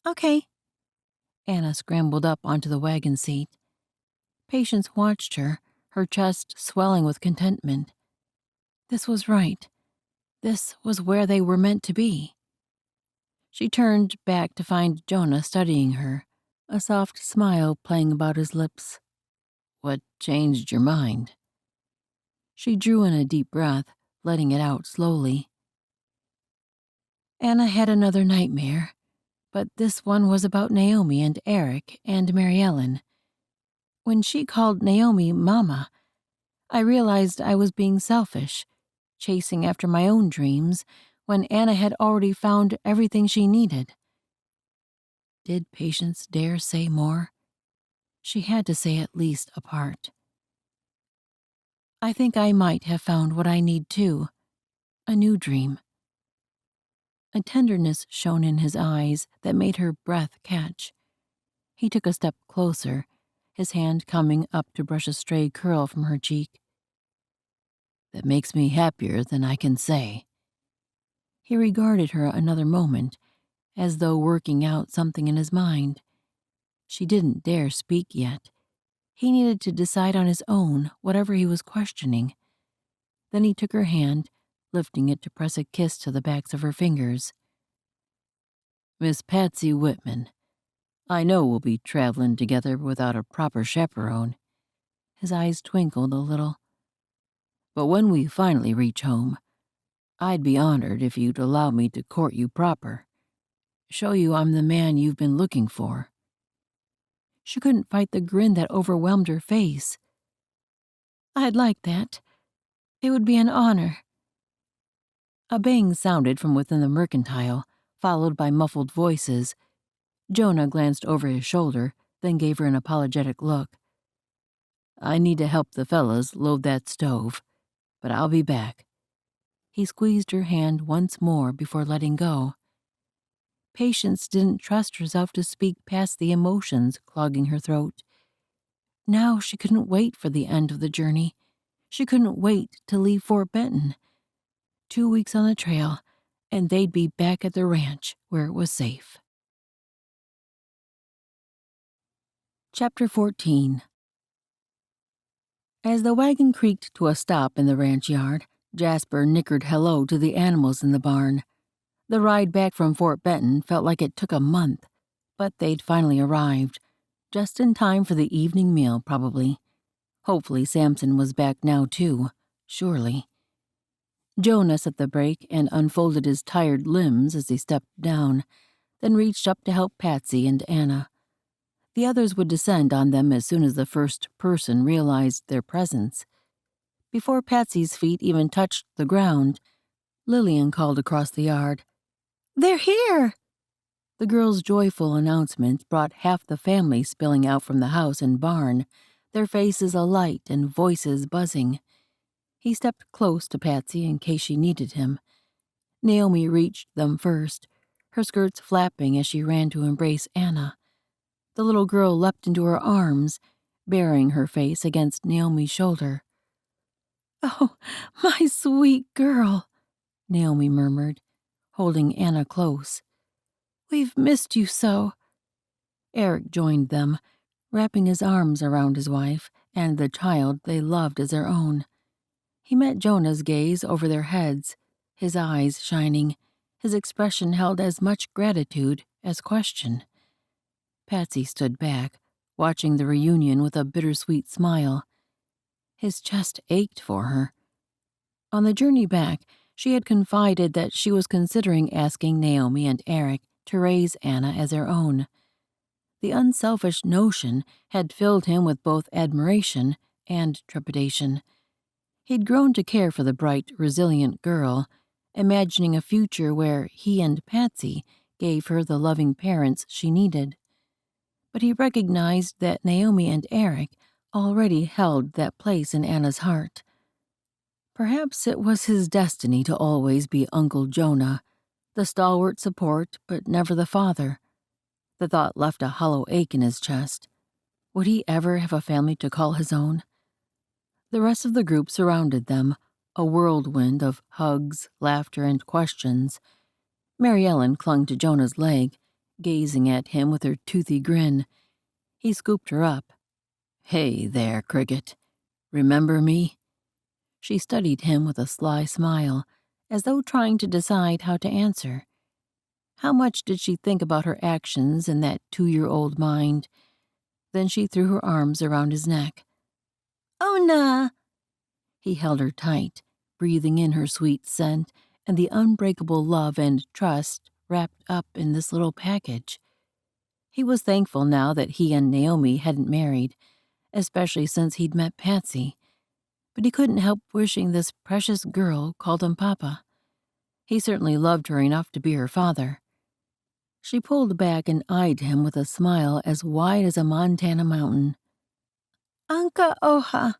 Okay. Anna scrambled up onto the wagon seat. Patience watched her, her chest swelling with contentment. This was right. This was where they were meant to be. She turned back to find Jonah studying her, a soft smile playing about his lips. "What changed your mind?" She drew in a deep breath, letting it out slowly. Anna had another nightmare, but this one was about Naomi and Eric and Mary Ellen. When she called Naomi Mama, I realized I was being selfish, chasing after my own dreams when Anna had already found everything she needed. Did Patience dare say more? She had to say at least a part. "I think I might have found what I need too. A new dream." A tenderness shone in his eyes that made her breath catch. He took a step closer, his hand coming up to brush a stray curl from her cheek. "That makes me happier than I can say." He regarded her another moment, as though working out something in his mind. She didn't dare speak yet. He needed to decide on his own whatever he was questioning. Then he took her hand, lifting it to press a kiss to the backs of her fingers. "Miss Patsy Whitman, I know we'll be traveling together without a proper chaperone." His eyes twinkled a little. "But when we finally reach home, I'd be honored if you'd allow me to court you proper. Show you I'm the man you've been looking for." She couldn't fight the grin that overwhelmed her face. "I'd like that. It would be an honor." A bang sounded from within the mercantile, followed by muffled voices. Jonah glanced over his shoulder, then gave her an apologetic look. "I need to help the fellas load that stove, but I'll be back." He squeezed her hand once more before letting go. Patience didn't trust herself to speak past the emotions clogging her throat. Now she couldn't wait for the end of the journey. She couldn't wait to leave Fort Benton. 2 weeks on the trail, and they'd be back at the ranch where it was safe. Chapter 14. As the wagon creaked to a stop in the ranch yard, Jasper nickered hello to the animals in the barn. The ride back from Fort Benton felt like it took a month, but they'd finally arrived, just in time for the evening meal, probably. Hopefully Samson was back now, too. Surely. Jonah set the brake and unfolded his tired limbs as he stepped down, then reached up to help Patsy and Anna. The others would descend on them as soon as the first person realized their presence. Before Patsy's feet even touched the ground, Lillian called across the yard, "They're here!" The girl's joyful announcement brought half the family spilling out from the house and barn, their faces alight and voices buzzing. He stepped close to Patsy in case she needed him. Naomi reached them first, her skirts flapping as she ran to embrace Anna. The little girl leapt into her arms, burying her face against Naomi's shoulder. "Oh, my sweet girl," Naomi murmured, holding Anna close. "We've missed you so." Eric joined them, wrapping his arms around his wife and the child they loved as their own. He met Jonah's gaze over their heads, his eyes shining, his expression held as much gratitude as question. Patsy stood back, watching the reunion with a bittersweet smile. His chest ached for her. On the journey back, she had confided that she was considering asking Naomi and Eric to raise Anna as their own. The unselfish notion had filled him with both admiration and trepidation. He'd grown to care for the bright, resilient girl, imagining a future where he and Patsy gave her the loving parents she needed. But he recognized that Naomi and Eric already held that place in Anna's heart. Perhaps it was his destiny to always be Uncle Jonah, the stalwart support but never the father. The thought left a hollow ache in his chest. Would he ever have a family to call his own? The rest of the group surrounded them, a whirlwind of hugs, laughter, and questions. Mary Ellen clung to Jonah's leg, gazing at him with her toothy grin. He scooped her up. "Hey there, Cricket. Remember me?" She studied him with a sly smile, as though trying to decide how to answer. How much did she think about her actions in that 2-year-old mind? Then she threw her arms around his neck. "Oh, nah." He held her tight, breathing in her sweet scent and the unbreakable love and trust wrapped up in this little package. He was thankful now that he and Naomi hadn't married, especially since he'd met Patsy. But he couldn't help wishing this precious girl called him Papa. He certainly loved her enough to be her father. She pulled back and eyed him with a smile as wide as a Montana mountain. "Anka Oha."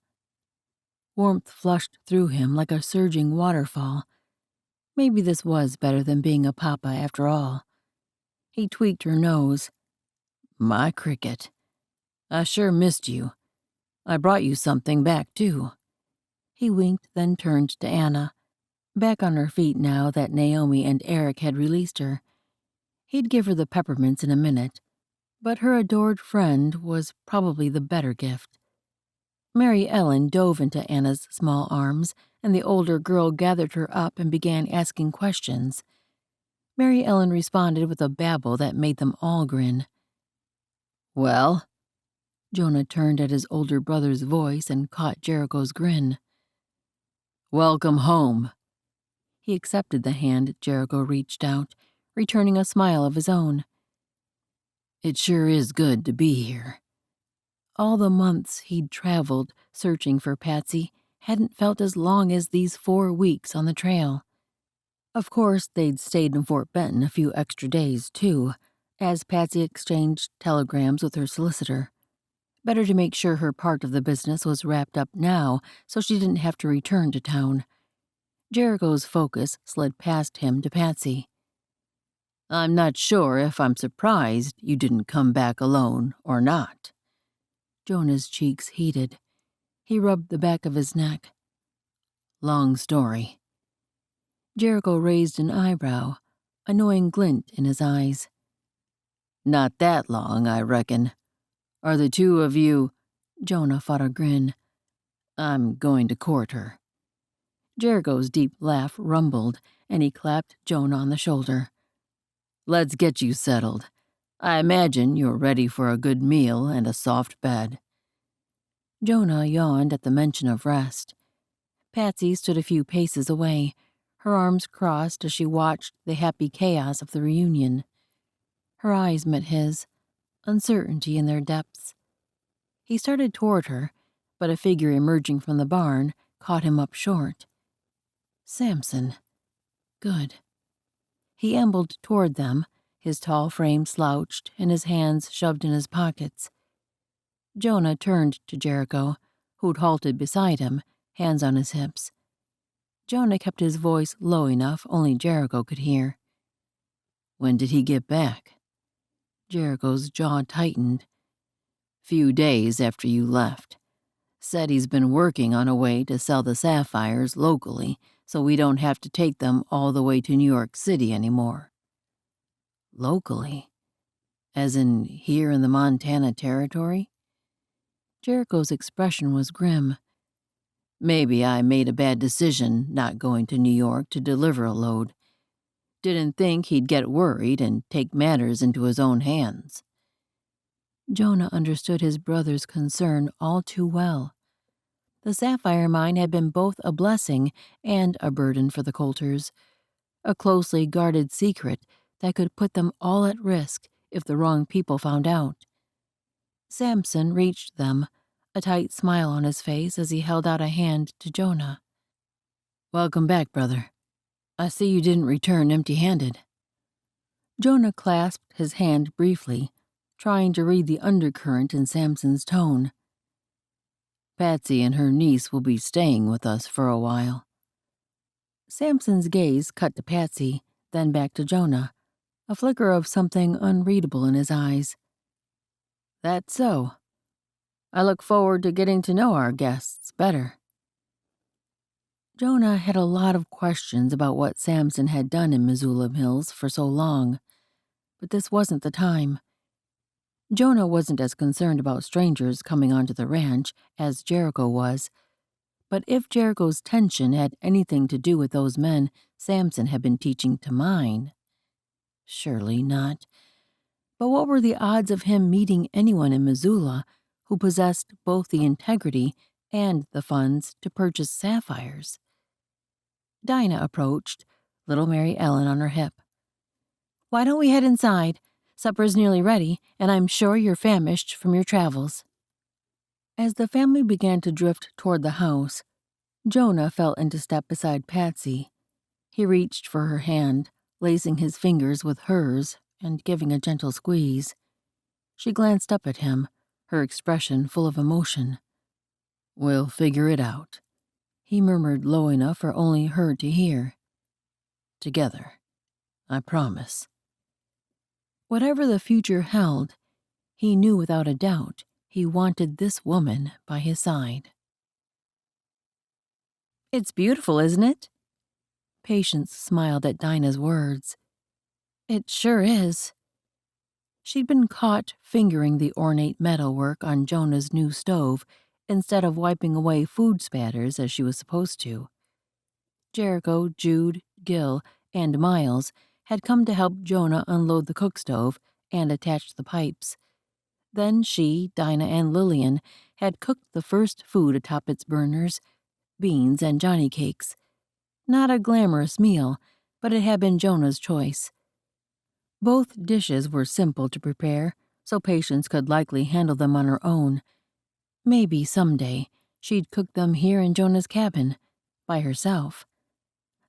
Warmth flushed through him like a surging waterfall. Maybe this was better than being a papa after all. He tweaked her nose. "My Cricket. I sure missed you. I brought you something back, too." He winked, then turned to Anna, back on her feet now that Naomi and Eric had released her. He'd give her the peppermints in a minute, but her adored friend was probably the better gift. Mary Ellen dove into Anna's small arms, and the older girl gathered her up and began asking questions. Mary Ellen responded with a babble that made them all grin. "Well?" Jonah turned at his older brother's voice and caught Jericho's grin. "Welcome home." He accepted the hand Jericho reached out, returning a smile of his own. "It sure is good to be here." All the months he'd traveled searching for Patsy hadn't felt as long as these 4 weeks on the trail. Of course, they'd stayed in Fort Benton a few extra days, too, as Patsy exchanged telegrams with her solicitor. Better to make sure her part of the business was wrapped up now so she didn't have to return to town. Jericho's focus slid past him to Patsy. "I'm not sure if I'm surprised you didn't come back alone or not." Jonah's cheeks heated. He rubbed the back of his neck. Long story. Jericho raised an eyebrow, a knowing glint in his eyes. Not that long, I reckon. Are the two of you... Jonah fought a grin. I'm going to court her. Jericho's deep laugh rumbled, and he clapped Jonah on the shoulder. Let's get you settled. I imagine you're ready for a good meal and a soft bed. Jonah yawned at the mention of rest. Patsy stood a few paces away, her arms crossed as she watched the happy chaos of the reunion. Her eyes met his, uncertainty in their depths. He started toward her, but a figure emerging from the barn caught him up short. Samson. Good. He ambled toward them, his tall frame slouched and his hands shoved in his pockets. Jonah turned to Jericho, who'd halted beside him, hands on his hips. Jonah kept his voice low enough only Jericho could hear. When did he get back? Jericho's jaw tightened. Few days after you left. Said he's been working on a way to sell the sapphires locally so we don't have to take them all the way to New York City anymore. Locally? As in here in the Montana Territory? Jericho's expression was grim. Maybe I made a bad decision not going to New York to deliver a load. Didn't think he'd get worried and take matters into his own hands. Jonah understood his brother's concern all too well. The sapphire mine had been both a blessing and a burden for the Coulters, a closely guarded secret that could put them all at risk if the wrong people found out. Samson reached them, a tight smile on his face as he held out a hand to Jonah. Welcome back, brother. I see you didn't return empty-handed. Jonah clasped his hand briefly, trying to read the undercurrent in Samson's tone. Patsy and her niece will be staying with us for a while. Samson's gaze cut to Patsy, then back to Jonah, a flicker of something unreadable in his eyes. That's so. I look forward to getting to know our guests better. Jonah had a lot of questions about what Samson had done in Missoula Mills for so long, but this wasn't the time. Jonah wasn't as concerned about strangers coming onto the ranch as Jericho was, but if Jericho's tension had anything to do with those men Samson had been teaching to mine, surely not. But what were the odds of him meeting anyone in Missoula who possessed both the integrity and the funds to purchase sapphires? Dinah approached, little Mary Ellen on her hip. Why don't we head inside? Supper's nearly ready, and I'm sure you're famished from your travels. As the family began to drift toward the house, Jonah fell into step beside Patsy. He reached for her hand, lacing his fingers with hers and giving a gentle squeeze. She glanced up at him, her expression full of emotion. We'll figure it out, he murmured low enough for only her to hear. Together, I promise. Whatever the future held, he knew without a doubt he wanted this woman by his side. It's beautiful, isn't it? Patience smiled at Dinah's words. It sure is. She'd been caught fingering the ornate metalwork on Jonah's new stove instead of wiping away food spatters as she was supposed to. Jericho, Jude, Gil, and Miles had come to help Jonah unload the cook stove and attach the pipes. Then she, Dinah, and Lillian had cooked the first food atop its burners, beans and Johnny cakes. Not a glamorous meal, but it had been Jonah's choice. Both dishes were simple to prepare, so Patience could likely handle them on her own. Maybe someday she'd cook them here in Jonah's cabin, by herself.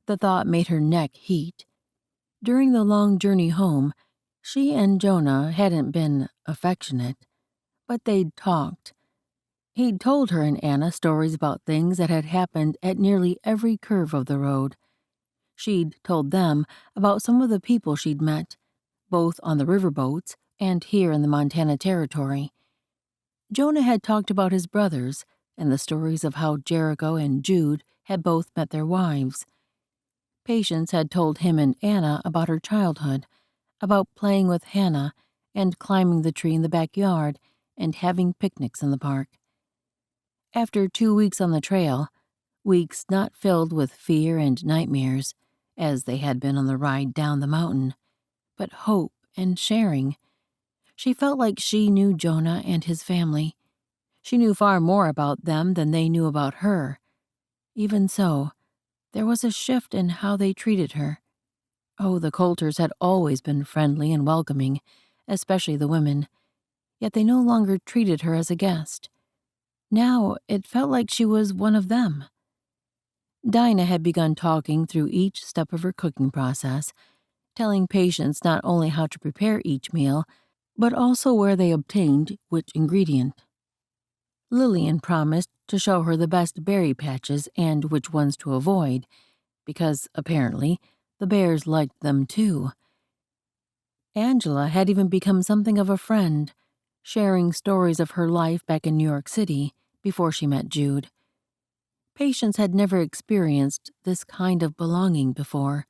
The thought made her neck heat. During the long journey home, she and Jonah hadn't been affectionate, but they'd talked. He'd told her and Anna stories about things that had happened at nearly every curve of the road. She'd told them about some of the people she'd met, both on the riverboats and here in the Montana Territory. Jonah had talked about his brothers and the stories of how Jericho and Jude had both met their wives. Patience had told him and Anna about her childhood, about playing with Hannah and climbing the tree in the backyard and having picnics in the park. After 2 weeks on the trail, weeks not filled with fear and nightmares, as they had been on the ride down the mountain, but hope and sharing, she felt like she knew Jonah and his family. She knew far more about them than they knew about her. Even so, there was a shift in how they treated her. Oh, the Coulters had always been friendly and welcoming, especially the women, yet they no longer treated her as a guest. Now it felt like she was one of them. Dinah had begun talking through each step of her cooking process, telling patients not only how to prepare each meal, but also where they obtained which ingredient. Lillian promised to show her the best berry patches and which ones to avoid, because, apparently, the bears liked them too. Angela had even become something of a friend, sharing stories of her life back in New York City before she met Jude. Patience had never experienced this kind of belonging before.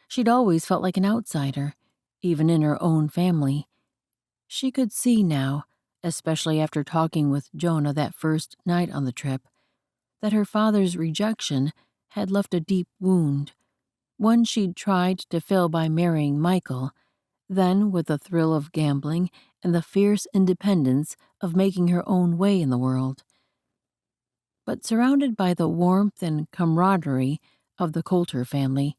She'd always felt like an outsider, even in her own family. She could see now, especially after talking with Jonah that first night on the trip, that her father's rejection had left a deep wound, one she'd tried to fill by marrying Michael, then with the thrill of gambling and the fierce independence of making her own way in the world. But surrounded by the warmth and camaraderie of the Coulter family,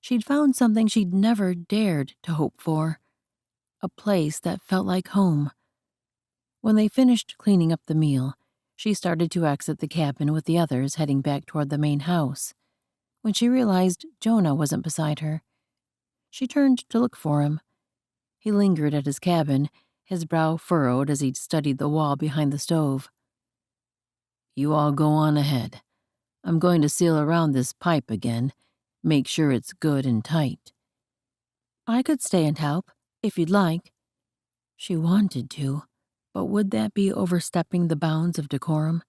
she'd found something she'd never dared to hope for, a place that felt like home. When they finished cleaning up the meal, she started to exit the cabin with the others heading back toward the main house, when she realized Jonah wasn't beside her. She turned to look for him. He lingered at his cabin, his brow furrowed as he studied the wall behind the stove. "You all go on ahead. I'm going to seal around this pipe again, make sure it's good and tight." "I could stay and help, if you'd like." She wanted to, but would that be overstepping the bounds of decorum?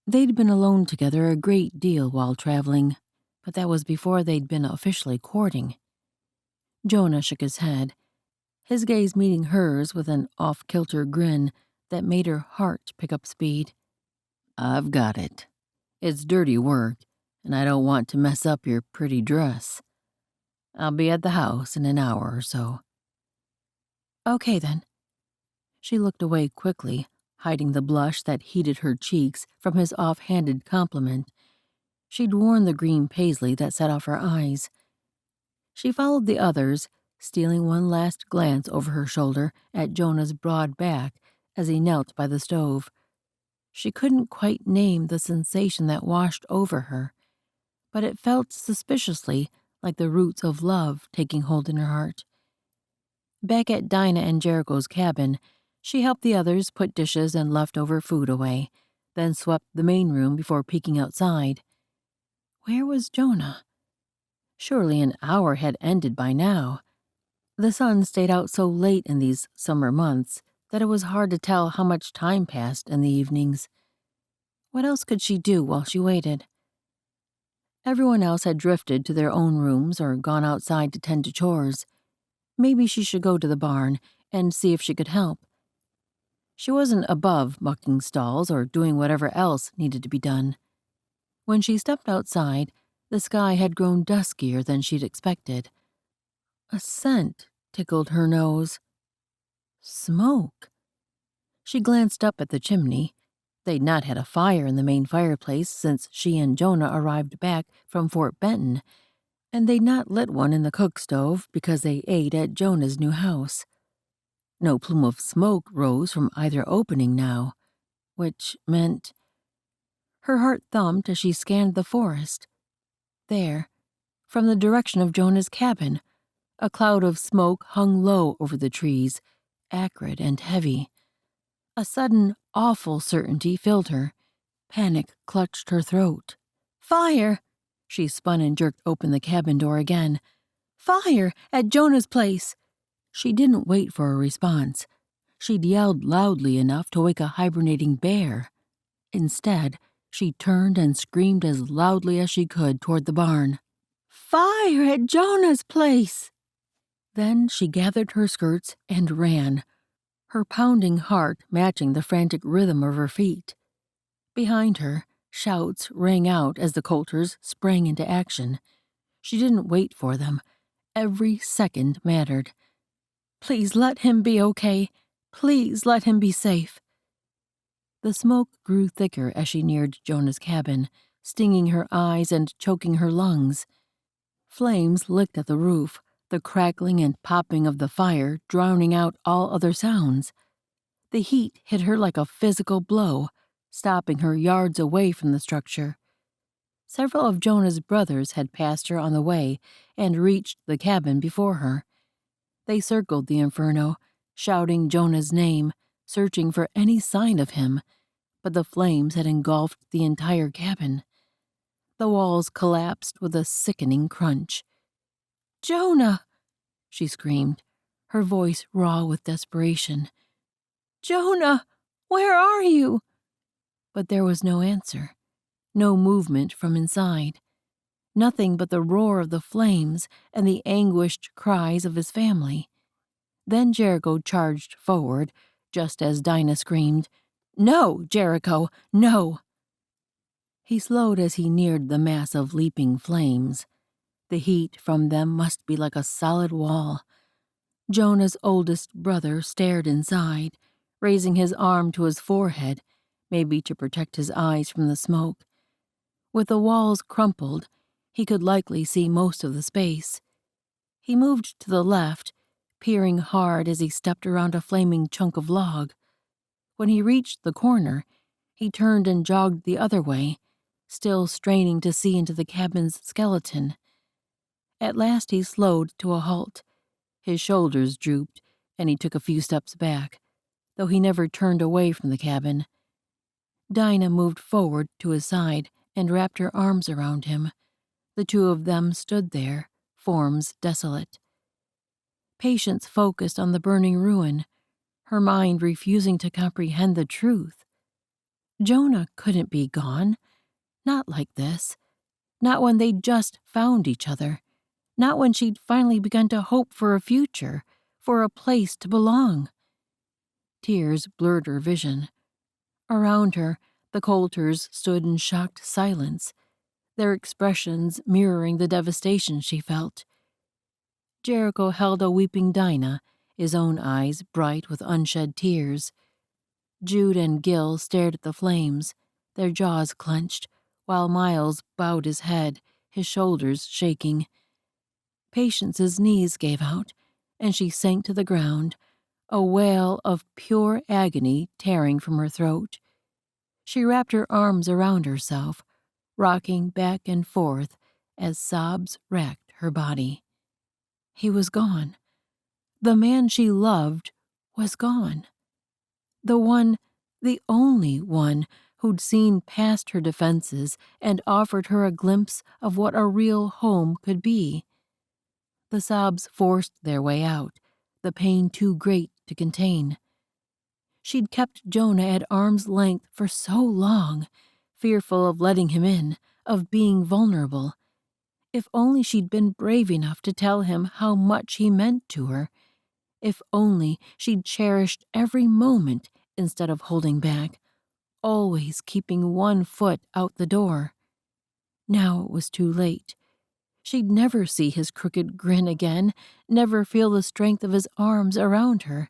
They'd been alone together a great deal while traveling, but that was before they'd been officially courting. Jonah shook his head, his gaze meeting hers with an off-kilter grin that made her heart pick up speed. "I've got it. It's dirty work, and I don't want to mess up your pretty dress. I'll be at the house in an hour or so." "Okay, then." She looked away quickly, hiding the blush that heated her cheeks from his off-handed compliment. She'd worn the green paisley that set off her eyes. She followed the others, stealing one last glance over her shoulder at Jonah's broad back as he knelt by the stove. She couldn't quite name the sensation that washed over her, but it felt suspiciously like the roots of love taking hold in her heart. Back at Dinah and Jericho's cabin, she helped the others put dishes and leftover food away, then swept the main room before peeking outside. Where was Jonah? Surely an hour had ended by now. The sun stayed out so late in these summer months that it was hard to tell how much time passed in the evenings. What else could she do while she waited? Everyone else had drifted to their own rooms or gone outside to tend to chores. Maybe she should go to the barn and see if she could help. She wasn't above mucking stalls or doing whatever else needed to be done. When she stepped outside, the sky had grown duskier than she'd expected. A scent tickled her nose. Smoke. She glanced up at the chimney. They'd not had a fire in the main fireplace since she and Jonah arrived back from Fort Benton, and they'd not lit one in the cook stove because they ate at Jonah's new house. No plume of smoke rose from either opening now, which meant... Her heart thumped as she scanned the forest. There, from the direction of Jonah's cabin, a cloud of smoke hung low over the trees, acrid and heavy. A sudden, awful certainty filled her. Panic clutched her throat. "Fire!" She spun and jerked open the cabin door again. "Fire! At Jonah's place!" She didn't wait for a response. She'd yelled loudly enough to wake a hibernating bear. Instead, she turned and screamed as loudly as she could toward the barn. "Fire at Jonah's place!" Then she gathered her skirts and ran, her pounding heart matching the frantic rhythm of her feet. Behind her, shouts rang out as the Coulters sprang into action. She didn't wait for them. Every second mattered. "Please let him be okay. Please let him be safe." The smoke grew thicker as she neared Jonah's cabin, stinging her eyes and choking her lungs. Flames licked at the roof, the crackling and popping of the fire drowning out all other sounds. The heat hit her like a physical blow, stopping her yards away from the structure. Several of Jonah's brothers had passed her on the way and reached the cabin before her. They circled the inferno, shouting Jonah's name, searching for any sign of him, but the flames had engulfed the entire cabin. The walls collapsed with a sickening crunch. "Jonah!" she screamed, her voice raw with desperation. "Jonah, where are you?" But there was no answer, no movement from inside. Nothing but the roar of the flames and the anguished cries of his family. Then Jericho charged forward, just as Dinah screamed, "No, Jericho, no!" He slowed as he neared the mass of leaping flames. The heat from them must be like a solid wall. Jonah's oldest brother stared inside, raising his arm to his forehead, maybe to protect his eyes from the smoke. With the walls crumpled, he could likely see most of the space. He moved to the left, peering hard as he stepped around a flaming chunk of log. When he reached the corner, he turned and jogged the other way, still straining to see into the cabin's skeleton. At last he slowed to a halt. His shoulders drooped, and he took a few steps back, though he never turned away from the cabin. Dinah moved forward to his side and wrapped her arms around him. The two of them stood there, forms desolate. Patience focused on the burning ruin, her mind refusing to comprehend the truth. Jonah couldn't be gone. Not like this. Not when they'd just found each other. Not when she'd finally begun to hope for a future, for a place to belong. Tears blurred her vision. Around her, the Coulters stood in shocked silence, their expressions mirroring the devastation she felt. Jericho held a weeping Dinah, his own eyes bright with unshed tears. Jude and Gil stared at the flames, their jaws clenched, while Miles bowed his head, his shoulders shaking. Patience's knees gave out, and she sank to the ground, a wail of pure agony tearing from her throat. She wrapped her arms around herself, rocking back and forth as sobs racked her body. He was gone. The man she loved was gone. The one, the only one, who'd seen past her defenses and offered her a glimpse of what a real home could be. The sobs forced their way out, the pain too great to contain. She'd kept Jonah at arm's length for so long, fearful of letting him in, of being vulnerable. If only she'd been brave enough to tell him how much he meant to her. If only she'd cherished every moment instead of holding back, always keeping one foot out the door. Now it was too late. She'd never see his crooked grin again, never feel the strength of his arms around her,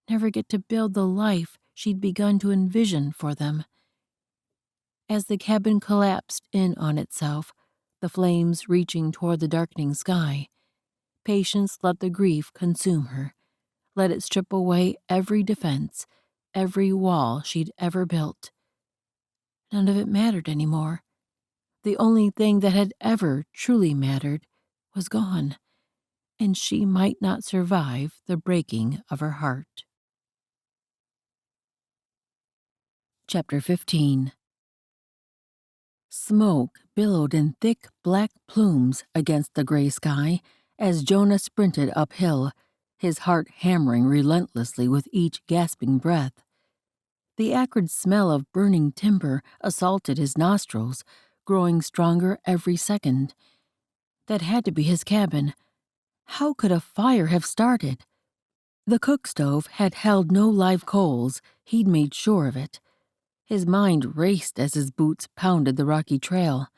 never get to build the life she'd begun to envision for them. As the cabin collapsed in on itself, the flames reaching toward the darkening sky, Patience let the grief consume her, let it strip away every defense, every wall she'd ever built. None of it mattered anymore. The only thing that had ever truly mattered was gone, and she might not survive the breaking of her heart. Chapter 15. Smoke billowed in thick black plumes against the gray sky as Jonah sprinted uphill, his heart hammering relentlessly with each gasping breath. The acrid smell of burning timber assaulted his nostrils, growing stronger every second. That had to be his cabin. How could a fire have started? The cook stove had held no live coals, he'd made sure of it. His mind raced as his boots pounded the rocky trail.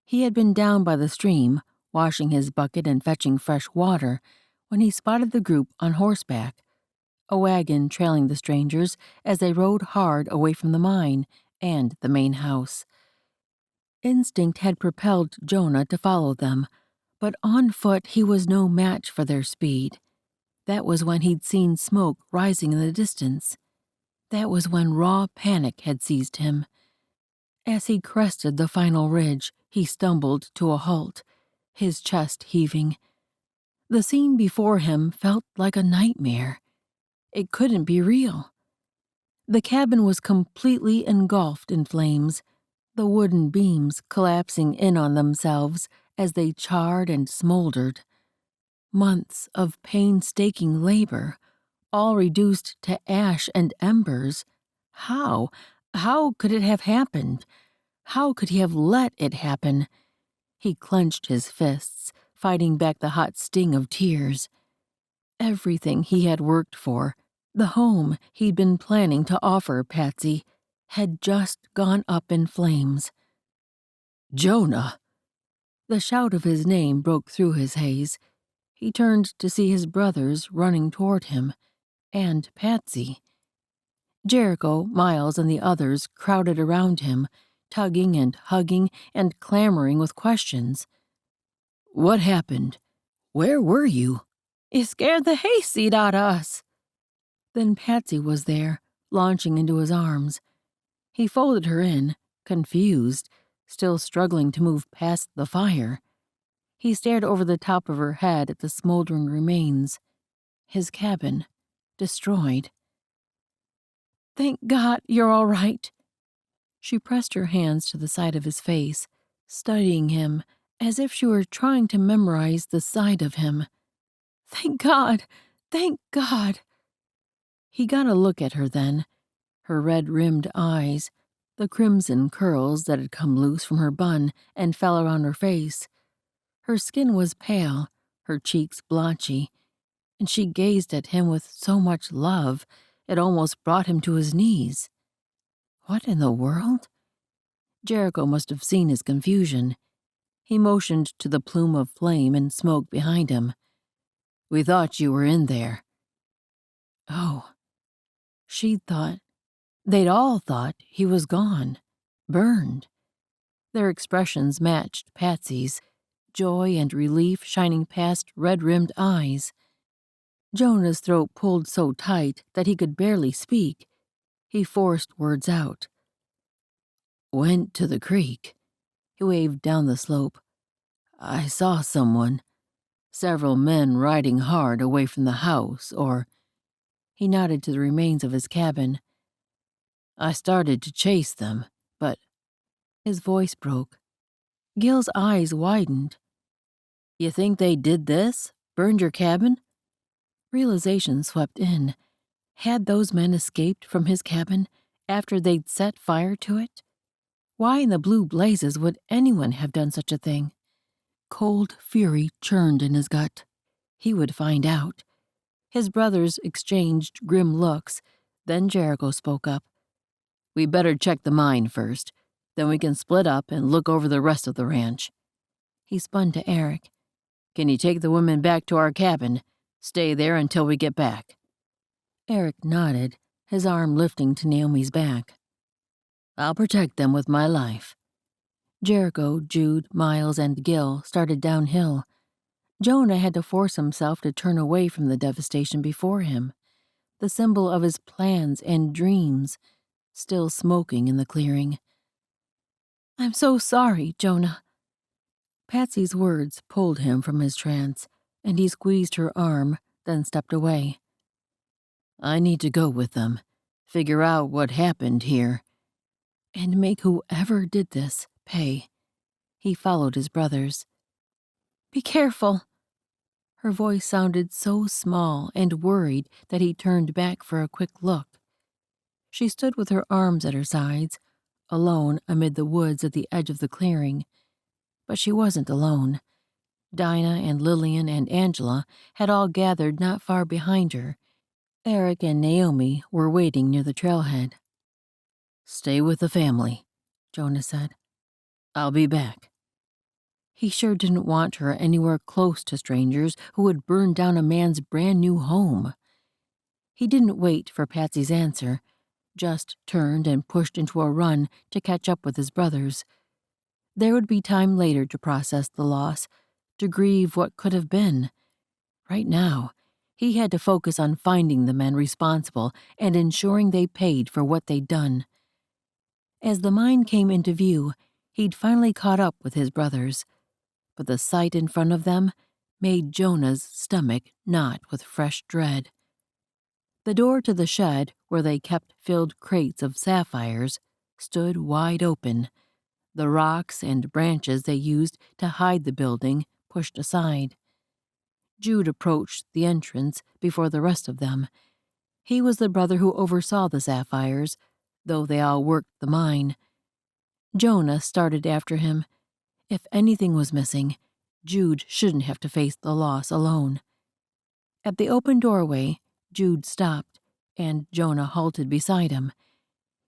He had been down by the stream, washing his bucket and fetching fresh water, when he spotted the group on horseback, a wagon trailing the strangers as they rode hard away from the mine and the main house. Instinct had propelled Jonah to follow them, but on foot he was no match for their speed. That was when he'd seen smoke rising in the distance. That was when raw panic had seized him. As he crested the final ridge, he stumbled to a halt, his chest heaving. The scene before him felt like a nightmare. It couldn't be real. The cabin was completely engulfed in flames, the wooden beams collapsing in on themselves as they charred and smoldered. Months of painstaking labor, all reduced to ash and embers. How could it have happened? How could he have let it happen? He clenched his fists, fighting back the hot sting of tears. Everything he had worked for, the home he'd been planning to offer Patsy, had just gone up in flames. Jonah! The shout of his name broke through his haze. He turned to see his brothers running toward him, and Patsy. Jericho, Miles, and the others crowded around him, tugging and hugging and clamoring with questions. What happened? Where were you? You scared the hayseed out of us. Then Patsy was there, launching into his arms. He folded her in, confused, still struggling to move past the fire. He stared over the top of her head at the smoldering remains. His cabin, destroyed. Thank God you're all right. She pressed her hands to the side of his face, studying him as if she were trying to memorize the side of him. Thank God! Thank God! He got a look at her then, her red-rimmed eyes, the crimson curls that had come loose from her bun and fell around her face. Her skin was pale, her cheeks blotchy, and she gazed at him with so much love it almost brought him to his knees. What in the world? Jericho must have seen his confusion. He motioned to the plume of flame and smoke behind him. We thought you were in there. Oh. They'd all thought he was gone, burned. Their expressions matched Patsy's, joy and relief shining past red-rimmed eyes. Jonah's throat pulled so tight that he could barely speak. He forced words out. Went to the creek. He waved down the slope. I saw someone. Several men riding hard away from the house, or... He nodded to the remains of his cabin. I started to chase them, but... His voice broke. Gil's eyes widened. You think they did this? Burned your cabin? Realization swept in. Had those men escaped from his cabin after they'd set fire to it? Why in the blue blazes would anyone have done such a thing? Cold fury churned in his gut. He would find out. His brothers exchanged grim looks. Then Jericho spoke up. We better check the mine first. Then we can split up and look over the rest of the ranch. He spun to Eric. Can you take the women back to our cabin? Stay there until we get back. Eric nodded, his arm lifting to Naomi's back. I'll protect them with my life. Jericho, Jude, Miles, and Gil started downhill. Jonah had to force himself to turn away from the devastation before him, the symbol of his plans and dreams, still smoking in the clearing. I'm so sorry, Jonah. Patsy's words pulled him from his trance, and he squeezed her arm, then stepped away. I need to go with them, figure out what happened here, and make whoever did this pay. He followed his brothers. Be careful. Her voice sounded so small and worried that he turned back for a quick look. She stood with her arms at her sides, alone amid the woods at the edge of the clearing. But she wasn't alone. Dinah and Lillian and Angela had all gathered not far behind her. Eric and Naomi were waiting near the trailhead. "Stay with the family," Jonah said. "I'll be back." He sure didn't want her anywhere close to strangers who would burn down a man's brand new home. He didn't wait for Patsy's answer, just turned and pushed into a run to catch up with his brothers. There would be time later to process the loss, to grieve what could have been. Right now, he had to focus on finding the men responsible and ensuring they paid for what they'd done. As the mine came into view, he'd finally caught up with his brothers, but the sight in front of them made Jonah's stomach knot with fresh dread. The door to the shed, where they kept filled crates of sapphires, stood wide open, the rocks and branches they used to hide the building pushed aside. Jude approached the entrance before the rest of them. He was the brother who oversaw the sapphires, though they all worked the mine. Jonah started after him. If anything was missing, Jude shouldn't have to face the loss alone. At the open doorway, Jude stopped, and Jonah halted beside him.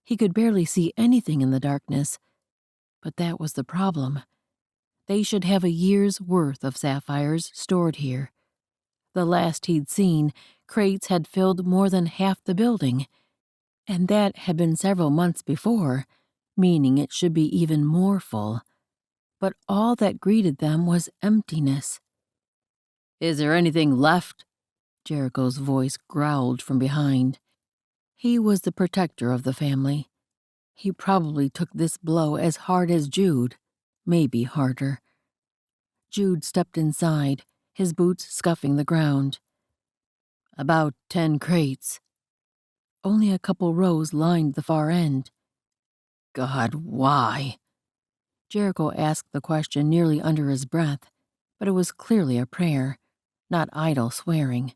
He could barely see anything in the darkness, but that was the problem. They should have a year's worth of sapphires stored here. The last he'd seen, crates had filled more than half the building, and that had been several months before, meaning it should be even more full. But all that greeted them was emptiness. "Is there anything left?" Jericho's voice growled from behind. He was the protector of the family. He probably took this blow as hard as Jude, maybe harder. Jude stepped inside, his boots scuffing the ground. "About 10 crates. Only a couple rows lined the far end." "God, why?" Jericho asked the question nearly under his breath, but it was clearly a prayer, not idle swearing.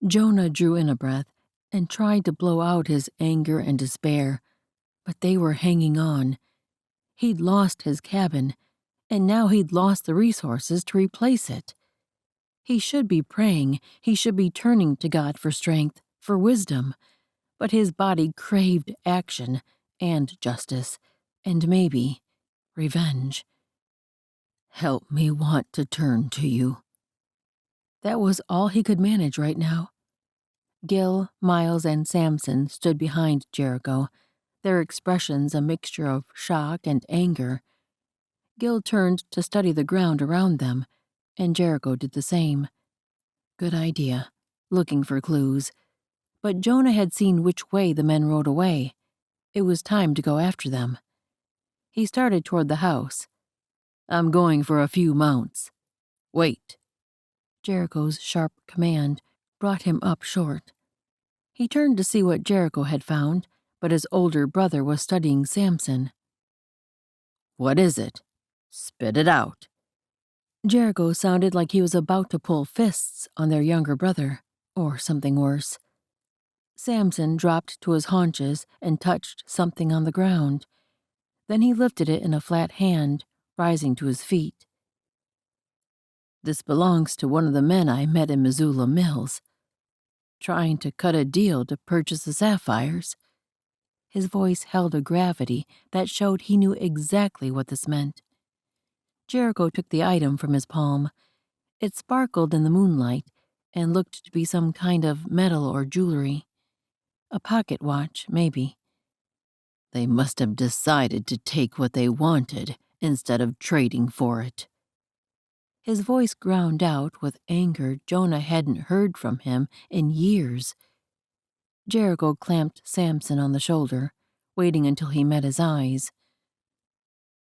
Jonah drew in a breath and tried to blow out his anger and despair, but they were hanging on. He'd lost his cabin, and now he'd lost the resources to replace it. He should be praying, he should be turning to God for strength, for wisdom, but his body craved action and justice, and maybe revenge. "Help me want to turn to you." That was all he could manage right now. Gil, Miles, and Samson stood behind Jericho, their expressions a mixture of shock and anger. Gil turned to study the ground around them, and Jericho did the same. Good idea, looking for clues. But Jonah had seen which way the men rode away. It was time to go after them. He started toward the house. "I'm going for a few mounts." "Wait." Jericho's sharp command brought him up short. He turned to see what Jericho had found, but his older brother was studying Samson. "What is it? Spit it out." Jericho sounded like he was about to pull fists on their younger brother, or something worse. Samson dropped to his haunches and touched something on the ground. Then he lifted it in a flat hand, rising to his feet. "This belongs to one of the men I met in Missoula Mills, trying to cut a deal to purchase the sapphires." His voice held a gravity that showed he knew exactly what this meant. Jericho took the item from his palm. It sparkled in the moonlight and looked to be some kind of metal or jewelry. A pocket watch, maybe. "They must have decided to take what they wanted instead of trading for it." His voice ground out with anger Jonah hadn't heard from him in years. Jericho clamped Samson on the shoulder, waiting until he met his eyes.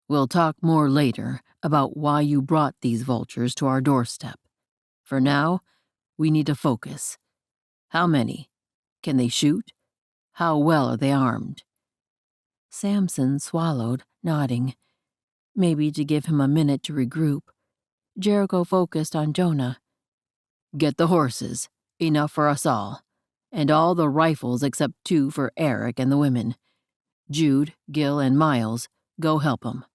"We'll talk more later about why you brought these vultures to our doorstep. For now, we need to focus. How many? Can they shoot? How well are they armed?" Samson swallowed, nodding. Maybe to give him a minute to regroup. Jericho focused on Jonah. Get the horses, enough for us all, and all the rifles except 2 for Eric and the women. Jude, Gil, and Miles, go help 'em."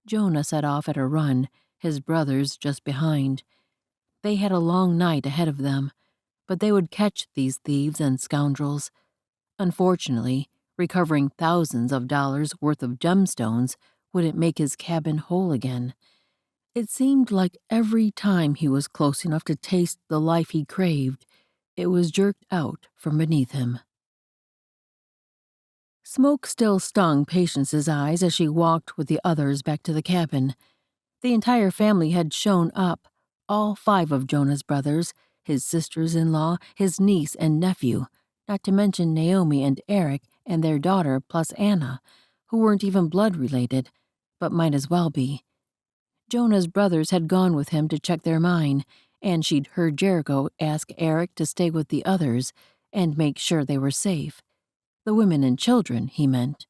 Jonah set off at a run, his brothers just behind. They had a long night ahead of them, but they would catch these thieves and scoundrels. Unfortunately, recovering thousands of dollars worth of gemstones wouldn't make his cabin whole again. It seemed like every time he was close enough to taste the life he craved, it was jerked out from beneath him. Smoke still stung Patience's eyes as she walked with the others back to the cabin. The entire family had shown up, all 5 of Jonah's brothers, his sisters-in-law, his niece and nephew, not to mention Naomi and Eric and their daughter plus Anna, who weren't even blood related, but might as well be. Jonah's brothers had gone with him to check their mine, and she'd heard Jericho ask Eric to stay with the others and make sure they were safe. The women and children, he meant.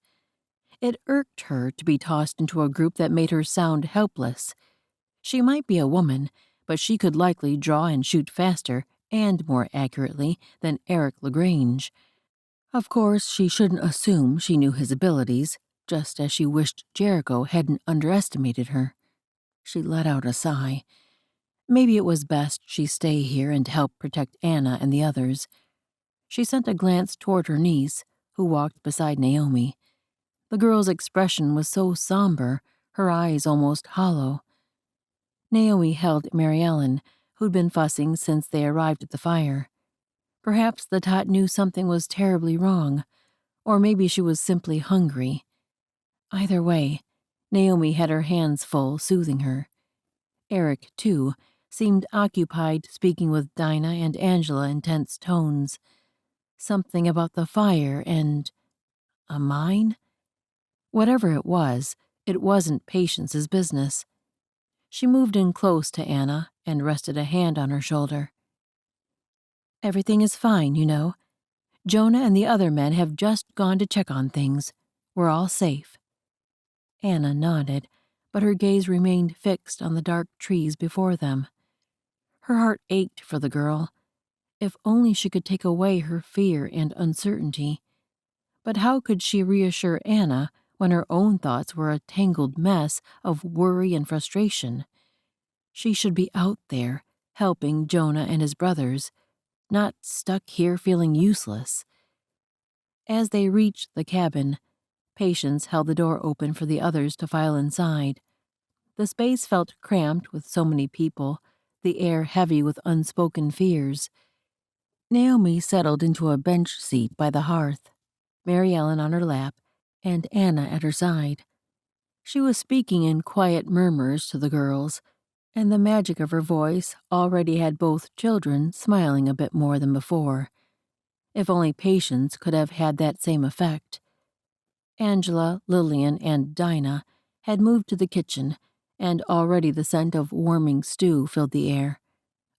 It irked her to be tossed into a group that made her sound helpless. She might be a woman, but she could likely draw and shoot faster and more accurately than Eric LaGrange. Of course, she shouldn't assume she knew his abilities, just as she wished Jericho hadn't underestimated her. She let out a sigh. Maybe it was best she stay here and help protect Anna and the others. She sent a glance toward her niece, who walked beside Naomi. The girl's expression was so somber, her eyes almost hollow. Naomi held Mary Ellen, who'd been fussing since they arrived at the fire. Perhaps the tot knew something was terribly wrong, or maybe she was simply hungry. Either way, Naomi had her hands full soothing her. Eric, too, seemed occupied speaking with Dinah and Angela in tense tones. Something about the fire and a mine? Whatever it wasn't Patience's business. She moved in close to Anna and rested a hand on her shoulder. "Everything is fine, you know. Jonah and the other men have just gone to check on things. We're all safe." Anna nodded, but her gaze remained fixed on the dark trees before them. Her heart ached for the girl. If only she could take away her fear and uncertainty. But how could she reassure Anna when her own thoughts were a tangled mess of worry and frustration? She should be out there, helping Jonah and his brothers, not stuck here feeling useless. As they reached the cabin, Patience held the door open for the others to file inside. The space felt cramped with so many people, the air heavy with unspoken fears. Naomi settled into a bench seat by the hearth, Mary Ellen on her lap, and Anna at her side. She was speaking in quiet murmurs to the girls, and the magic of her voice already had both children smiling a bit more than before. If only Patience could have had that same effect. Angela, Lillian, and Dinah had moved to the kitchen, and already the scent of warming stew filled the air,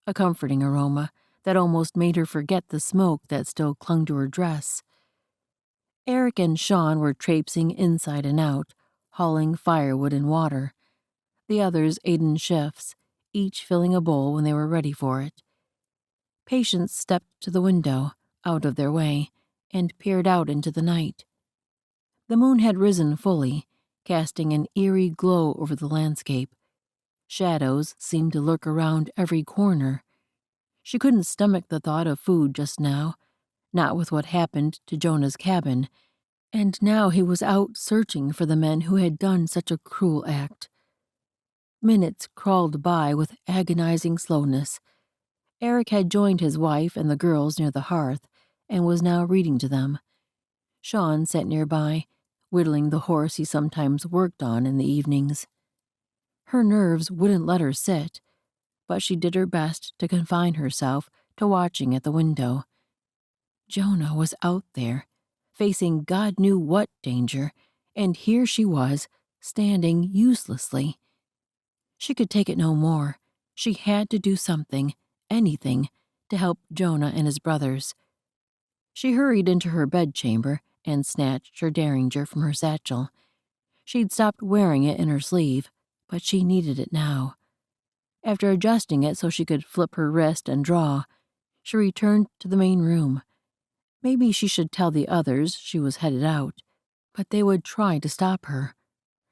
a comforting aroma that almost made her forget the smoke that still clung to her dress. Eric and Sean were traipsing inside and out, hauling firewood and water. The others ate in shifts, each filling a bowl when they were ready for it. Patience stepped to the window, out of their way, and peered out into the night. The moon had risen fully, casting an eerie glow over the landscape. Shadows seemed to lurk around every corner. She couldn't stomach the thought of food just now, not with what happened to Jonah's cabin, and now he was out searching for the men who had done such a cruel act. Minutes crawled by with agonizing slowness. Eric had joined his wife and the girls near the hearth and was now reading to them. Sean sat nearby, whittling the horse he sometimes worked on in the evenings. Her nerves wouldn't let her sit, but she did her best to confine herself to watching at the window. Jonah was out there, facing God knew what danger, and here she was, standing uselessly. She could take it no more. She had to do something, anything, to help Jonah and his brothers. She hurried into her bedchamber and snatched her derringer from her satchel. She'd stopped wearing it in her sleeve, but she needed it now. After adjusting it so she could flip her wrist and draw, she returned to the main room. Maybe she should tell the others she was headed out, but they would try to stop her.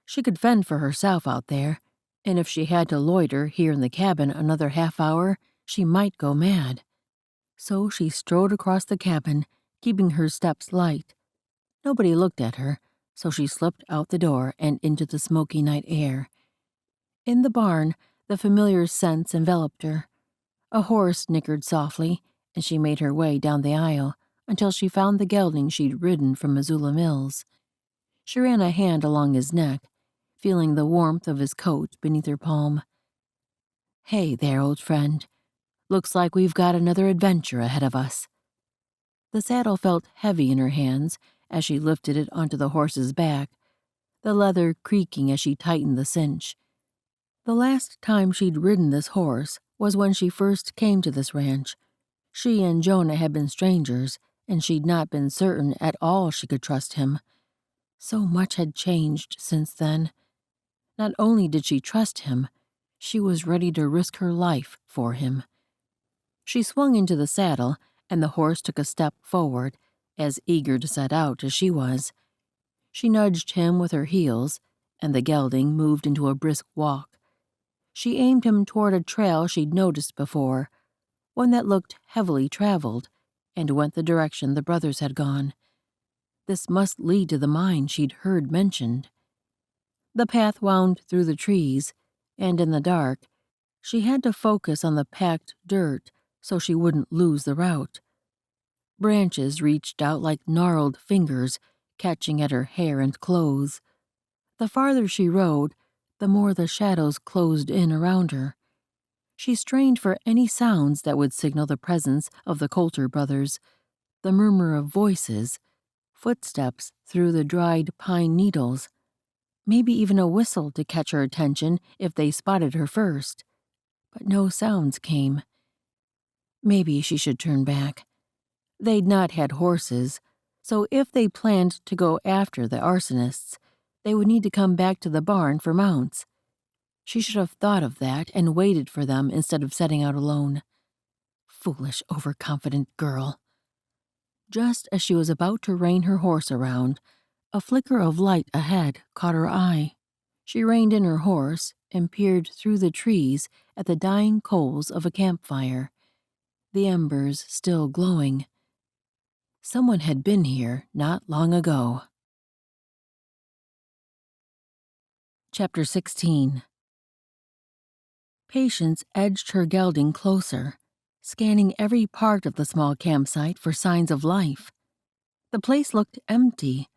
She could fend for herself out there, and if she had to loiter here in the cabin another half hour, she might go mad. So she strode across the cabin, keeping her steps light. Nobody looked at her, so she slipped out the door and into the smoky night air. In the barn, the familiar scents enveloped her. A horse nickered softly, and she made her way down the aisle until she found the gelding she'd ridden from Missoula Mills. She ran a hand along his neck, feeling the warmth of his coat beneath her palm. "Hey there, old friend. Looks like we've got another adventure ahead of us." The saddle felt heavy in her hands as she lifted it onto the horse's back, the leather creaking as she tightened the cinch. The last time she'd ridden this horse was when she first came to this ranch. She and Jonah had been strangers, and she'd not been certain at all she could trust him. So much had changed since then. Not only did she trust him, she was ready to risk her life for him. She swung into the saddle, and the horse took a step forward, as eager to set out as she was. She nudged him with her heels, and the gelding moved into a brisk walk. She aimed him toward a trail she'd noticed before, one that looked heavily traveled, and went the direction the brothers had gone. This must lead to the mine she'd heard mentioned. The path wound through the trees, and in the dark, she had to focus on the packed dirt so she wouldn't lose the route. Branches reached out like gnarled fingers, catching at her hair and clothes. The farther she rode, the more the shadows closed in around her. She strained for any sounds that would signal the presence of the Coulter brothers, the murmur of voices, footsteps through the dried pine needles, maybe even a whistle to catch her attention if they spotted her first. But no sounds came. Maybe she should turn back. They'd not had horses, so if they planned to go after the Arsonists, they would need to come back to the barn for mounts. She should have thought of that and waited for them instead of setting out alone. Foolish, overconfident girl. Just as she was about to rein her horse around, a flicker of light ahead caught her eye. She reined in her horse and peered through the trees at the dying coals of a campfire, the embers still glowing. Someone had been here not long ago. Chapter 16. Patience edged her gelding closer, scanning every part of the small campsite for signs of life. The place looked empty.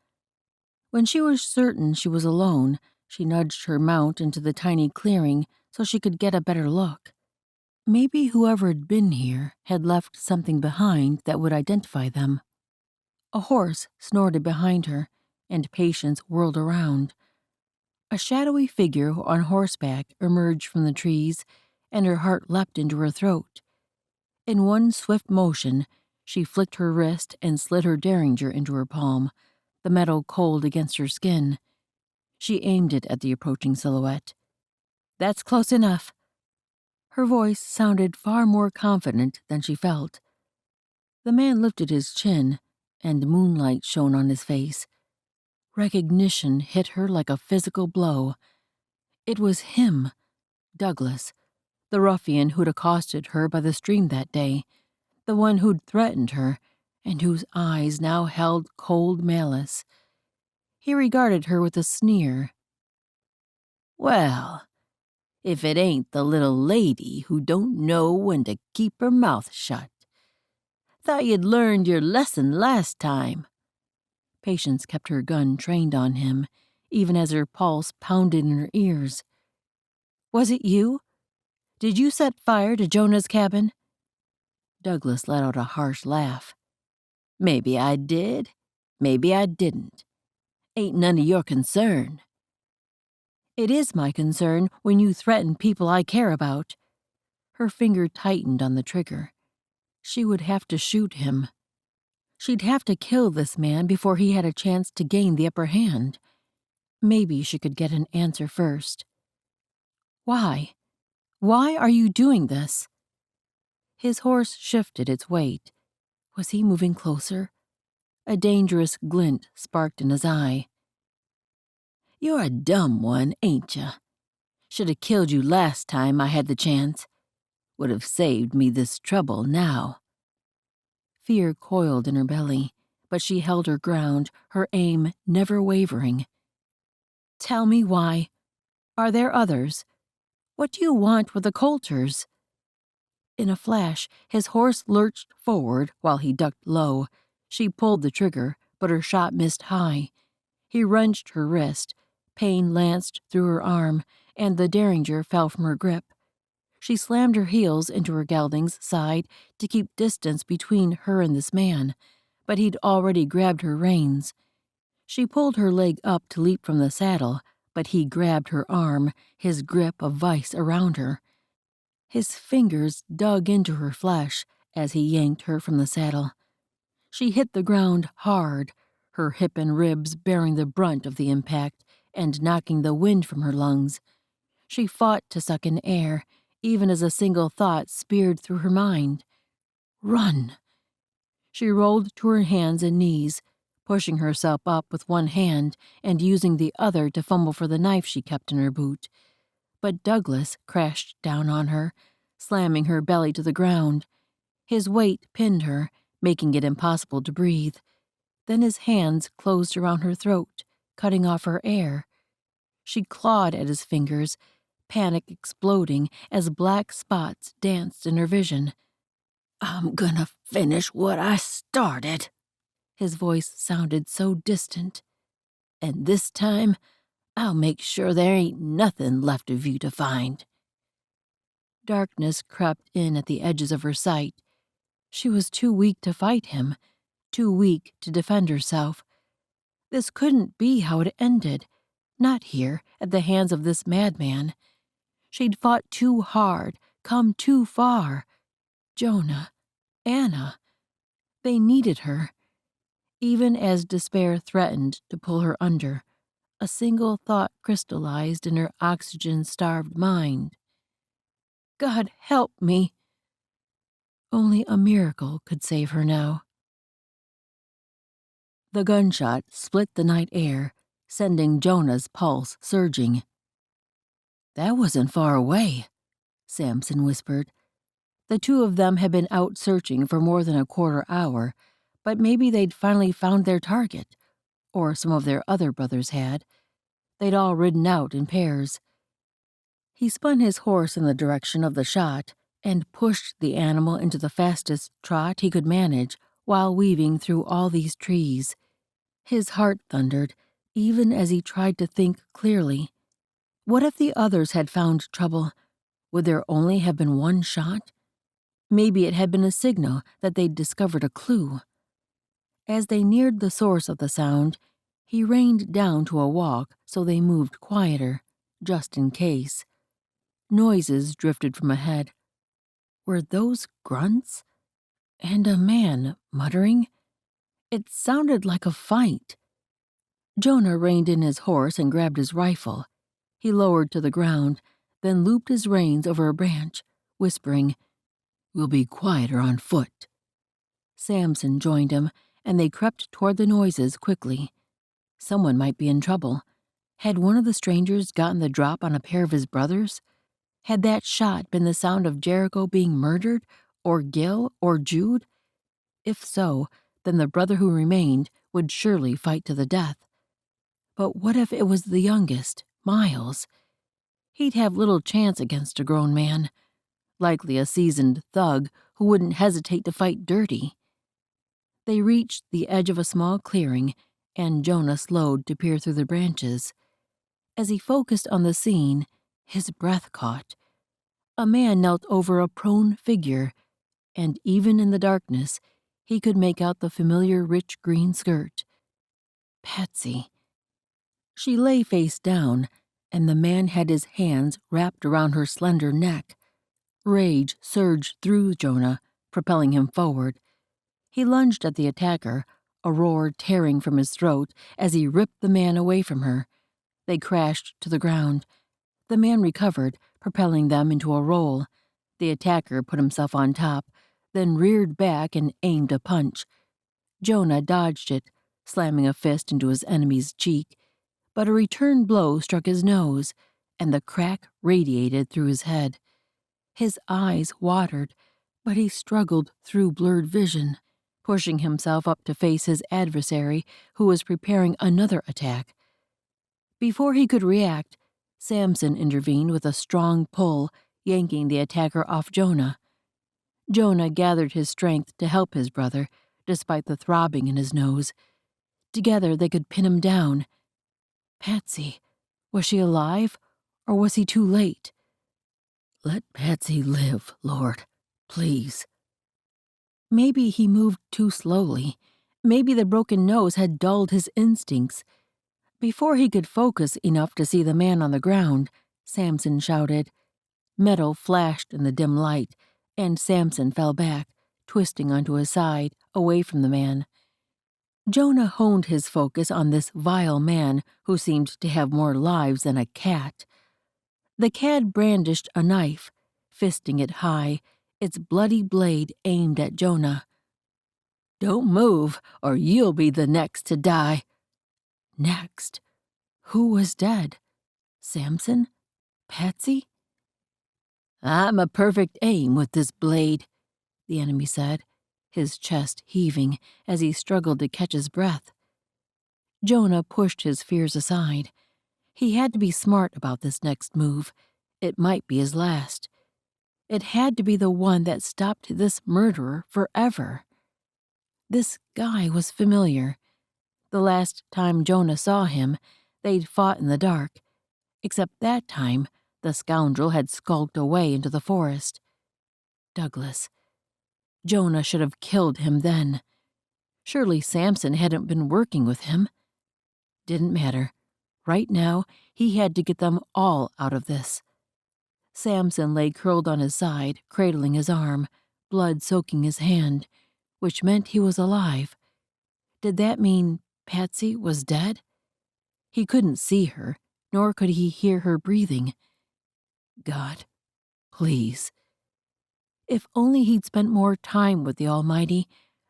When she was certain she was alone, she nudged her mount into the tiny clearing so she could get a better look. Maybe whoever had been here had left something behind that would identify them. A horse snorted behind her, and Patience whirled around. A shadowy figure on horseback emerged from the trees, and her heart leapt into her throat. In one swift motion, she flicked her wrist and slid her derringer into her palm, the metal cold against her skin. She aimed it at the approaching silhouette. "That's close enough." Her voice sounded far more confident than she felt. The man lifted his chin, and moonlight shone on his face. Recognition hit her like a physical blow. It was him, Douglas, the ruffian who'd accosted her by the stream that day, the one who'd threatened her, and whose eyes now held cold malice. He regarded her with a sneer. "Well, if it ain't the little lady who don't know when to keep her mouth shut. Thought you'd learned your lesson last time." Patience kept her gun trained on him, even as her pulse pounded in her ears. "Was it you? Did you set fire to Jonah's cabin?" Douglas let out a harsh laugh. "Maybe I did, maybe I didn't. Ain't none of your concern." "It is my concern when you threaten people I care about." Her finger tightened on the trigger. She would have to shoot him. She'd have to kill this man before he had a chance to gain the upper hand. Maybe she could get an answer first. Why? Why are you doing this?" His horse shifted its weight. Was he moving closer? A dangerous glint sparked in his eye. "You're a dumb one, ain't ya? Should have killed you last time I had the chance. Would have saved me this trouble now." Fear coiled in her belly, but she held her ground, her aim never wavering. "Tell me why. Are there others? What do you want with the Coulters?" In a flash, his horse lurched forward while he ducked low. She pulled the trigger, but her shot missed high. He wrenched her wrist. Pain lanced through her arm, and the derringer fell from her grip. She slammed her heels into her gelding's side to keep distance between her and this man, but he'd already grabbed her reins. She pulled her leg up to leap from the saddle, but he grabbed her arm, his grip a vice around her. His fingers dug into her flesh as he yanked her from the saddle. She hit the ground hard, her hip and ribs bearing the brunt of the impact and knocking the wind from her lungs. She fought to suck in air, even as a single thought speared through her mind. Run! She rolled to her hands and knees, pushing herself up with one hand and using the other to fumble for the knife she kept in her boot. But Douglas crashed down on her, slamming her belly to the ground. His weight pinned her, making it impossible to breathe. Then his hands closed around her throat, cutting off her air. She clawed at his fingers, panic exploding as black spots danced in her vision. "I'm gonna finish what I started." His voice sounded so distant. "And this time, I'll make sure there ain't nothing left of you to find." Darkness crept in at the edges of her sight. She was too weak to fight him, too weak to defend herself. This couldn't be how it ended, not here, at the hands of this madman. She'd fought too hard, come too far. Jonah, Anna, they needed her. Even as despair threatened to pull her under, a single thought crystallized in her oxygen-starved mind. God help me! Only a miracle could save her now. The gunshot split the night air, sending Jonah's pulse surging. "That wasn't far away," Samson whispered. The two of them had been out searching for more than a quarter hour, but maybe they'd finally found their target, or some of their other brothers had. They'd all ridden out in pairs. He spun his horse in the direction of the shot and pushed the animal into the fastest trot he could manage while weaving through all these trees. His heart thundered, even as he tried to think clearly. What if the others had found trouble? Would there only have been one shot? Maybe it had been a signal that they'd discovered a clue. As they neared the source of the sound, he reined down to a walk so they moved quieter, just in case. Noises drifted from ahead. Were those grunts? And a man muttering? It sounded like a fight. Jonah reined in his horse and grabbed his rifle. He lowered to the ground, then looped his reins over a branch, whispering, "We'll be quieter on foot." Samson joined him, and they crept toward the noises quickly. Someone might be in trouble. Had one of the strangers gotten the drop on a pair of his brothers? Had that shot been the sound of Jericho being murdered, or Gil, or Jude? If so, then the brother who remained would surely fight to the death. But what if it was the youngest, Miles? He'd have little chance against a grown man, likely a seasoned thug who wouldn't hesitate to fight dirty. They reached the edge of a small clearing, and Jonah slowed to peer through the branches. As he focused on the scene, his breath caught. A man knelt over a prone figure, and even in the darkness, he could make out the familiar rich green skirt. Patsy. She lay face down, and the man had his hands wrapped around her slender neck. Rage surged through Jonah, propelling him forward. He lunged at the attacker, a roar tearing from his throat as he ripped the man away from her. They crashed to the ground. The man recovered, propelling them into a roll. The attacker put himself on top, then reared back and aimed a punch. Jonah dodged it, slamming a fist into his enemy's cheek, but a return blow struck his nose, and the crack radiated through his head. His eyes watered, but he struggled through blurred vision, pushing himself up to face his adversary, who was preparing another attack. Before he could react, Samson intervened with a strong pull, yanking the attacker off Jonah. Jonah gathered his strength to help his brother, despite the throbbing in his nose. Together they could pin him down. Patsy, was she alive, or was he too late? Let Patsy live, Lord, please. Maybe he moved too slowly. Maybe the broken nose had dulled his instincts. Before he could focus enough to see the man on the ground, Samson shouted. Metal flashed in the dim light, and Samson fell back, twisting onto his side, away from the man. Jonah honed his focus on this vile man who seemed to have more lives than a cat. The cat brandished a knife, fisting it high, its bloody blade aimed at Jonah. Don't move, or you'll be the next to die. Next? Who was dead? Samson? Patsy? I'm a perfect aim with this blade, the enemy said, his chest heaving as he struggled to catch his breath. Jonah pushed his fears aside. He had to be smart about this next move. It might be his last. It had to be the one that stopped this murderer forever. This guy was familiar. The last time Jonah saw him, they'd fought in the dark, except that time the scoundrel had skulked away into the forest. Douglas. Jonah should have killed him then. Surely Samson hadn't been working with him. Didn't matter. Right now, he had to get them all out of this. Samson lay curled on his side, cradling his arm, blood soaking his hand, which meant he was alive. Did that mean Patsy was dead? He couldn't see her, nor could he hear her breathing. God, please. If only he'd spent more time with the Almighty,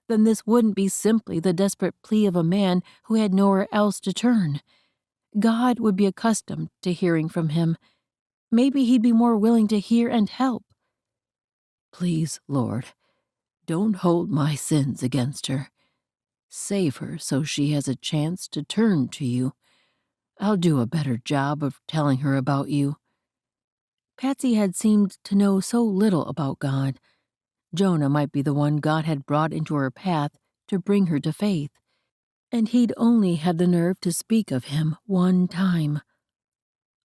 then this wouldn't be simply the desperate plea of a man who had nowhere else to turn. God would be accustomed to hearing from him. Maybe he'd be more willing to hear and help. Please, Lord, don't hold my sins against her. Save her so she has a chance to turn to you. I'll do a better job of telling her about you. Patsy had seemed to know so little about God. Jonah might be the one God had brought into her path to bring her to faith, and he'd only had the nerve to speak of him one time.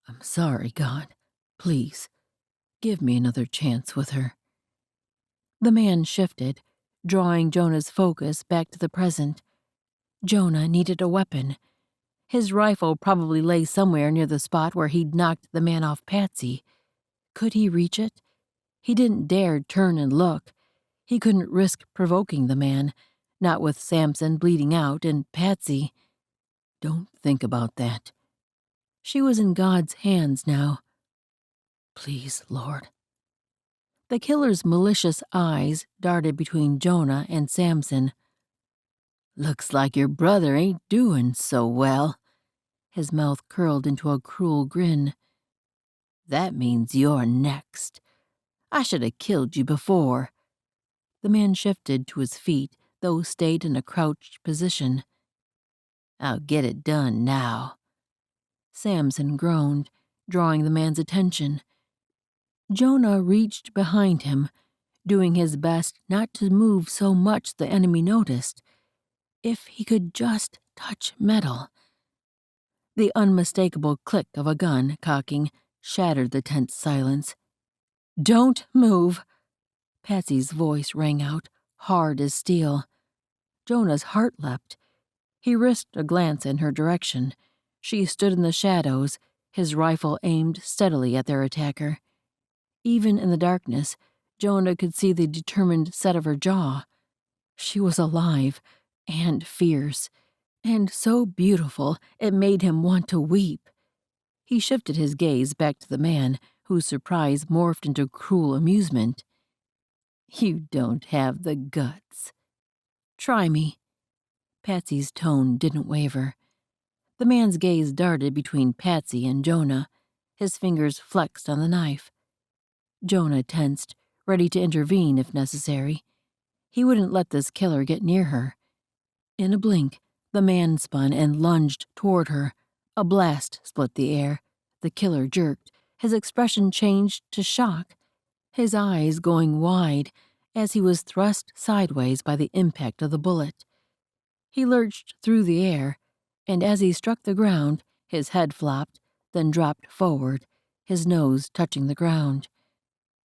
I'm sorry, God. Please, give me another chance with her. The man shifted, drawing Jonah's focus back to the present. Jonah needed a weapon. His rifle probably lay somewhere near the spot where he'd knocked the man off Patsy. Could he reach it? He didn't dare turn and look. He couldn't risk provoking the man, not with Samson bleeding out and Patsy. Don't think about that. She was in God's hands now. Please, Lord. The killer's malicious eyes darted between Jonah and Samson. Looks like your brother ain't doing so well. His mouth curled into a cruel grin. That means you're next. I should have killed you before. The man shifted to his feet, though stayed in a crouched position. I'll get it done now. Samson groaned, drawing the man's attention. Jonah reached behind him, doing his best not to move so much the enemy noticed. If he could just touch metal. The unmistakable click of a gun cocking shattered the tense silence. Don't move! Patsy's voice rang out, hard as steel. Jonah's heart leapt. He risked a glance in her direction. She stood in the shadows, his rifle aimed steadily at their attacker. Even in the darkness, Jonah could see the determined set of her jaw. She was alive and fierce, and so beautiful it made him want to weep. He shifted his gaze back to the man, whose surprise morphed into cruel amusement. "You don't have the guts. Try me." Patsy's tone didn't waver. The man's gaze darted between Patsy and Jonah, his fingers flexed on the knife. Jonah tensed, ready to intervene if necessary. He wouldn't let this killer get near her. In a blink, the man spun and lunged toward her. A blast split the air. The killer jerked. His expression changed to shock, his eyes going wide as he was thrust sideways by the impact of the bullet. He lurched through the air, and as he struck the ground, his head flopped, then dropped forward, his nose touching the ground.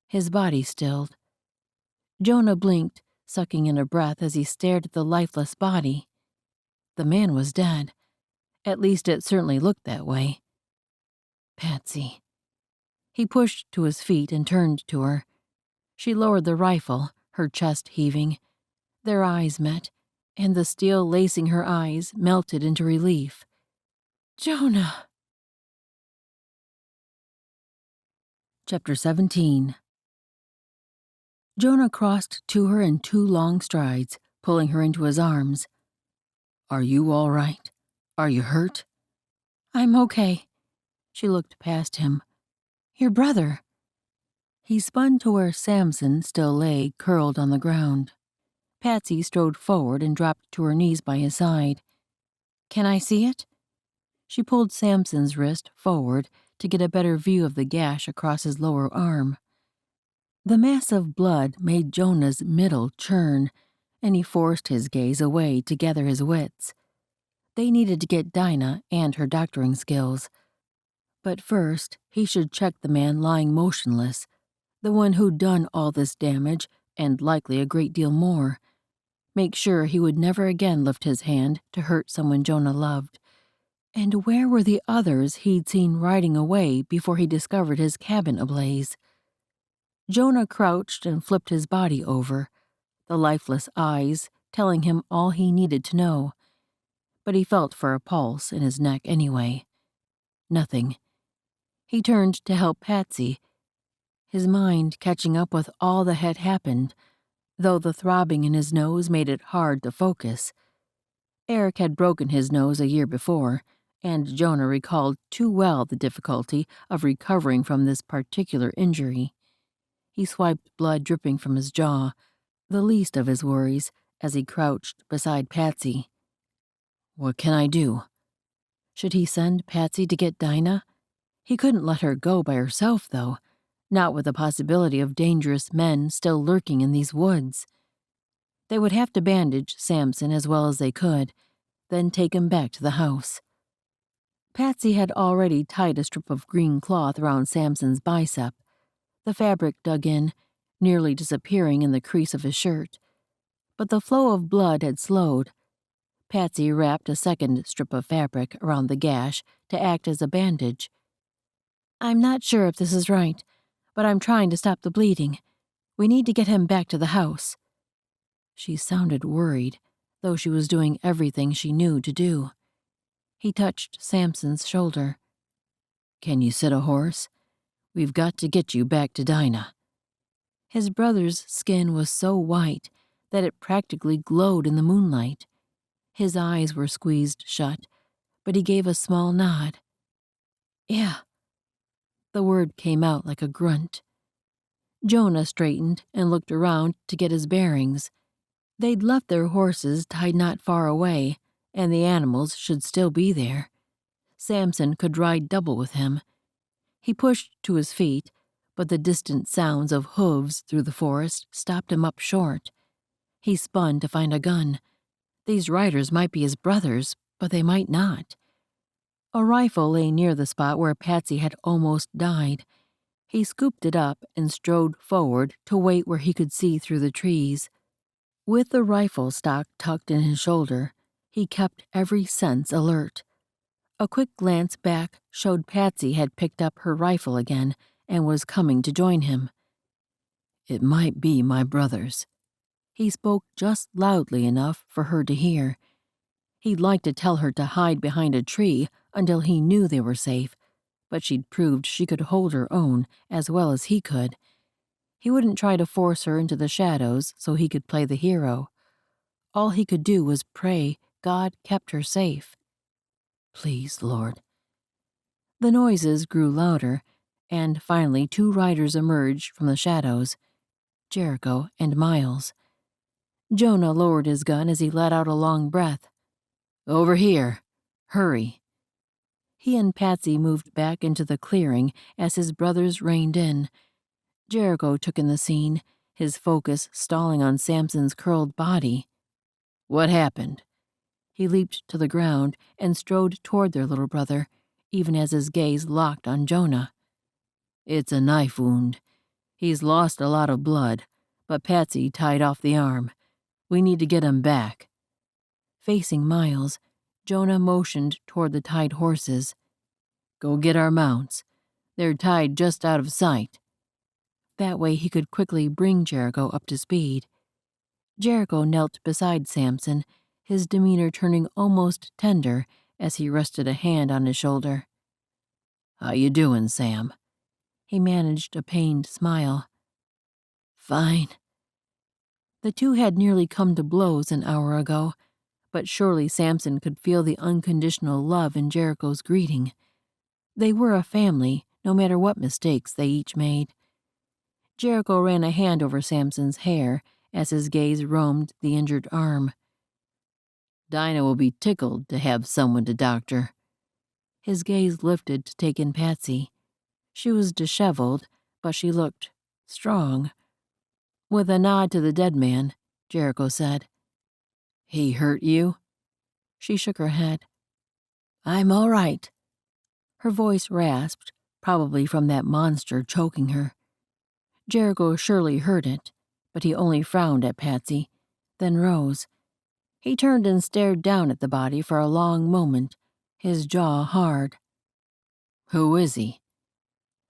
His body stilled. Jonah blinked, sucking in a breath as he stared at the lifeless body. The man was dead. At least it certainly looked that way. Patsy. He pushed to his feet and turned to her. She lowered the rifle, her chest heaving. Their eyes met, and the steel lacing her eyes melted into relief. "Jonah!" Chapter 17. Jonah crossed to her in 2 long strides, pulling her into his arms. "Are you all right? Are you hurt?" "I'm okay." She looked past him. "Your brother." He spun to where Samson still lay curled on the ground. Patsy strode forward and dropped to her knees by his side. "Can I see it?" She pulled Samson's wrist forward to get a better view of the gash across his lower arm. The mass of blood made Jonah's middle churn, and he forced his gaze away to gather his wits. They needed to get Dinah and her doctoring skills. But first, he should check the man lying motionless, the one who'd done all this damage and likely a great deal more. Make sure he would never again lift his hand to hurt someone Jonah loved. And where were the others he'd seen riding away before he discovered his cabin ablaze? Jonah crouched and flipped his body over, the lifeless eyes telling him all he needed to know. But he felt for a pulse in his neck anyway. Nothing. He turned to help Patsy, his mind catching up with all that had happened, though the throbbing in his nose made it hard to focus. Eric had broken his nose a year before, and Jonah recalled too well the difficulty of recovering from this particular injury. He swiped blood dripping from his jaw, the least of his worries, as he crouched beside Patsy. What can I do? Should he send Patsy to get Dinah? He couldn't let her go by herself, though, not with the possibility of dangerous men still lurking in these woods. They would have to bandage Samson as well as they could, then take him back to the house. Patsy had already tied a strip of green cloth around Samson's bicep, the fabric dug in, nearly disappearing in the crease of his shirt. But the flow of blood had slowed. Patsy wrapped a second strip of fabric around the gash to act as a bandage. I'm not sure if this is right, but I'm trying to stop the bleeding. We need to get him back to the house. She sounded worried, though she was doing everything she knew to do. He touched Samson's shoulder. Can you sit a horse? We've got to get you back to Dinah. His brother's skin was so white that it practically glowed in the moonlight. His eyes were squeezed shut, but he gave a small nod. Yeah. The word came out like a grunt. Jonah straightened and looked around to get his bearings. They'd left their horses tied not far away, and the animals should still be there. Samson could ride double with him. He pushed to his feet, but the distant sounds of hooves through the forest stopped him up short. He spun to find a gun. These riders might be his brothers, but they might not. A rifle lay near the spot where Patsy had almost died. He scooped it up and strode forward to wait where he could see through the trees. With the rifle stock tucked in his shoulder, he kept every sense alert. A quick glance back showed Patsy had picked up her rifle again and was coming to join him. It might be my brothers. He spoke just loudly enough for her to hear. He'd like to tell her to hide behind a tree until he knew they were safe, but she'd proved she could hold her own as well as he could. He wouldn't try to force her into the shadows so he could play the hero. All he could do was pray God kept her safe. Please, Lord. The noises grew louder, and finally 2 riders emerged from the shadows, Jericho and Miles. Jonah lowered his gun as he let out a long breath. Over here. Hurry. He and Patsy moved back into the clearing as his brothers reined in. Jericho took in the scene, his focus stalling on Samson's curled body. What happened? He leaped to the ground and strode toward their little brother, even as his gaze locked on Jonah. It's a knife wound. He's lost a lot of blood, but Patsy tied off the arm. We need to get him back. Facing Miles, Jonah motioned toward the tied horses. Go get our mounts. They're tied just out of sight. That way he could quickly bring Jericho up to speed. Jericho knelt beside Samson, his demeanor turning almost tender as he rested a hand on his shoulder. How you doing, Sam? He managed a pained smile. Fine. The two had nearly come to blows an hour ago, but surely Samson could feel the unconditional love in Jericho's greeting. They were a family, no matter what mistakes they each made. Jericho ran a hand over Samson's hair as his gaze roamed the injured arm. Dinah will be tickled to have someone to doctor. His gaze lifted to take in Patsy. She was disheveled, but she looked strong. With a nod to the dead man, Jericho said, He hurt you? She shook her head. I'm all right. Her voice rasped, probably from that monster choking her. Jericho surely heard it, but he only frowned at Patsy, then rose. He turned and stared down at the body for a long moment, his jaw hard. Who is he?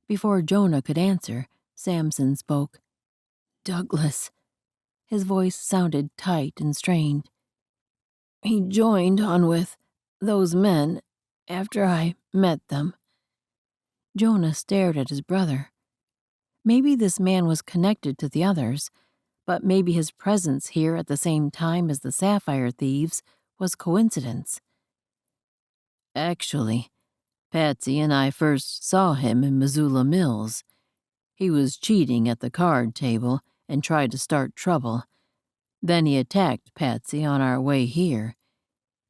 Before Jonah could answer, Samson spoke. Douglas. His voice sounded tight and strained. He joined on with those men after I met them. Jonah stared at his brother. Maybe this man was connected to the others, but maybe his presence here at the same time as the Sapphire thieves was coincidence. Actually, Patsy and I first saw him in Missoula Mills. He was cheating at the card table and tried to start trouble. Then he attacked Patsy on our way here.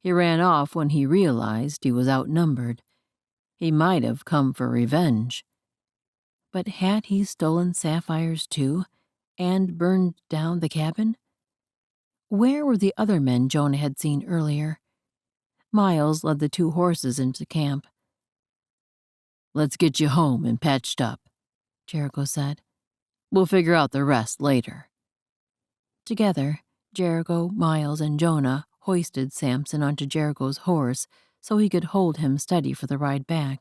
He ran off when he realized he was outnumbered. He might have come for revenge. But had he stolen sapphires too, and burned down the cabin? Where were the other men Jonah had seen earlier? Miles led the 2 horses into camp. Let's get you home and patched up, Jericho said. We'll figure out the rest later. Together, Jericho, Miles, and Jonah hoisted Samson onto Jericho's horse so he could hold him steady for the ride back.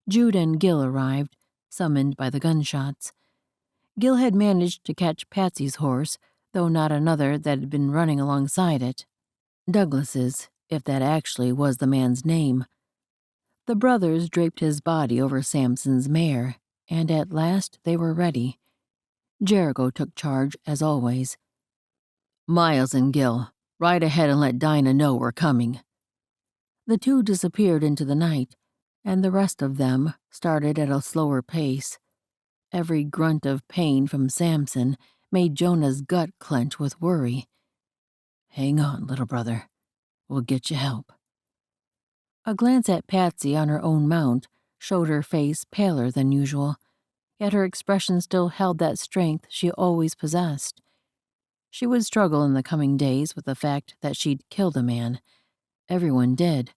Jude and Gil arrived, summoned by the gunshots. Gil had managed to catch Patsy's horse, though not another that had been running alongside it. Douglas's, if that actually was the man's name. The brothers draped his body over Samson's mare, and at last they were ready. Jericho took charge, as always. Miles and Gil, ride ahead and let Dinah know we're coming. The 2 disappeared into the night, and the rest of them started at a slower pace. Every grunt of pain from Samson made Jonah's gut clench with worry. Hang on, little brother. We'll get you help. A glance at Patsy on her own mount showed her face paler than usual, yet her expression still held that strength she always possessed. She would struggle in the coming days with the fact that she'd killed a man. Everyone did.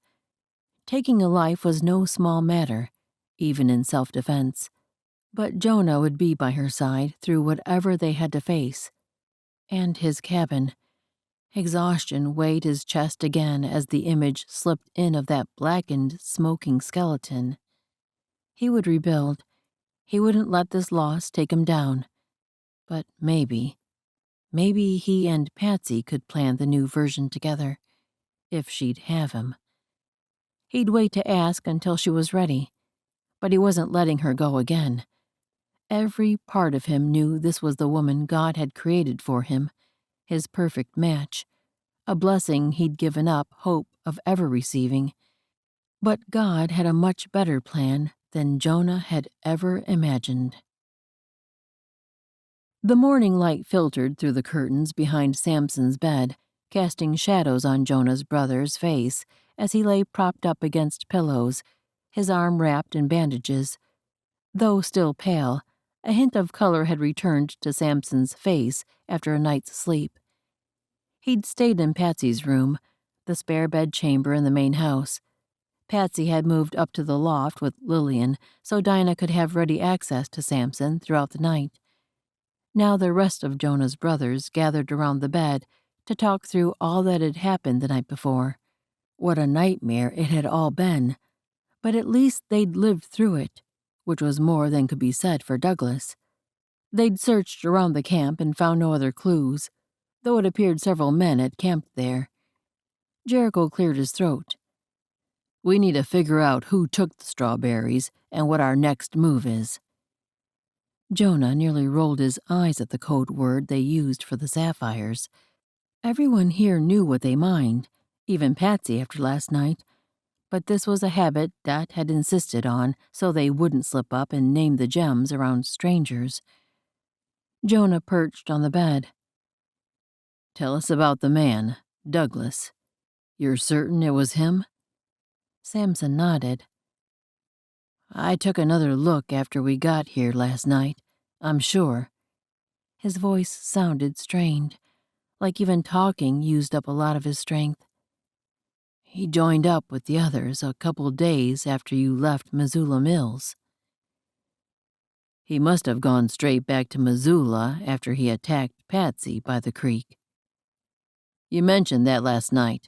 Taking a life was no small matter, even in self-defense. But Jonah would be by her side through whatever they had to face. And his cabin. Exhaustion weighed his chest again as the image slipped in of that blackened, smoking skeleton. He would rebuild. He wouldn't let this loss take him down. But maybe he and Patsy could plan the new version together, if she'd have him. He'd wait to ask until she was ready. but he wasn't letting her go again. Every part of him knew this was the woman God had created for him, his perfect match, a blessing he'd given up hope of ever receiving. But God had a much better plan than Jonah had ever imagined. The morning light filtered through the curtains behind Samson's bed, casting shadows on Jonah's brother's face as he lay propped up against pillows, his arm wrapped in bandages. Though still pale, a hint of color had returned to Samson's face after a night's sleep. He'd stayed in Patsy's room, the spare bed chamber in the main house. Patsy had moved up to the loft with Lillian so Dinah could have ready access to Samson throughout the night. Now the rest of Jonah's brothers gathered around the bed to talk through all that had happened the night before. What a nightmare it had all been, but at least they'd lived through it, which was more than could be said for Douglas. They'd searched around the camp and found no other clues, though it appeared several men had camped there. Jericho cleared his throat. We need to figure out who took the strawberries and what our next move is. Jonah nearly rolled his eyes at the code word they used for the sapphires. Everyone here knew what they mined, even Patsy after last night, but this was a habit Dot had insisted on so they wouldn't slip up and name the gems around strangers. Jonah perched on the bed. Tell us about the man, Douglas. You're certain it was him? Samson nodded. I took another look after we got here last night, I'm sure. His voice sounded strained, like even talking used up a lot of his strength. He joined up with the others a couple days after you left Missoula Mills. He must have gone straight back to Missoula after he attacked Patsy by the creek. You mentioned that last night.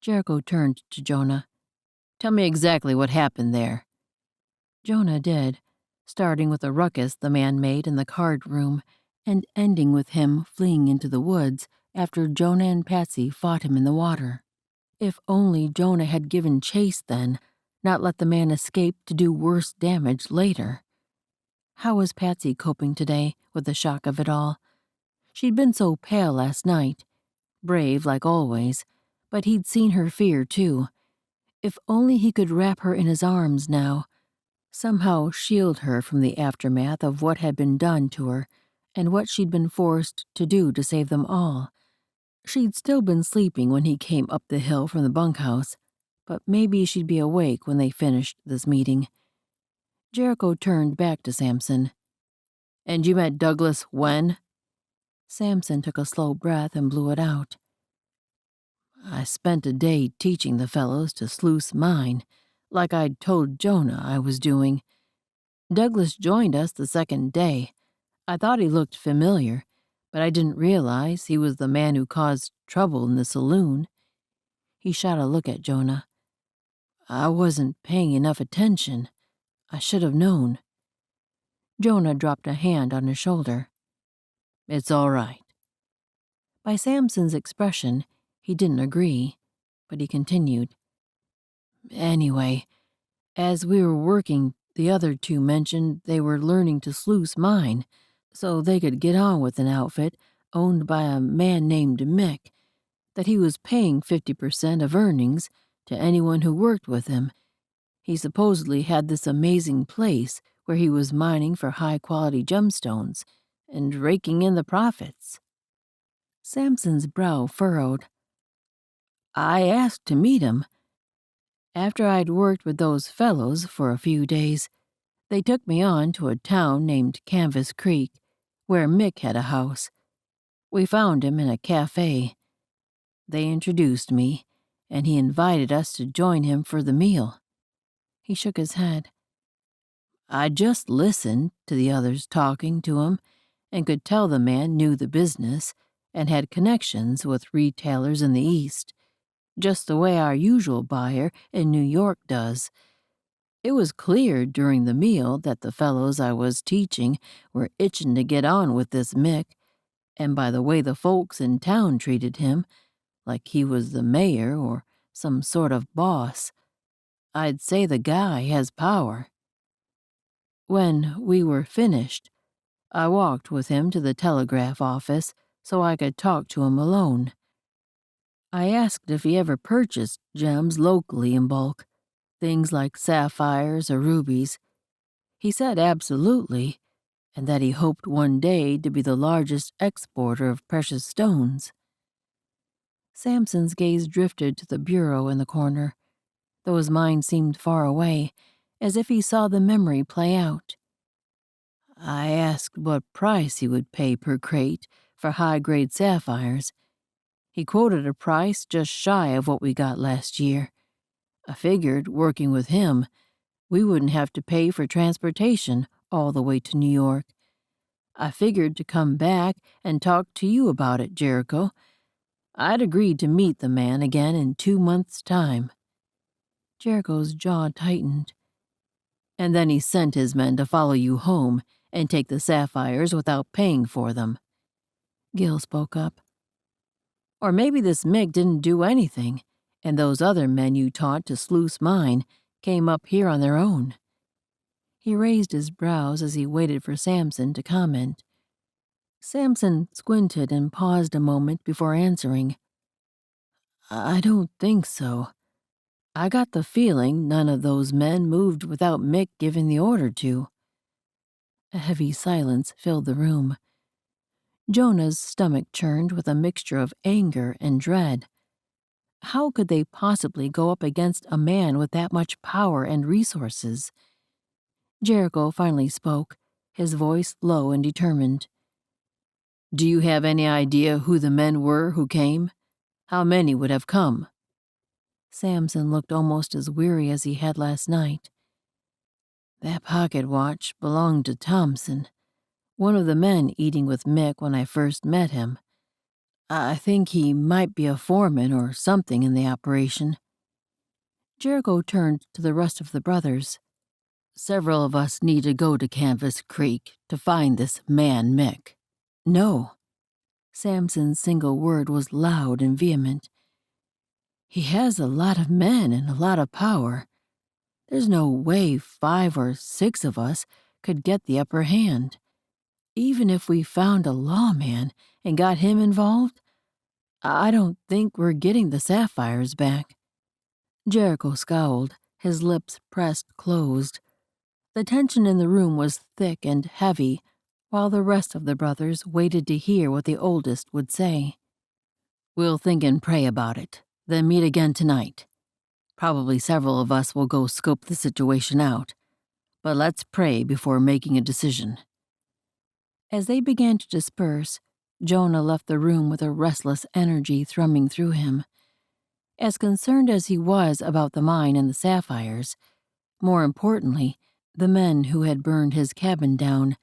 Jericho turned to Jonah. Tell me exactly what happened there. Jonah did, starting with a ruckus the man made in the card room and ending with him fleeing into the woods after Jonah and Patsy fought him in the water. If only Jonah had given chase then, not let the man escape to do worse damage later. How was Patsy coping today with the shock of it all? She'd been so pale last night, brave like always, but he'd seen her fear too. If only he could wrap her in his arms now, somehow shield her from the aftermath of what had been done to her and what she'd been forced to do to save them all. She'd still been sleeping when he came up the hill from the bunkhouse, but maybe she'd be awake when they finished this meeting. Jericho turned back to Samson. And you met Douglas when? Samson took a slow breath and blew it out. I spent a day teaching the fellows to sluice mine, like I'd told Jonah I was doing. Douglas joined us the second day. I thought he looked familiar, but I didn't realize he was the man who caused trouble in the saloon. He shot a look at Jonah. I wasn't paying enough attention. I should have known. Jonah dropped a hand on his shoulder. It's all right. By Samson's expression, he didn't agree, but he continued. Anyway, as we were working, the other two mentioned they were learning to sluice mine, so they could get on with an outfit owned by a man named Mick, that he was paying 50% of earnings to anyone who worked with him. He supposedly had this amazing place where he was mining for high-quality gemstones and raking in the profits. Samson's brow furrowed. I asked to meet him. After I'd worked with those fellows for a few days, they took me on to a town named Canvas Creek, where Mick had a house. We found him in a cafe. They introduced me, and he invited us to join him for the meal. He shook his head. I just listened to the others talking to him and could tell the man knew the business and had connections with retailers in the East, just the way our usual buyer in New York does. It was clear during the meal that the fellows I was teaching were itching to get on with this Mick, and by the way the folks in town treated him, like he was the mayor or some sort of boss, I'd say the guy has power. When we were finished, I walked with him to the telegraph office so I could talk to him alone. I asked if he ever purchased gems locally in bulk, things like sapphires or rubies. He said absolutely, and that he hoped one day to be the largest exporter of precious stones. Samson's gaze drifted to the bureau in the corner, though his mind seemed far away, as if he saw the memory play out. I asked what price he would pay per crate for high-grade sapphires. He quoted a price just shy of what we got last year. I figured, working with him, we wouldn't have to pay for transportation all the way to New York. I figured to come back and talk to you about it, Jericho. I'd agreed to meet the man again in 2 months' time. Jericho's jaw tightened. And then he sent his men to follow you home and take the sapphires without paying for them. Gil spoke up. Or maybe this Mick didn't do anything, and those other men you taught to sluice mine came up here on their own. He raised his brows as he waited for Samson to comment. Samson squinted and paused a moment before answering. I don't think so. I got the feeling none of those men moved without Mick giving the order to. A heavy silence filled the room. Jonah's stomach churned with a mixture of anger and dread. How could they possibly go up against a man with that much power and resources? Jericho finally spoke, his voice low and determined. Do you have any idea who the men were who came? How many would have come? Samson looked almost as weary as he had last night. That pocket watch belonged to Thompson, one of the men eating with Mick when I first met him. I think he might be a foreman or something in the operation. Jericho turned to the rest of the brothers. Several of us need to go to Canvas Creek to find this man Mick. No. Samson's single word was loud and vehement. He has a lot of men and a lot of power. There's no way 5 or 6 of us could get the upper hand. Even if we found a lawman and got him involved, I don't think we're getting the sapphires back. Jericho scowled, his lips pressed closed. The tension in the room was thick and heavy, while the rest of the brothers waited to hear what the oldest would say. We'll think and pray about it, then meet again tonight. Probably several of us will go scope the situation out, but let's pray before making a decision. As they began to disperse, Jonah left the room with a restless energy thrumming through him. As concerned as he was about the mine and the sapphires, more importantly, the men who had burned his cabin down,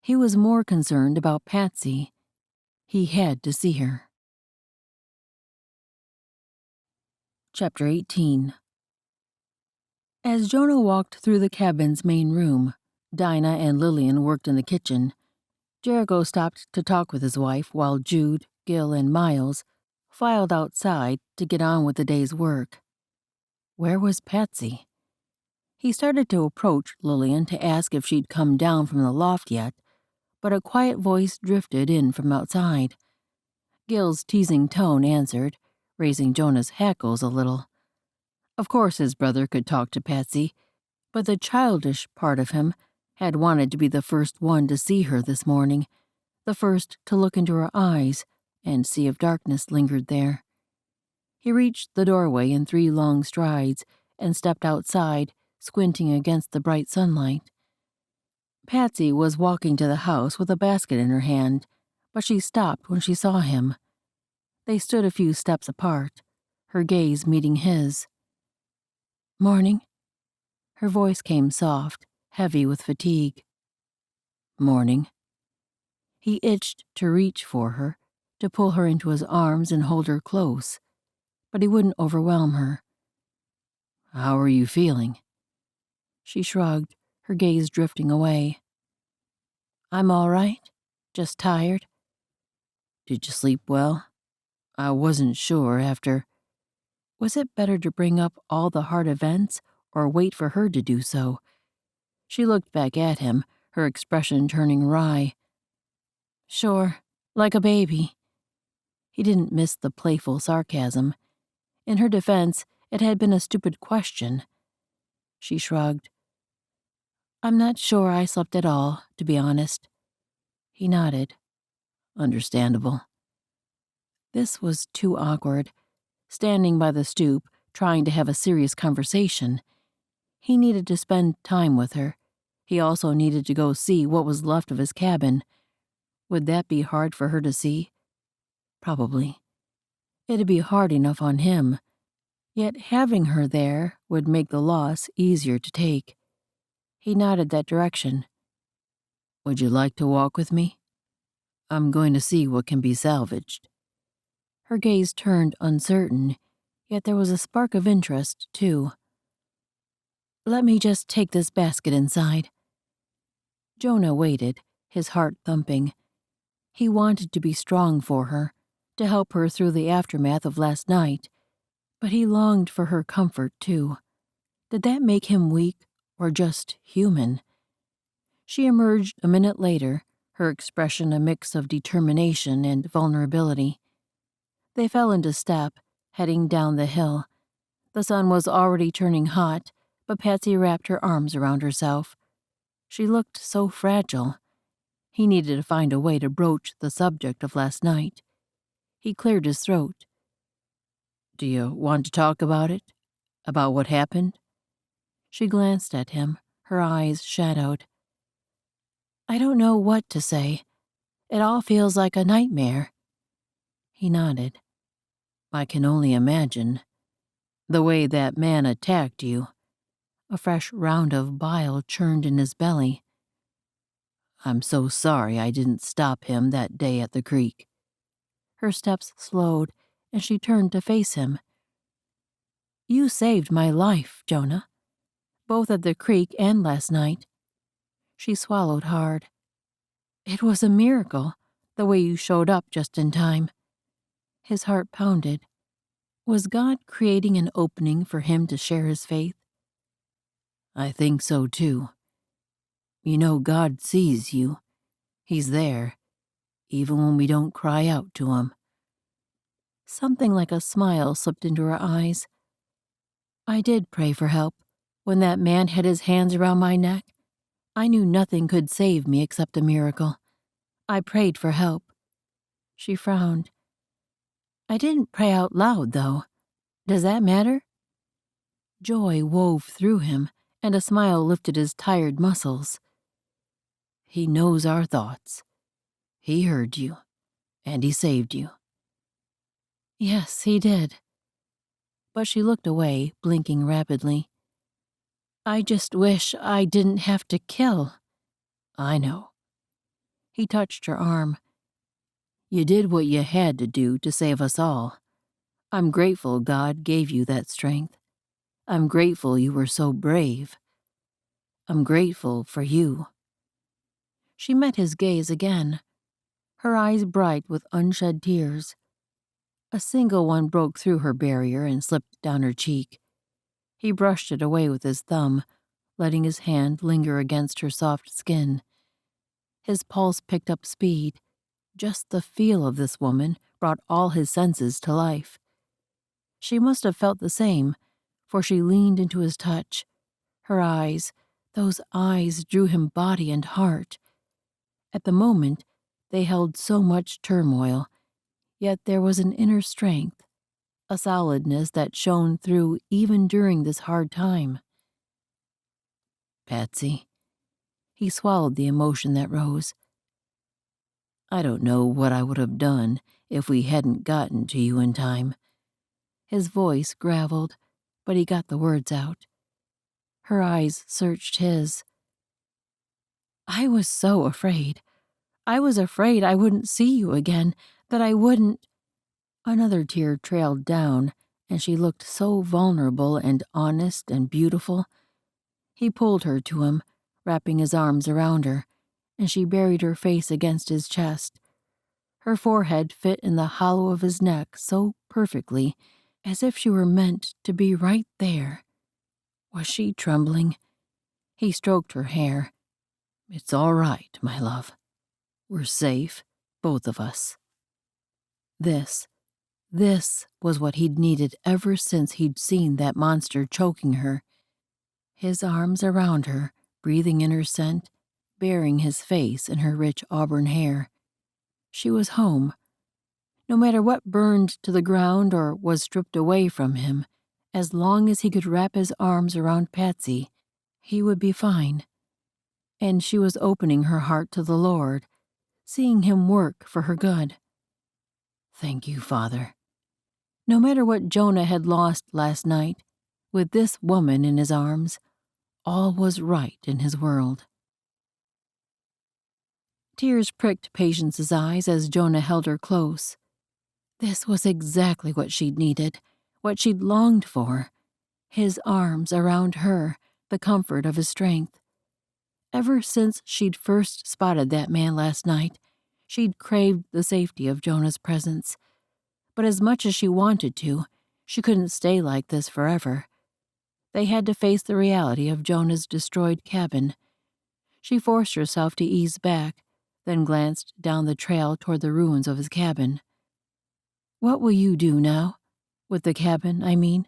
he was more concerned about Patsy. He had to see her. Chapter 18. As Jonah walked through the cabin's main room, Dinah and Lillian worked in the kitchen. Jericho stopped to talk with his wife while Jude, Gil, and Miles filed outside to get on with the day's work. Where was Patsy? He started to approach Lillian to ask if she'd come down from the loft yet, but a quiet voice drifted in from outside. Gil's teasing tone answered, raising Jonah's hackles a little. Of course his brother could talk to Patsy, but the childish part of him had wanted to be the first one to see her this morning, the first to look into her eyes and see if darkness lingered there. He reached the doorway in 3 long strides and stepped outside, squinting against the bright sunlight. Patsy was walking to the house with a basket in her hand, but she stopped when she saw him. They stood a few steps apart, her gaze meeting his. Morning. Her voice came soft, heavy with fatigue. Morning. He itched to reach for her, to pull her into his arms and hold her close, but he wouldn't overwhelm her. How are you feeling? She shrugged, her gaze drifting away. I'm all right, just tired. Did you sleep well? I wasn't sure after. Was it better to bring up all the hard events or wait for her to do so? She looked back at him, her expression turning wry. Sure, like a baby. He didn't miss the playful sarcasm. In her defense, it had been a stupid question. She shrugged. I'm not sure I slept at all, to be honest. He nodded. Understandable. This was too awkward. Standing by the stoop, trying to have a serious conversation. He needed to spend time with her. He also needed to go see what was left of his cabin. Would that be hard for her to see? Probably. It'd be hard enough on him. Yet having her there would make the loss easier to take. He nodded that direction. Would you like to walk with me? I'm going to see what can be salvaged. Her gaze turned uncertain, yet there was a spark of interest, too. Let me just take this basket inside. Jonah waited, his heart thumping. He wanted to be strong for her, to help her through the aftermath of last night, but he longed for her comfort, too. Did that make him weak or just human? She emerged a minute later, her expression a mix of determination and vulnerability. They fell into step, heading down the hill. The sun was already turning hot, but Patsy wrapped her arms around herself. She looked so fragile. He needed to find a way to broach the subject of last night. He cleared his throat. Do you want to talk about it? About what happened? She glanced at him, her eyes shadowed. I don't know what to say. It all feels like a nightmare. He nodded. I can only imagine. The way that man attacked you. A fresh round of bile churned in his belly. I'm so sorry I didn't stop him that day at the creek. Her steps slowed, and she turned to face him. You saved my life, Jonah. Both at the creek and last night. She swallowed hard. It was a miracle, the way you showed up just in time. His heart pounded. Was God creating an opening for him to share his faith? I think so, too. You know, God sees you. He's there, even when we don't cry out to him. Something like a smile slipped into her eyes. I did pray for help. When that man had his hands around my neck, I knew nothing could save me except a miracle. I prayed for help. She frowned. I didn't pray out loud, though. Does that matter? Joy wove through him, and a smile lifted his tired muscles. He knows our thoughts. He heard you, and he saved you. Yes, he did. But she looked away, blinking rapidly. I just wish I didn't have to kill. I know. He touched her arm. You did what you had to do to save us all. I'm grateful God gave you that strength. I'm grateful you were so brave. I'm grateful for you. She met his gaze again, her eyes bright with unshed tears. A single one broke through her barrier and slipped down her cheek. He brushed it away with his thumb, letting his hand linger against her soft skin. His pulse picked up speed. Just the feel of this woman brought all his senses to life. She must have felt the same, for she leaned into his touch. Her eyes, those eyes drew him body and heart. At the moment, they held so much turmoil, yet there was an inner strength, a solidness that shone through even during this hard time. Patsy. He swallowed the emotion that rose. I don't know what I would have done if we hadn't gotten to you in time. His voice graveled, but he got the words out. Her eyes searched his. I was so afraid. I was afraid I wouldn't see you again, that I wouldn't. Another tear trailed down, and she looked so vulnerable and honest and beautiful. He pulled her to him, wrapping his arms around her, and she buried her face against his chest. Her forehead fit in the hollow of his neck so perfectly, as if she were meant to be right there. Was she trembling? He stroked her hair. "It's all right, my love. We're safe, both of us." This was what he'd needed ever since he'd seen that monster choking her. His arms around her, breathing in her scent, burying his face in her rich auburn hair. She was home. No matter what burned to the ground or was stripped away from him, as long as he could wrap his arms around Patsy, he would be fine. And she was opening her heart to the Lord, seeing him work for her good. Thank you, Father. No matter what Jonah had lost last night, with this woman in his arms, all was right in his world. Tears pricked Patience's eyes as Jonah held her close. This was exactly what she'd needed, what she'd longed for. His arms around her, the comfort of his strength. Ever since she'd first spotted that man last night, she'd craved the safety of Jonah's presence. But as much as she wanted to, she couldn't stay like this forever. They had to face the reality of Jonah's destroyed cabin. She forced herself to ease back, then glanced down the trail toward the ruins of his cabin. What will you do now? With the cabin, I mean?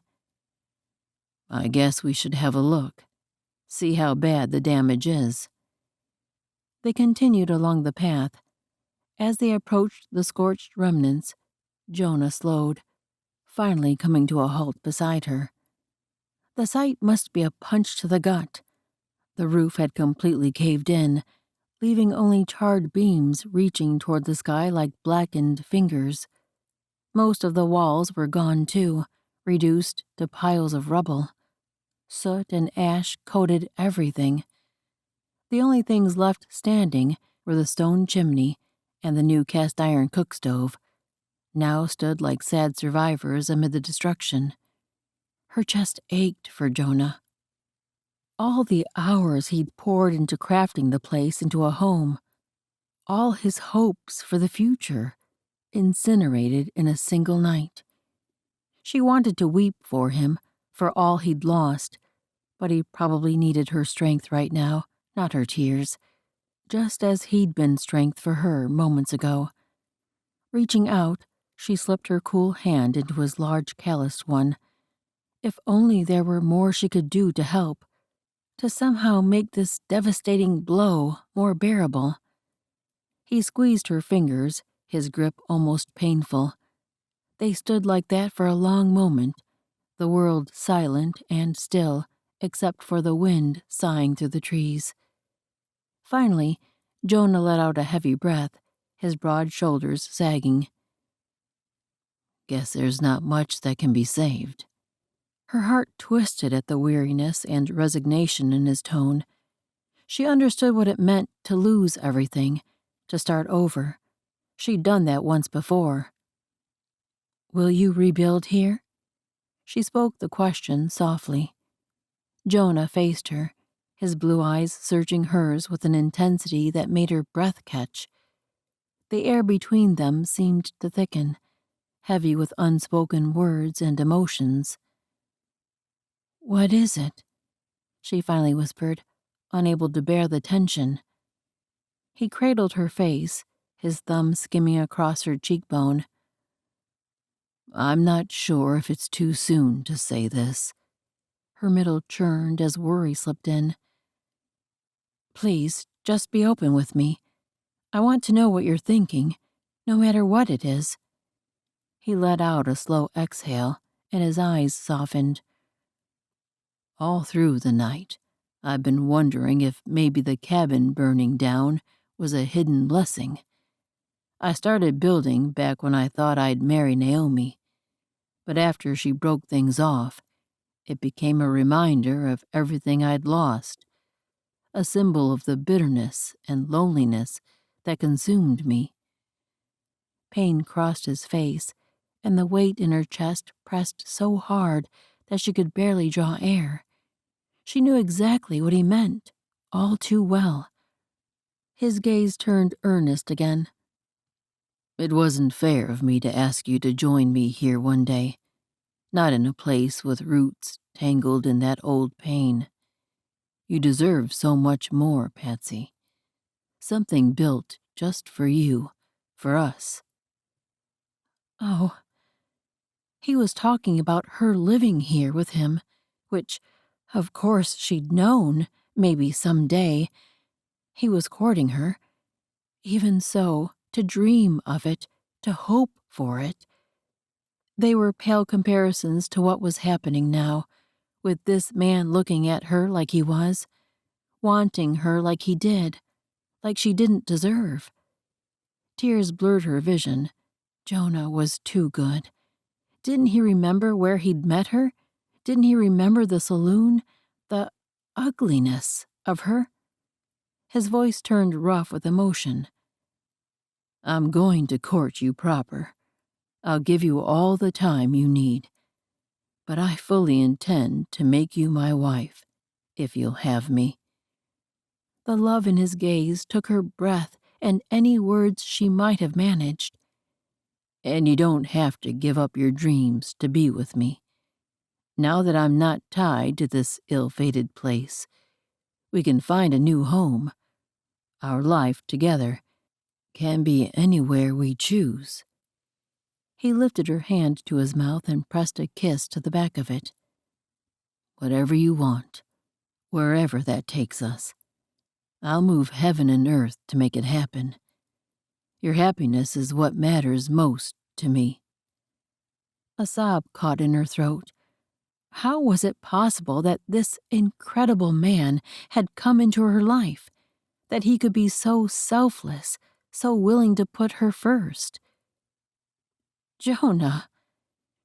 I guess we should have a look. See how bad the damage is. They continued along the path. As they approached the scorched remnants, Jonah slowed, finally coming to a halt beside her. The sight must be a punch to the gut. The roof had completely caved in, leaving only charred beams reaching toward the sky like blackened fingers. Most of the walls were gone too, reduced to piles of rubble. Soot and ash coated everything. The only things left standing were the stone chimney and the new cast-iron cook stove, now stood like sad survivors amid the destruction. Her chest ached for Jonah. All the hours he'd poured into crafting the place into a home, all his hopes for the future, incinerated in a single night. She wanted to weep for him, for all he'd lost, but he probably needed her strength right now, not her tears, just as he'd been strength for her moments ago. Reaching out, she slipped her cool hand into his large calloused one. If only there were more she could do to help, to somehow make this devastating blow more bearable. He squeezed her fingers, his grip almost painful. They stood like that for a long moment, the world silent and still, except for the wind sighing through the trees. Finally, Jonah let out a heavy breath, his broad shoulders sagging. Guess there's not much that can be saved. Her heart twisted at the weariness and resignation in his tone. She understood what it meant to lose everything, to start over. She'd done that once before. Will you rebuild here? She spoke the question softly. Jonah faced her, his blue eyes searching hers with an intensity that made her breath catch. The air between them seemed to thicken, heavy with unspoken words and emotions. What is it? She finally whispered, unable to bear the tension. He cradled her face, his thumb skimming across her cheekbone. I'm not sure if it's too soon to say this. Her middle churned as worry slipped in. Please, just be open with me. I want to know what you're thinking, no matter what it is. He let out a slow exhale, and his eyes softened. All through the night, I've been wondering if maybe the cabin burning down was a hidden blessing. I started building back when I thought I'd marry Naomi, but after she broke things off, it became a reminder of everything I'd lost, a symbol of the bitterness and loneliness that consumed me. Pain crossed his face, and the weight in her chest pressed so hard that she could barely draw air. She knew exactly what he meant, all too well. His gaze turned earnest again. It wasn't fair of me to ask you to join me here one day, not in a place with roots tangled in that old pain. You deserve so much more, Patsy. Something built just for you, for us." Oh. He was talking about her living here with him, which, of course, she'd known, maybe someday. He was courting her. Even so, to dream of it, to hope for it. They were pale comparisons to what was happening now, with this man looking at her like he was, wanting her like he did, like she didn't deserve. Tears blurred her vision. Jonah was too good. Didn't he remember where he'd met her? Didn't he remember the saloon? The ugliness of her? His voice turned rough with emotion. "I'm going to court you proper. I'll give you all the time you need. But I fully intend to make you my wife, if you'll have me." The love in his gaze took her breath and any words she might have managed. "And you don't have to give up your dreams to be with me. Now that I'm not tied to this ill-fated place, we can find a new home. Our life together can be anywhere we choose." He lifted her hand to his mouth and pressed a kiss to the back of it. "Whatever you want, wherever that takes us. I'll move heaven and earth to make it happen. Your happiness is what matters most to me." A sob caught in her throat. How was it possible that this incredible man had come into her life, that he could be so selfless, so willing to put her first? Jonah!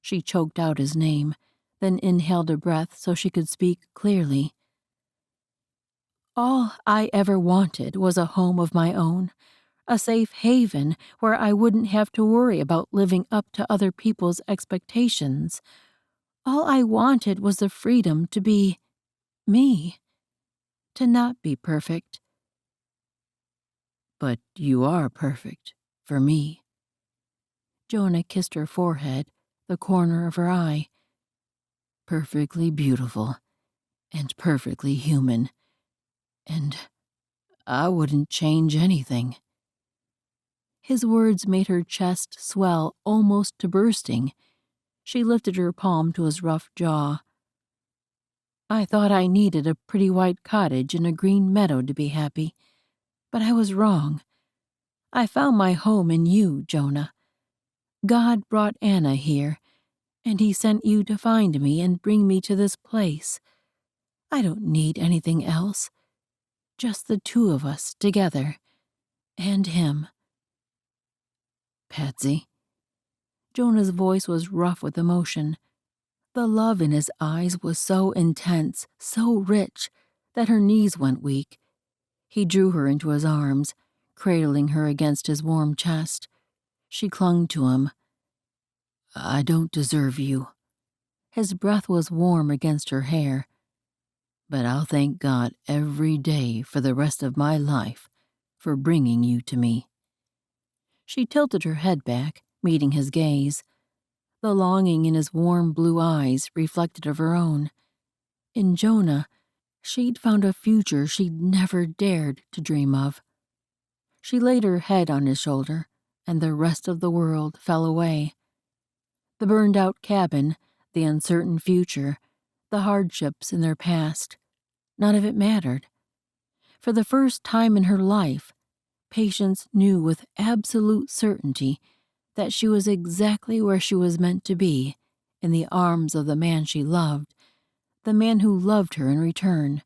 She choked out his name, then inhaled a breath so she could speak clearly. All I ever wanted was a home of my own, a safe haven where I wouldn't have to worry about living up to other people's expectations. All I wanted was the freedom to be me, to not be perfect. "But you are perfect, for me." Jonah kissed her forehead, the corner of her eye. "Perfectly beautiful, and perfectly human. And I wouldn't change anything." His words made her chest swell almost to bursting. She lifted her palm to his rough jaw. "I thought I needed a pretty white cottage in a green meadow to be happy, but I was wrong. I found my home in you, Jonah. God brought Anna here, and he sent you to find me and bring me to this place. I don't need anything else. Just the two of us together. And him." "Patsy?" Jonah's voice was rough with emotion. The love in his eyes was so intense, so rich, that her knees went weak. He drew her into his arms, cradling her against his warm chest. She clung to him. "I don't deserve you." His breath was warm against her hair. "But I'll thank God every day for the rest of my life for bringing you to me." She tilted her head back, meeting his gaze. The longing in his warm blue eyes reflected of her own. In Jonah, she'd found a future she'd never dared to dream of. She laid her head on his shoulder, and the rest of the world fell away. The burned-out cabin, the uncertain future, the hardships in their past, none of it mattered. For the first time in her life, Patience knew with absolute certainty that she was exactly where she was meant to be, in the arms of the man she loved, the man who loved her in return,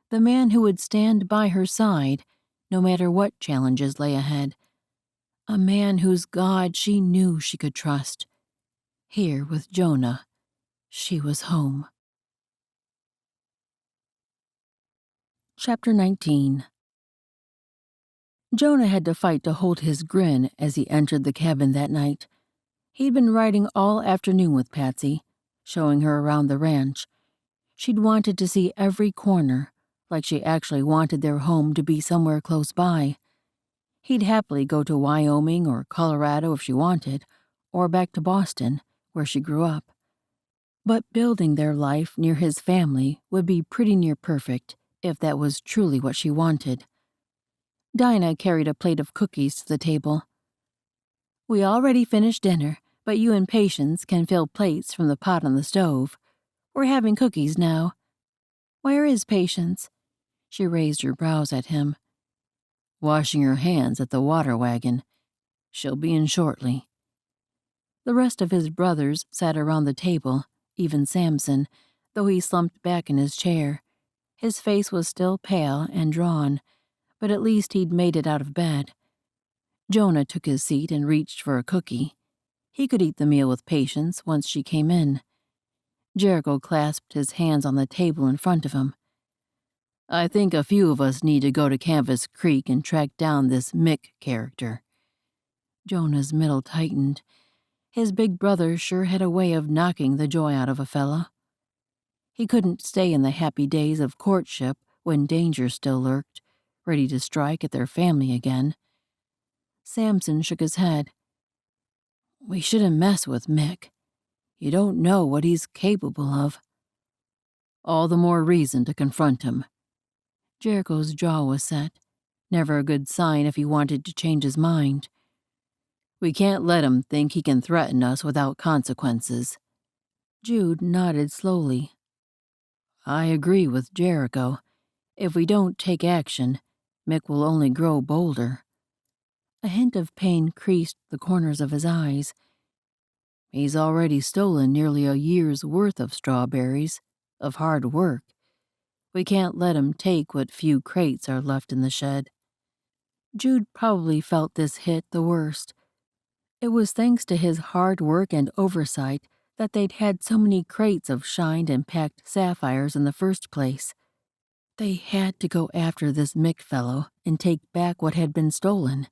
the man who would stand by her side no matter what challenges lay ahead, a man whose God she knew she could trust. Here with Jonah, she was home. Chapter 19. Jonah had to fight to hold his grin as he entered the cabin that night. He'd been riding all afternoon with Patsy, showing her around the ranch. She'd wanted to see every corner, like she actually wanted their home to be somewhere close by. He'd happily go to Wyoming or Colorado if she wanted, or back to Boston, where she grew up. But building their life near his family would be pretty near perfect, if that was truly what she wanted. Dinah carried a plate of cookies to the table. "We already finished dinner, but you and Patience can fill plates from the pot on the stove. We're having cookies now." "Where is Patience?" She raised her brows at him. "Washing her hands at the water wagon. She'll be in shortly." The rest of his brothers sat around the table, even Samson, though he slumped back in his chair. His face was still pale and drawn, but at least he'd made it out of bed. Jonah took his seat and reached for a cookie. He could eat the meal with Patience once she came in. Jericho clasped his hands on the table in front of him. "I think a few of us need to go to Canvas Creek and track down this Mick character." Jonah's middle tightened. His big brother sure had a way of knocking the joy out of a fella. He couldn't stay in the happy days of courtship when danger still lurked, ready to strike at their family again. Samson shook his head. "We shouldn't mess with Mick. You don't know what he's capable of." "All the more reason to confront him." Jericho's jaw was set, never a good sign if he wanted to change his mind. "We can't let him think he can threaten us without consequences." Jude nodded slowly. "I agree with Jericho. If we don't take action, Mick will only grow bolder." A hint of pain creased the corners of his eyes. "He's already stolen nearly a year's worth of strawberries, of hard work. We can't let him take what few crates are left in the shed." Jude probably felt this hit the worst. It was thanks to his hard work and oversight that they'd had so many crates of shined and packed sapphires in the first place. They had to go after this Mick fellow and take back what had been stolen.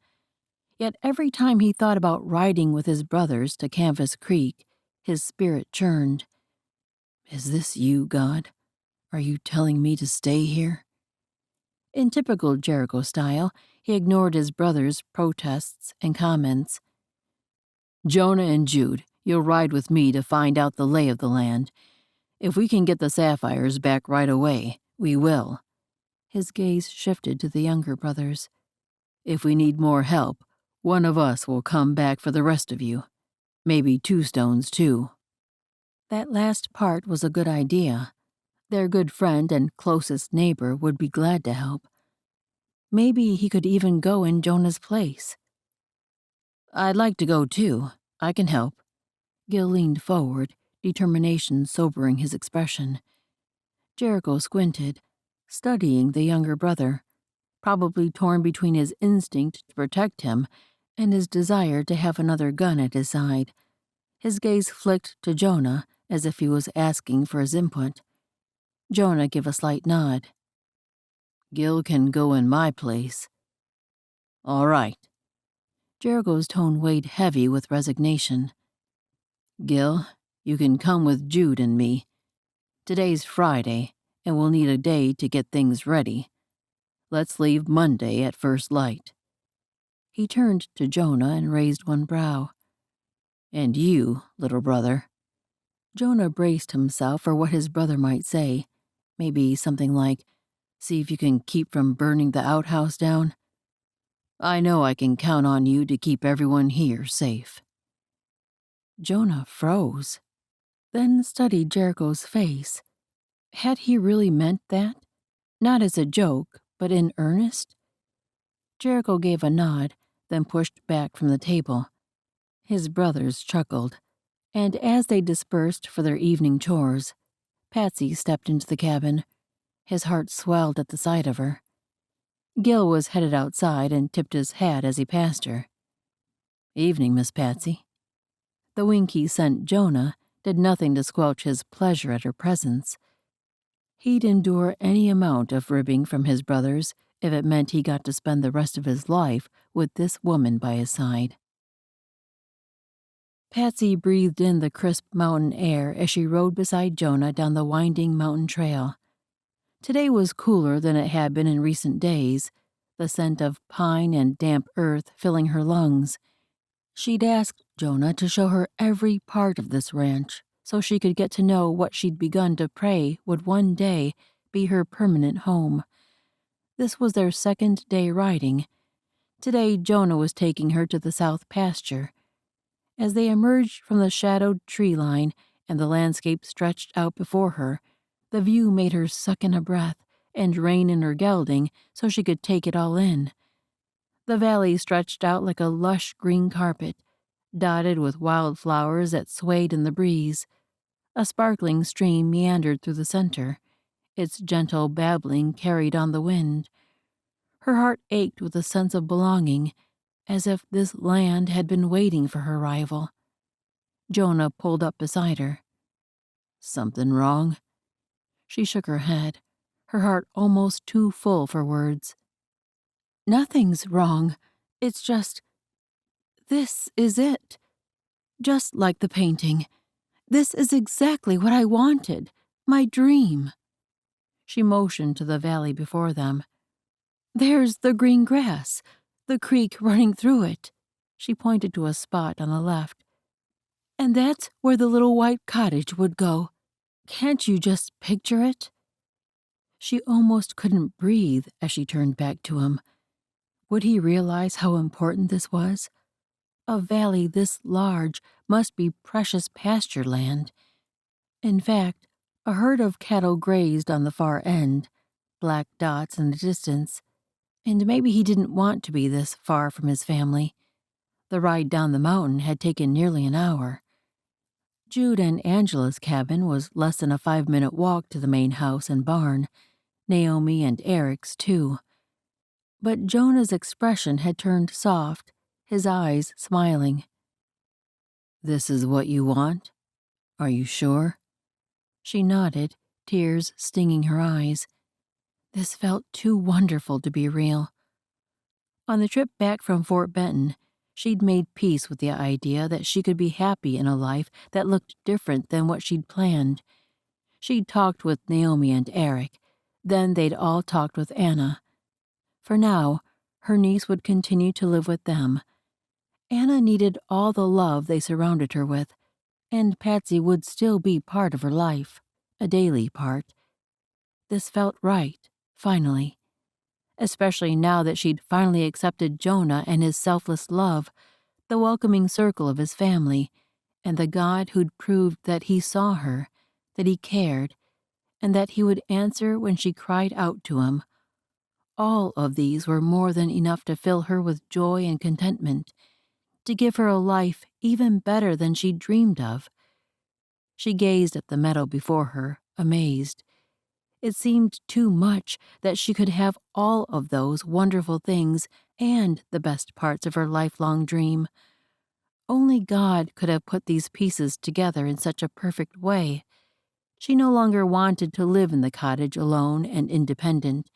Yet every time he thought about riding with his brothers to Canvas Creek, his spirit churned. "Is this you, God? Are you telling me to stay here?" In typical Jericho style, he ignored his brothers' protests and comments. "Jonah and Jude, you'll ride with me to find out the lay of the land. If we can get the sapphires back right away, we will." His gaze shifted to the younger brothers. "If we need more help, one of us will come back for the rest of you. Maybe 2 stones, too." That last part was a good idea. Their good friend and closest neighbor would be glad to help. Maybe he could even go in Jonah's place. "I'd like to go, too. I can help." Gil leaned forward, determination sobering his expression. Jericho squinted, studying the younger brother, probably torn between his instinct to protect him and his desire to have another gun at his side. His gaze flicked to Jonah as if he was asking for his input. Jonah gave a slight nod. "Gil can go in my place." "All right." Jericho's tone weighed heavy with resignation. "Gil, you can come with Jude and me. Today's Friday, and we'll need a day to get things ready. Let's leave Monday at first light." He turned to Jonah and raised one brow. "And you, little brother." Jonah braced himself for what his brother might say, maybe something like, "See if you can keep from burning the outhouse down. I know I can count on you to keep everyone here safe." Jonah froze, then studied Jericho's face. Had he really meant that? Not as a joke, but in earnest? Jericho gave a nod, then pushed back from the table. His brothers chuckled, and as they dispersed for their evening chores, Patsy stepped into the cabin. His heart swelled at the sight of her. Gil was headed outside and tipped his hat as he passed her. "Evening, Miss Patsy." The wink he sent Jonah did nothing to squelch his pleasure at her presence. He'd endure any amount of ribbing from his brothers if it meant he got to spend the rest of his life with this woman by his side. Patsy breathed in the crisp mountain air as she rode beside Jonah down the winding mountain trail. Today was cooler than it had been in recent days, the scent of pine and damp earth filling her lungs. She'd asked Jonah to show her every part of this ranch so she could get to know what she'd begun to pray would one day be her permanent home. This was their second day riding. Today, Jonah was taking her to the south pasture. As they emerged from the shadowed tree line and the landscape stretched out before her, the view made her suck in a breath and rein in her gelding so she could take it all in. The valley stretched out like a lush green carpet, dotted with wild flowers that swayed in the breeze. A sparkling stream meandered through the center, its gentle babbling carried on the wind. Her heart ached with a sense of belonging, as if this land had been waiting for her arrival. Jonah pulled up beside her. "Something wrong?" She shook her head, her heart almost too full for words. "Nothing's wrong. It's just, this is it. Just like the painting. This is exactly what I wanted. My dream." She motioned to the valley before them. "There's the green grass, the creek running through it." She pointed to a spot on the left. "And that's where the little white cottage would go. Can't you just picture it?" She almost couldn't breathe as she turned back to him. Would he realize how important this was? A valley this large must be precious pasture land. In fact, a herd of cattle grazed on the far end, black dots in the distance, and maybe he didn't want to be this far from his family. The ride down the mountain had taken nearly an hour. Jude and Angela's cabin was less than a 5-minute walk to the main house and barn, Naomi and Eric's too. But Jonah's expression had turned soft, his eyes smiling. "This is what you want? Are you sure?" She nodded, tears stinging her eyes. This felt too wonderful to be real. On the trip back from Fort Benton, she'd made peace with the idea that she could be happy in a life that looked different than what she'd planned. She'd talked with Naomi and Eric, then they'd all talked with Anna. For now, her niece would continue to live with them. Anna needed all the love they surrounded her with, and Patsy would still be part of her life, a daily part. This felt right, finally. Especially now that she'd finally accepted Jonah and his selfless love, the welcoming circle of his family, and the God who'd proved that he saw her, that he cared, and that he would answer when she cried out to him. All of these were more than enough to fill her with joy and contentment, to give her a life even better than she'd dreamed of. She gazed at the meadow before her, amazed. It seemed too much that she could have all of those wonderful things and the best parts of her lifelong dream. Only God could have put these pieces together in such a perfect way. She no longer wanted to live in the cottage alone and independent.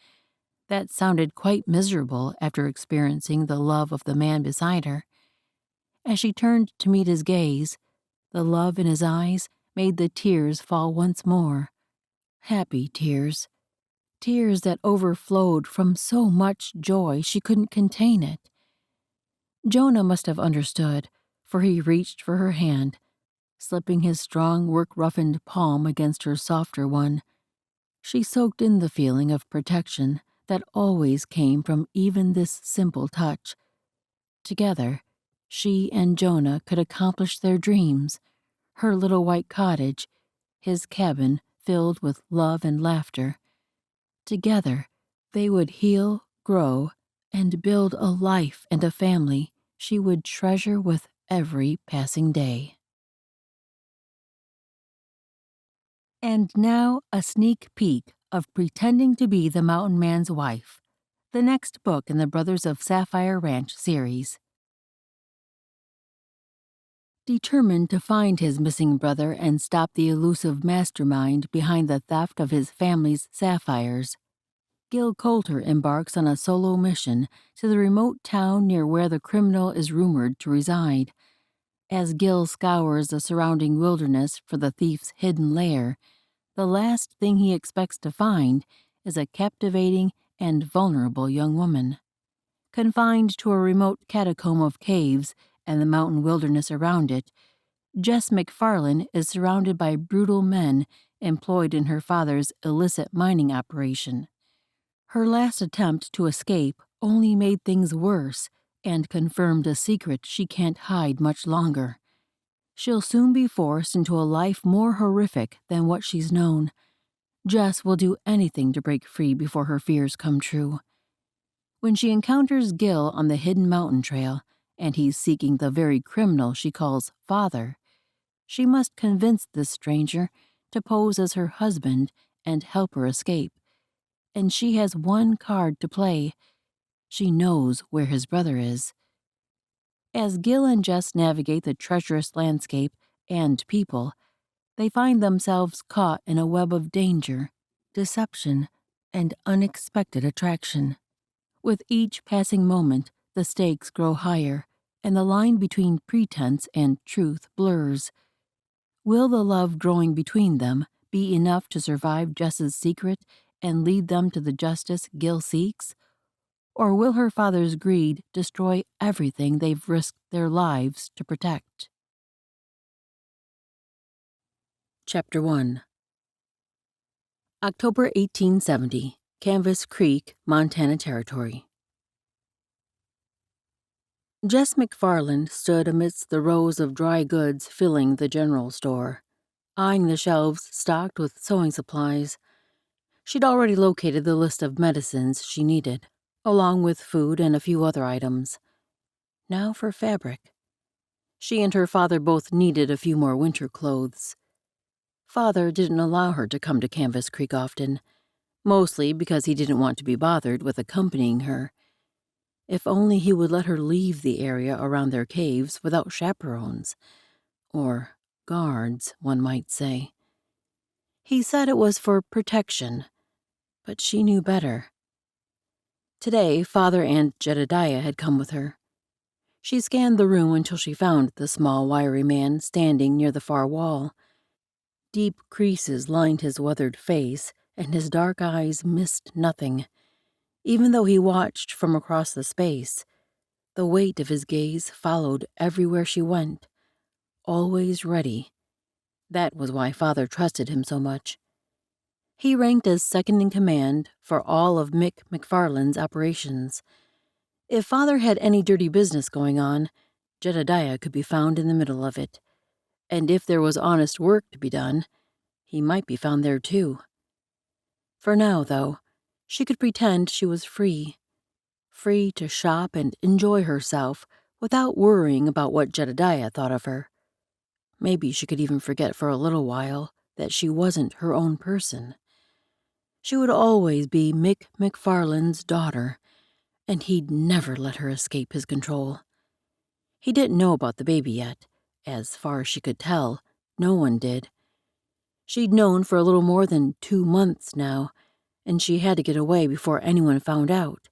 That sounded quite miserable after experiencing the love of the man beside her. As she turned to meet his gaze, the love in his eyes made the tears fall once more. Happy tears. Tears that overflowed from so much joy she couldn't contain it. Jonah must have understood, for he reached for her hand, slipping his strong work-roughened palm against her softer one. She soaked in the feeling of protection that always came from even this simple touch. Together, she and Jonah could accomplish their dreams, her little white cottage, his cabin filled with love and laughter. Together, they would heal, grow, and build a life and a family she would treasure with every passing day. And now a sneak peek of Pretending to be the Mountain Man's Wife, the next book in the Brothers of Sapphire Ranch series. Determined to find his missing brother and stop the elusive mastermind behind the theft of his family's sapphires, Gil Coulter embarks on a solo mission to the remote town near where the criminal is rumored to reside. As Gil scours the surrounding wilderness for the thief's hidden lair, the last thing he expects to find is a captivating and vulnerable young woman. Confined to a remote catacomb of caves and the mountain wilderness around it, Jess McFarlane is surrounded by brutal men employed in her father's illicit mining operation. Her last attempt to escape only made things worse and confirmed a secret she can't hide much longer. She'll soon be forced into a life more horrific than what she's known. Jess will do anything to break free before her fears come true. When she encounters Gil on the hidden mountain trail, and he's seeking the very criminal she calls father, she must convince this stranger to pose as her husband and help her escape. And she has one card to play. She knows where his brother is. As Gil and Jess navigate the treacherous landscape and people, they find themselves caught in a web of danger, deception, and unexpected attraction. With each passing moment, the stakes grow higher, and the line between pretense and truth blurs. Will the love growing between them be enough to survive Jess's secret and lead them to the justice Gil seeks? Or will her father's greed destroy everything they've risked their lives to protect? Chapter 1. October 1870, Canvas Creek, Montana Territory. Jess McFarland stood amidst the rows of dry goods filling the general store, eyeing the shelves stocked with sewing supplies. She'd already located the list of medicines she needed, along with food and a few other items. Now for fabric. She and her father both needed a few more winter clothes. Father didn't allow her to come to Canvas Creek often, mostly because he didn't want to be bothered with accompanying her. If only he would let her leave the area around their caves without chaperones. Or guards, one might say. He said it was for protection, but she knew better. Today, Father and Jedediah had come with her. She scanned the room until she found the small, wiry man standing near the far wall. Deep creases lined his weathered face, and his dark eyes missed nothing. Even though he watched from across the space, the weight of his gaze followed everywhere she went, always ready. That was why Father trusted him so much. He ranked as second in command for all of Mick McFarland's operations. If Father had any dirty business going on, Jedediah could be found in the middle of it. And if there was honest work to be done, he might be found there too. For now, though, she could pretend she was free to shop and enjoy herself without worrying about what Jedediah thought of her. Maybe she could even forget for a little while that she wasn't her own person. She would always be Mick McFarland's daughter, and he'd never let her escape his control. He didn't know about the baby yet. As far as she could tell, no one did. She'd known for a little more than 2 months now, and she had to get away before anyone found out.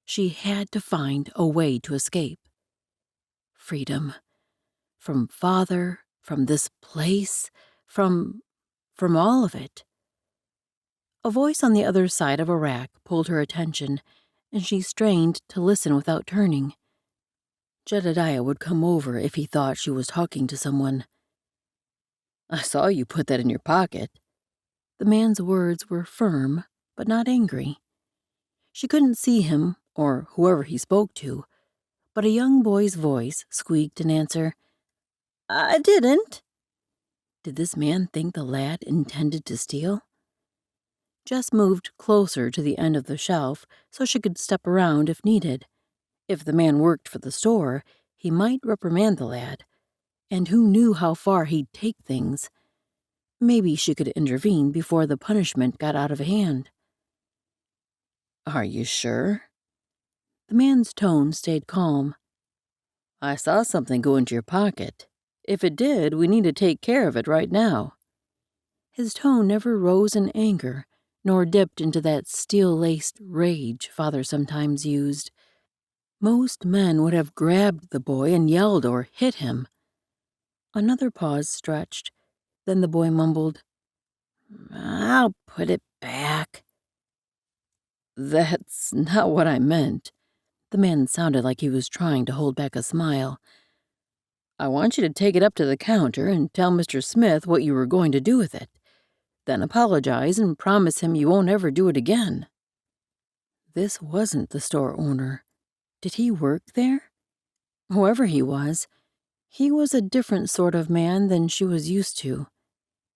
She had to find a way to escape. Freedom. From Father, from this place, from all of it. A voice on the other side of a rack pulled her attention, and she strained to listen without turning. Jedediah would come over if he thought she was talking to someone. "I saw you put that in your pocket." The man's words were firm, but not angry. She couldn't see him, or whoever he spoke to, but a young boy's voice squeaked in answer. "I didn't." Did this man think the lad intended to steal? Jess moved closer to the end of the shelf so she could step around if needed. If the man worked for the store, he might reprimand the lad. And who knew how far he'd take things? Maybe she could intervene before the punishment got out of hand. "Are you sure?" The man's tone stayed calm. "I saw something go into your pocket. If it did, we need to take care of it right now." His tone never rose in anger, nor dipped into that steel-laced rage Father sometimes used. Most men would have grabbed the boy and yelled or hit him. Another pause stretched. Then the boy mumbled, "I'll put it back." "That's not what I meant." The man sounded like he was trying to hold back a smile. "I want you to take it up to the counter and tell Mr. Smith what you were going to do with it. Then apologize and promise him you won't ever do it again." This wasn't the store owner. Did he work there? Whoever he was a different sort of man than she was used to.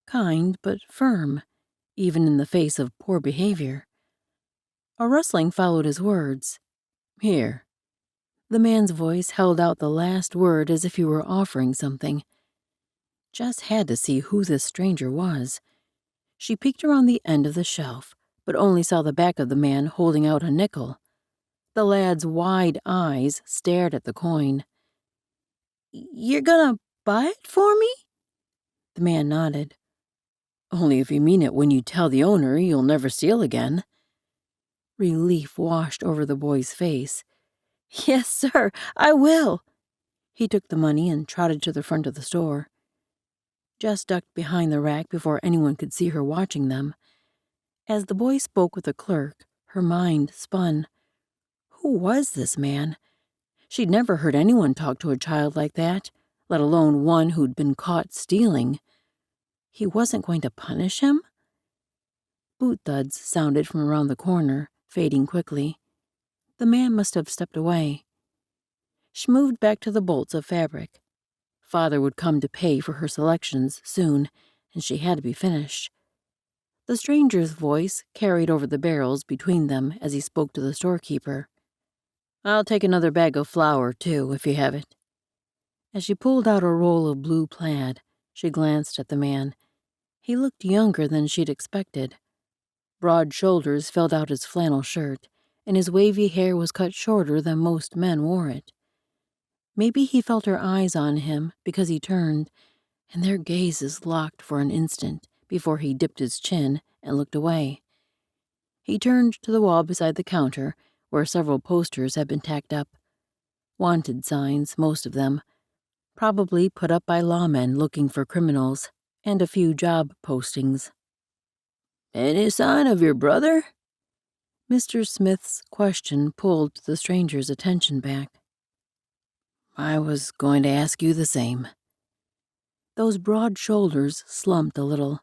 Kind but firm, even in the face of poor behavior. A rustling followed his words. "Here." The man's voice held out the last word as if he were offering something. Jess had to see who this stranger was. She peeked around the end of the shelf, but only saw the back of the man holding out a nickel. The lad's wide eyes stared at the coin. "You're gonna buy it for me?" The man nodded. "Only if you mean it when you tell the owner you'll never steal again." Relief washed over the boy's face. "Yes, sir, I will." He took the money and trotted to the front of the store. Jess ducked behind the rack before anyone could see her watching them. As the boy spoke with the clerk, her mind spun. Who was this man? She'd never heard anyone talk to a child like that, let alone one who'd been caught stealing. He wasn't going to punish him? Boot thuds sounded from around the corner, fading quickly. The man must have stepped away. She moved back to the bolts of fabric. Father would come to pay for her selections soon, and she had to be finished. The stranger's voice carried over the barrels between them as he spoke to the storekeeper. "I'll take another bag of flour, too, if you have it." As she pulled out a roll of blue plaid, she glanced at the man. He looked younger than she'd expected. Broad shoulders filled out his flannel shirt, and his wavy hair was cut shorter than most men wore it. Maybe he felt her eyes on him because he turned, and their gazes locked for an instant before he dipped his chin and looked away. He turned to the wall beside the counter, where several posters had been tacked up. Wanted signs, most of them, probably put up by lawmen looking for criminals, and a few job postings. "Any sign of your brother?" Mr. Smith's question pulled the stranger's attention back. "I was going to ask you the same." Those broad shoulders slumped a little.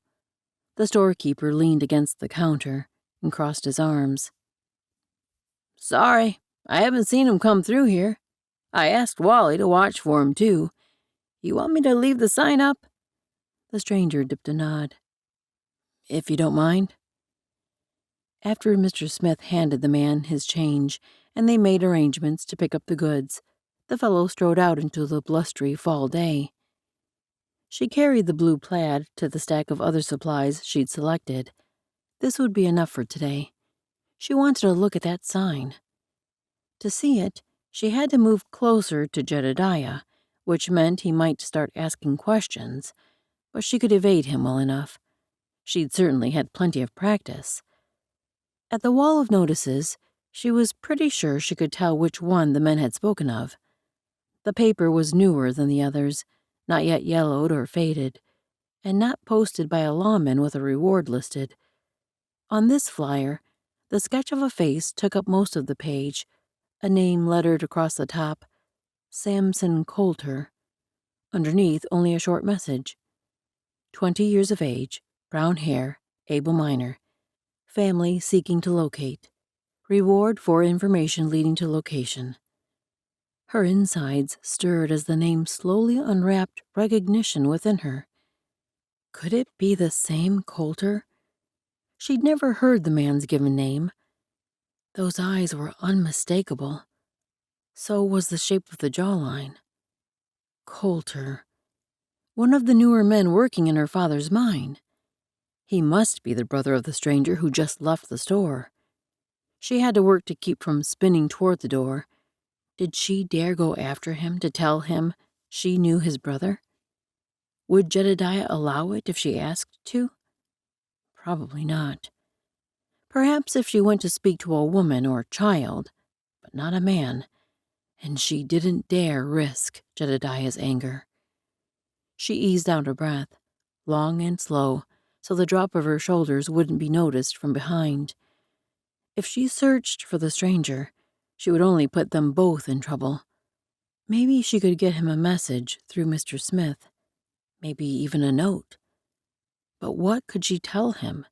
The storekeeper leaned against the counter and crossed his arms. "Sorry, I haven't seen him come through here. I asked Wally to watch for him, too. You want me to leave the sign up?" The stranger dipped a nod. "If you don't mind." After Mr. Smith handed the man his change and they made arrangements to pick up the goods, the fellow strode out into the blustery fall day. She carried the blue plaid to the stack of other supplies she'd selected. This would be enough for today. She wanted to look at that sign. To see it, she had to move closer to Jedediah, which meant he might start asking questions, but she could evade him well enough. She'd certainly had plenty of practice. At the wall of notices, she was pretty sure she could tell which one the men had spoken of. The paper was newer than the others, not yet yellowed or faded, and not posted by a lawman with a reward listed. On this flyer, the sketch of a face took up most of the page, a name lettered across the top, Samson Coulter. Underneath, only a short message. 20 years of age, brown hair, able minor. Family seeking to locate. Reward for information leading to location. Her insides stirred as the name slowly unwrapped recognition within her. Could it be the same Coulter? She'd never heard the man's given name. Those eyes were unmistakable. So was the shape of the jawline. Coulter. One of the newer men working in her father's mine. He must be the brother of the stranger who just left the store. She had to work to keep from spinning toward the door. Did she dare go after him to tell him she knew his brother? Would Jedediah allow it if she asked to? Probably not. Perhaps if she went to speak to a woman or child, but not a man, and she didn't dare risk Jedediah's anger. She eased out her breath, long and slow, so the drop of her shoulders wouldn't be noticed from behind. If she searched for the stranger, she would only put them both in trouble. Maybe she could get him a message through Mr. Smith. Maybe even a note. But what could she tell him?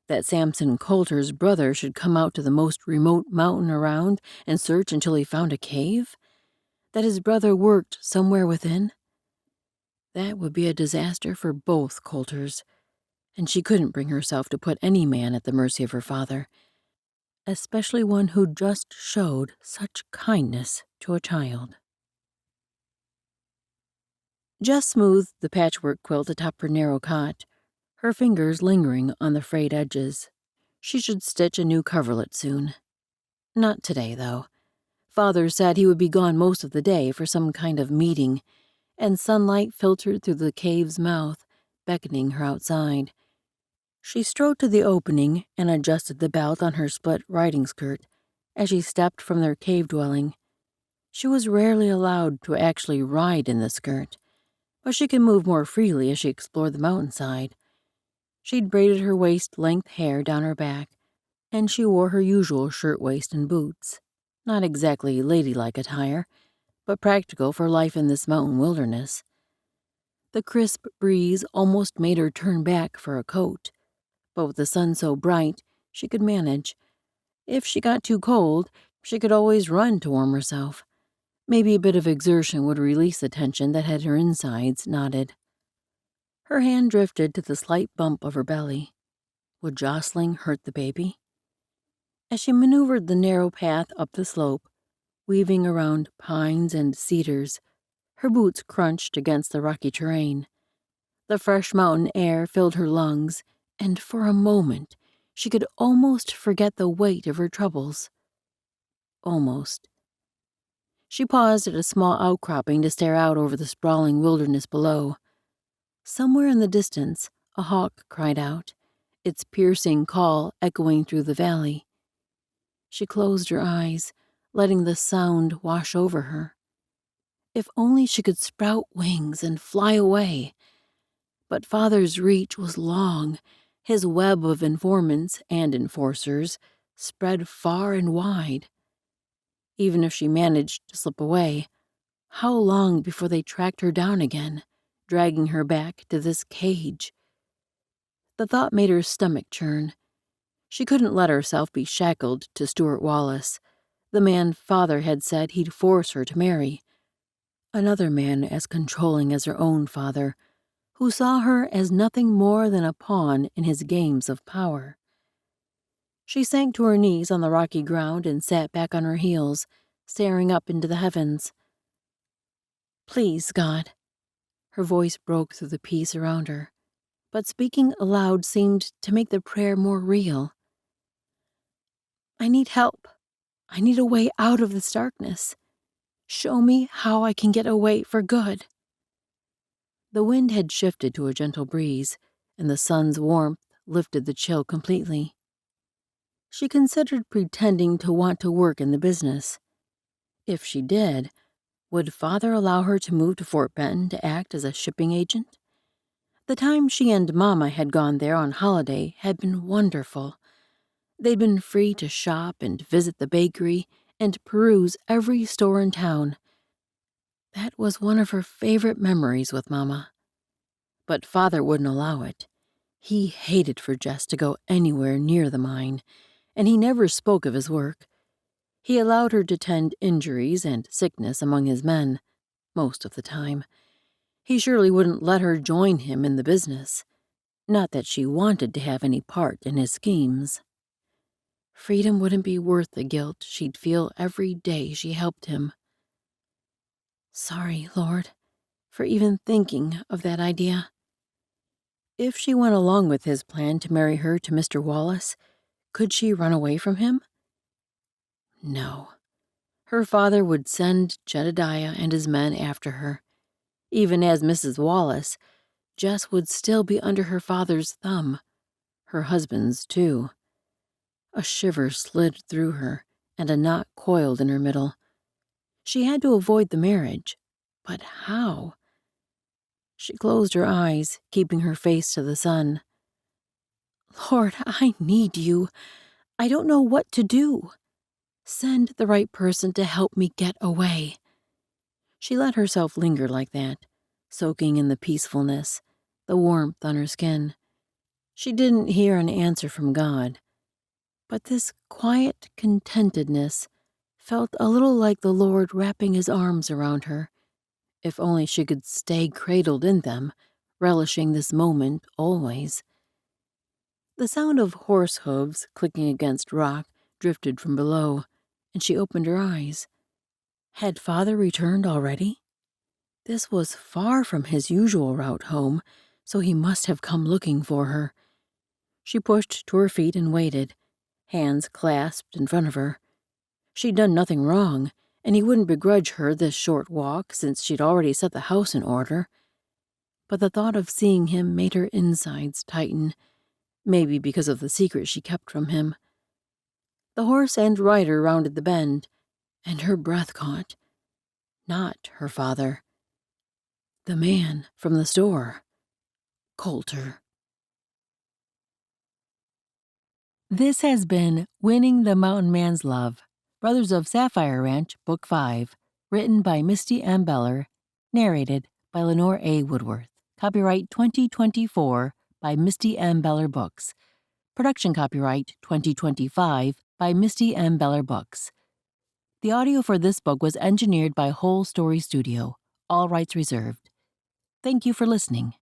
That Samson Coulter's brother should come out to the most remote mountain around and search until he found a cave? That his brother worked somewhere within? That would be a disaster for both Coulters, and she couldn't bring herself to put any man at the mercy of her father, especially one who just showed such kindness to a child. Jess smoothed the patchwork quilt atop her narrow cot, her fingers lingering on the frayed edges. She should stitch a new coverlet soon. Not today, though. Father said he would be gone most of the day for some kind of meeting, and sunlight filtered through the cave's mouth, beckoning her outside. She strode to the opening and adjusted the belt on her split riding skirt as she stepped from their cave dwelling. She was rarely allowed to actually ride in the skirt, but she could move more freely as she explored the mountainside. She'd braided her waist-length hair down her back, and she wore her usual shirtwaist and boots. Not exactly ladylike attire, but practical for life in this mountain wilderness. The crisp breeze almost made her turn back for a coat, but with the sun so bright, she could manage. If she got too cold, she could always run to warm herself. Maybe a bit of exertion would release the tension that had her insides knotted. Her hand drifted to the slight bump of her belly. Would jostling hurt the baby? As she maneuvered the narrow path up the slope, weaving around pines and cedars, her boots crunched against the rocky terrain. The fresh mountain air filled her lungs, and for a moment she could almost forget the weight of her troubles. Almost. She paused at a small outcropping to stare out over the sprawling wilderness below. Somewhere in the distance, a hawk cried out, its piercing call echoing through the valley. She closed her eyes, letting the sound wash over her. If only she could sprout wings and fly away. But Father's reach was long, his web of informants and enforcers spread far and wide. Even if she managed to slip away, how long before they tracked her down again, dragging her back to this cage? The thought made her stomach churn. She couldn't let herself be shackled to Stuart Wallace, the man Father had said he'd force her to marry. Another man as controlling as her own father, who saw her as nothing more than a pawn in his games of power. She sank to her knees on the rocky ground and sat back on her heels, staring up into the heavens. "Please, God." Her voice broke through the peace around her, but speaking aloud seemed to make the prayer more real. "I need help. I need a way out of this darkness. Show me how I can get away for good." The wind had shifted to a gentle breeze, and the sun's warmth lifted the chill completely. She considered pretending to want to work in the business. If she did, would Father allow her to move to Fort Benton to act as a shipping agent? The time she and Mama had gone there on holiday had been wonderful. They'd been free to shop and visit the bakery and peruse every store in town. That was one of her favorite memories with Mama. But Father wouldn't allow it. He hated for Jess to go anywhere near the mine, and he never spoke of his work. He allowed her to tend injuries and sickness among his men, most of the time. He surely wouldn't let her join him in the business. Not that she wanted to have any part in his schemes. Freedom wouldn't be worth the guilt she'd feel every day she helped him. Sorry, Lord, for even thinking of that idea. If she went along with his plan to marry her to Mr. Wallace, could she run away from him? No. Her father would send Jedediah and his men after her. Even as Mrs. Wallace, Jess would still be under her father's thumb, her husband's too. A shiver slid through her, and a knot coiled in her middle. She had to avoid the marriage, but how? She closed her eyes, keeping her face to the sun. Lord, I need you. I don't know what to do. Send the right person to help me get away. She let herself linger like that, soaking in the peacefulness, the warmth on her skin. She didn't hear an answer from God, but this quiet contentedness felt a little like the Lord wrapping his arms around her. If only she could stay cradled in them, relishing this moment always. The sound of horse hooves clicking against rock drifted from below, and she opened her eyes. Had Father returned already? This was far from his usual route home, so he must have come looking for her. She pushed to her feet and waited, hands clasped in front of her. She'd done nothing wrong, and he wouldn't begrudge her this short walk since she'd already set the house in order. But the thought of seeing him made her insides tighten, maybe because of the secret she kept from him. The horse and rider rounded the bend, and her breath caught. Not her father. The man from the store. Coulter. This has been Winning the Mountain Man's Love, Brothers of Sapphire Ranch, Book 5, written by Misty M. narrated by Leonor A. Woodworth. Copyright 2024 by Misty M. Books. Production copyright 2025 by Misty M. Books. The audio for this book was engineered by Whole Story Studio. All rights reserved. Thank you for listening.